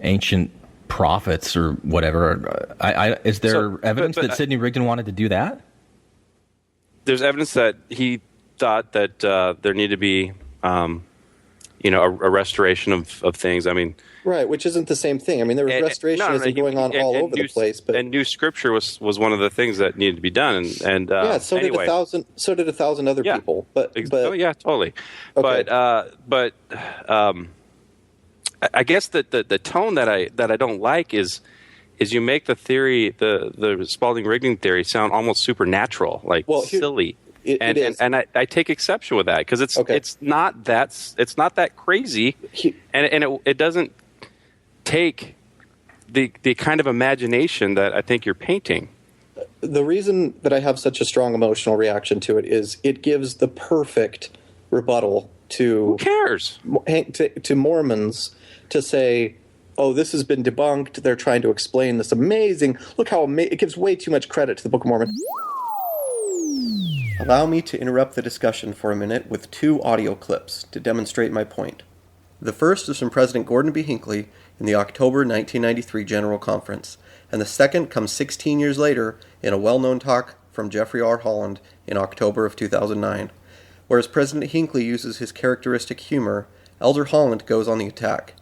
[SPEAKER 9] ancient prophets or whatever. Is there evidence that Sidney Rigdon wanted to do that?
[SPEAKER 3] There's evidence that he thought that there needed to be a restoration of things. I mean,
[SPEAKER 6] right, which isn't the same thing. I mean, there was restoration going on all over the place,
[SPEAKER 3] and new scripture was one of the things that needed to be done. And
[SPEAKER 6] so
[SPEAKER 3] anyway.
[SPEAKER 6] did a thousand other people. But
[SPEAKER 3] yeah, totally.
[SPEAKER 6] Okay.
[SPEAKER 3] But I guess that the tone that I don't like is you make the theory, the Spalding-Rigdon theory, sound almost supernatural, like silly. It is. And I take exception with that because it's not that crazy, and it doesn't take the kind of imagination that I think you're painting.
[SPEAKER 6] The reason that I have such a strong emotional reaction to it is it gives the perfect rebuttal to
[SPEAKER 3] who cares
[SPEAKER 6] to Mormons to say, oh, this has been debunked. They're trying to explain this amazing. Look how it gives way too much credit to the Book of Mormon. Allow me to interrupt the discussion for a minute with 2 audio clips to demonstrate my point. The first is from President Gordon B. Hinckley in the October 1993 General Conference, and the second comes 16 years later in a well-known talk from Jeffrey R. Holland in October of 2009. Whereas President Hinckley uses his characteristic humor, Elder Holland goes on the attack.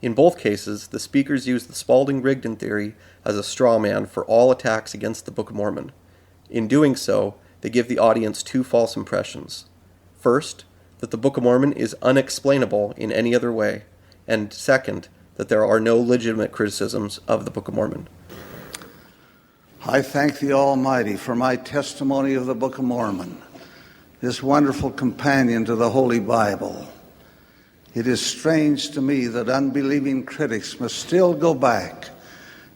[SPEAKER 6] In both cases, the speakers use the Spalding-Rigdon theory as a straw man for all attacks against the Book of Mormon. In doing so, they give the audience 2 false impressions. First, that the Book of Mormon is unexplainable in any other way, and second, that there are no legitimate criticisms of the Book of Mormon.
[SPEAKER 8] I thank the Almighty for my testimony of the Book of Mormon, this wonderful companion to the Holy Bible. It is strange to me that unbelieving critics must still go back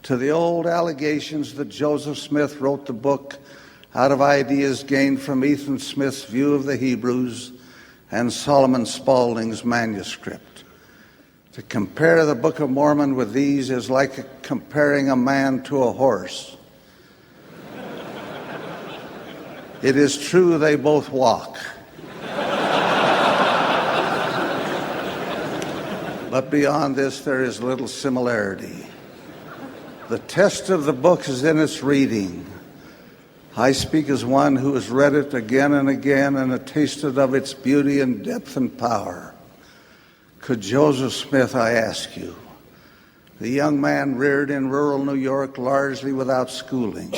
[SPEAKER 8] to the old allegations that Joseph Smith wrote the book out of ideas gained from Ethan Smith's view of the Hebrews and Solomon Spaulding's manuscript. To compare the Book of Mormon with these is like comparing a man to a horse. It is true they both walk. But beyond this, there is little similarity. The test of the book is in its reading. I speak as one who has read it again and again and has tasted of its beauty and depth and power. Could Joseph Smith, I ask you, the young man reared in rural New York largely without schooling,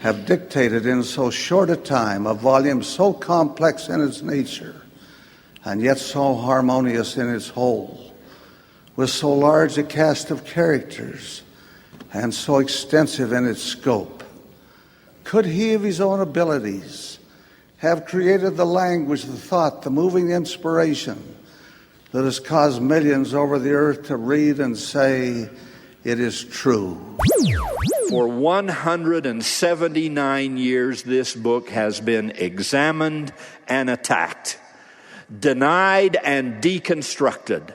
[SPEAKER 8] have dictated in so short a time a volume so complex in its nature and yet so harmonious in its whole, with so large a cast of characters and so extensive in its scope? Could he of his own abilities have created the language, the thought, the moving inspiration that has caused millions over the earth to read and say, it is true?
[SPEAKER 10] For 179 years, this book has been examined and attacked, denied and deconstructed,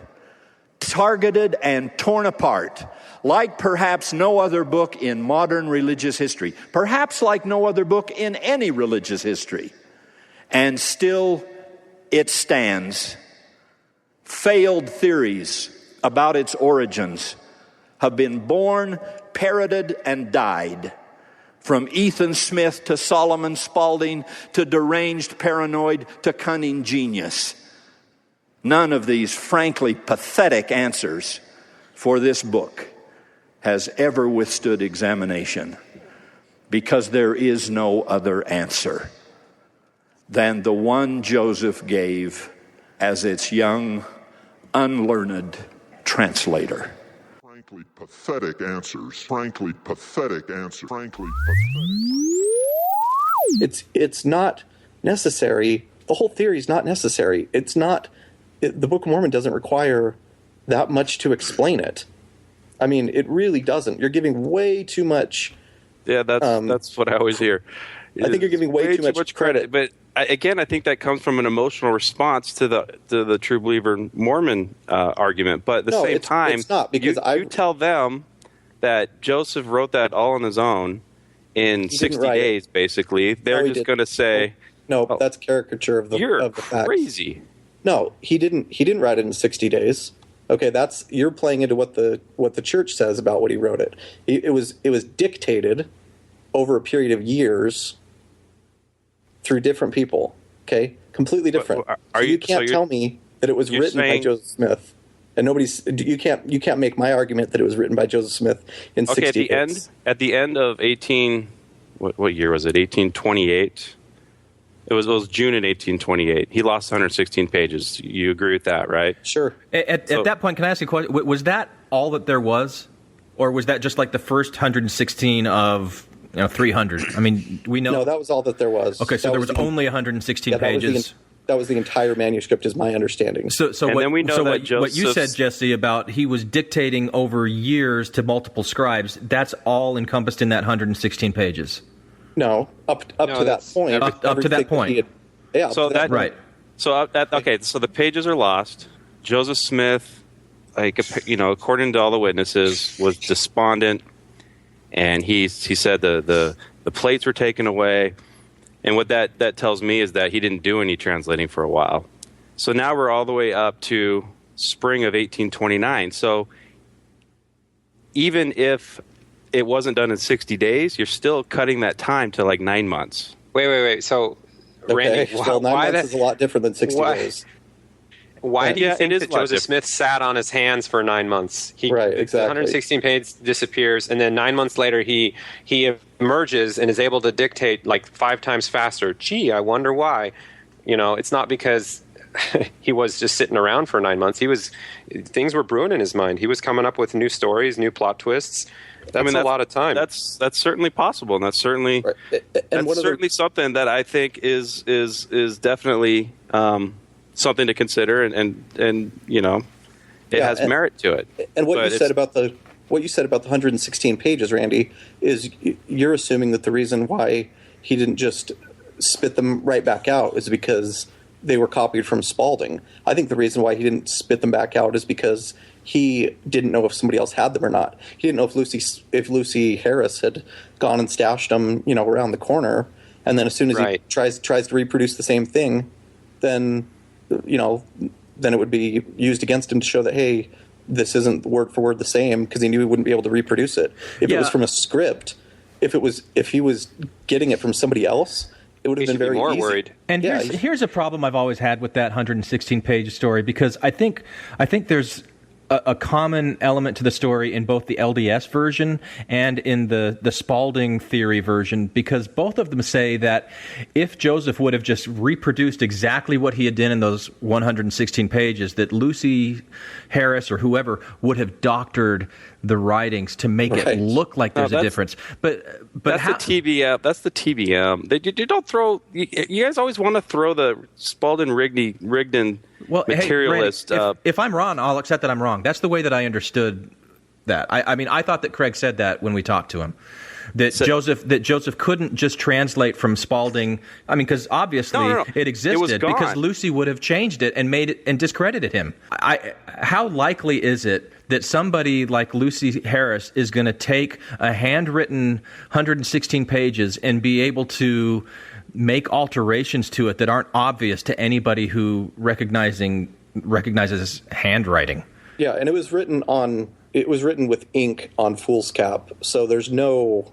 [SPEAKER 10] targeted and torn apart, like perhaps no other book in modern religious history, perhaps like no other book in any religious history. And still it stands. Failed theories about its origins have been born, parroted, and died. From Ethan Smith to Solomon Spaulding to deranged paranoid to cunning genius. None of these frankly pathetic answers for this book has ever withstood examination, because there is no other answer than the one Joseph gave as its young, unlearned translator.
[SPEAKER 12] Frankly pathetic answers. Frankly pathetic answers. Frankly pathetic.
[SPEAKER 6] It's not necessary. The whole theory is not necessary. It's not. The Book of Mormon doesn't require that much to explain it. I mean, it really doesn't. You're giving way too much.
[SPEAKER 3] Yeah, that's what I always hear.
[SPEAKER 6] I think you're giving way too much credit.
[SPEAKER 3] But again, I think that comes from an emotional response to the true believer Mormon argument. But at the same time,
[SPEAKER 6] it's not, because
[SPEAKER 3] you tell them that Joseph wrote that all on his own in 60 days, basically. They're just going to say,
[SPEAKER 6] "No, that's caricature of the
[SPEAKER 3] you're
[SPEAKER 6] of the
[SPEAKER 3] crazy."
[SPEAKER 6] Facts. No, he didn't write it in 60 days. Okay, you're playing into what the church says about what he wrote it. It was dictated over a period of years through different people. Okay, completely different. You can't tell me that it was written by Joseph Smith, and you can't make my argument that it was written by Joseph Smith in 60 days.
[SPEAKER 3] At the end of what year was it? 1828. It was June in 1828. He lost 116 pages. You agree with that, right?
[SPEAKER 6] Sure.
[SPEAKER 9] At that point, can I ask you a question? Was that all that there was? Or was that just like the first 116 of 300? I mean, we know...
[SPEAKER 6] No, that was all that there was.
[SPEAKER 9] Okay, so there was only 116 pages.
[SPEAKER 6] That was the entire manuscript, is my understanding.
[SPEAKER 9] What you said, Jesse, about he was dictating over years to multiple scribes, that's all encompassed in that 116 pages.
[SPEAKER 6] No, up to that point.
[SPEAKER 9] Up to that point.
[SPEAKER 6] Right.
[SPEAKER 3] So so the pages are lost. Joseph Smith, according to all the witnesses, was despondent, and he said the plates were taken away, and what that tells me is that he didn't do any translating for a while. So now we're all the way up to spring of 1829. So even if it wasn't done in 60 days, you're still cutting that time to like 9 months.
[SPEAKER 7] Wait. So, Randy,
[SPEAKER 6] well, 9 months is a lot different than 60 days.
[SPEAKER 7] Why do you think that Joseph Smith sat on his hands for 9 months?
[SPEAKER 6] Right, exactly.
[SPEAKER 7] 116 pages disappears, and then 9 months later he emerges and is able to dictate like 5 times faster. Gee, I wonder why. It's not because he was just sitting around for 9 months. Things were brewing in his mind. He was coming up with new stories, new plot twists. That's a lot of time.
[SPEAKER 3] That's certainly possible, and that's certainly certainly something that I think is definitely something to consider, and it has merit to it.
[SPEAKER 6] And what you said about the 116 pages, Randy, is you're assuming that the reason why he didn't just spit them right back out is because they were copied from Spalding. I think the reason why he didn't spit them back out is because he didn't know if somebody else had them or not. He didn't know if Lucy Harris had gone and stashed them, around the corner. And then as soon as he tries to reproduce the same thing, then it would be used against him to show that, hey, this isn't word for word the same, because he knew he wouldn't be able to reproduce it. If it was from a script, if he was getting it from somebody else, it would have been very easy.
[SPEAKER 7] Worried.
[SPEAKER 9] And here's a problem I've always had with that 116-page story, because I think there's a common element to the story in both the LDS version and in the Spalding theory version, because both of them say that if Joseph would have just reproduced exactly what he had done in those 116 pages, that Lucy Harris or whoever would have doctored the writings to make it look like there's a difference. But
[SPEAKER 3] that's the TBM. That's the TBM. You don't throw. You guys always want to throw the Spalding-Rigdon materialist.
[SPEAKER 9] Hey, Randy, if I'm wrong, I'll accept that I'm wrong. That's the way that I understood that. I mean, I thought that Craig said that when we talked to him. That Joseph couldn't just translate from Spalding. I mean, because obviously it existed, because Lucy would have changed it and made it and discredited him. How likely is it that somebody like Lucy Harris is going to take a handwritten 116 pages and be able to make alterations to it that aren't obvious to anybody who recognizes handwriting?
[SPEAKER 6] Yeah, and it was written with ink on foolscap, so there's no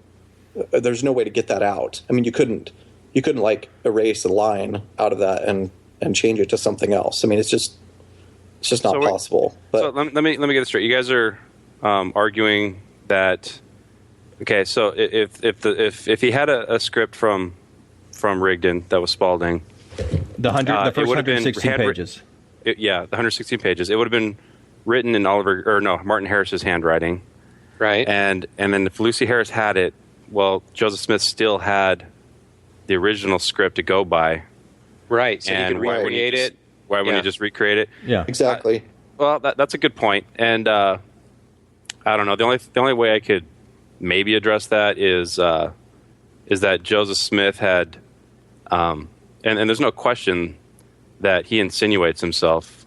[SPEAKER 6] way to get that out. I mean, you couldn't like erase a line out of that and change it to something else. I mean, it's just not possible. But
[SPEAKER 3] so let me get it straight. You guys are arguing that so if he had a script from Rigdon that was Spalding,
[SPEAKER 9] the first 116 pages.
[SPEAKER 3] The 116 pages. It would have been written in Martin Harris's handwriting,
[SPEAKER 7] right?
[SPEAKER 3] And then if Lucy Harris had it, well, Joseph Smith still had the original script to go by,
[SPEAKER 7] right? So you could recreate it.
[SPEAKER 3] Why wouldn't you just recreate it?
[SPEAKER 9] Yeah,
[SPEAKER 6] exactly.
[SPEAKER 3] Well, that's a good point, and I don't know. The only way I could maybe address that is that Joseph Smith had, and there's no question that he insinuates himself,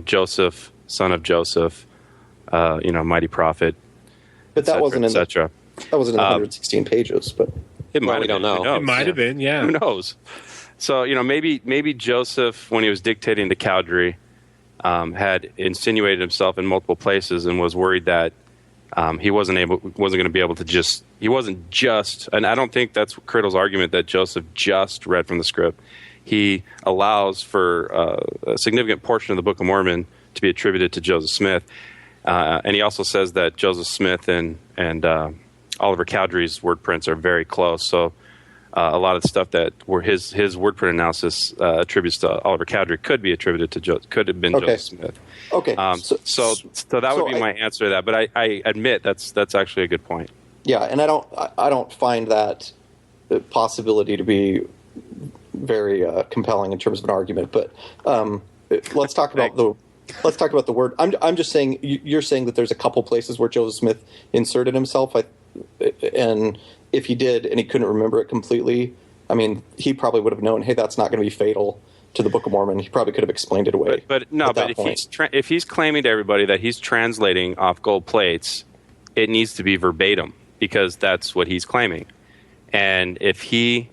[SPEAKER 3] Joseph, son of Joseph, mighty prophet.
[SPEAKER 6] But that wasn't in the 116 pages. But
[SPEAKER 3] it might.
[SPEAKER 7] We don't know.
[SPEAKER 1] It might have been. Yeah.
[SPEAKER 3] Who knows? So maybe Joseph, when he was dictating to Cowdery, had insinuated himself in multiple places and was worried that he wasn't going to be able to just. He wasn't just, and I don't think that's Criddle's argument that Joseph just read from the script. He allows for a significant portion of the Book of Mormon to be attributed to Joseph Smith, and he also says that Joseph Smith and Oliver Cowdery's word prints are very close. So a lot of the stuff that were his word print analysis attributes to Oliver Cowdery could be attributed to could have been Joseph Smith.
[SPEAKER 6] Okay.
[SPEAKER 3] So that would be my answer to that. But I admit that's actually a good point.
[SPEAKER 6] Yeah, and I don't find that possibility to be very compelling in terms of an argument. But let's talk about the word. I'm just saying you're saying that there's a couple places where Joseph Smith inserted himself, and if he did and he couldn't remember it completely, I mean, he probably would have known, hey, that's not going to be fatal to the Book of Mormon. He probably could have explained it away.
[SPEAKER 3] But if he's claiming to everybody that he's translating off gold plates, it needs to be verbatim, because that's what he's claiming. And if he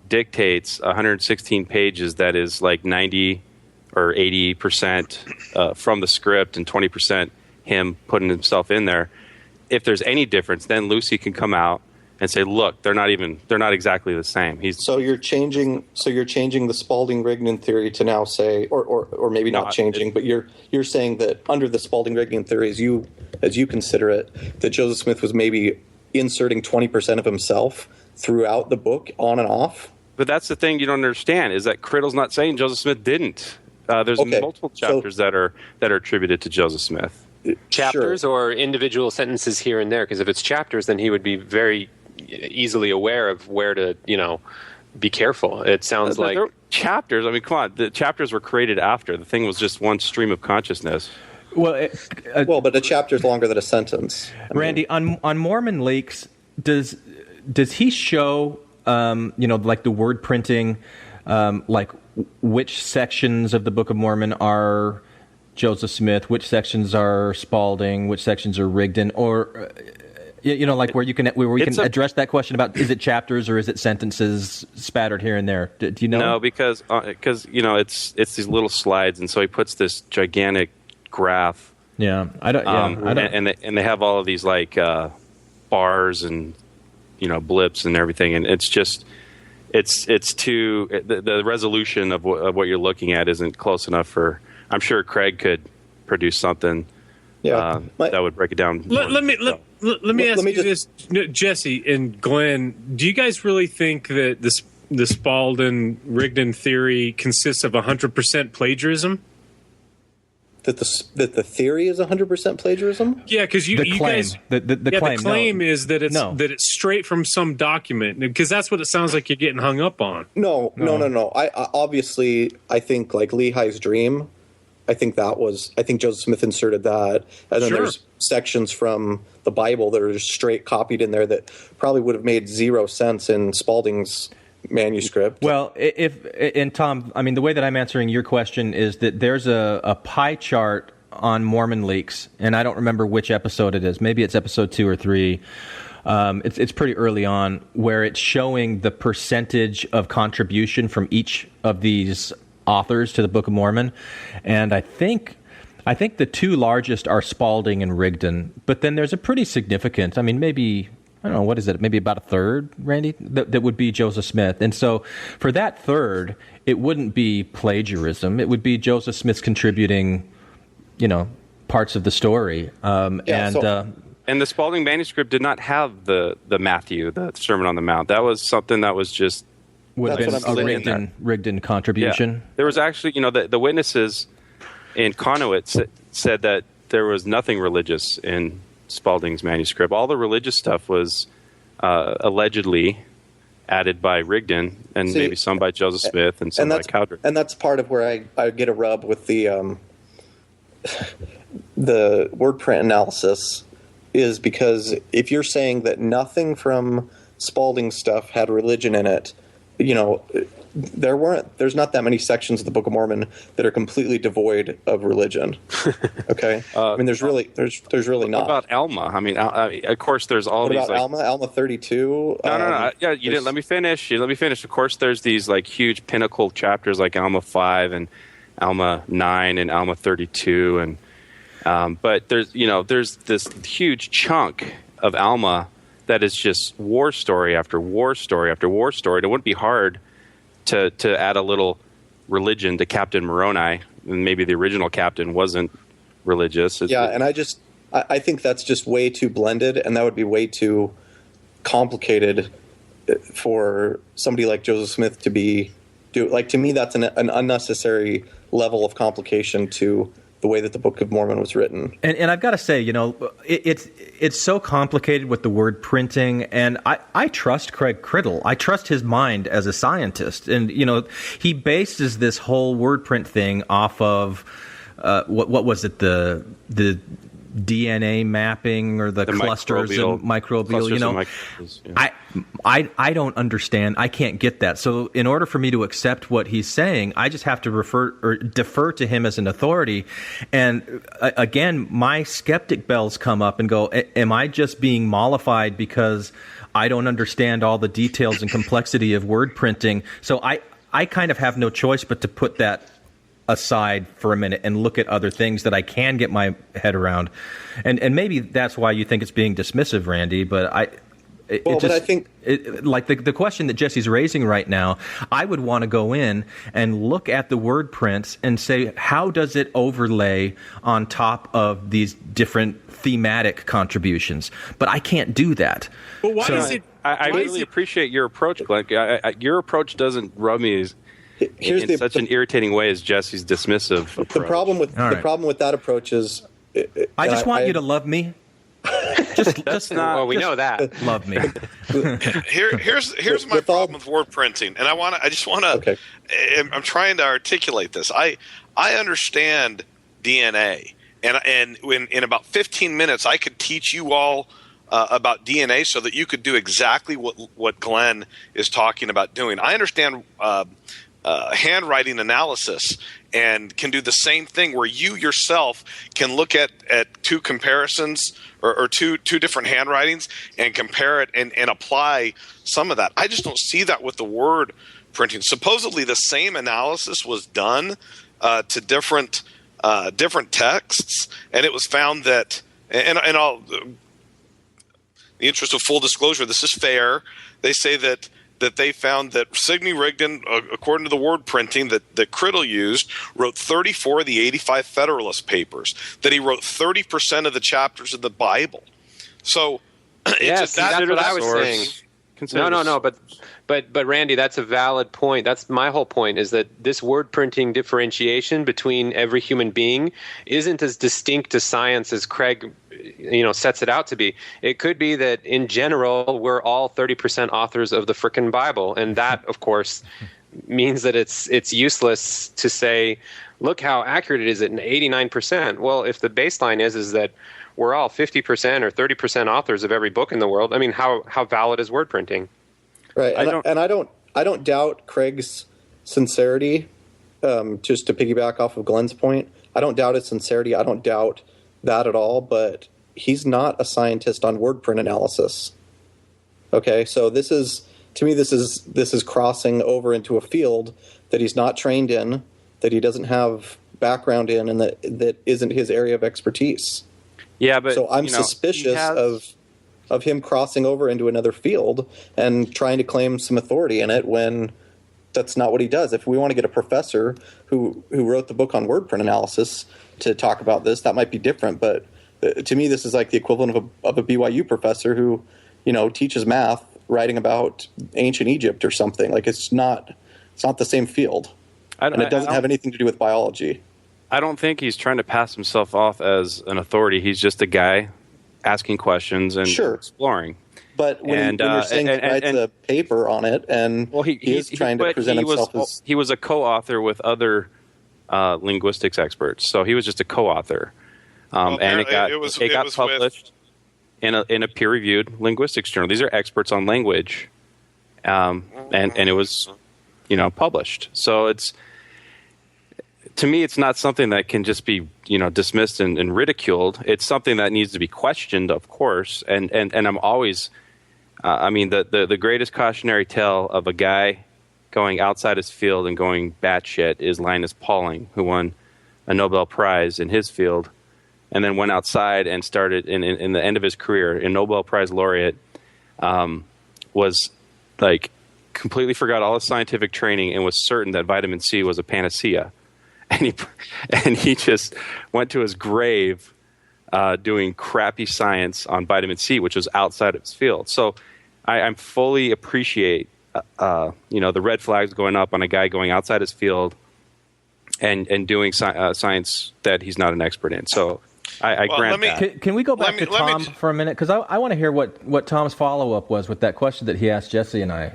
[SPEAKER 3] dictates 116 pages that is like 90 or 80% from the script and 20% him putting himself in there, if there's any difference, then Lucy can come out and say, look, they're not exactly the same. So you're changing
[SPEAKER 6] the Spalding-Rigdon theory to now say, or maybe not changing, but you're saying that under the Spalding-Rigdon theory, as you consider it, that Joseph Smith was maybe inserting 20% of himself throughout the book, on and off.
[SPEAKER 3] But that's the thing you don't understand, is that Criddle's not saying Joseph Smith didn't. There's multiple chapters that are attributed to Joseph Smith.
[SPEAKER 7] Chapters or individual sentences here and there? Because if it's chapters, then he would be very easily aware of where to, be careful. It sounds like
[SPEAKER 3] chapters. I mean, come on. The chapters were created after. The thing was just one stream of consciousness.
[SPEAKER 6] Well, but a chapter is longer than a sentence.
[SPEAKER 9] Randy, on Mormon Leaks, does he show, like the word printing, like which sections of the Book of Mormon are Joseph Smith, which sections are Spalding, which sections are Rigdon, or like where you can address that question about is it chapters or is it sentences spattered here and there? Do you know?
[SPEAKER 3] No, because it's these little slides, and so he puts this gigantic graph.
[SPEAKER 9] Yeah, I don't.
[SPEAKER 3] And they have all of these like bars and blips and everything, and it's just it's too the resolution of what you're looking at isn't close enough for. I'm sure Craig could produce something that would break it down.
[SPEAKER 1] Let me ask you this, Jesse and Glenn. Do you guys really think that the Spalding-Rigdon theory consists of 100% plagiarism?
[SPEAKER 6] That the theory is 100% plagiarism?
[SPEAKER 1] Yeah, because you guys the claim is that it's straight from some document, because that's what it sounds like you're getting hung up on.
[SPEAKER 6] No. I obviously I think like Lehi's dream. I think Joseph Smith inserted that, and then there's sections from the Bible that are just straight copied in there that probably would have made zero sense in Spalding's manuscript.
[SPEAKER 9] Well, Tom, I mean, the way that I'm answering your question is that there's a pie chart on Mormon Leaks, and I don't remember which episode it is. Maybe it's episode 2 or 3. It's pretty early on, where it's showing the percentage of contribution from each of these authors to the Book of Mormon, and I think the two largest are Spalding and Rigdon, but then there's a pretty significant, I mean, maybe, I don't know, what is it, maybe about a third, Randy, that would be Joseph Smith. And so for that third, it wouldn't be plagiarism, it would be Joseph Smith's contributing, parts of the story. And
[SPEAKER 3] the Spalding manuscript did not have the Matthew, the Sermon on the Mount. That was something that was just
[SPEAKER 9] would have been a Rigdon contribution.
[SPEAKER 3] Yeah. There was actually, the witnesses in Conduit said that there was nothing religious in Spalding's manuscript. All the religious stuff was allegedly added by Rigdon, and maybe some by Joseph Smith and some by Cowdery.
[SPEAKER 6] And that's part of where I get a rub with the the word print analysis, is because if you're saying that nothing from Spalding's stuff had religion in it, there's not that many sections of the Book of Mormon that are completely devoid of religion. Okay, I mean, there's really not.
[SPEAKER 3] What about Alma? I mean, of course, there's all these.
[SPEAKER 6] What about Alma? Alma 32.
[SPEAKER 3] No. Yeah, you didn't let me finish. Of course, there's these like huge pinnacle chapters like Alma 5 and Alma 9 and Alma 32, and but there's this huge chunk of Alma that is just war story after war story after war story. It wouldn't be hard to add a little religion to Captain Moroni, and maybe the original captain wasn't religious.
[SPEAKER 6] And I think that's just way too blended, and that would be way too complicated for somebody like Joseph Smith to do. Like, to me, that's an unnecessary level of complication to the way that the Book of Mormon was written.
[SPEAKER 9] And I've got to say, it's so complicated with the word printing, and I trust Craig Criddle. I trust his mind as a scientist. And, he bases this whole word print thing off of, what was it, the DNA mapping or the clusters and microbial,
[SPEAKER 3] yeah.
[SPEAKER 9] I don't understand. I can't get that. So in order for me to accept what he's saying, I just have to defer to him as an authority. And again, my skeptic bells come up and go, am I just being mollified because I don't understand all the details and complexity of word printing? So I kind of have no choice but to put that aside for a minute and look at other things that I can get my head around. And maybe that's why you think it's being dismissive, Randy, but I think like the question that Jesse's raising right now, I would want to go in and look at the word prints and say, how does it overlay on top of these different thematic contributions? But I can't do that.
[SPEAKER 1] But why is it?
[SPEAKER 3] I really appreciate your approach, Glenn. Your approach doesn't rub me in such an irritating way as Jesse's dismissive approach.
[SPEAKER 6] The problem with that approach is,
[SPEAKER 9] I just want you to love me. Just not.
[SPEAKER 7] Well, we know that.
[SPEAKER 9] Love me.
[SPEAKER 4] Here's my problem with word printing, and I just want to.
[SPEAKER 6] Okay.
[SPEAKER 4] I'm trying to articulate this. I understand DNA, and in about 15 minutes, I could teach you all about DNA so that you could do exactly what Glenn is talking about doing. I understand handwriting analysis and can do the same thing where you yourself can look at two comparisons or two different handwritings and compare it and apply some of that. I just don't see that with the word printing. Supposedly the same analysis was done to different texts, and it was found that, and I'll, in the interest of full disclosure, this is fair. They say that they found that Sidney Rigdon, according to the word printing that Criddle used, wrote 34 of the 85 Federalist Papers, that he wrote 30% of the chapters of the Bible. So
[SPEAKER 7] that's what I was saying. No, but Randy, that's a valid point. That's my whole point, is that this word printing differentiation between every human being isn't as distinct to science as Craig sets it out to be. It could be that in general we're all 30% authors of the frickin' Bible, and that of course means that it's useless to say, look how accurate it is at 89%. Well, if the baseline is that we're all 50% or 30% authors of every book in the world, I mean, how valid is word printing?
[SPEAKER 6] Right, I don't doubt Craig's sincerity. Just to piggyback off of Glenn's point, I don't doubt his sincerity. I don't doubt that at all. But he's not a scientist on word print analysis. Okay, so this is crossing over into a field that he's not trained in, that he doesn't have background in, and that isn't his area of expertise.
[SPEAKER 3] Yeah, but
[SPEAKER 6] so I'm suspicious of him crossing over into another field and trying to claim some authority in it when that's not what he does. If we want to get a professor who wrote the book on word print analysis to talk about this, that might be different. But to me, this is like the equivalent of a BYU professor who, teaches math, writing about ancient Egypt or something. Like it's not the same field, and it doesn't have anything to do with biology.
[SPEAKER 3] I don't think he's trying to pass himself off as an authority. He's just a guy asking questions and exploring.
[SPEAKER 6] But when you're saying he writes a paper on it, and he's trying to present himself as...
[SPEAKER 3] He was a co-author with other linguistics experts, so he was just a co-author. And it got published in a peer-reviewed linguistics journal. These are experts on language, and it was, published. So to me, it's not something that can just be, dismissed and ridiculed. It's something that needs to be questioned, of course. And I'm always, the greatest cautionary tale of a guy going outside his field and going batshit is Linus Pauling, who won a Nobel Prize in his field, and then went outside and started in the end of his career, a Nobel Prize laureate, was like completely forgot all his scientific training and was certain that vitamin C was a panacea. And he just went to his grave doing crappy science on vitamin C, which was outside of his field. So I fully appreciate, the red flags going up on a guy going outside his field and doing science that he's not an expert in. So I grant that.
[SPEAKER 9] Can we go back to Tom for a minute? Because I want to hear what Tom's follow-up was with that question that he asked Jesse and I.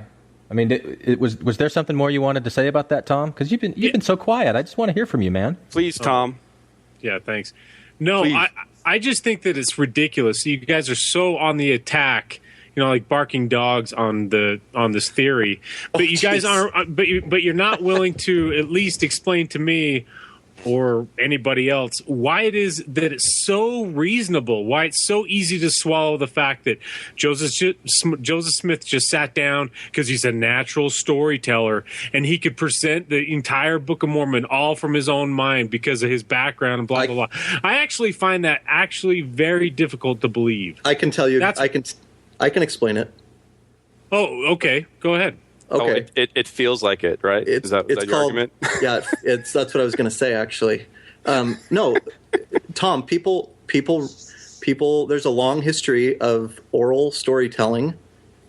[SPEAKER 9] I mean, was there something more you wanted to say about that, Tom? Because you've been so quiet. I just want to hear from you, man.
[SPEAKER 3] Please, Tom.
[SPEAKER 1] Yeah, thanks. No, I just think that it's ridiculous. You guys are so on the attack, like barking dogs on this theory. But you guys aren't. But you're not willing to at least explain to me or anybody else why it is that it's so reasonable, why it's so easy to swallow the fact that Joseph Smith just sat down because he's a natural storyteller and he could present the entire Book of Mormon all from his own mind because of his background and blah, blah, blah. I actually find that very difficult to believe.
[SPEAKER 6] I can tell you, I can explain it.
[SPEAKER 1] Oh, okay. Go ahead.
[SPEAKER 6] Okay.
[SPEAKER 3] Oh, it feels like it, right? Is that your argument?
[SPEAKER 6] Yeah, that's what I was going to say, actually. No, Tom, people, there's a long history of oral storytelling.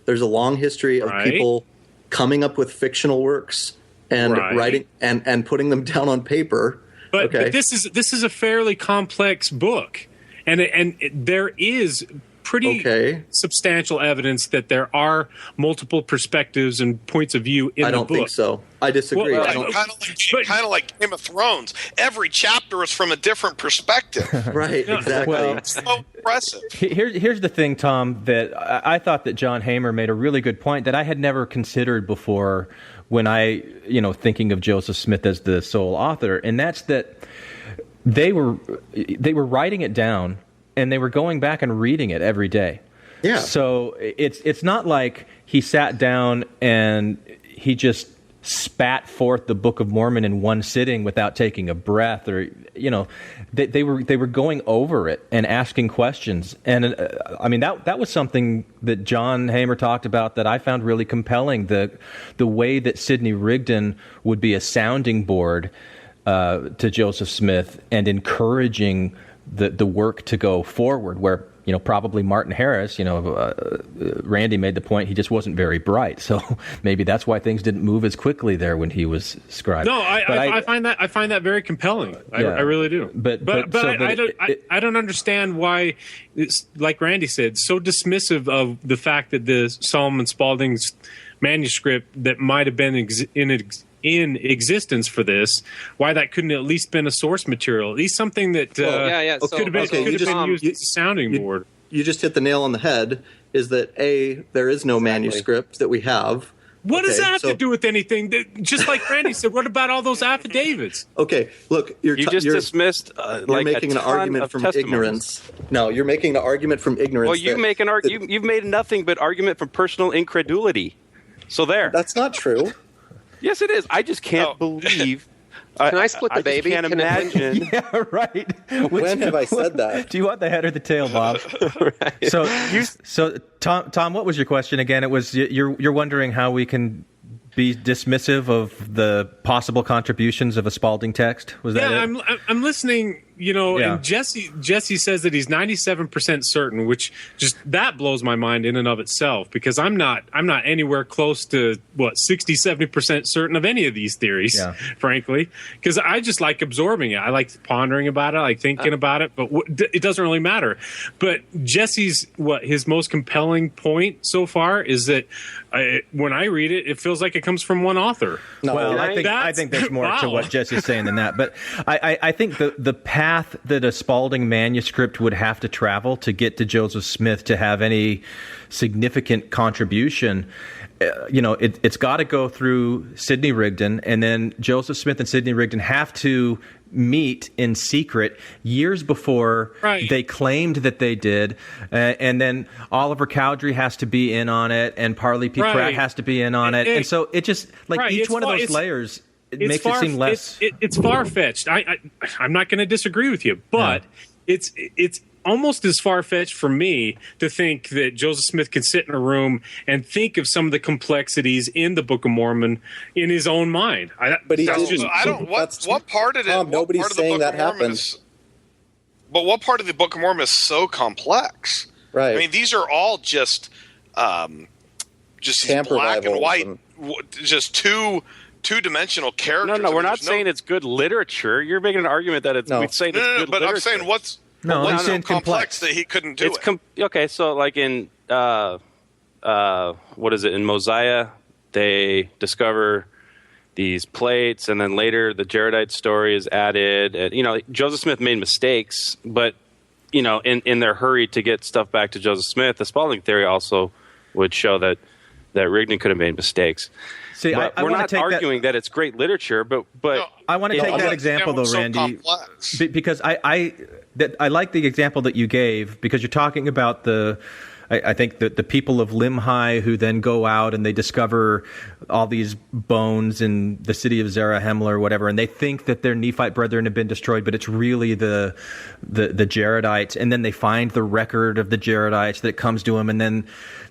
[SPEAKER 6] There's a long history of people coming up with fictional works and writing and putting them down on paper.
[SPEAKER 1] But this is a fairly complex book, and there is pretty substantial evidence that there are multiple perspectives and points of view in the book.
[SPEAKER 6] I don't think so. I disagree.
[SPEAKER 4] Kind of like Game of Thrones. Every chapter is from a different perspective.
[SPEAKER 6] Right, exactly.
[SPEAKER 11] Well,
[SPEAKER 4] It's so impressive.
[SPEAKER 11] Here's the thing, Tom, that I thought that John Hamer made a really good point that I had never considered before when I, thinking of Joseph Smith as the sole author, and that's that they were writing it down and they were going back and reading it every day.
[SPEAKER 6] Yeah.
[SPEAKER 11] So it's not like he sat down and he just spat forth the Book of Mormon in one sitting without taking a breath, or they were going over it and asking questions. And that was something that John Hamer talked about that I found really compelling. The way that Sidney Rigdon would be a sounding board to Joseph Smith and encouraging the work to go forward, where probably Martin Harris, Randy made the point he just wasn't very bright, so maybe that's why things didn't move as quickly there when he was scribe.
[SPEAKER 1] No, I find that very compelling. I really do. But I don't understand why, it's, like Randy said, so dismissive of the fact that the Solomon Spaulding's manuscript that might have been in existence for this, why that couldn't at least been a source material, at least something that could have been used as a sounding board.
[SPEAKER 6] You just hit the nail on the head, is that there is no manuscript that we have.
[SPEAKER 1] What does that have to do with anything? Just like Randy said, what about all those affidavits?
[SPEAKER 6] Okay, look, you're
[SPEAKER 3] dismissed
[SPEAKER 6] you're making an argument from ignorance. No, you're making an argument from ignorance.
[SPEAKER 3] Well, you've made nothing but argument from personal incredulity. So there.
[SPEAKER 6] That's not true.
[SPEAKER 3] Yes, it is. I just can't believe.
[SPEAKER 7] Can I split the baby?
[SPEAKER 3] I can't imagine.
[SPEAKER 11] Yeah, right.
[SPEAKER 6] When have I said that?
[SPEAKER 11] Do you want the head or the tail, Bob?
[SPEAKER 7] Right.
[SPEAKER 11] So Tom, what was your question again? It was you're wondering how we can be dismissive of the possible contributions of a Spaulding text. Was that it?
[SPEAKER 1] I'm listening. And Jesse says that he's 97% certain, which just that blows my mind in and of itself, because I'm not anywhere close to 60-70% certain of any of these theories, frankly, because I just like absorbing it. I like pondering about it. I like thinking about it, but it doesn't really matter. But Jesse's his most compelling point so far is that when I read it, it feels like it comes from one author.
[SPEAKER 11] No, well, I think there's more to what Jesse's saying than that. But I think the path that a Spaulding manuscript would have to travel to get to Joseph Smith to have any significant contribution, it's got to go through Sidney Rigdon, and then Joseph Smith and Sidney Rigdon have to meet in secret years before they claimed that they did, and then Oliver Cowdery has to be in on it, and Parley P. Pratt has to be in on it, and so it just each one of those layers. It makes it seem less.
[SPEAKER 1] It's far-fetched. I'm not going to disagree with you, but it's almost as far-fetched for me to think that Joseph Smith can sit in a room and think of some of the complexities in the Book of Mormon in his own mind.
[SPEAKER 4] What part of it?
[SPEAKER 6] Tom, nobody's saying that happened.
[SPEAKER 4] But what part of the Book of Mormon is so complex?
[SPEAKER 6] Right.
[SPEAKER 4] I mean, these are all just these black and white, just two-dimensional characters.
[SPEAKER 3] No, we're not saying it's good literature. You're making an argument that it's. We'd say it's good
[SPEAKER 4] but
[SPEAKER 3] literature.
[SPEAKER 4] I'm saying what's
[SPEAKER 11] so
[SPEAKER 4] complex that he couldn't do it.
[SPEAKER 3] Okay, so like in what is it in Mosiah, they discover these plates, and then later the Jaredite story is added. And, Joseph Smith made mistakes, but in their hurry to get stuff back to Joseph Smith, the Spaulding theory also would show that Rigdon could have made mistakes.
[SPEAKER 11] See,
[SPEAKER 3] we're not arguing that it's great literature, but
[SPEAKER 11] I want to take that example though, Randy, because I like the example that you gave, because you're talking about I think that the people of Limhi who then go out and they discover all these bones in the city of Zarahemla or whatever, and they think that their Nephite brethren have been destroyed, but it's really the Jaredites, and then they find the record of the Jaredites that comes to them, and then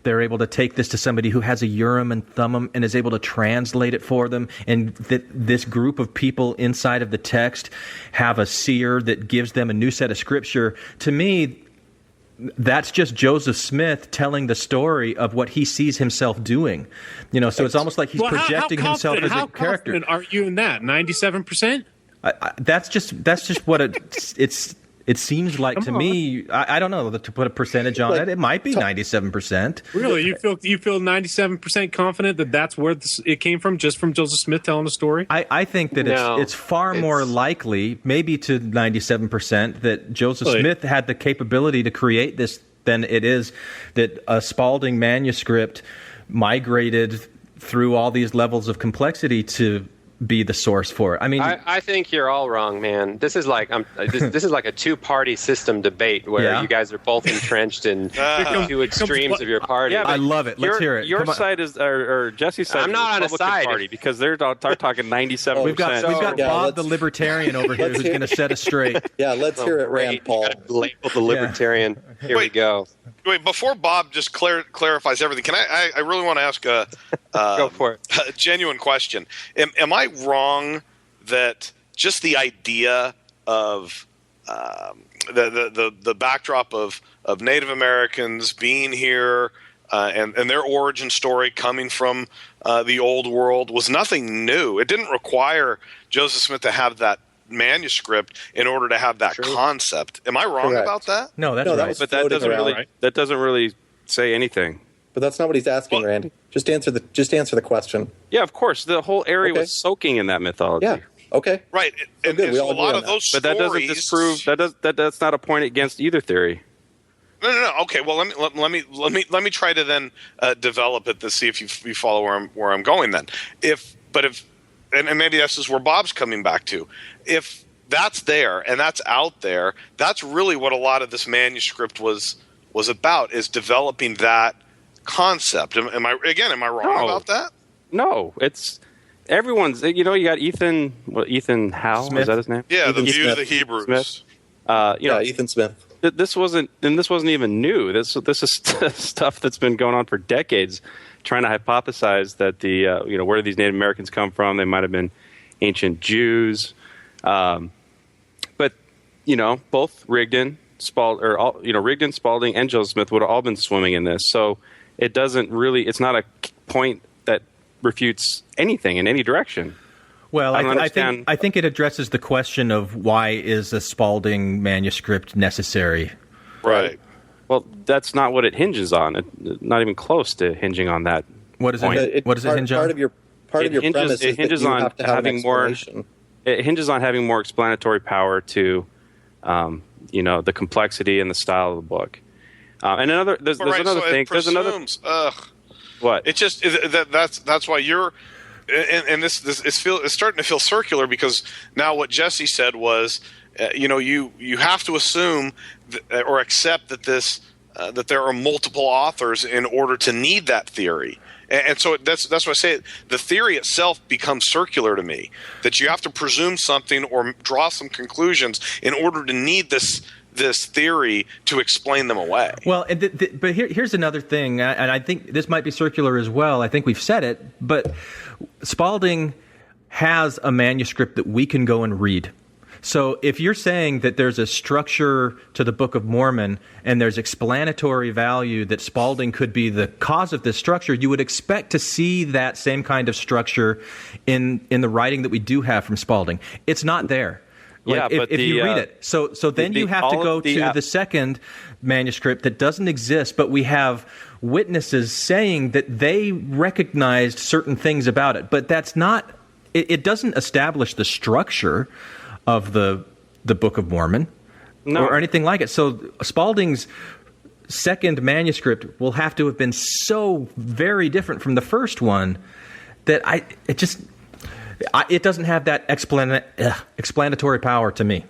[SPEAKER 11] they're able to take this to somebody who has a Urim and Thummim and is able to translate it for them, and that this group of people inside of the text have a seer that gives them a new set of scripture. To me, that's just Joseph Smith telling the story of what he sees himself doing. So it's almost like he's projecting himself as a character.
[SPEAKER 1] How confident are you in that? 97%?
[SPEAKER 11] That's just what it seems like to me. I don't know to put a percentage on it. It might be 97%.
[SPEAKER 1] Really, you feel 97% confident that that's where it came from, just from Joseph Smith telling the story?
[SPEAKER 11] I think that it's far more likely, maybe to 97%, that Joseph Smith had the capability to create this than it is that a Spalding manuscript migrated through all these levels of complexity to be the source for it. I mean,
[SPEAKER 7] I think you're all wrong, man. This is like this is like a two-party system debate where you guys are both entrenched in two extremes of your party.
[SPEAKER 11] Yeah, I love it. Let's hear it.
[SPEAKER 3] Your side is, or Jesse's side.
[SPEAKER 7] I'm not
[SPEAKER 3] is the
[SPEAKER 7] on a side
[SPEAKER 3] party because they're talking 97%.
[SPEAKER 11] We've got Bob the libertarian over here who's going to set us straight.
[SPEAKER 6] Yeah, let's hear it, Rand Paul.
[SPEAKER 7] Label the libertarian. Here we go.
[SPEAKER 4] Wait, before Bob just clarifies everything, can I really want to ask
[SPEAKER 7] go for it.
[SPEAKER 4] A genuine question. Am I wrong that just the idea of the backdrop of Native Americans being here and their origin story coming from the old world was nothing new? It didn't require Joseph Smith to have that manuscript in order to have that concept. Am I wrong about that?
[SPEAKER 11] No, that's right.
[SPEAKER 3] But that doesn't really say anything.
[SPEAKER 6] But that's not what he's asking, Randy. Just answer the question.
[SPEAKER 3] Yeah, of course. The whole area was soaking in that mythology.
[SPEAKER 6] Yeah. Okay.
[SPEAKER 4] Right. And so a lot of those stories.
[SPEAKER 3] But that doesn't disprove that's not a point against either theory.
[SPEAKER 4] No. Okay. Well, let me try to then develop it to see if you follow where I'm going. Then, and maybe this is where Bob's coming back to. If that's there and that's out there, that's really what a lot of this manuscript was about, is developing that concept. Am I wrong about that?
[SPEAKER 3] No, it's everyone's. You got Ethan Howe,
[SPEAKER 11] Smith.
[SPEAKER 3] Is that his name?
[SPEAKER 4] Yeah,
[SPEAKER 6] Ethan
[SPEAKER 4] the View
[SPEAKER 6] Smith.
[SPEAKER 4] of the Hebrews.
[SPEAKER 3] Smith.
[SPEAKER 6] Ethan Smith.
[SPEAKER 3] This wasn't even new. This is stuff that's been going on for decades, trying to hypothesize that where do these Native Americans come from? They might have been ancient Jews, but both Rigdon, Spalding, and Joseph Smith would have all been swimming in this. So it doesn't really. It's not a point that refutes anything in any direction.
[SPEAKER 11] Well, I think it addresses the question of why is a Spalding manuscript necessary?
[SPEAKER 4] Right.
[SPEAKER 3] Well, that's not what it hinges on. Not even close to hinging on that.
[SPEAKER 11] What does it hinge on?
[SPEAKER 6] Part of your premise is that you have to have an explanation.
[SPEAKER 3] It hinges on having more explanatory power to, the complexity and the style of the book. And there's another thing. What?
[SPEAKER 4] It just that's why you're. And this it's starting to feel circular, because now what Jesse said was, you have to assume or accept that that there are multiple authors in order to need that theory, and so that's why I say the theory itself becomes circular to me. That you have to presume something or draw some conclusions in order to need this theory to explain them away.
[SPEAKER 11] Well, but here's another thing, and I think this might be circular as well. I think we've said it, but Spalding has a manuscript that we can go and read. So if you're saying that there's a structure to the Book of Mormon and there's explanatory value that Spalding could be the cause of this structure, you would expect to see that same kind of structure in the writing that we do have from Spalding. It's not there. If you read it. So then you have to go to the second manuscript that doesn't exist, but we have witnesses saying that they recognized certain things about it. But that's not – it doesn't establish the structure of the Book of Mormon or anything like it. So Spalding's second manuscript will have to have been so very different from the first one that it doesn't have that explanatory power to me.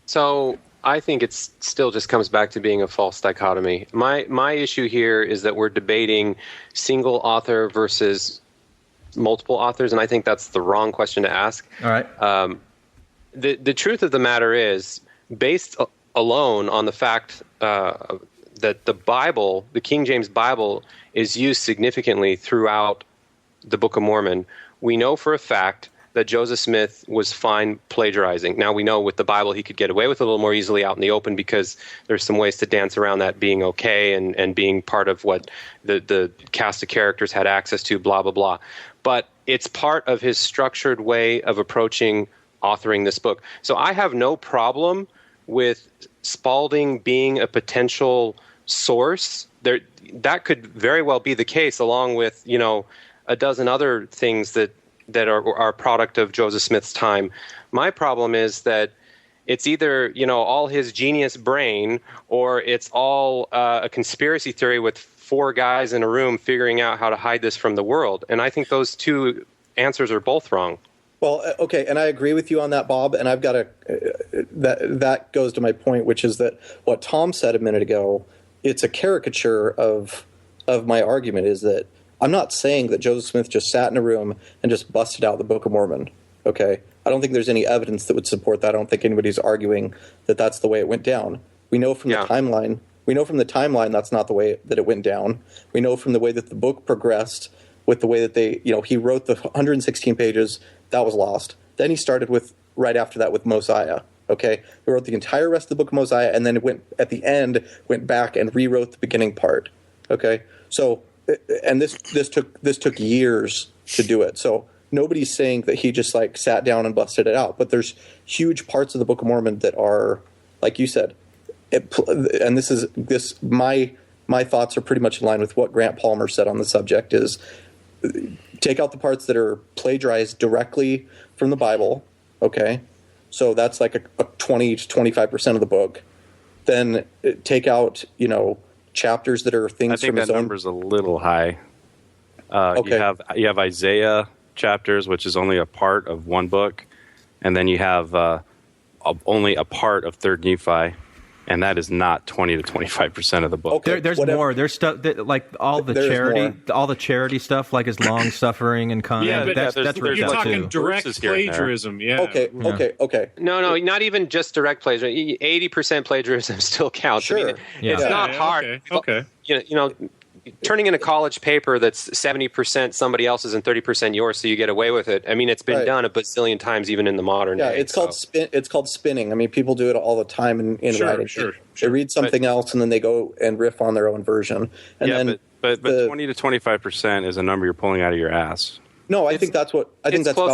[SPEAKER 7] So I think it still just comes back to being a false dichotomy. My issue here is that we're debating single author versus multiple authors, and I think that's the wrong question to ask.
[SPEAKER 11] All right.
[SPEAKER 7] The truth of the matter is, based alone on the fact that the Bible, the King James Bible, is used significantly throughout the Book of Mormon, we know for a fact that Joseph Smith was fine plagiarizing. Now we know with the Bible he could get away with it a little more easily out in the open because there's some ways to dance around that being okay and being part of what the cast of characters had access to, blah, blah, blah. But it's part of his structured way of approaching authoring this book. So I have no problem with Spalding being a potential source. That could very well be the case, along with, a dozen other things that are a product of Joseph Smith's time. My problem is that it's either, all his genius brain, or it's all a conspiracy theory with 4 guys in a room figuring out how to hide this from the world. And I think those two answers are both wrong.
[SPEAKER 6] Well, okay, and I agree with you on that, Bob. And I've got that goes to my point, which is that what Tom said a minute ago, it's a caricature of my argument. Is that I'm not saying that Joseph Smith just sat in a room and just busted out the Book of Mormon. Okay, I don't think there's any evidence that would support that. I don't think anybody's arguing that that's the way it went down. We know from the timeline. We know from the timeline that's not the way that it went down. We know from the way that the book progressed, with the way that he wrote the 116 pages. That was lost. Then he started right after that with Mosiah. Okay, he wrote the entire rest of the book of Mosiah, and then went back and rewrote the beginning part. Okay, so and this took years to do it. So nobody's saying that he just sat down and busted it out. But there's huge parts of the Book of Mormon that are, like you said, and my thoughts are pretty much in line with what Grant Palmer said on the subject. Is take out the parts that are plagiarized directly from the Bible, okay? So that's like a 20 to 25% of the book. Then take out, chapters that are things from his own.
[SPEAKER 3] I think that number's a little high.
[SPEAKER 6] Okay.
[SPEAKER 3] You have Isaiah chapters, which is only a part of one book, and then you have only a part of 3rd Nephi. And that is not 20 to 25% of the book.
[SPEAKER 11] Okay, there's more. There's stuff like all the charity stuff, like his long suffering and kind.
[SPEAKER 1] Yeah, but
[SPEAKER 11] that's
[SPEAKER 1] you're talking direct plagiarism. Yeah.
[SPEAKER 6] Okay.
[SPEAKER 7] No, not even just direct plagiarism. 80% plagiarism still counts.
[SPEAKER 6] Sure.
[SPEAKER 7] I mean, it's not hard.
[SPEAKER 1] Okay.
[SPEAKER 7] Turning in a college paper that's 70% somebody else's and 30% yours, so you get away with it. I mean, it's been done a bazillion times, even in the modern day.
[SPEAKER 6] It's called spinning. I mean, people do it all the time in writing.
[SPEAKER 1] Sure.
[SPEAKER 6] They read something else and then they go and riff on their own version. And
[SPEAKER 3] but 20 to 25% is a number you're pulling out of your ass.
[SPEAKER 6] No, I think that's about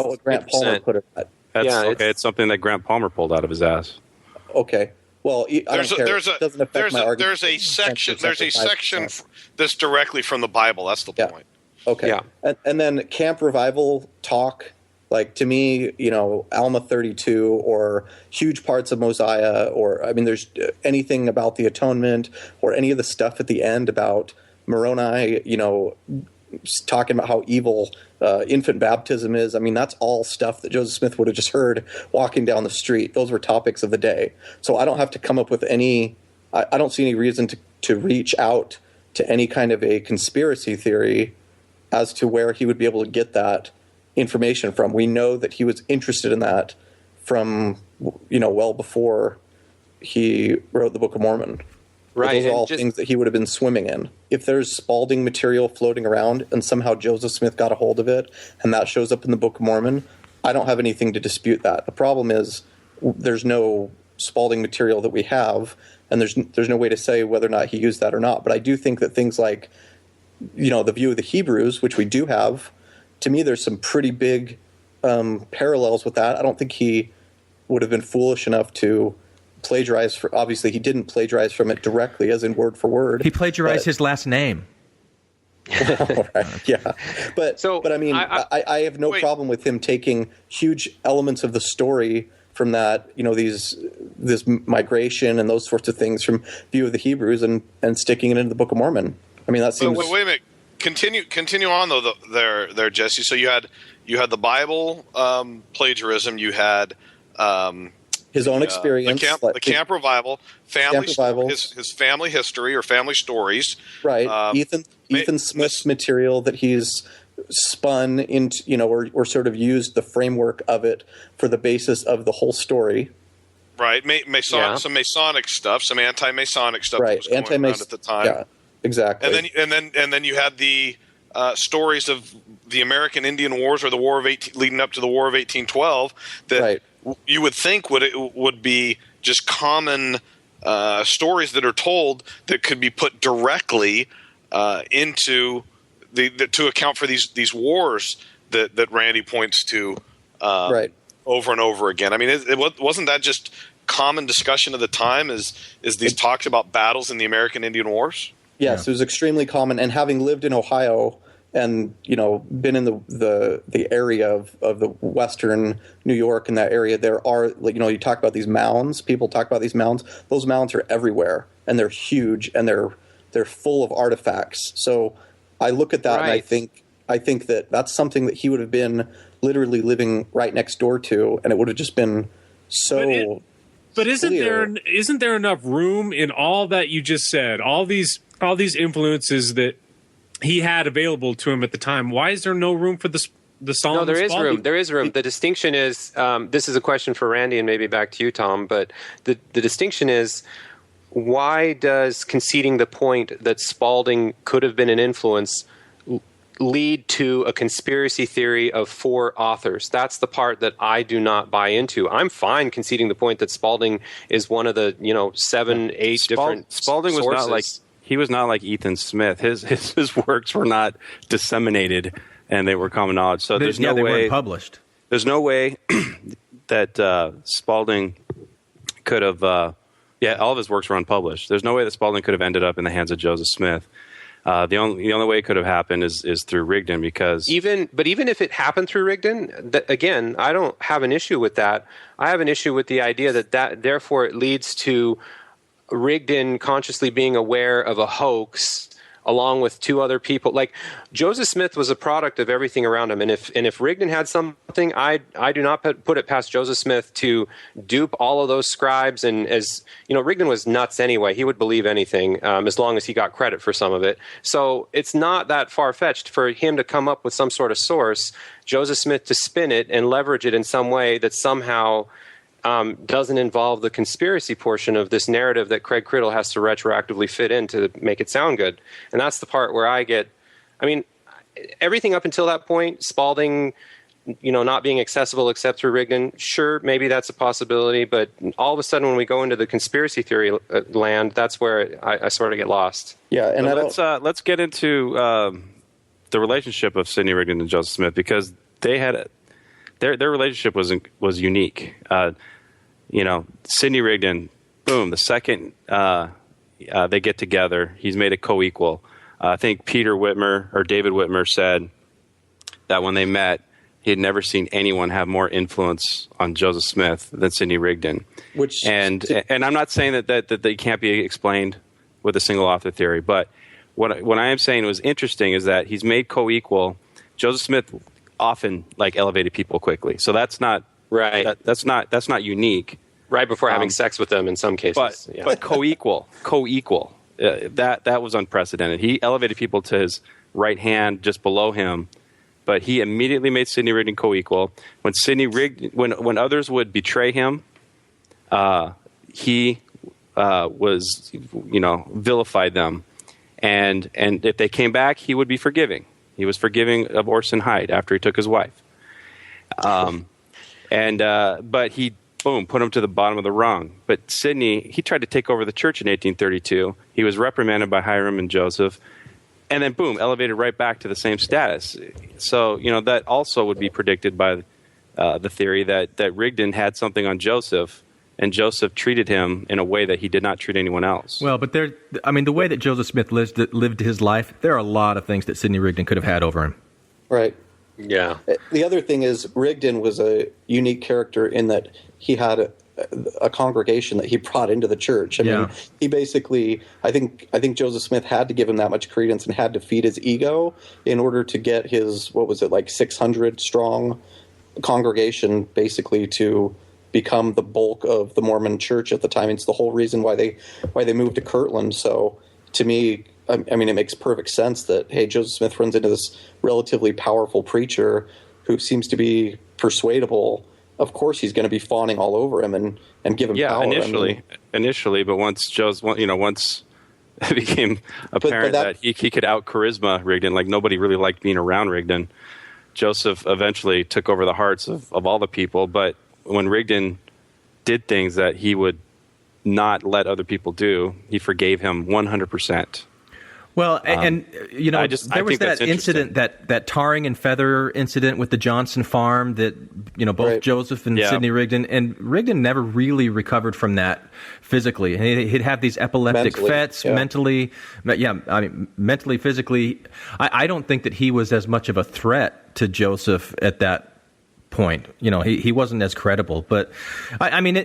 [SPEAKER 6] what Grant Palmer put it at.
[SPEAKER 3] It's something that Grant Palmer pulled out of his ass.
[SPEAKER 6] Okay. Well, there's
[SPEAKER 4] a section that's directly from the Bible. That's the point.
[SPEAKER 6] Okay. Yeah. And then Camp Revival talk, like to me, Alma 32 or huge parts of Mosiah, or there's anything about the atonement or any of the stuff at the end about Moroni, talking about how evil infant baptism is. I mean, that's all stuff that Joseph Smith would have just heard walking down the street. Those were topics of the day. So I don't have to come up with any – I don't see any reason to reach out to any kind of a conspiracy theory as to where he would be able to get that information from. We know that he was interested in that from, well before he wrote the Book of Mormon.
[SPEAKER 7] Right.
[SPEAKER 6] Those are all things that he would have been swimming in. If there's Spalding material floating around and somehow Joseph Smith got a hold of it and that shows up in the Book of Mormon, I don't have anything to dispute that. The problem is there's no Spalding material that we have, and there's no way to say whether or not he used that or not. But I do think that things like, the view of the Hebrews, which we do have, to me there's some pretty big parallels with that. I don't think he would have been foolish enough to plagiarize. Obviously, he didn't plagiarize from it directly, as in word for word.
[SPEAKER 11] He plagiarized his last name.
[SPEAKER 6] Right, yeah. But I mean, I have no problem with him taking huge elements of the story from that, this migration and those sorts of things from View of the Hebrews and sticking it into the Book of Mormon. I mean, that seems.
[SPEAKER 4] Wait a minute. Continue on though. There, Jesse. So you had the Bible plagiarism. You had
[SPEAKER 6] his own experience,
[SPEAKER 4] the camp revival, his family history or family stories.
[SPEAKER 6] Right. Ethan Smith's material that he's spun into, or sort of used the framework of it for the basis of the whole story.
[SPEAKER 4] Right. Some Masonic stuff, some anti-Masonic stuff
[SPEAKER 6] right.
[SPEAKER 4] that was going around at the time.
[SPEAKER 6] Yeah, exactly.
[SPEAKER 4] And then you had the stories of the American Indian Wars or the War of leading up to the War of 1812 that you would think would be just common stories that are told that could be put directly into to account for these wars that Randy points to over and over again. I mean, wasn't that just common discussion of the time? Is these talks about battles in the American Indian Wars?
[SPEAKER 6] Yes, it was extremely common. And having lived in Ohio and been in the area of the western New York and that area, there are you talk about these mounds. People talk about these mounds. Those mounds are everywhere, and they're huge, and they're full of artifacts. So I look at that and I think that that's something that he would have been literally living right next door to, and it would have just been so.
[SPEAKER 1] But isn't there enough room in all that you just said? All these influences that he had available to him at the time. Why is there no room for the Solomon?
[SPEAKER 7] No, there is
[SPEAKER 1] Spalding?
[SPEAKER 7] room. There is room. The distinction is this is a question for Randy and maybe back to you, Tom. But the distinction is, why does conceding the point that Spalding could have been an influence lead to a conspiracy theory of 4 authors? That's the part that I do not buy into. I'm fine conceding the point that Spalding is one of the 7, 8 different
[SPEAKER 3] Spalding was
[SPEAKER 7] sources.
[SPEAKER 3] not like he was not like Ethan Smith. His works were not disseminated and they were common knowledge. So there's no way
[SPEAKER 11] they weren't published.
[SPEAKER 3] There's no way that Spalding could have. All of his works were unpublished. There's no way that Spalding could have ended up in the hands of Joseph Smith. The only way it could have happened is through Rigdon, because
[SPEAKER 7] even if it happened through Rigdon, again, I don't have an issue with that. I have an issue with the idea that therefore it leads to Rigdon consciously being aware of a hoax along with 2 other people. Like, Joseph Smith was a product of everything around him, and if Rigdon had something, I do not put it past Joseph Smith to dupe all of those scribes. And as you know, Rigdon was nuts anyway. He would believe anything as long as he got credit for some of it. So it's not that far-fetched for him to come up with some sort of source, Joseph Smith to spin it and leverage it in some way that somehow doesn't involve the conspiracy portion of this narrative that Craig Criddle has to retroactively fit in to make it sound good. And that's the part where everything up until that point, Spalding, not being accessible except through Rigdon, sure, maybe that's a possibility. But all of a sudden, when we go into the conspiracy theory land, that's where I sort of get lost.
[SPEAKER 6] Yeah, and
[SPEAKER 3] let's get into the relationship of Sidney Rigdon and Joseph Smith, because they had their relationship was unique. Sidney Rigdon, boom, the second they get together, he's made a co-equal. I think David Whitmer said that when they met, he had never seen anyone have more influence on Joseph Smith than Sidney Rigdon. And I'm not saying that they can't be explained with a single author theory, but what I am saying was interesting is that he's made co-equal. Joseph Smith often elevated people quickly, so that's not right. That's not unique.
[SPEAKER 7] Right before having sex with them in some cases,
[SPEAKER 3] but co-equal. That was unprecedented. He elevated people to his right hand, just below him, but he immediately made Sidney Rigdon co-equal. When others would betray him, he was vilified them, and if they came back, he would be forgiving. He was forgiving of Orson Hyde after he took his wife. But he, put him to the bottom of the rung. But Sidney, he tried to take over the church in 1832. He was reprimanded by Hiram and Joseph, and then elevated right back to the same status. So, that also would be predicted by the theory that Rigdon had something on Joseph, and Joseph treated him in a way that he did not treat anyone else.
[SPEAKER 11] Well, but the way that Joseph Smith lived his life, there are a lot of things that Sidney Rigdon could have had over him.
[SPEAKER 6] Right.
[SPEAKER 7] Yeah.
[SPEAKER 6] The other thing is Rigdon was a unique character in that he had a congregation that he brought into the church. I mean, he basically, I think Joseph Smith had to give him that much credence and had to feed his ego in order to get his, 600 strong congregation basically to become the bulk of the Mormon church at the time. It's the whole reason why they moved to Kirtland. So to me, I mean, it makes perfect sense that, hey, Joseph Smith runs into this relatively powerful preacher who seems to be persuadable. Of course, he's going to be fawning all over him and give him power.
[SPEAKER 3] Initially, but once it became apparent that he could out charisma Rigdon. Like nobody really liked being around Rigdon. Joseph eventually took over the hearts of all the people, but when Rigdon did things that he would not let other people do, he forgave him 100%.
[SPEAKER 11] Well, and you know, there was that incident, that tarring and feather incident with the Johnson farm that, you know, both Joseph and Sidney Rigdon, and Rigdon never really recovered from that physically. He'd have these epileptic fits mentally. I mean, mentally, physically. I don't think that he was as much of a threat to Joseph at that point. You know, he wasn't as credible. But I mean,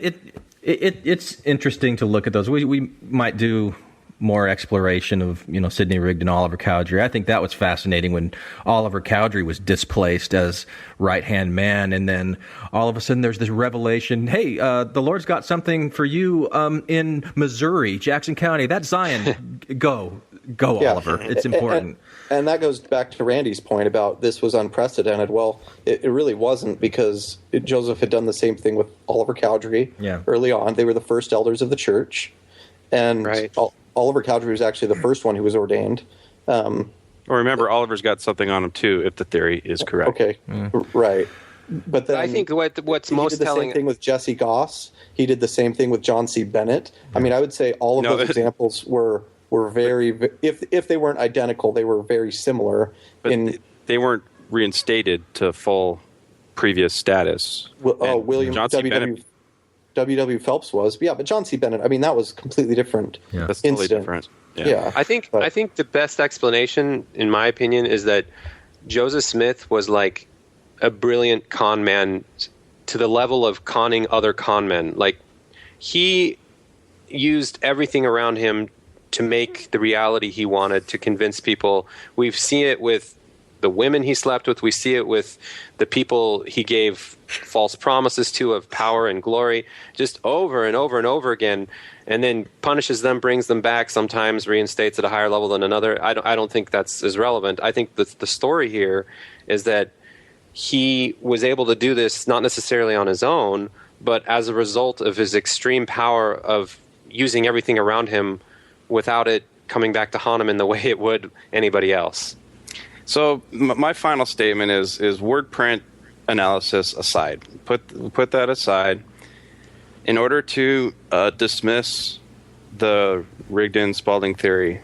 [SPEAKER 11] it's interesting to look at those. We might do more exploration of, you know, Sidney Rigdon, Oliver Cowdery. I think that was fascinating when Oliver Cowdery was displaced as right-hand man, and then all of a sudden there's this revelation, hey, the Lord's got something for you in Missouri, Jackson County. That's Zion. Go, Oliver. It's important.
[SPEAKER 6] And that goes back to Randy's point about this was unprecedented. Well, it really wasn't, because Joseph had done the same thing with Oliver Cowdery early on. They were the first elders of the church. And Oliver Cowdery was actually the first one who was ordained.
[SPEAKER 3] Or remember, Oliver's got something on him too, if the theory is correct.
[SPEAKER 6] Okay, right. But then
[SPEAKER 7] I think what's most
[SPEAKER 6] he did the
[SPEAKER 7] telling.
[SPEAKER 6] Same thing with Jesse Goss. He did the same thing with John C. Bennett. I mean, I would say all of those examples were very. If they weren't identical, they were very similar.
[SPEAKER 3] But they weren't reinstated to full previous status.
[SPEAKER 6] William W.W. Phelps was, but John C. Bennett, I mean, that was completely different.
[SPEAKER 3] Yeah, that's totally different.
[SPEAKER 6] Yeah.
[SPEAKER 7] I think the best explanation, in my opinion, is that Joseph Smith was like a brilliant con man to the level of conning other con men. Like, he used everything around him to make the reality he wanted, to convince people. We've seen it with the women he slept with. We see it with the people he gave false promises to of power and glory, just over and over and over again, and then punishes them, brings them back, sometimes reinstates at a higher level than another. I don't think that's as relevant. I think the story here is that he was able to do this not necessarily on his own, but as a result of his extreme power of using everything around him without it coming back to haunt him in the way it would anybody else.
[SPEAKER 3] So my final statement is word print analysis aside. Put that aside. In order to dismiss the Rigdon-Spalding theory,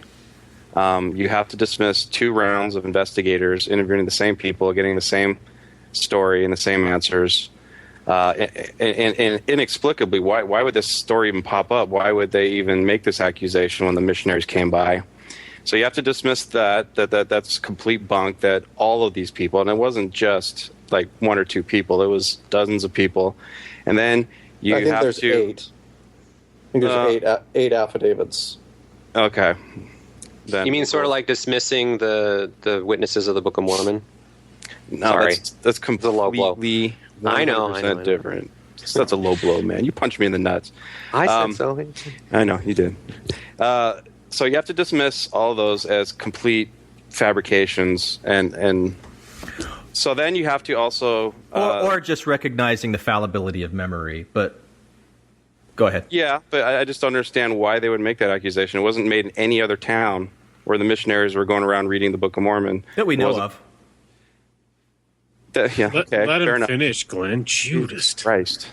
[SPEAKER 3] you have to dismiss 2 rounds of investigators interviewing the same people, getting the same story and the same answers. And inexplicably, why would this story even pop up? Why would they even make this accusation when the missionaries came by? So you have to dismiss that's complete bunk, that all of these people, and it wasn't just like 1 or 2 people, it was dozens of people. And then you have
[SPEAKER 6] there's
[SPEAKER 3] to...
[SPEAKER 6] 8. I think there's 8 affidavits.
[SPEAKER 3] Okay. Then
[SPEAKER 7] you mean sort of like dismissing the witnesses of the Book of Mormon?
[SPEAKER 3] No,
[SPEAKER 7] Sorry.
[SPEAKER 3] that's completely 100% different. That's a low blow, man. You punched me in the nuts.
[SPEAKER 7] I said so.
[SPEAKER 3] I know, you did. So you have to dismiss all those as complete fabrications, and so then you have to also...
[SPEAKER 11] or just recognizing the fallibility of memory, but go ahead.
[SPEAKER 3] Yeah, but I just don't understand why they would make that accusation. It wasn't made in any other town where the missionaries were going around reading the Book of Mormon.
[SPEAKER 11] That we know of.
[SPEAKER 3] Yeah, okay,
[SPEAKER 1] let
[SPEAKER 3] fair
[SPEAKER 1] him
[SPEAKER 3] enough.
[SPEAKER 1] finish, Glenn. Judas
[SPEAKER 3] Christ.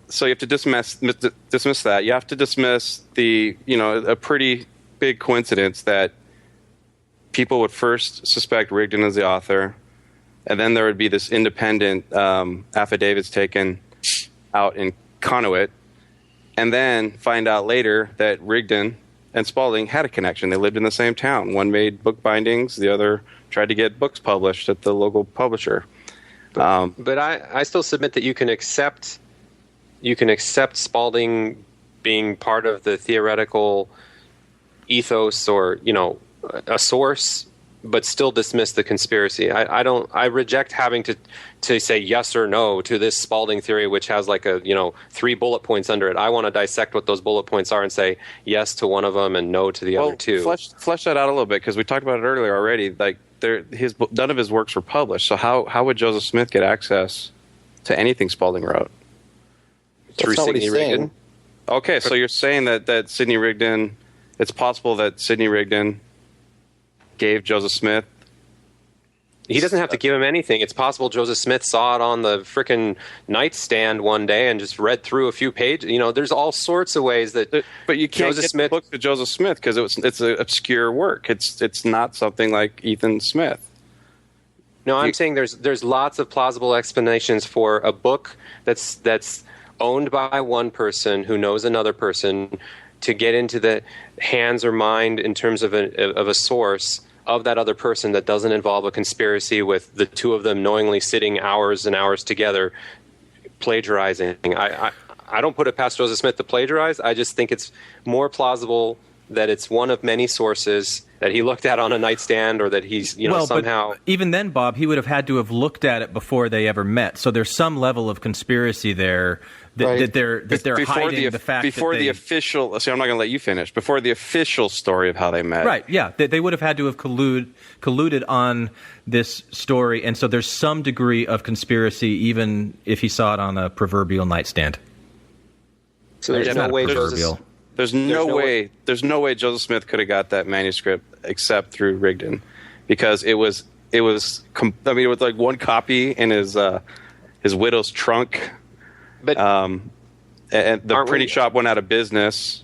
[SPEAKER 3] So you have to dismiss that. You have to dismiss a pretty big coincidence that people would first suspect Rigdon as the author, and then there would be this independent affidavits taken out in Conneaut, and then find out later that Rigdon and Spalding had a connection. They lived in the same town. One made book bindings, the other tried to get books published at the local publisher.
[SPEAKER 7] But I still submit that you can accept Spalding being part of the theoretical ethos, or a source, but still dismiss the conspiracy. I reject having to say yes or no to this Spalding theory, which has 3 bullet points under it. I want to dissect what those bullet points are and say yes to one of them and no to the other 2.
[SPEAKER 3] Flesh that out a little bit, because we talked about it earlier already. Like, none of his works were published, so how would Joseph Smith get access to anything Spalding wrote?
[SPEAKER 6] That's not what he's saying.
[SPEAKER 3] Okay, so you're saying that Sidney Rigdon, it's possible that Sidney Rigdon gave Joseph Smith.
[SPEAKER 7] He doesn't have to give him anything. It's possible Joseph Smith saw it on the frickin' nightstand one day and just read through a few pages. There's all sorts of ways that.
[SPEAKER 3] But you can't get the book to Joseph Smith because it's an obscure work. It's not something like Ethan Smith.
[SPEAKER 7] No, I'm saying there's lots of plausible explanations for a book that's owned by one person who knows another person to get into the hands or mind in terms of a source of that other person that doesn't involve a conspiracy with the two of them knowingly sitting hours and hours together plagiarizing. I don't put it past Joseph Smith to plagiarize. I just think it's more plausible that it's one of many sources that he looked at on a nightstand or that he's, somehow...
[SPEAKER 11] But even then, Bob, he would have had to have looked at it before they ever met. So there's some level of conspiracy there that they're hiding the fact
[SPEAKER 3] before
[SPEAKER 11] that
[SPEAKER 3] the official... See, I'm not going to let you finish. Before the official story of how they met.
[SPEAKER 11] Right, yeah. They would have had to have colluded on this story. And so there's some degree of conspiracy even if he saw it on a proverbial nightstand.
[SPEAKER 7] So there's no way...
[SPEAKER 3] There's no way Joseph Smith could have got that manuscript except through Rigdon, because it was with like one copy in his widow's trunk.
[SPEAKER 7] But
[SPEAKER 3] and the printing shop went out of business.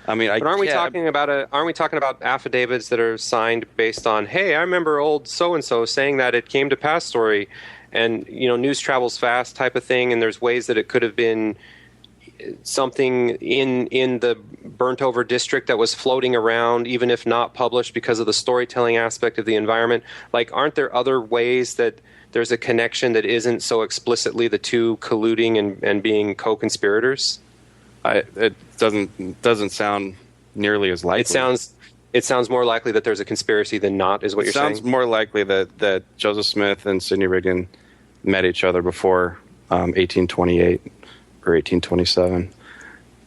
[SPEAKER 3] I mean,
[SPEAKER 7] aren't we talking about affidavits that are signed based on, hey, I remember old so and so saying that it came to pass story, and news travels fast type of thing, and there's ways that it could have been something in the burnt over district that was floating around, even if not published, because of the storytelling aspect of the environment. Like, aren't there other ways that there's a connection that isn't so explicitly the two colluding and being co-conspirators?
[SPEAKER 3] It doesn't sound nearly as likely.
[SPEAKER 7] It sounds more likely that there's a conspiracy than not, is what you're saying?
[SPEAKER 3] It sounds more likely that Joseph Smith and Sidney Rigdon met each other before 1828 or 1827,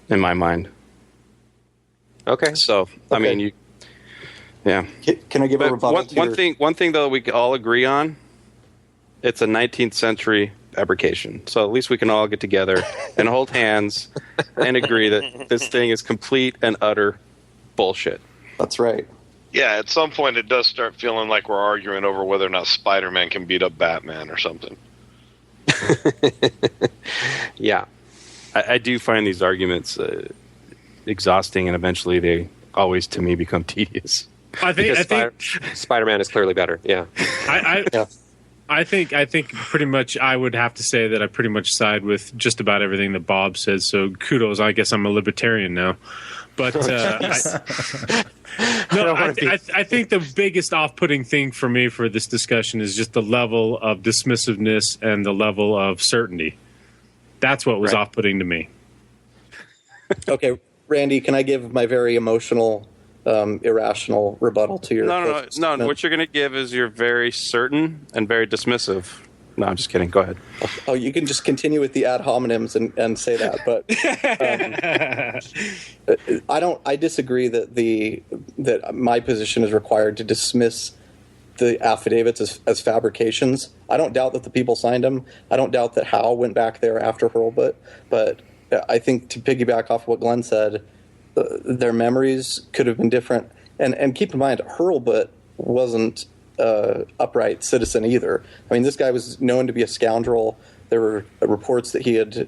[SPEAKER 3] in my mind.
[SPEAKER 7] Okay.
[SPEAKER 3] So, I mean, yeah.
[SPEAKER 6] Can I give a rebuttal?
[SPEAKER 3] One thing, though, we can all agree on, it's a 19th century fabrication. So at least we can all get together and hold hands and agree that this thing is complete and utter bullshit.
[SPEAKER 6] That's right.
[SPEAKER 4] Yeah, at some point it does start feeling like we're arguing over whether or not Spider-Man can beat up Batman or something.
[SPEAKER 7] Yeah.
[SPEAKER 3] I do find these arguments exhausting, and eventually they always, to me, become tedious.
[SPEAKER 7] I think Spider-Man is clearly better. Yeah.
[SPEAKER 1] I think pretty much I would have to say that I pretty much side with just about everything that Bob says. So kudos. I guess I'm a libertarian now. But I think the biggest off-putting thing for me for this discussion is just the level of dismissiveness and the level of certainty. That's what was off-putting to me.
[SPEAKER 6] Okay, Randy, can I give my very emotional, irrational rebuttal to your...
[SPEAKER 3] No. What you're going to give is you're very certain and very dismissive. No, I'm just kidding. Go ahead.
[SPEAKER 6] Oh, you can just continue with the ad hominems and say that, but I disagree that my position is required to dismiss the affidavits as fabrications. I don't doubt that the people signed them. I don't doubt that Howe went back there after Hurlbut, but I think, to piggyback off what Glenn said, their memories could have been different. And keep in mind, Hurlbut wasn't upright citizen either. I mean, this guy was known to be a scoundrel. There were reports that he had,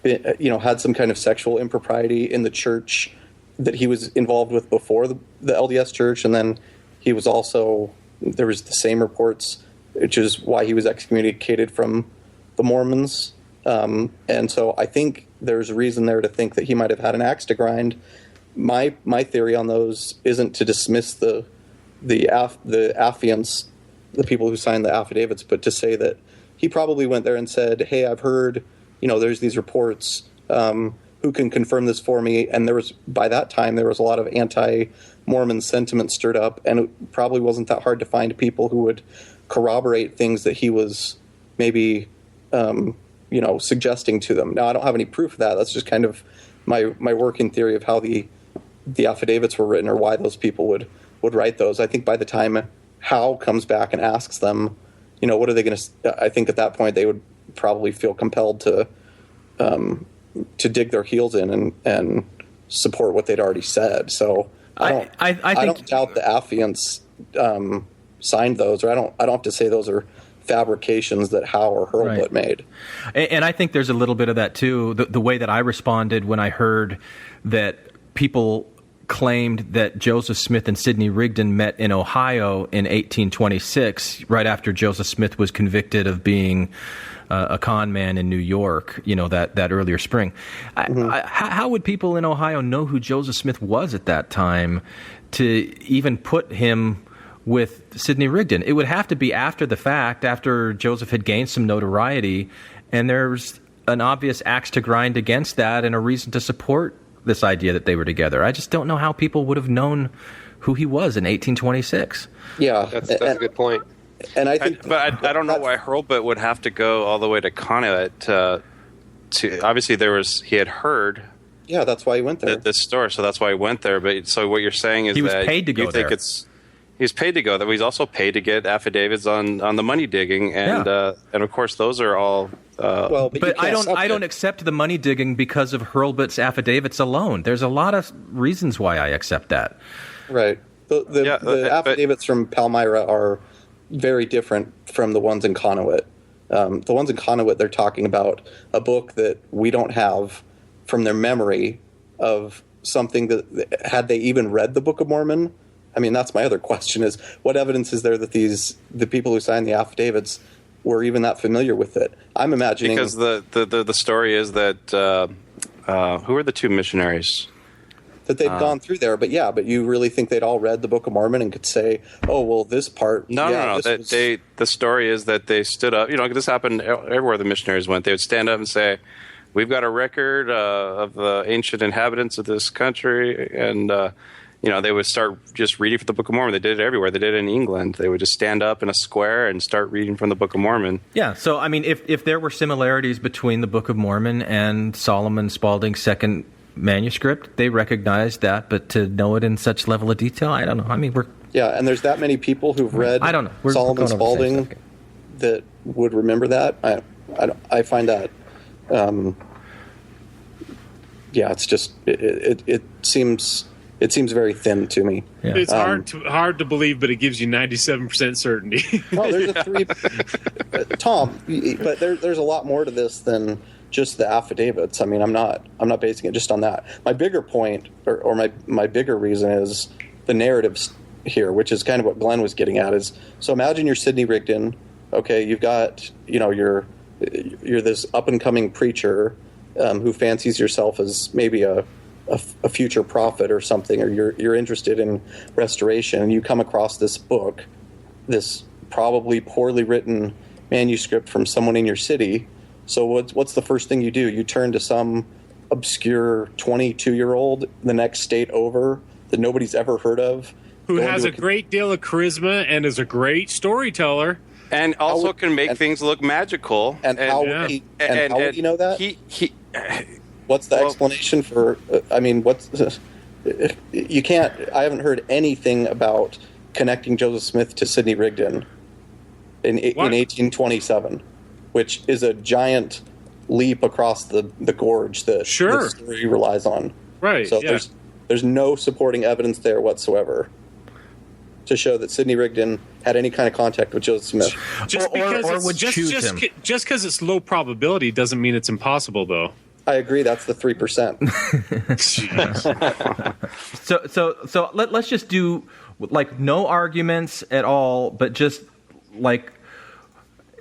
[SPEAKER 6] had some kind of sexual impropriety in the church that he was involved with before the LDS church, and then he was also, there was the same reports, which is why he was excommunicated from the Mormons. And so I think there's a reason there to think that he might have had an axe to grind. My theory on those isn't to dismiss the affiants, the people who signed the affidavits, but to say that he probably went there and said, hey, I've heard, there's these reports, who can confirm this for me? And by that time, there was a lot of anti-Mormon sentiment stirred up, and it probably wasn't that hard to find people who would corroborate things that he was maybe, suggesting to them. Now, I don't have any proof of that. That's just kind of my working theory of how the affidavits were written or why those people would write those. I think by the time Howe comes back and asks them, what are they going to... I think at that point they would probably feel compelled to dig their heels in and support what they'd already said. So I don't doubt the affiants signed those, or I don't have to say those are fabrications that Howe or Hurlbut made.
[SPEAKER 11] And I think there's a little bit of that too. The way that I responded when I heard that people claimed that Joseph Smith and Sidney Rigdon met in Ohio in 1826, right after Joseph Smith was convicted of being a con man in New York, that earlier spring. How would people in Ohio know who Joseph Smith was at that time to even put him with Sidney Rigdon? It would have to be after the fact, after Joseph had gained some notoriety, and there's an obvious axe to grind against that and a reason to support this idea that they were together. I just don't know how people would have known who he was in 1826.
[SPEAKER 6] Yeah,
[SPEAKER 7] that's a good point.
[SPEAKER 6] And I think,
[SPEAKER 3] I don't know why Hurlbut would have to go all the way to Conneaut to obviously he had heard.
[SPEAKER 6] Yeah, that's why he went there.
[SPEAKER 3] This store, so that's why he went there. But so what you're saying is
[SPEAKER 11] he was
[SPEAKER 3] that
[SPEAKER 11] paid to go
[SPEAKER 3] you think
[SPEAKER 11] there.
[SPEAKER 3] He was paid to go there. He's also paid to get affidavits on the money digging, and of course those are all.
[SPEAKER 11] But I don't accept the money digging because of Hurlbut's affidavits alone. There's a lot of reasons why I accept that.
[SPEAKER 6] Right. The affidavits from Palmyra are very different from the ones in Conneaut. The ones in Conneaut, they're talking about a book that we don't have from their memory of something that, had they even read the Book of Mormon? I mean, that's my other question is, what evidence is there that the people who signed the affidavits were even that familiar with it? I'm imagining...
[SPEAKER 3] Because the story is that... who are the two missionaries?
[SPEAKER 6] That they've gone through there, but you really think they'd all read the Book of Mormon and could say, "Oh, well, this part."
[SPEAKER 3] No. The story is that they stood up. This happened everywhere the missionaries went. They would stand up and say, "We've got a record of the ancient inhabitants of this country," and they would start just reading from the Book of Mormon. They did it everywhere. They did it in England. They would just stand up in a square and start reading from the Book of Mormon.
[SPEAKER 11] Yeah. So I mean, if there were similarities between the Book of Mormon and Solomon Spaulding's second manuscript, they recognized that, but to know it in such level of detail, I don't know. I mean,
[SPEAKER 6] and there's that many people who've read Solomon Spaulding that would remember that. I find that it's just it seems very thin to me.
[SPEAKER 1] Yeah. It's hard to believe, but it gives you 97% certainty.
[SPEAKER 6] No, there's a 3 Tom, but there's a lot more to this than just the affidavits. I mean, I'm not basing it just on that. My bigger point, or my bigger reason, is the narratives here, which is kind of what Glenn was getting at. Is so imagine you're Sidney Rigdon. Okay, you've got you're this up and coming preacher who fancies yourself as maybe a future prophet or something, or you're interested in restoration, and you come across this book, this probably poorly written manuscript from someone in your city. So what's the first thing you do? You turn to some obscure 22-year-old the next state over that nobody's ever heard of,
[SPEAKER 1] who has a great deal of charisma and is a great storyteller,
[SPEAKER 3] and also can make things look magical.
[SPEAKER 6] And how would he know that? What's the explanation for? You can't. I haven't heard anything about connecting Joseph Smith to Sidney Rigdon in 1827. Which is a giant leap across the gorge that the story relies on.
[SPEAKER 1] Right.
[SPEAKER 6] So there's no supporting evidence there whatsoever to show that Sidney Rigdon had any kind of contact with Joseph Smith.
[SPEAKER 1] Just because it's low probability doesn't mean it's impossible, though.
[SPEAKER 6] I agree. That's the 3%.
[SPEAKER 11] So let's just do no arguments at all, but just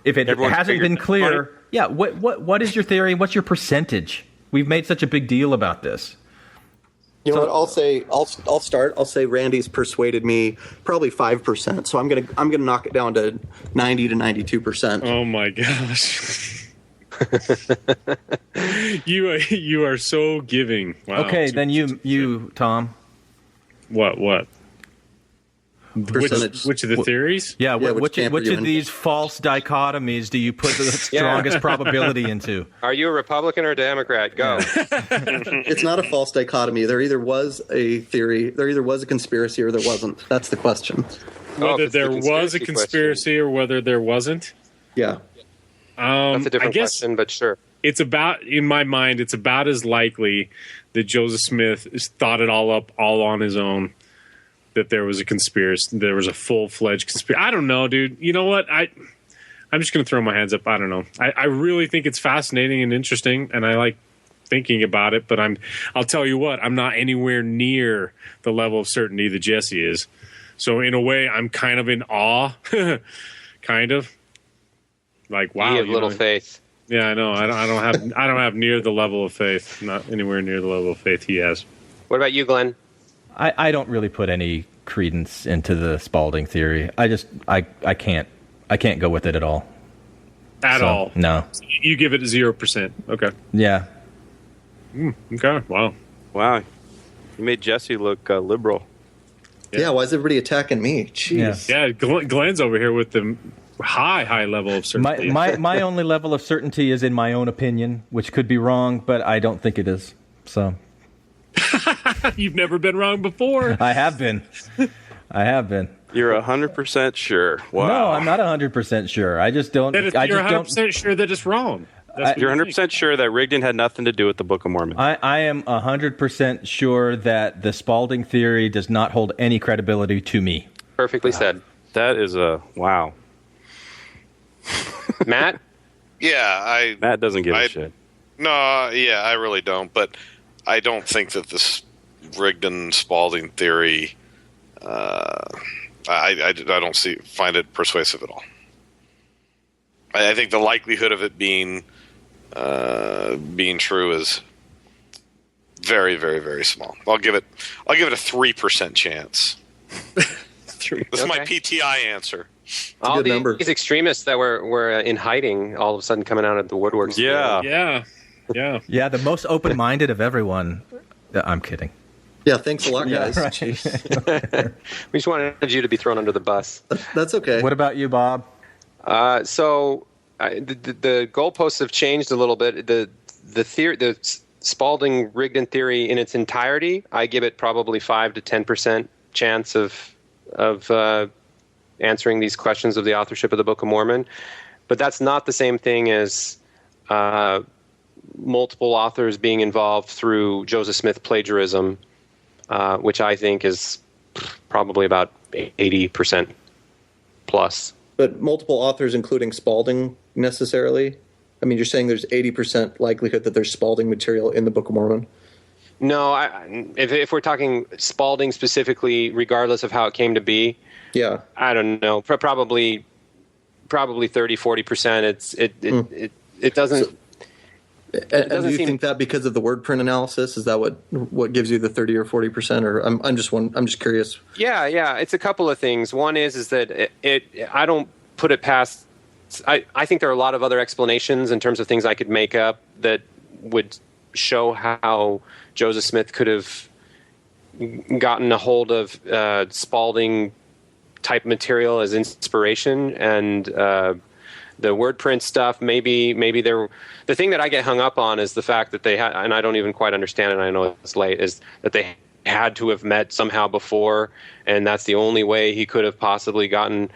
[SPEAKER 11] if it hasn't been clear, what is your theory? What's your percentage? We've made such a big deal about this.
[SPEAKER 6] You know what? I'll start. I'll say Randy's persuaded me probably 5%. So I'm gonna knock it down to 90 to 92%.
[SPEAKER 1] Oh my gosh. You are so giving. Wow.
[SPEAKER 11] Okay, then you Tom.
[SPEAKER 1] What? Which of the theories?
[SPEAKER 11] Yeah, which of these false dichotomies do you put the strongest probability into?
[SPEAKER 7] Are you a Republican or a Democrat? Go.
[SPEAKER 6] It's not a false dichotomy. There either was a theory, there either was a conspiracy, or there wasn't. That's the question.
[SPEAKER 1] Whether there was a conspiracy or whether there wasn't?
[SPEAKER 6] Yeah.
[SPEAKER 7] That's a different question, but sure.
[SPEAKER 1] it's about, in my mind, it's about as likely that Joseph Smith thought it all up all on his own, that there was a conspiracy, there was a full-fledged conspiracy. I don't know, dude. You know what? I'm just going to throw my hands up. I don't know. I really think it's fascinating and interesting, and I like thinking about it, but I'll tell you what, I'm not anywhere near the level of certainty that Jesse is. So in a way, I'm kind of in awe, kind of. Like, wow.
[SPEAKER 7] You have little faith.
[SPEAKER 1] Yeah, I know. I don't have near the level of faith. Not anywhere near the level of faith he has.
[SPEAKER 7] What about you, Glenn?
[SPEAKER 11] I don't really put any credence into the Spalding theory. I can't go with it at all.
[SPEAKER 1] At all?
[SPEAKER 11] No.
[SPEAKER 1] You give it 0%. Okay.
[SPEAKER 11] Yeah.
[SPEAKER 1] Okay. Wow.
[SPEAKER 3] You made Jesse look liberal.
[SPEAKER 6] Yeah. Why is everybody attacking me? Jeez.
[SPEAKER 1] Yeah. Glenn's over here with the high level of certainty.
[SPEAKER 11] My only level of certainty is in my own opinion, which could be wrong, but I don't think it is. So.
[SPEAKER 1] You've never been wrong before.
[SPEAKER 11] I have been.
[SPEAKER 3] You're 100% sure. Wow.
[SPEAKER 11] No, I'm not 100% sure. I just don't.
[SPEAKER 1] You're 100% sure that it's wrong.
[SPEAKER 3] You're 100% sure that Rigdon had nothing to do with the Book of Mormon.
[SPEAKER 11] I am 100% sure that the Spalding theory does not hold any credibility to me.
[SPEAKER 7] Perfectly said.
[SPEAKER 3] That is wow.
[SPEAKER 7] Matt?
[SPEAKER 4] Yeah,
[SPEAKER 3] Matt doesn't give a shit.
[SPEAKER 4] No, I really don't. But I don't think that this Rigdon-Spalding theory, I don't find it persuasive at all. I think the likelihood of it being true is very, very, very small. I'll give it a 3% chance. This is my PTI answer.
[SPEAKER 7] All these extremists that were in hiding all of a sudden coming out of the woodworks.
[SPEAKER 1] Yeah.
[SPEAKER 11] Yeah, the most open-minded of everyone. I'm kidding.
[SPEAKER 6] Yeah, thanks a lot, guys.
[SPEAKER 11] Right.
[SPEAKER 7] We just wanted you to be thrown under the bus.
[SPEAKER 6] That's okay.
[SPEAKER 11] What about you, Bob?
[SPEAKER 7] The goalposts have changed a little bit. The theory, the Spalding-Rigdon theory in its entirety, I give it probably 5 to 10% chance of answering these questions of the authorship of the Book of Mormon. But that's not the same thing as multiple authors being involved through Joseph Smith plagiarism, which I think is probably about 80% plus.
[SPEAKER 6] But multiple authors, including Spalding, necessarily? I mean, you're saying there's 80% likelihood that there's Spalding material in the Book of Mormon?
[SPEAKER 7] No, if we're talking Spalding specifically, regardless of how it came to be,
[SPEAKER 6] yeah,
[SPEAKER 7] I don't know, probably 30-40%. It doesn't.
[SPEAKER 6] So, and do you think that because of the word print analysis, is that what gives you the 30 or 40%? Or I'm just curious.
[SPEAKER 7] Yeah, it's a couple of things. One is that I don't put it past. I think there are a lot of other explanations in terms of things I could make up that would show how Joseph Smith could have gotten a hold of Spalding type material as inspiration, and the word print stuff. Maybe the thing that I get hung up on is the fact that they had, and I don't even quite understand it. I know it's late. Is that they had to have met somehow before, and that's the only way he could have possibly gotten.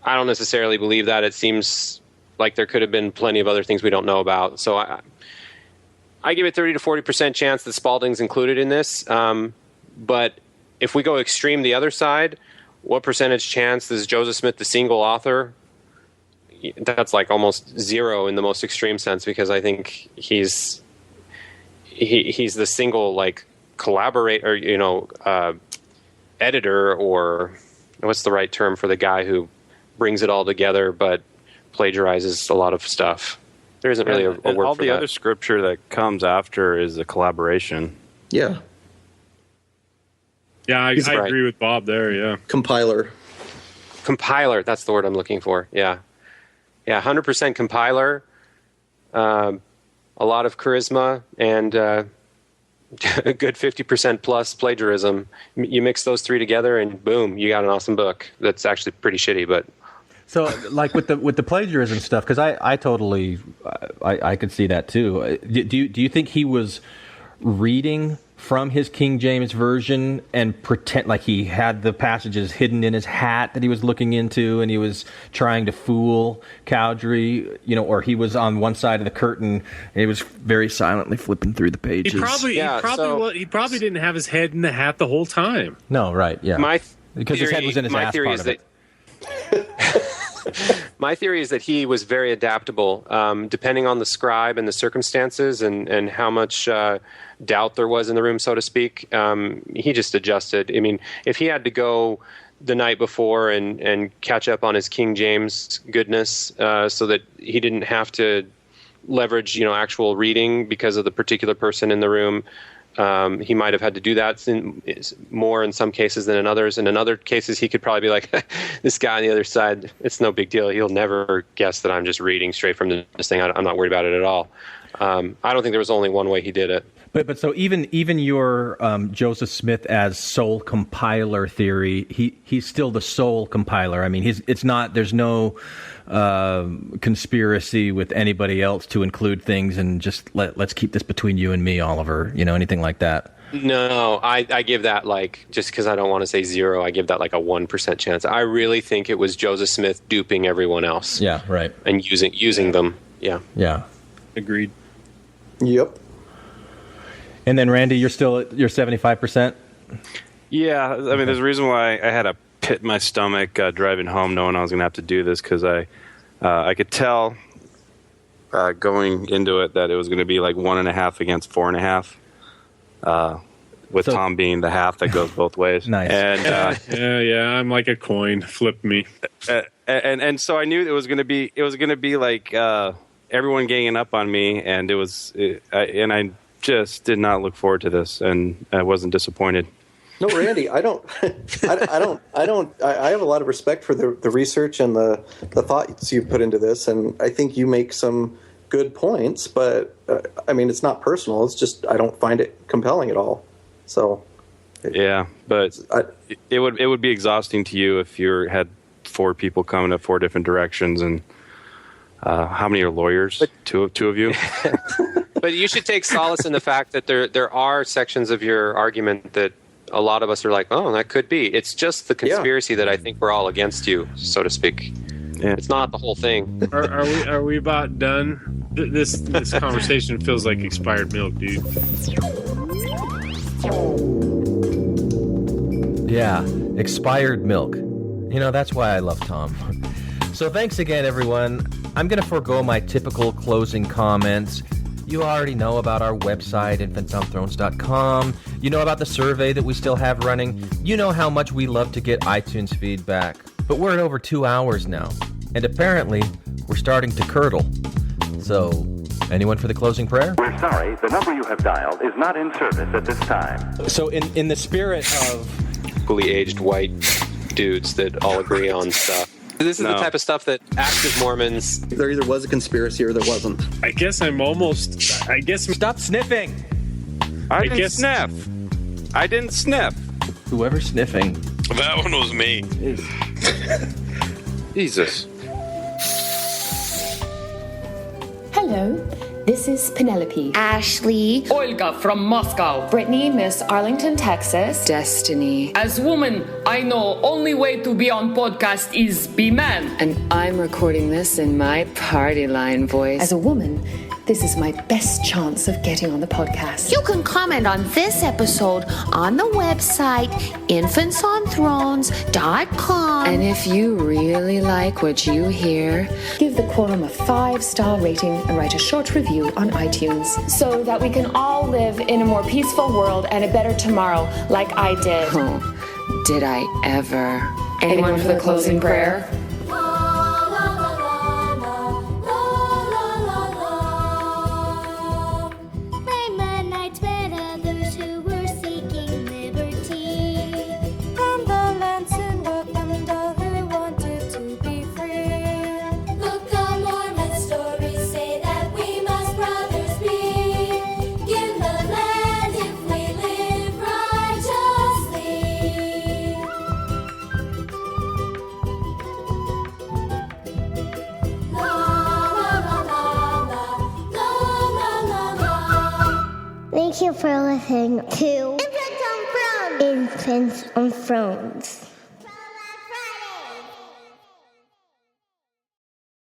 [SPEAKER 7] I don't necessarily believe that. It seems like there could have been plenty of other things we don't know about. So I give it 30 to 40% chance that Spalding's included in this. But if we go extreme the other side, what percentage chance is Joseph Smith the single author? That's like almost zero in the most extreme sense, because I think he's the single like collaborator, editor, or what's the right term for the guy who brings it all together but plagiarizes a lot of stuff. There isn't really a word
[SPEAKER 3] all
[SPEAKER 7] for
[SPEAKER 3] the
[SPEAKER 7] that.
[SPEAKER 3] other scripture that comes after is a collaboration.
[SPEAKER 6] Yeah.
[SPEAKER 1] Yeah, I
[SPEAKER 7] right.
[SPEAKER 1] agree with Bob there, yeah.
[SPEAKER 6] Compiler,
[SPEAKER 7] that's the word I'm looking for. Yeah, 100% compiler, a lot of charisma, and a good 50% plus plagiarism. You mix those three together, and boom, you got an awesome book that's actually pretty shitty, but...
[SPEAKER 11] So, like with the plagiarism stuff, because I totally I could see that too. Do you think he was reading from his King James version and pretend like he had the passages hidden in his hat that he was looking into, and he was trying to fool Cowdery, or he was on one side of the curtain and he was very silently flipping through the pages.
[SPEAKER 1] He probably didn't have his head in the hat the whole time.
[SPEAKER 11] No, right? Yeah, because his head was in his ass part of it.
[SPEAKER 7] My theory is that he was very adaptable, depending on the scribe and the circumstances and how much doubt there was in the room, so to speak. He just adjusted. I mean, if he had to go the night before and catch up on his King James goodness so that he didn't have to leverage, actual reading because of the particular person in the room, he might have had to do that more in some cases than in others. And in other cases, he could probably be like, this guy on the other side, it's no big deal. He'll never guess that I'm just reading straight from this thing. I'm not worried about it at all. I don't think there was only one way he did it.
[SPEAKER 11] But so even your Joseph Smith as sole compiler theory, he's still the sole compiler. I mean, there's no conspiracy with anybody else to include things and just let's keep this between you and me, Oliver. Anything like that.
[SPEAKER 7] No, I give that just because I don't want to say zero, I give that a 1% chance. I really think it was Joseph Smith duping everyone else.
[SPEAKER 11] Yeah, right.
[SPEAKER 7] And using them. Yeah.
[SPEAKER 11] Yeah.
[SPEAKER 1] Agreed.
[SPEAKER 6] Yep.
[SPEAKER 11] And then Randy, you're 75%?
[SPEAKER 3] Yeah, I mean, there's a reason why I had a pit in my stomach driving home knowing I was going to have to do this, because I could tell going into it that it was going to be 1.5 against 4.5, with Tom being the half that goes both ways.
[SPEAKER 11] Nice.
[SPEAKER 3] And
[SPEAKER 1] yeah, I'm like a coin. Flip me.
[SPEAKER 3] And so I knew it was going to be like everyone ganging up on me, and I just did not look forward to this, and I wasn't disappointed.
[SPEAKER 6] No, Randy, I have a lot of respect for the research and the thoughts you've put into this, and I think you make some good points, but I mean, it's not personal. It's just, I don't find it compelling at all. So.
[SPEAKER 3] Yeah, but it would be exhausting to you if you had 4 people coming at 4 different directions, and how many are lawyers? Two of you?
[SPEAKER 7] But you should take solace in the fact that there are sections of your argument that a lot of us are like, oh, that could be. It's just the conspiracy that I think we're all against you, so to speak. Yeah. It's not the whole thing.
[SPEAKER 1] Are we about done? This conversation feels like expired milk, dude.
[SPEAKER 11] Yeah, expired milk. That's why I love Tom. So thanks again, everyone. I'm going to forego my typical closing comments. You already know about our website, infantsonthrones.com. You know about the survey that we still have running. You know how much we love to get iTunes feedback. But we're at over 2 hours now. And apparently, we're starting to curdle. So, anyone for the closing prayer?
[SPEAKER 13] We're sorry, the number you have dialed is not in service at this time.
[SPEAKER 11] So, in the spirit of
[SPEAKER 7] fully aged white dudes that all agree on stuff. This is the type of stuff that active Mormons...
[SPEAKER 6] There either was a conspiracy or there wasn't.
[SPEAKER 1] I guess
[SPEAKER 11] Stop sniffing!
[SPEAKER 3] I didn't sniff. I didn't sniff.
[SPEAKER 11] Whoever's sniffing.
[SPEAKER 4] That one was me.
[SPEAKER 3] Jesus.
[SPEAKER 14] Hello, this is Penelope.
[SPEAKER 15] Ashley.
[SPEAKER 14] Olga from Moscow.
[SPEAKER 15] Brittany, Miss Arlington, Texas.
[SPEAKER 14] Destiny.
[SPEAKER 15] As woman, I know only way to be on podcast is be man.
[SPEAKER 14] And I'm recording this in my party line voice.
[SPEAKER 15] As a woman, this is my best chance of getting on the podcast. You can comment on this episode on the website, infantsonthrones.com.
[SPEAKER 14] And if you really like what you hear,
[SPEAKER 15] give the quorum a 5-star rating and write a short review on iTunes so that we can all live in a more peaceful world and a better tomorrow like I did.
[SPEAKER 14] Oh, did I ever?
[SPEAKER 15] Anyone for the closing prayer?
[SPEAKER 2] Thank you for listening to Infants on Thrones.